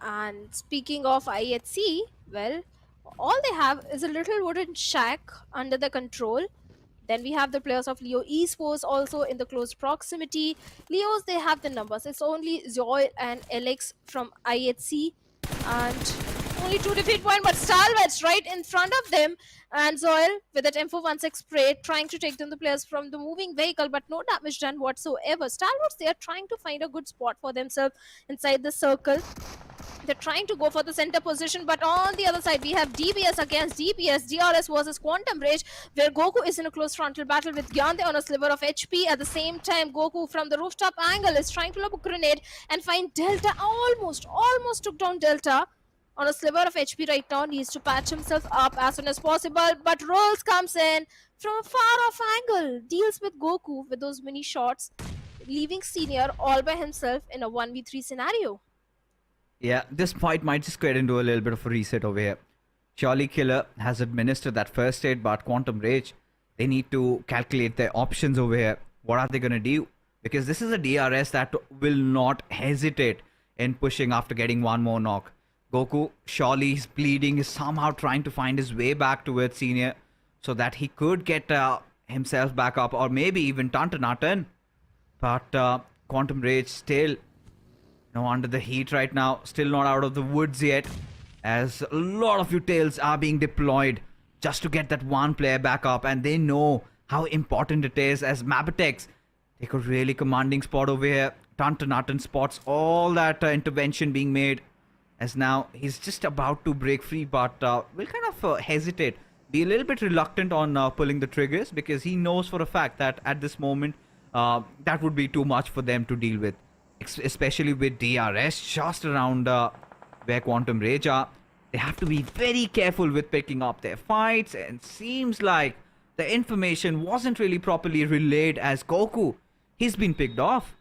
And speaking of IHC, well, all they have is a little wooden shack under the control. Then we have the players of Leo Esports also in the close proximity. Leos, they have the numbers. It's only Zoil and Alex from IHC. And only 2 defeat point, but Stalwart's right in front of them. And Zoil with that M416 spray trying to take down the players from the moving vehicle, but no damage done whatsoever. Stalwart's, they are trying to find a good spot for themselves inside the circle. They're trying to go for the center position, but on the other side, we have DBS against DPS, DRS versus Quantum Rage, where Goku is in a close frontal battle with Gyande on a sliver of HP. At the same time, Goku from the rooftop angle is trying to lob a grenade and find Delta. Almost took down Delta on a sliver of HP right now. Needs to patch himself up as soon as possible, but Rolls comes in from a far-off angle, deals with Goku with those mini shots, leaving Senior all by himself in a 1v3 scenario. Yeah, this fight might just get into a little bit of a reset over here. Surely Killer has administered that first aid, but Quantum Rage, they need to calculate their options over here. What are they going to do? Because this is a DRS that will not hesitate in pushing after getting one more knock. Goku, surely he's bleeding, is somehow trying to find his way back towards Senior so that he could get himself back up, or maybe even Tantanatan. But Quantum Rage still under the heat right now, still not out of the woods yet, as a lot of utils are being deployed just to get that one player back up, and they know how important it is as MABETEX take a really commanding spot over here. Tantanatan spots all that intervention being made, as now he's just about to break free, but will kind of hesitate, be a little bit reluctant on pulling the triggers, because he knows for a fact that at this moment that would be too much for them to deal with. Especially with DRS just around where Quantum Rage are. They have to be very careful with picking up their fights, and seems like the information wasn't really properly relayed as Goku, he's been picked off.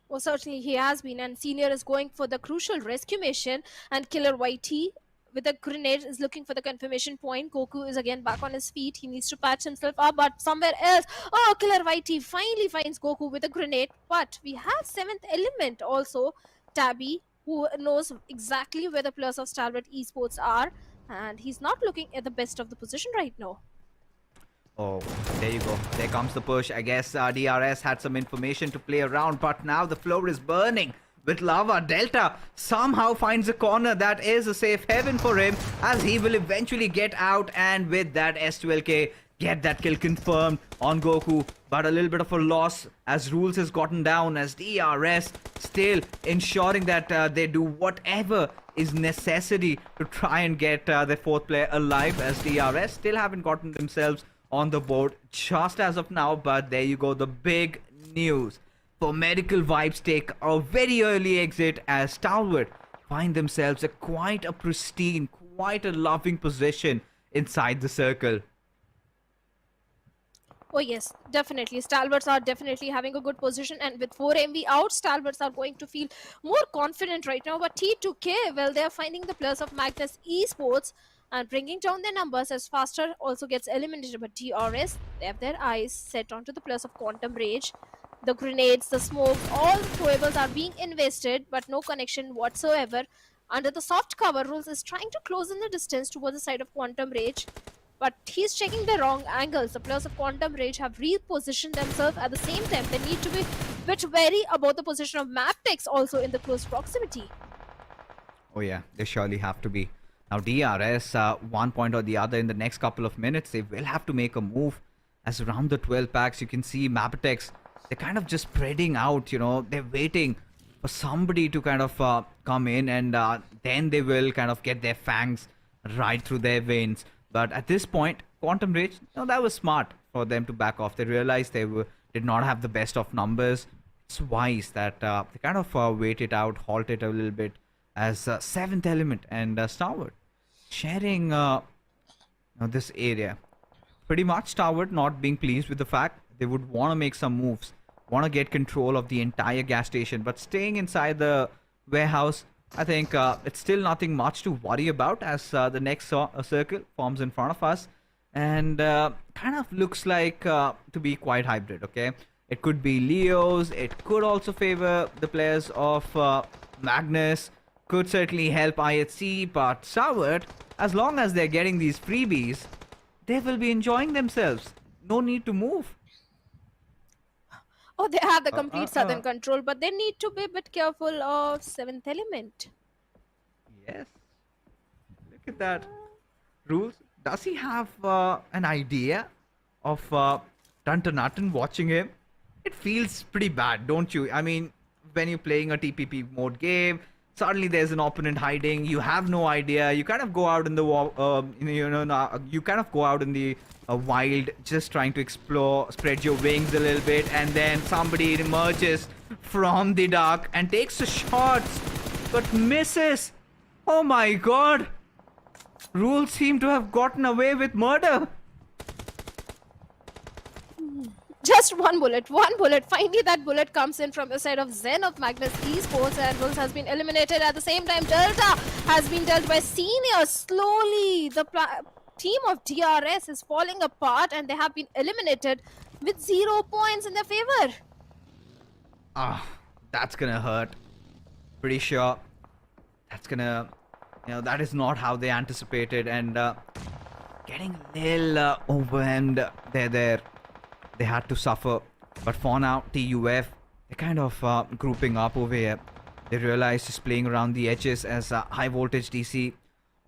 Well, certainly he has been, and Senior is going for the crucial rescue mission, and Killer YT with a grenade is looking for the confirmation point. Goku is again back on his feet. He needs to patch himself up, but somewhere else. Oh, Killer YT finally finds Goku with a grenade. But we have 7th element also, Tabby, who knows exactly where the players of Stalwart Esports are, and he's not looking at the best of the position right now. Oh, there you go. There comes the push. I guess DRS had some information to play around, but now the floor is burning with lava. Delta somehow finds a corner that is a safe haven for him, as he will eventually get out, and with that S12K get that kill confirmed on Goku. But a little bit of a loss as Rules has gotten down, as DRS still ensuring that they do whatever is necessary to try and get their 4th player alive, as DRS still haven't gotten themselves on the board just as of now. But there you go, the big news. For Medical Vibes take a very early exit, as Stalwart find themselves quite a pristine, quite a loving position inside the circle. Oh yes, definitely. Stalwarts are definitely having a good position, and with 4 MV out, Stalwarts are going to feel more confident right now. But T2K, well, they're finding the plus of Magnus Esports and bringing down their numbers as Faster also gets eliminated. But DRS, they have their eyes set onto the plus of Quantum Rage. The grenades, the smokes, all the throwables are being invested, but no connection whatsoever. Under the soft cover, Rules is trying to close in the distance towards the side of Quantum Rage, but he's checking the wrong angles. The players of Quantum Rage have repositioned themselves at the same time. They need to be a bit wary about the position of MABETEX also in the close proximity. Oh yeah, they surely have to be. Now DRS, one point or the other in the next couple of minutes, they will have to make a move. As around the 12 packs, you can see MABETEX, they're kind of just spreading out, you know, they're waiting for somebody to kind of come in, and then they will kind of get their fangs right through their veins. But at this point, Quantum Rage, that was smart for them to back off. They realized they did not have the best of numbers. It's wise that they kind of wait it out, halt it a little bit, as 7th Element and Stalwart sharing this area. Pretty much Stalwart not being pleased with the fact they would want to make some moves, want to get control of the entire gas station, but staying inside the warehouse, I think it's still nothing much to worry about, as the next circle forms in front of us, and kind of looks like to be quite hybrid. Okay, it could be Leo's, it could also favor the players of Magnus, could certainly help IHC, but Stalwart, as long as they're getting these freebies, they will be enjoying themselves. No need to move. Oh, they have the complete southern control, but they need to be a bit careful of 7th Element. Yes. Look at that. Rules. Does he have an idea of Tuntanatan watching him? It feels pretty bad, don't you? I mean, when you're playing a TPP mode game, suddenly there's an opponent hiding. You have no idea. You kind of go out in the you kind of go out in the wild, just trying to explore, spread your wings a little bit, and then somebody emerges from the dark and takes a shot, but misses. Oh my god! Rules seem to have gotten away with murder. Just one bullet, one bullet. Finally, that bullet comes in from the side of Zen of Magnus Esports, and Rules has been eliminated. At the same time, Delta has been dealt by Senior. Slowly, the team of DRS is falling apart, and they have been eliminated with 0 points in their favor. That's gonna hurt. Pretty sure that's gonna, that is not how they anticipated, and getting a little overwhelmed there. They had to suffer. But for now, TUF, they're kind of grouping up over here. They realize just playing around the edges, as Highvoltage DC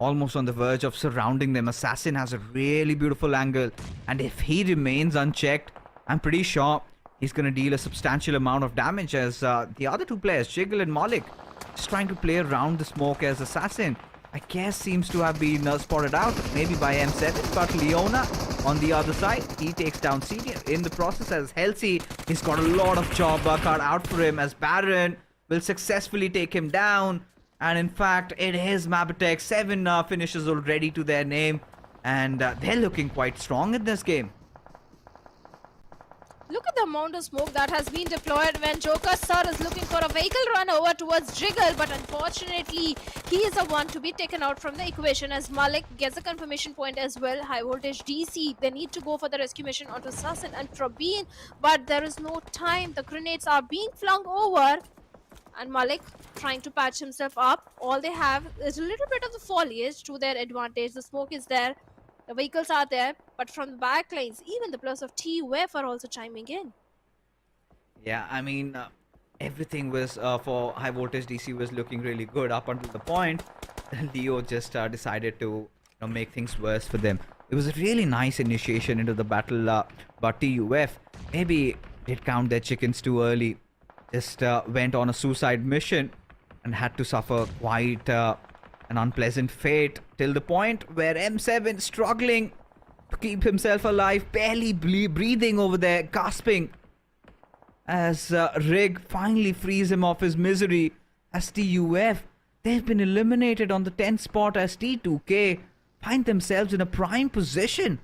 almost on the verge of surrounding them. Assassin has a really beautiful angle, and if he remains unchecked, I'm pretty sure he's going to deal a substantial amount of damage, as the other two players, Jiggle and Malik, just trying to play around the smoke, as Assassin, I guess, seems to have been spotted out, maybe by M7, but Leona on the other side, he takes down Senior in the process, as Halsey, he's got a lot of job cut out for him, as Baron will successfully take him down. And in fact, it is MABETEX, 7 finishes already to their name, and they're looking quite strong in this game. Look at the amount of smoke that has been deployed when Joker Sir is looking for a vehicle run over towards Jiggle, but unfortunately, he is the one to be taken out from the equation, as Malik gets a confirmation point as well. Highvoltage DC, they need to go for the rescue mission onto Sassin and Trabeen, but there is no time. The grenades are being flung over, and Malik trying to patch himself up. All they have is a little bit of the foliage to their advantage. The smoke is there. The vehicles are there, but from the back lanes, even the players of TUF are also chiming in. Yeah, I mean, everything was for Highvoltage DC was looking really good up until the point Leo just decided to make things worse for them. It was a really nice initiation into the battle, but TUF maybe did count their chickens too early. Just went on a suicide mission and had to suffer quite an unpleasant fate, till the point where M7 struggling to keep himself alive, barely breathing over there, gasping, as Rig finally frees him of his misery. As TUF, they've been eliminated on the 10th spot, as T2K find themselves in a prime position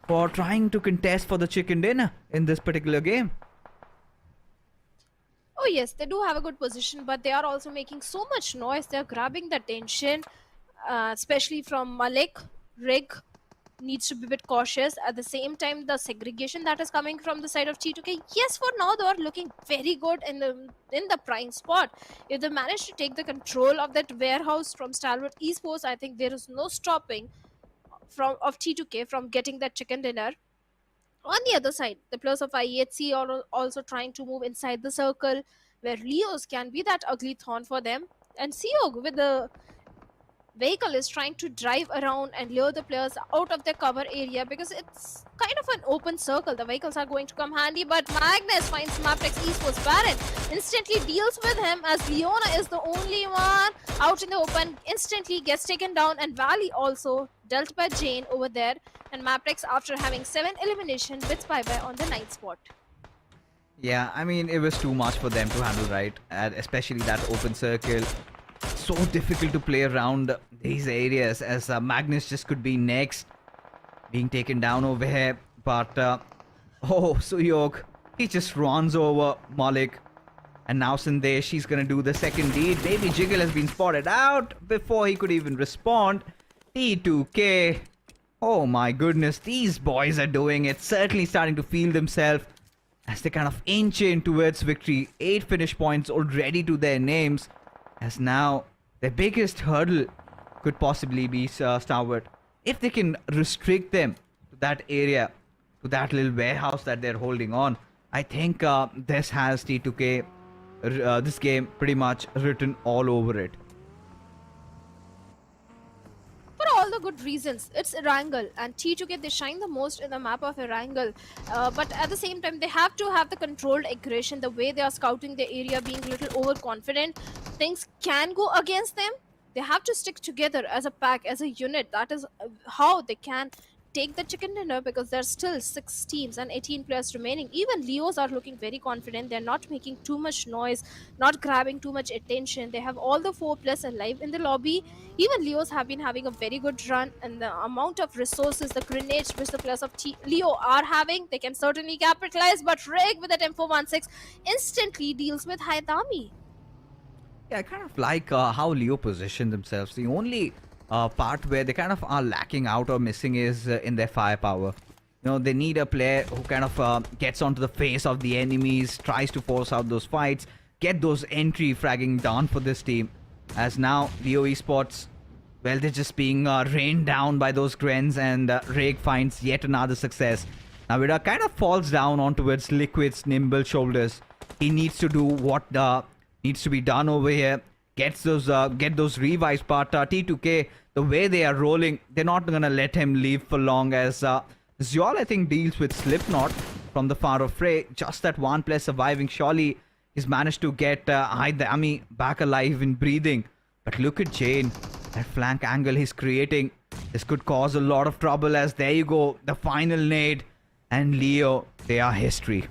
for trying to contest for the chicken dinner in this particular game. Oh yes, they do have a good position, but they are also making so much noise. They're grabbing the attention, especially from Malik. Rig needs to be a bit cautious. At the same time, the segregation that is coming from the side of T2K, yes, for now they are looking very good in the prime spot. If they manage to take the control of that warehouse from Stalwart Esports, I think there is no stopping of T2K from getting that chicken dinner. On the other side, the players of IEHC are also trying to move inside the circle where Leos can be that ugly thorn for them. And Siog with the vehicle is trying to drive around and lure the players out of their cover area because it's kind of an open circle. The vehicles are going to come handy, but Magnus finds MABETEX Esports Baron, instantly deals with him as Leona is the only one out in the open, instantly gets taken down, and Valley also dealt by Jane over there, and MABETEX, after having 7 elimination, bids bye-bye on the 9th spot. Yeah, I mean, it was too much for them to handle, right? And especially that open circle. So difficult to play around these areas as Magnus just could be next, being taken down over here. But, oh, Suyok, he just runs over Malik. And now Sandesh, she's going to do the second deed. Maybe Jiggle has been spotted out before he could even respond. T2K. Oh my goodness, these boys are doing it. Certainly starting to feel themselves as they kind of inch in towards victory. 8 finish points already to their names. As now their biggest hurdle could possibly be Stalwart. If they can restrict them to that area, to that little warehouse that they're holding on, I think this has T2K, this game pretty much written all over it. For all the good reasons, it's Erangel, and T2K, they shine the most in the map of Erangel, but at the same time they have to have the controlled aggression. The way they are scouting the area, being a little overconfident, things can go against them. They have to stick together as a pack, as a unit. That is how they can take the chicken dinner, because there's still 6 teams and 18 players remaining. Even Leos are looking very confident. They're not making too much noise, not grabbing too much attention. They have all the 4 players alive in the lobby. Even Leos have been having a very good run, and the amount of resources, the grenades which the players of Leo are having, they can certainly capitalize. But Rig with that M416 instantly deals with Haidami. Yeah, I kind of like how Leo positioned themselves. The only part where they kind of are lacking out or missing is in their firepower. You know, they need a player who kind of gets onto the face of the enemies, tries to force out those fights, get those entry fragging done for this team. As now, Leo Esports, well, they're just being rained down by those Grens, and Rake finds yet another success. Now, Vida kind of falls down onto its Liquid's nimble shoulders. He needs to do what needs to be done over here. Get those revives, but T2K, the way they are rolling, they're not gonna let him leave for long, as Zyol, I think, deals with Slipknot from the far of Frey. Just that one player surviving. Surely he's managed to get Haidami back alive and breathing. But look at Jane, that flank angle he's creating. This could cause a lot of trouble, as there you go, the final nade. And Leo, they are history.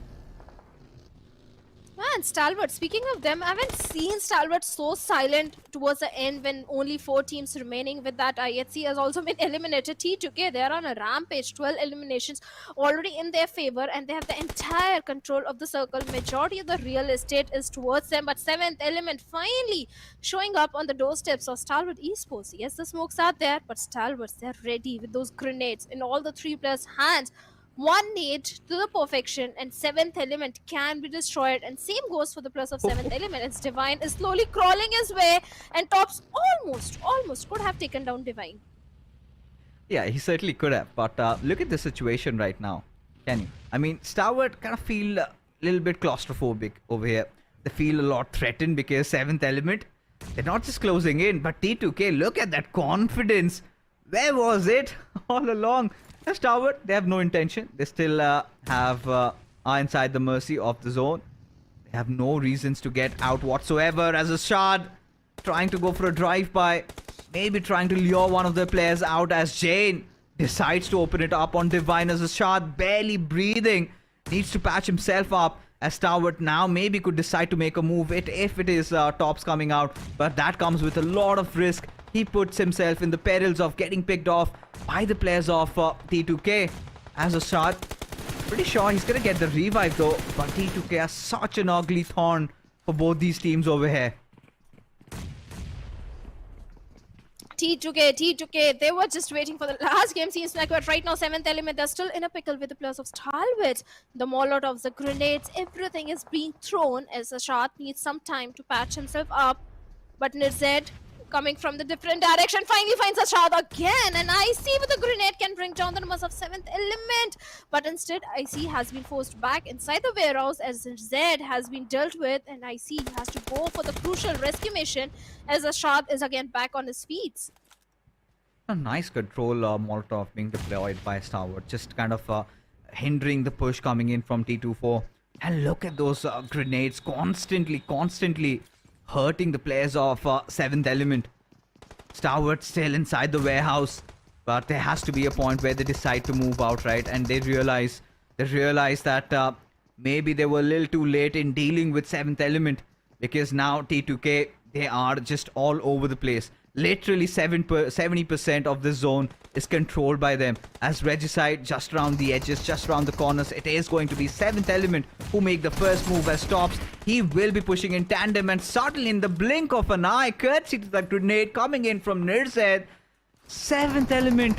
Man, Stalwart, speaking of them, I haven't seen Stalwart so silent towards the end when only 4 teams remaining. With that, IHC has also been eliminated. T2K, they're on a rampage. 12 eliminations already in their favor, and they have the entire control of the circle. Majority of the real estate is towards them, but 7th element finally showing up on the doorsteps of Stalwart Esports. Yes, the smokes are there, but Stalwarts, they're ready with those grenades in all the 3 players' hands. 1 nade to the perfection, and 7th element can be destroyed, and same goes for the plus of 7th element. It's Divine is slowly crawling his way, and Tops almost could have taken down Divine. Yeah, he certainly could have, but look at the situation right now, can you? I mean, Stalwart kind of feel a little bit claustrophobic over here. They feel a lot threatened because 7th element, they're not just closing in, but T2K, look at that confidence. Where was it all along? Stalwart, they have no intention. They still are inside the mercy of the zone. They have no reasons to get out whatsoever, as a Shard trying to go for a drive-by. Maybe trying to lure one of the players out, as Jane decides to open it up on Divine, as a Shard barely breathing. Needs to patch himself up, as Stalwart now maybe could decide to make a move if it is Tops coming out. But that comes with a lot of risk. He puts himself in the perils of getting picked off by the players of T2K. as a shot. Pretty sure he's gonna get the revive though, but T2K has such an ugly thorn for both these teams over here. T2K, they were just waiting for the last game seems like, but right now 7th element, they're still in a pickle with the players of Stalwart. The Molotovs, the grenades, everything is being thrown as Ashad needs some time to patch himself up. But Nirzed, coming from the different direction, finally finds Ashad again, and IC with a grenade can bring down the numbers of 7th element. But instead, IC has been forced back inside the warehouse as Zed has been dealt with, and IC has to go for the crucial rescue mission as Ashad is again back on his feet. A nice control Molotov being deployed by Stalwart, just kind of hindering the push coming in from T24. And look at those grenades constantly hurting the players of 7th element. Stalwart still inside the warehouse, but there has to be a point where they decide to move out, right? And they realize that maybe they were a little too late in dealing with 7th element, because now T2K, they are just all over the place. Literally 70% of the zone is controlled by them. As Regicide just around the edges, just around the corners, it is going to be 7th element who make the first move as stops. He will be pushing in tandem, and suddenly in the blink of an eye, courtesy to the grenade coming in from Nirzed, 7th element,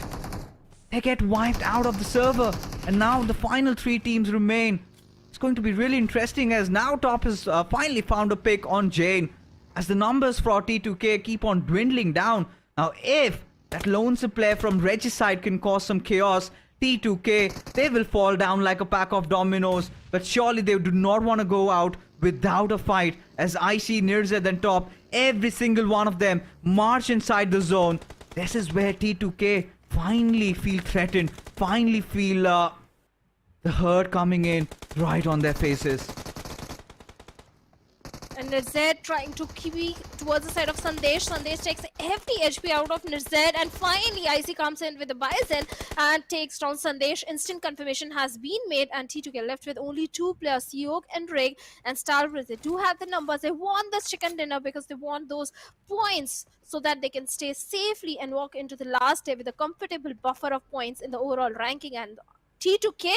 they get wiped out of the server. And now the final 3 teams remain. It's going to be really interesting as now Top has finally found a pick on Jane, as the numbers for T2K keep on dwindling down. Now, if that lonesome player from Regicide can cause some chaos, T2K, they will fall down like a pack of dominoes. But surely they do not want to go out without a fight, as I see Nirzed and Top, every single one of them march inside the zone. This is where T2K finally feel threatened, finally feel the hurt coming in right on their faces. And Nirzed trying to keep towards the side of Sandesh. Sandesh takes hefty HP out of Nirzed, and finally IC comes in with the Bison and takes down Sandesh. Instant confirmation has been made, and T2K left with only 2 players, Seok and Rig. And Stalwart, they do have the numbers. They want this chicken dinner because they want those points so that they can stay safely and walk into the last day with a comfortable buffer of points in the overall ranking. And T2K,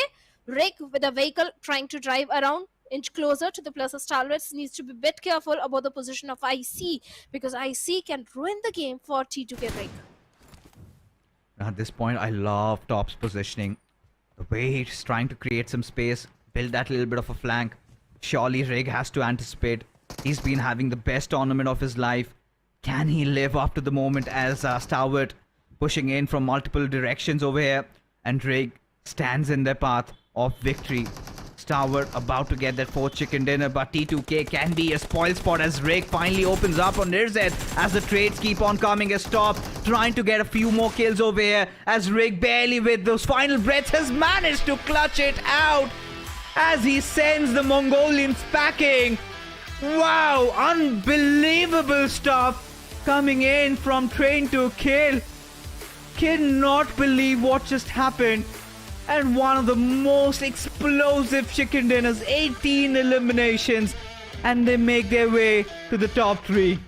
Rig with a vehicle trying to drive around inch closer to the plus of Stalwart, needs to be a bit careful about the position of IC, because IC can ruin the game for T2K Rig. At this point, I love Top's positioning. The way he's trying to create some space, build that little bit of a flank. Surely Rig has to anticipate. He's been having the best tournament of his life. Can he live up to the moment as Stalwart pushing in from multiple directions over here, and Rig stands in their path of victory. Stalwart about to get that 4th chicken dinner, but T2K can be a spoil spot as Rig finally opens up on Nirzed as the trades keep on coming as Top trying to get a few more kills over here, as Rig barely with those final breaths has managed to clutch it out as he sends the Mongolians packing. Wow, unbelievable stuff coming in from Train to Kill. Cannot believe what just happened. And one of the most explosive chicken dinners, 18 eliminations, and they make their way to the top 3.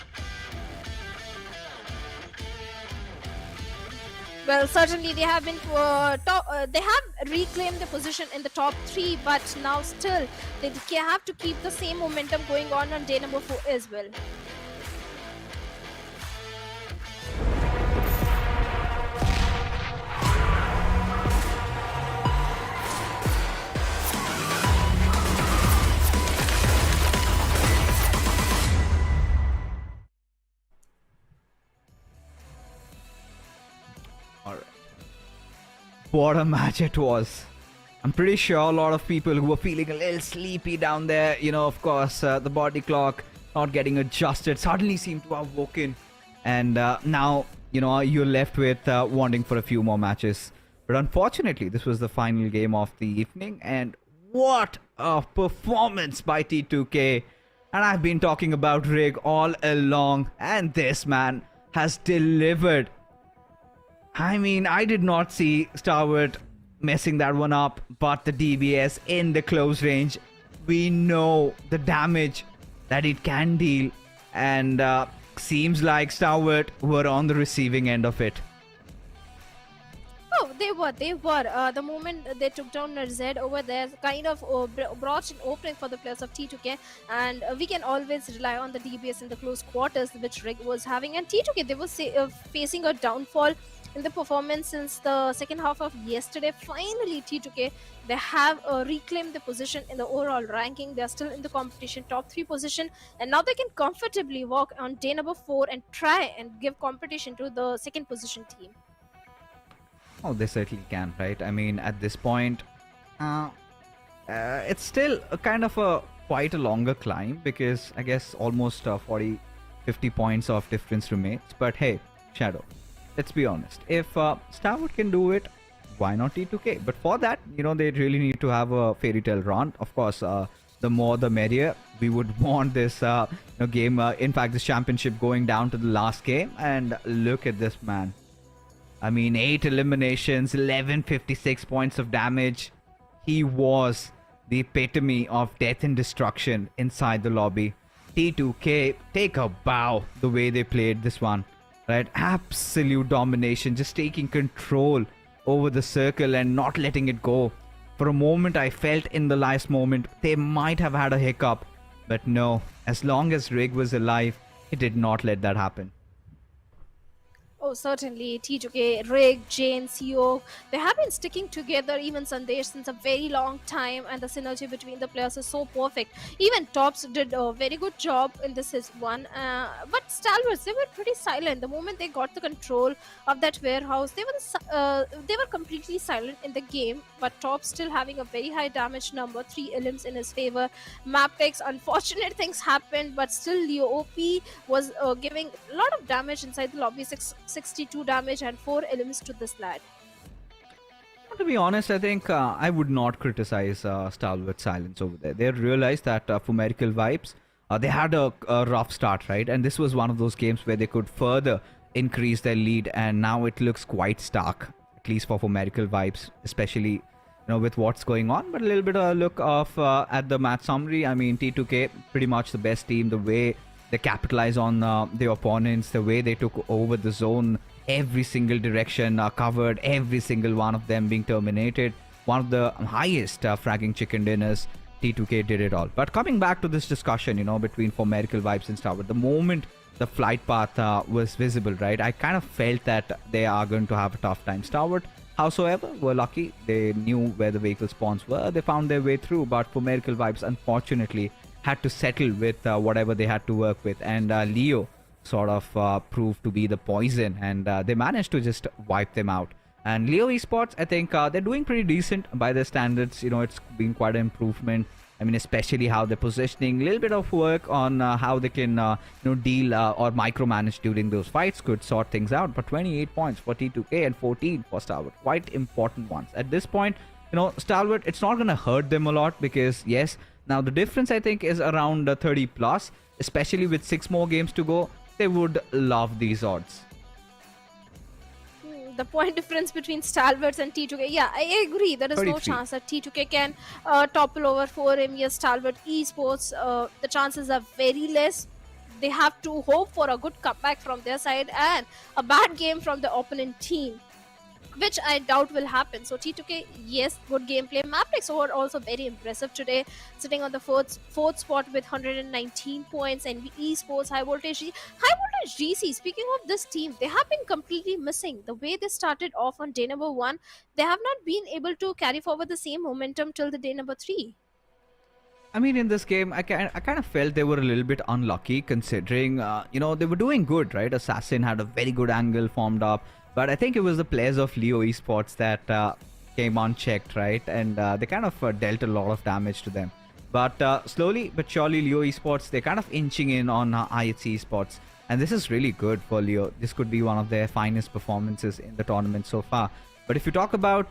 Well, certainly they have been they have reclaimed the position in the top 3, but now still they have to keep the same momentum going on day number 4 as well. What a match it was. I'm pretty sure a lot of people who were feeling a little sleepy down there, you know, of course, the body clock not getting adjusted, suddenly seem to have woken. And now, you know, you're left with wanting for a few more matches. But unfortunately, this was the final game of the evening. And what a performance by T2K. And I've been talking about Rig all along. And this man has delivered. I mean, I did not see Stalwart messing that one up, but the DBS in the close range, we know the damage that it can deal, and seems like Stalwart were on the receiving end of it. Oh, they They were. The moment they took down Z over there, kind of brought an opening for the players of T2K, and we can always rely on the DBS in the close quarters, which Rig was having. And T2K, they were facing a downfall in the performance since the second half of yesterday. Finally, T2K, they have reclaimed the position in the overall ranking. They are still in the competition top 3 position, and now they can comfortably walk on day number 4 and try and give competition to the second position team. Oh, they certainly can, right? I mean, at this point, it's still a kind of a quite a longer climb, because I guess almost 40, 50 points of difference remains. But hey, Shadow, let's be honest. If Stalwart can do it, why not T2K? But for that, they really need to have a fairy tale run. Of course, the more the merrier. We would want this game, in fact, this championship going down to the last game. And look at this man. I mean, 8 eliminations, 1156 points of damage. He was the epitome of death and destruction inside the lobby. T2K, take a bow the way they played this one, right? Absolute domination, just taking control over the circle and not letting it go. For a moment, I felt in the last moment they might have had a hiccup, but no, as long as Rig was alive, he did not let that happen. Oh, certainly. T2K, Rig, Jane, CEO, they have been sticking together, even Sandesh, since a very long time, and the synergy between the players is so perfect. Even Tops did a very good job in this one, but Stalwarts, they were pretty silent. The moment they got the control of that warehouse, they were completely silent in the game, but Tops still having a very high damage number, 3 elims in his favor. MABETEX, unfortunate things happened, but still Leo OP was giving a lot of damage inside the lobby, 62 damage and 4 elims to this lad. To be honest, I think I would not criticize Stalwart's silence over there. They realized that for Miracle Vibes, they had a rough start, right? And this was one of those games where they could further increase their lead, and now it looks quite stark, at least for Miracle Vibes, especially with what's going on. But a little bit of a look of at the match summary. I mean, T2K pretty much the best team. The way they capitalize on their opponents, the way they took over the zone, every single direction covered, every single one of them being terminated. One of the highest fragging chicken dinners. T2K did it all. But coming back to this discussion, between For Miracle Vibes and Stalwart, the moment the flight path was visible, right, I kind of felt that they are going to have a tough time. Stalwart, howsoever, were lucky. They knew where the vehicle spawns were. They found their way through. But For Miracle Vibes, unfortunately, had to settle with whatever they had to work with, and Leo sort of proved to be the poison, and they managed to just wipe them out. And Leo Esports, I think they're doing pretty decent by their standards. It's been quite an improvement. I mean, especially how they're positioning, a little bit of work on how they can deal or micromanage during those fights could sort things out. But 28 points for T2K and 14 for Stalwart, quite important ones at this point. Stalwart, it's not going to hurt them a lot, because yes, now the difference I think is around 30 plus, especially with 6 more games to go. They would love these odds. The point difference between Stalwarts and T2K, yeah, I agree. There is 33. No chance that T2K can topple over 4M. Yes, Stalwart Esports, the chances are very less. They have to hope for a good comeback from their side and a bad game from the opponent team, which I doubt will happen. So T2K, yes, good gameplay. MABETEX were also very impressive today, sitting on the fourth spot with 119 points. And Esports, Highvoltage DC. Speaking of this team, they have been completely missing. The way they started off on day number 1, they have not been able to carry forward the same momentum till the day number 3. I mean, in this game, I kind of felt they were a little bit unlucky, considering, they were doing good, right? Assassin had a very good angle formed up. But I think it was the players of Leo Esports that came unchecked, right? And they kind of dealt a lot of damage to them. But slowly but surely, Leo Esports, they're kind of inching in on IHC Esports. And this is really good for Leo. This could be one of their finest performances in the tournament so far. But if you talk about,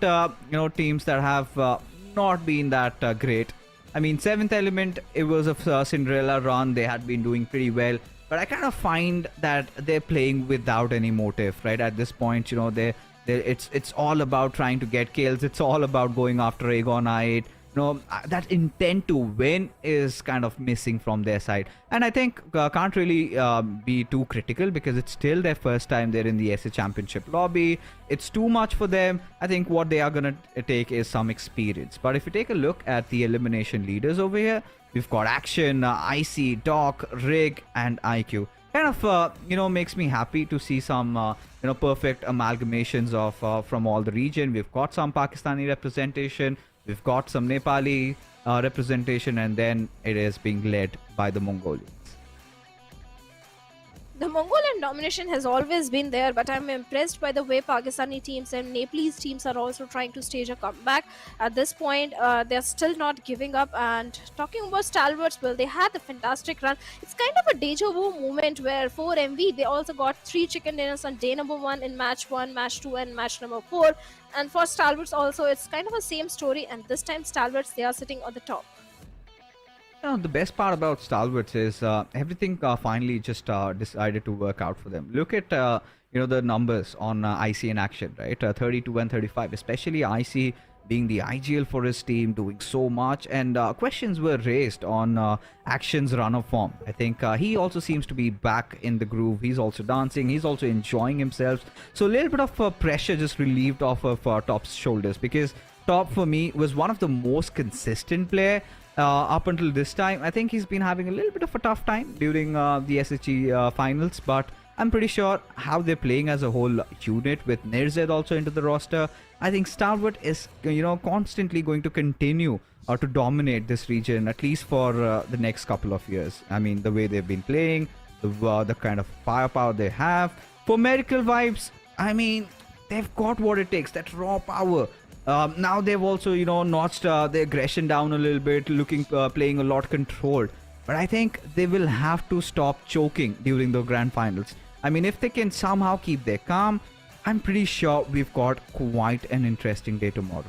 teams that have not been that great. I mean, 7th Element, it was a Cinderella run. They had been doing pretty well. But I kind of find that they're playing without any motive, right? At this point, it's all about trying to get kills. It's all about going after Aegon I8. that intent to win is kind of missing from their side. And I think can't really be too critical, because it's still their first time they're in the SA Championship lobby. It's too much for them. I think what they are going to take is some experience. But if you take a look at the elimination leaders over here, we've got Action, IC, Doc, Rig, and IQ. Kind of, makes me happy to see some, perfect amalgamations of from all the region. We've got some Pakistani representation. We've got some Nepali representation, and then it is being led by the Mongolians. The Mongolian domination has always been there, but I'm impressed by the way Pakistani teams and Nepalese teams are also trying to stage a comeback. At this point, they're still not giving up. And talking about Stalwarts, well, they had a fantastic run. It's kind of a deja vu moment where for MV, they also got 3 chicken dinners on day number 1 in match 1, match 2, and match number 4. And for Stalwarts also, it's kind of the same story. And this time, Stalwarts, they are sitting on the top. The best part about Stalwarts is everything finally just decided to work out for them. Look at the numbers on IC in action, right? 32 and 35, especially IC being the IGL for his team, doing so much, and questions were raised on Action's run of form. I think he also seems to be back in the groove. He's also dancing. He's also enjoying himself. So a little bit of pressure just relieved off of Top's shoulders, because Top for me was one of the most consistent player. Up until this time, I think he's been having a little bit of a tough time during the SHG finals, but I'm pretty sure how they're playing as a whole unit with Nirzed also into the roster, I think Stalwart is constantly going to continue to dominate this region, at least for the next couple of years. I mean, the way they've been playing, the kind of firepower they have. For Miracle Vibes, I mean, they've got what it takes, that raw power. Now they've also, notched the aggression down a little bit, playing a lot controlled. But I think they will have to stop choking during the grand finals. I mean, if they can somehow keep their calm, I'm pretty sure we've got quite an interesting day tomorrow.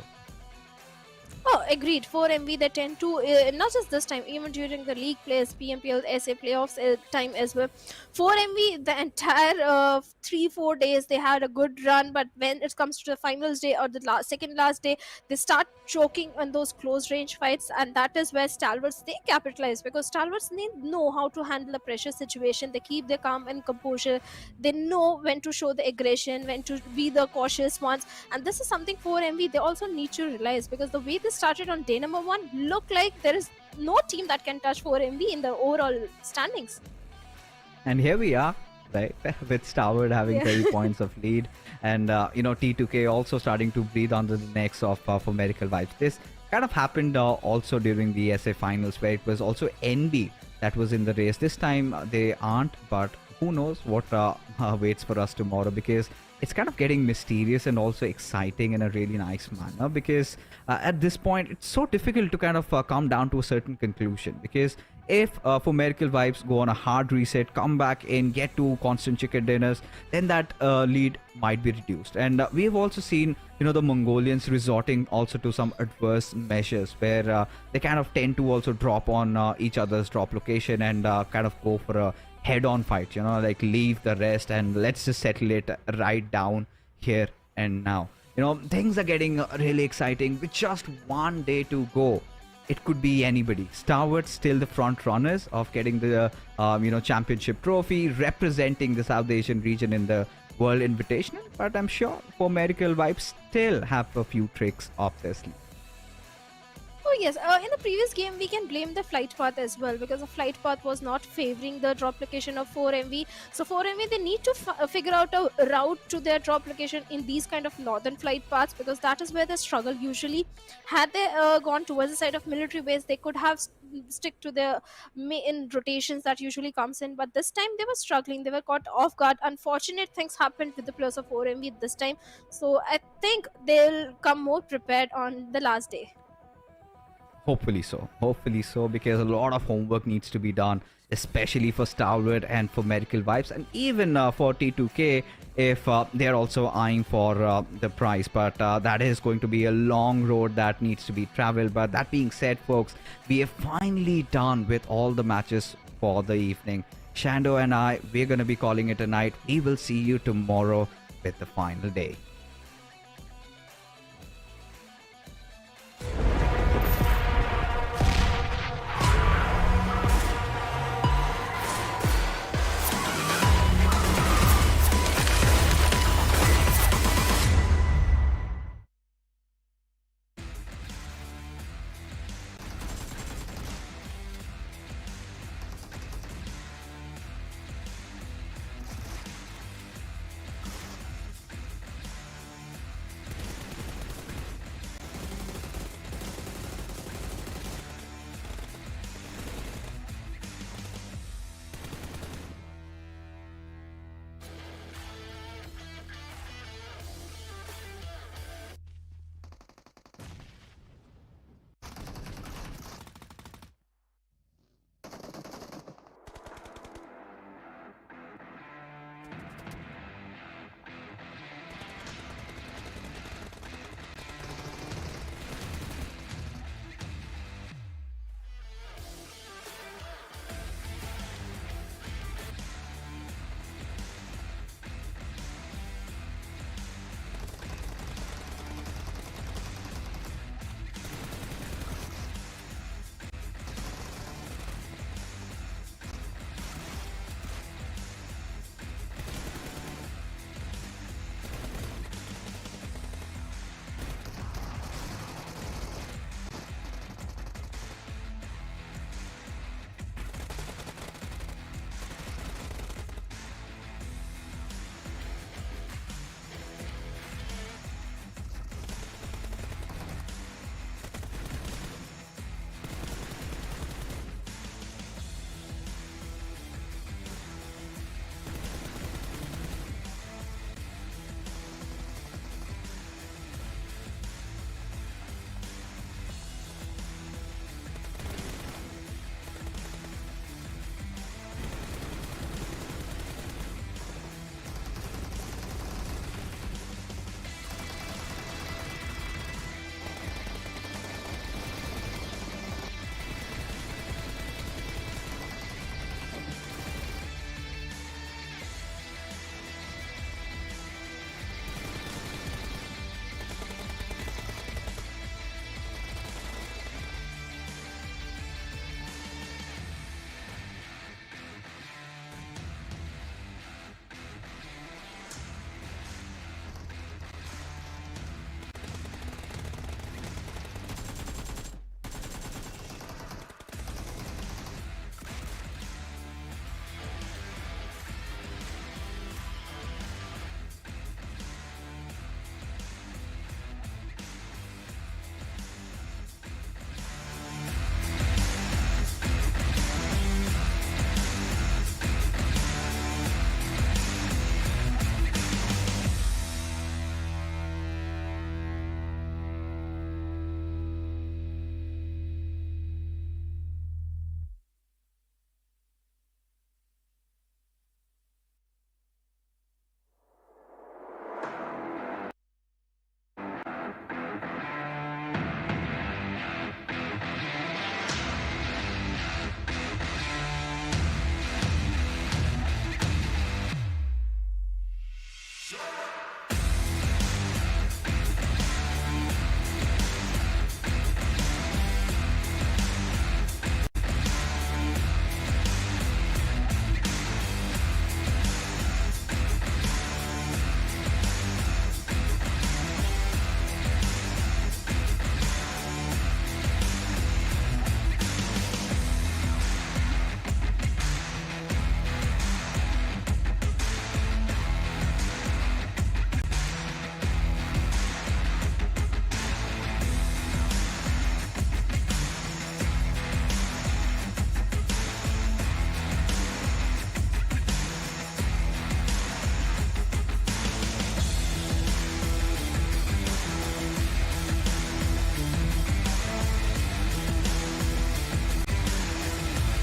Oh, agreed. For MV, they tend to, not just this time, even during the league plays, PMPL, SA playoffs time as well. For MV, the entire 3-4 days, they had a good run, but when it comes to the finals day or the second last day, they start choking on those close range fights, and that is where Stalwarts, they capitalize, because Stalwarts, they know how to handle a pressure situation. They keep their calm and composure. They know when to show the aggression, when to be the cautious ones, and this is something for MV they also need to realize, because the way they started on day number 1, look like there is no team that can touch 4MV in the overall standings. And here we are, right, with Stalwart having 30 points of lead, and T2K also starting to breathe under the necks of for Miracle Vibes. This kind of happened also during the SA finals, where it was also NB that was in the race. This time they aren't, but who knows what waits for us tomorrow, because it's kind of getting mysterious and also exciting in a really nice manner, because at this point it's so difficult to kind of come down to a certain conclusion, because if for Miracle Vibes go on a hard reset, come back in, get to constant chicken dinners, then that lead might be reduced. And we have also seen the Mongolians resorting also to some adverse measures, where they kind of tend to also drop on each other's drop location and kind of go for a head-on fight, like leave the rest and let's just settle it right down here and now. Things are getting really exciting with just one day to go. It could be anybody. Stalwart still the front runners of getting the championship trophy, representing the South Asian region in the World Invitational, but I'm sure for Miracle Vibes still have a few tricks up their sleeve. Oh yes, in the previous game we can blame the flight path as well, because the flight path was not favoring the drop location of 4MV. So 4MV, they need to figure out a route to their drop location in these kind of northern flight paths, because that is where they struggle usually. Had they gone towards the side of military base, they could have stick to their in rotations that usually comes in, but this time they were struggling. They were caught off guard. Unfortunate things happened with the players of 4MV this time, so I think they'll come more prepared on the last day. Hopefully so, because a lot of homework needs to be done, especially for Stalwart and for Miracle Vibes, and even for T2K if they're also eyeing for the prize. But that is going to be a long road that needs to be traveled. But that being said, folks, we are finally done with all the matches for the evening. Shando and I, we're going to be calling it a night. We will see you tomorrow with the final day.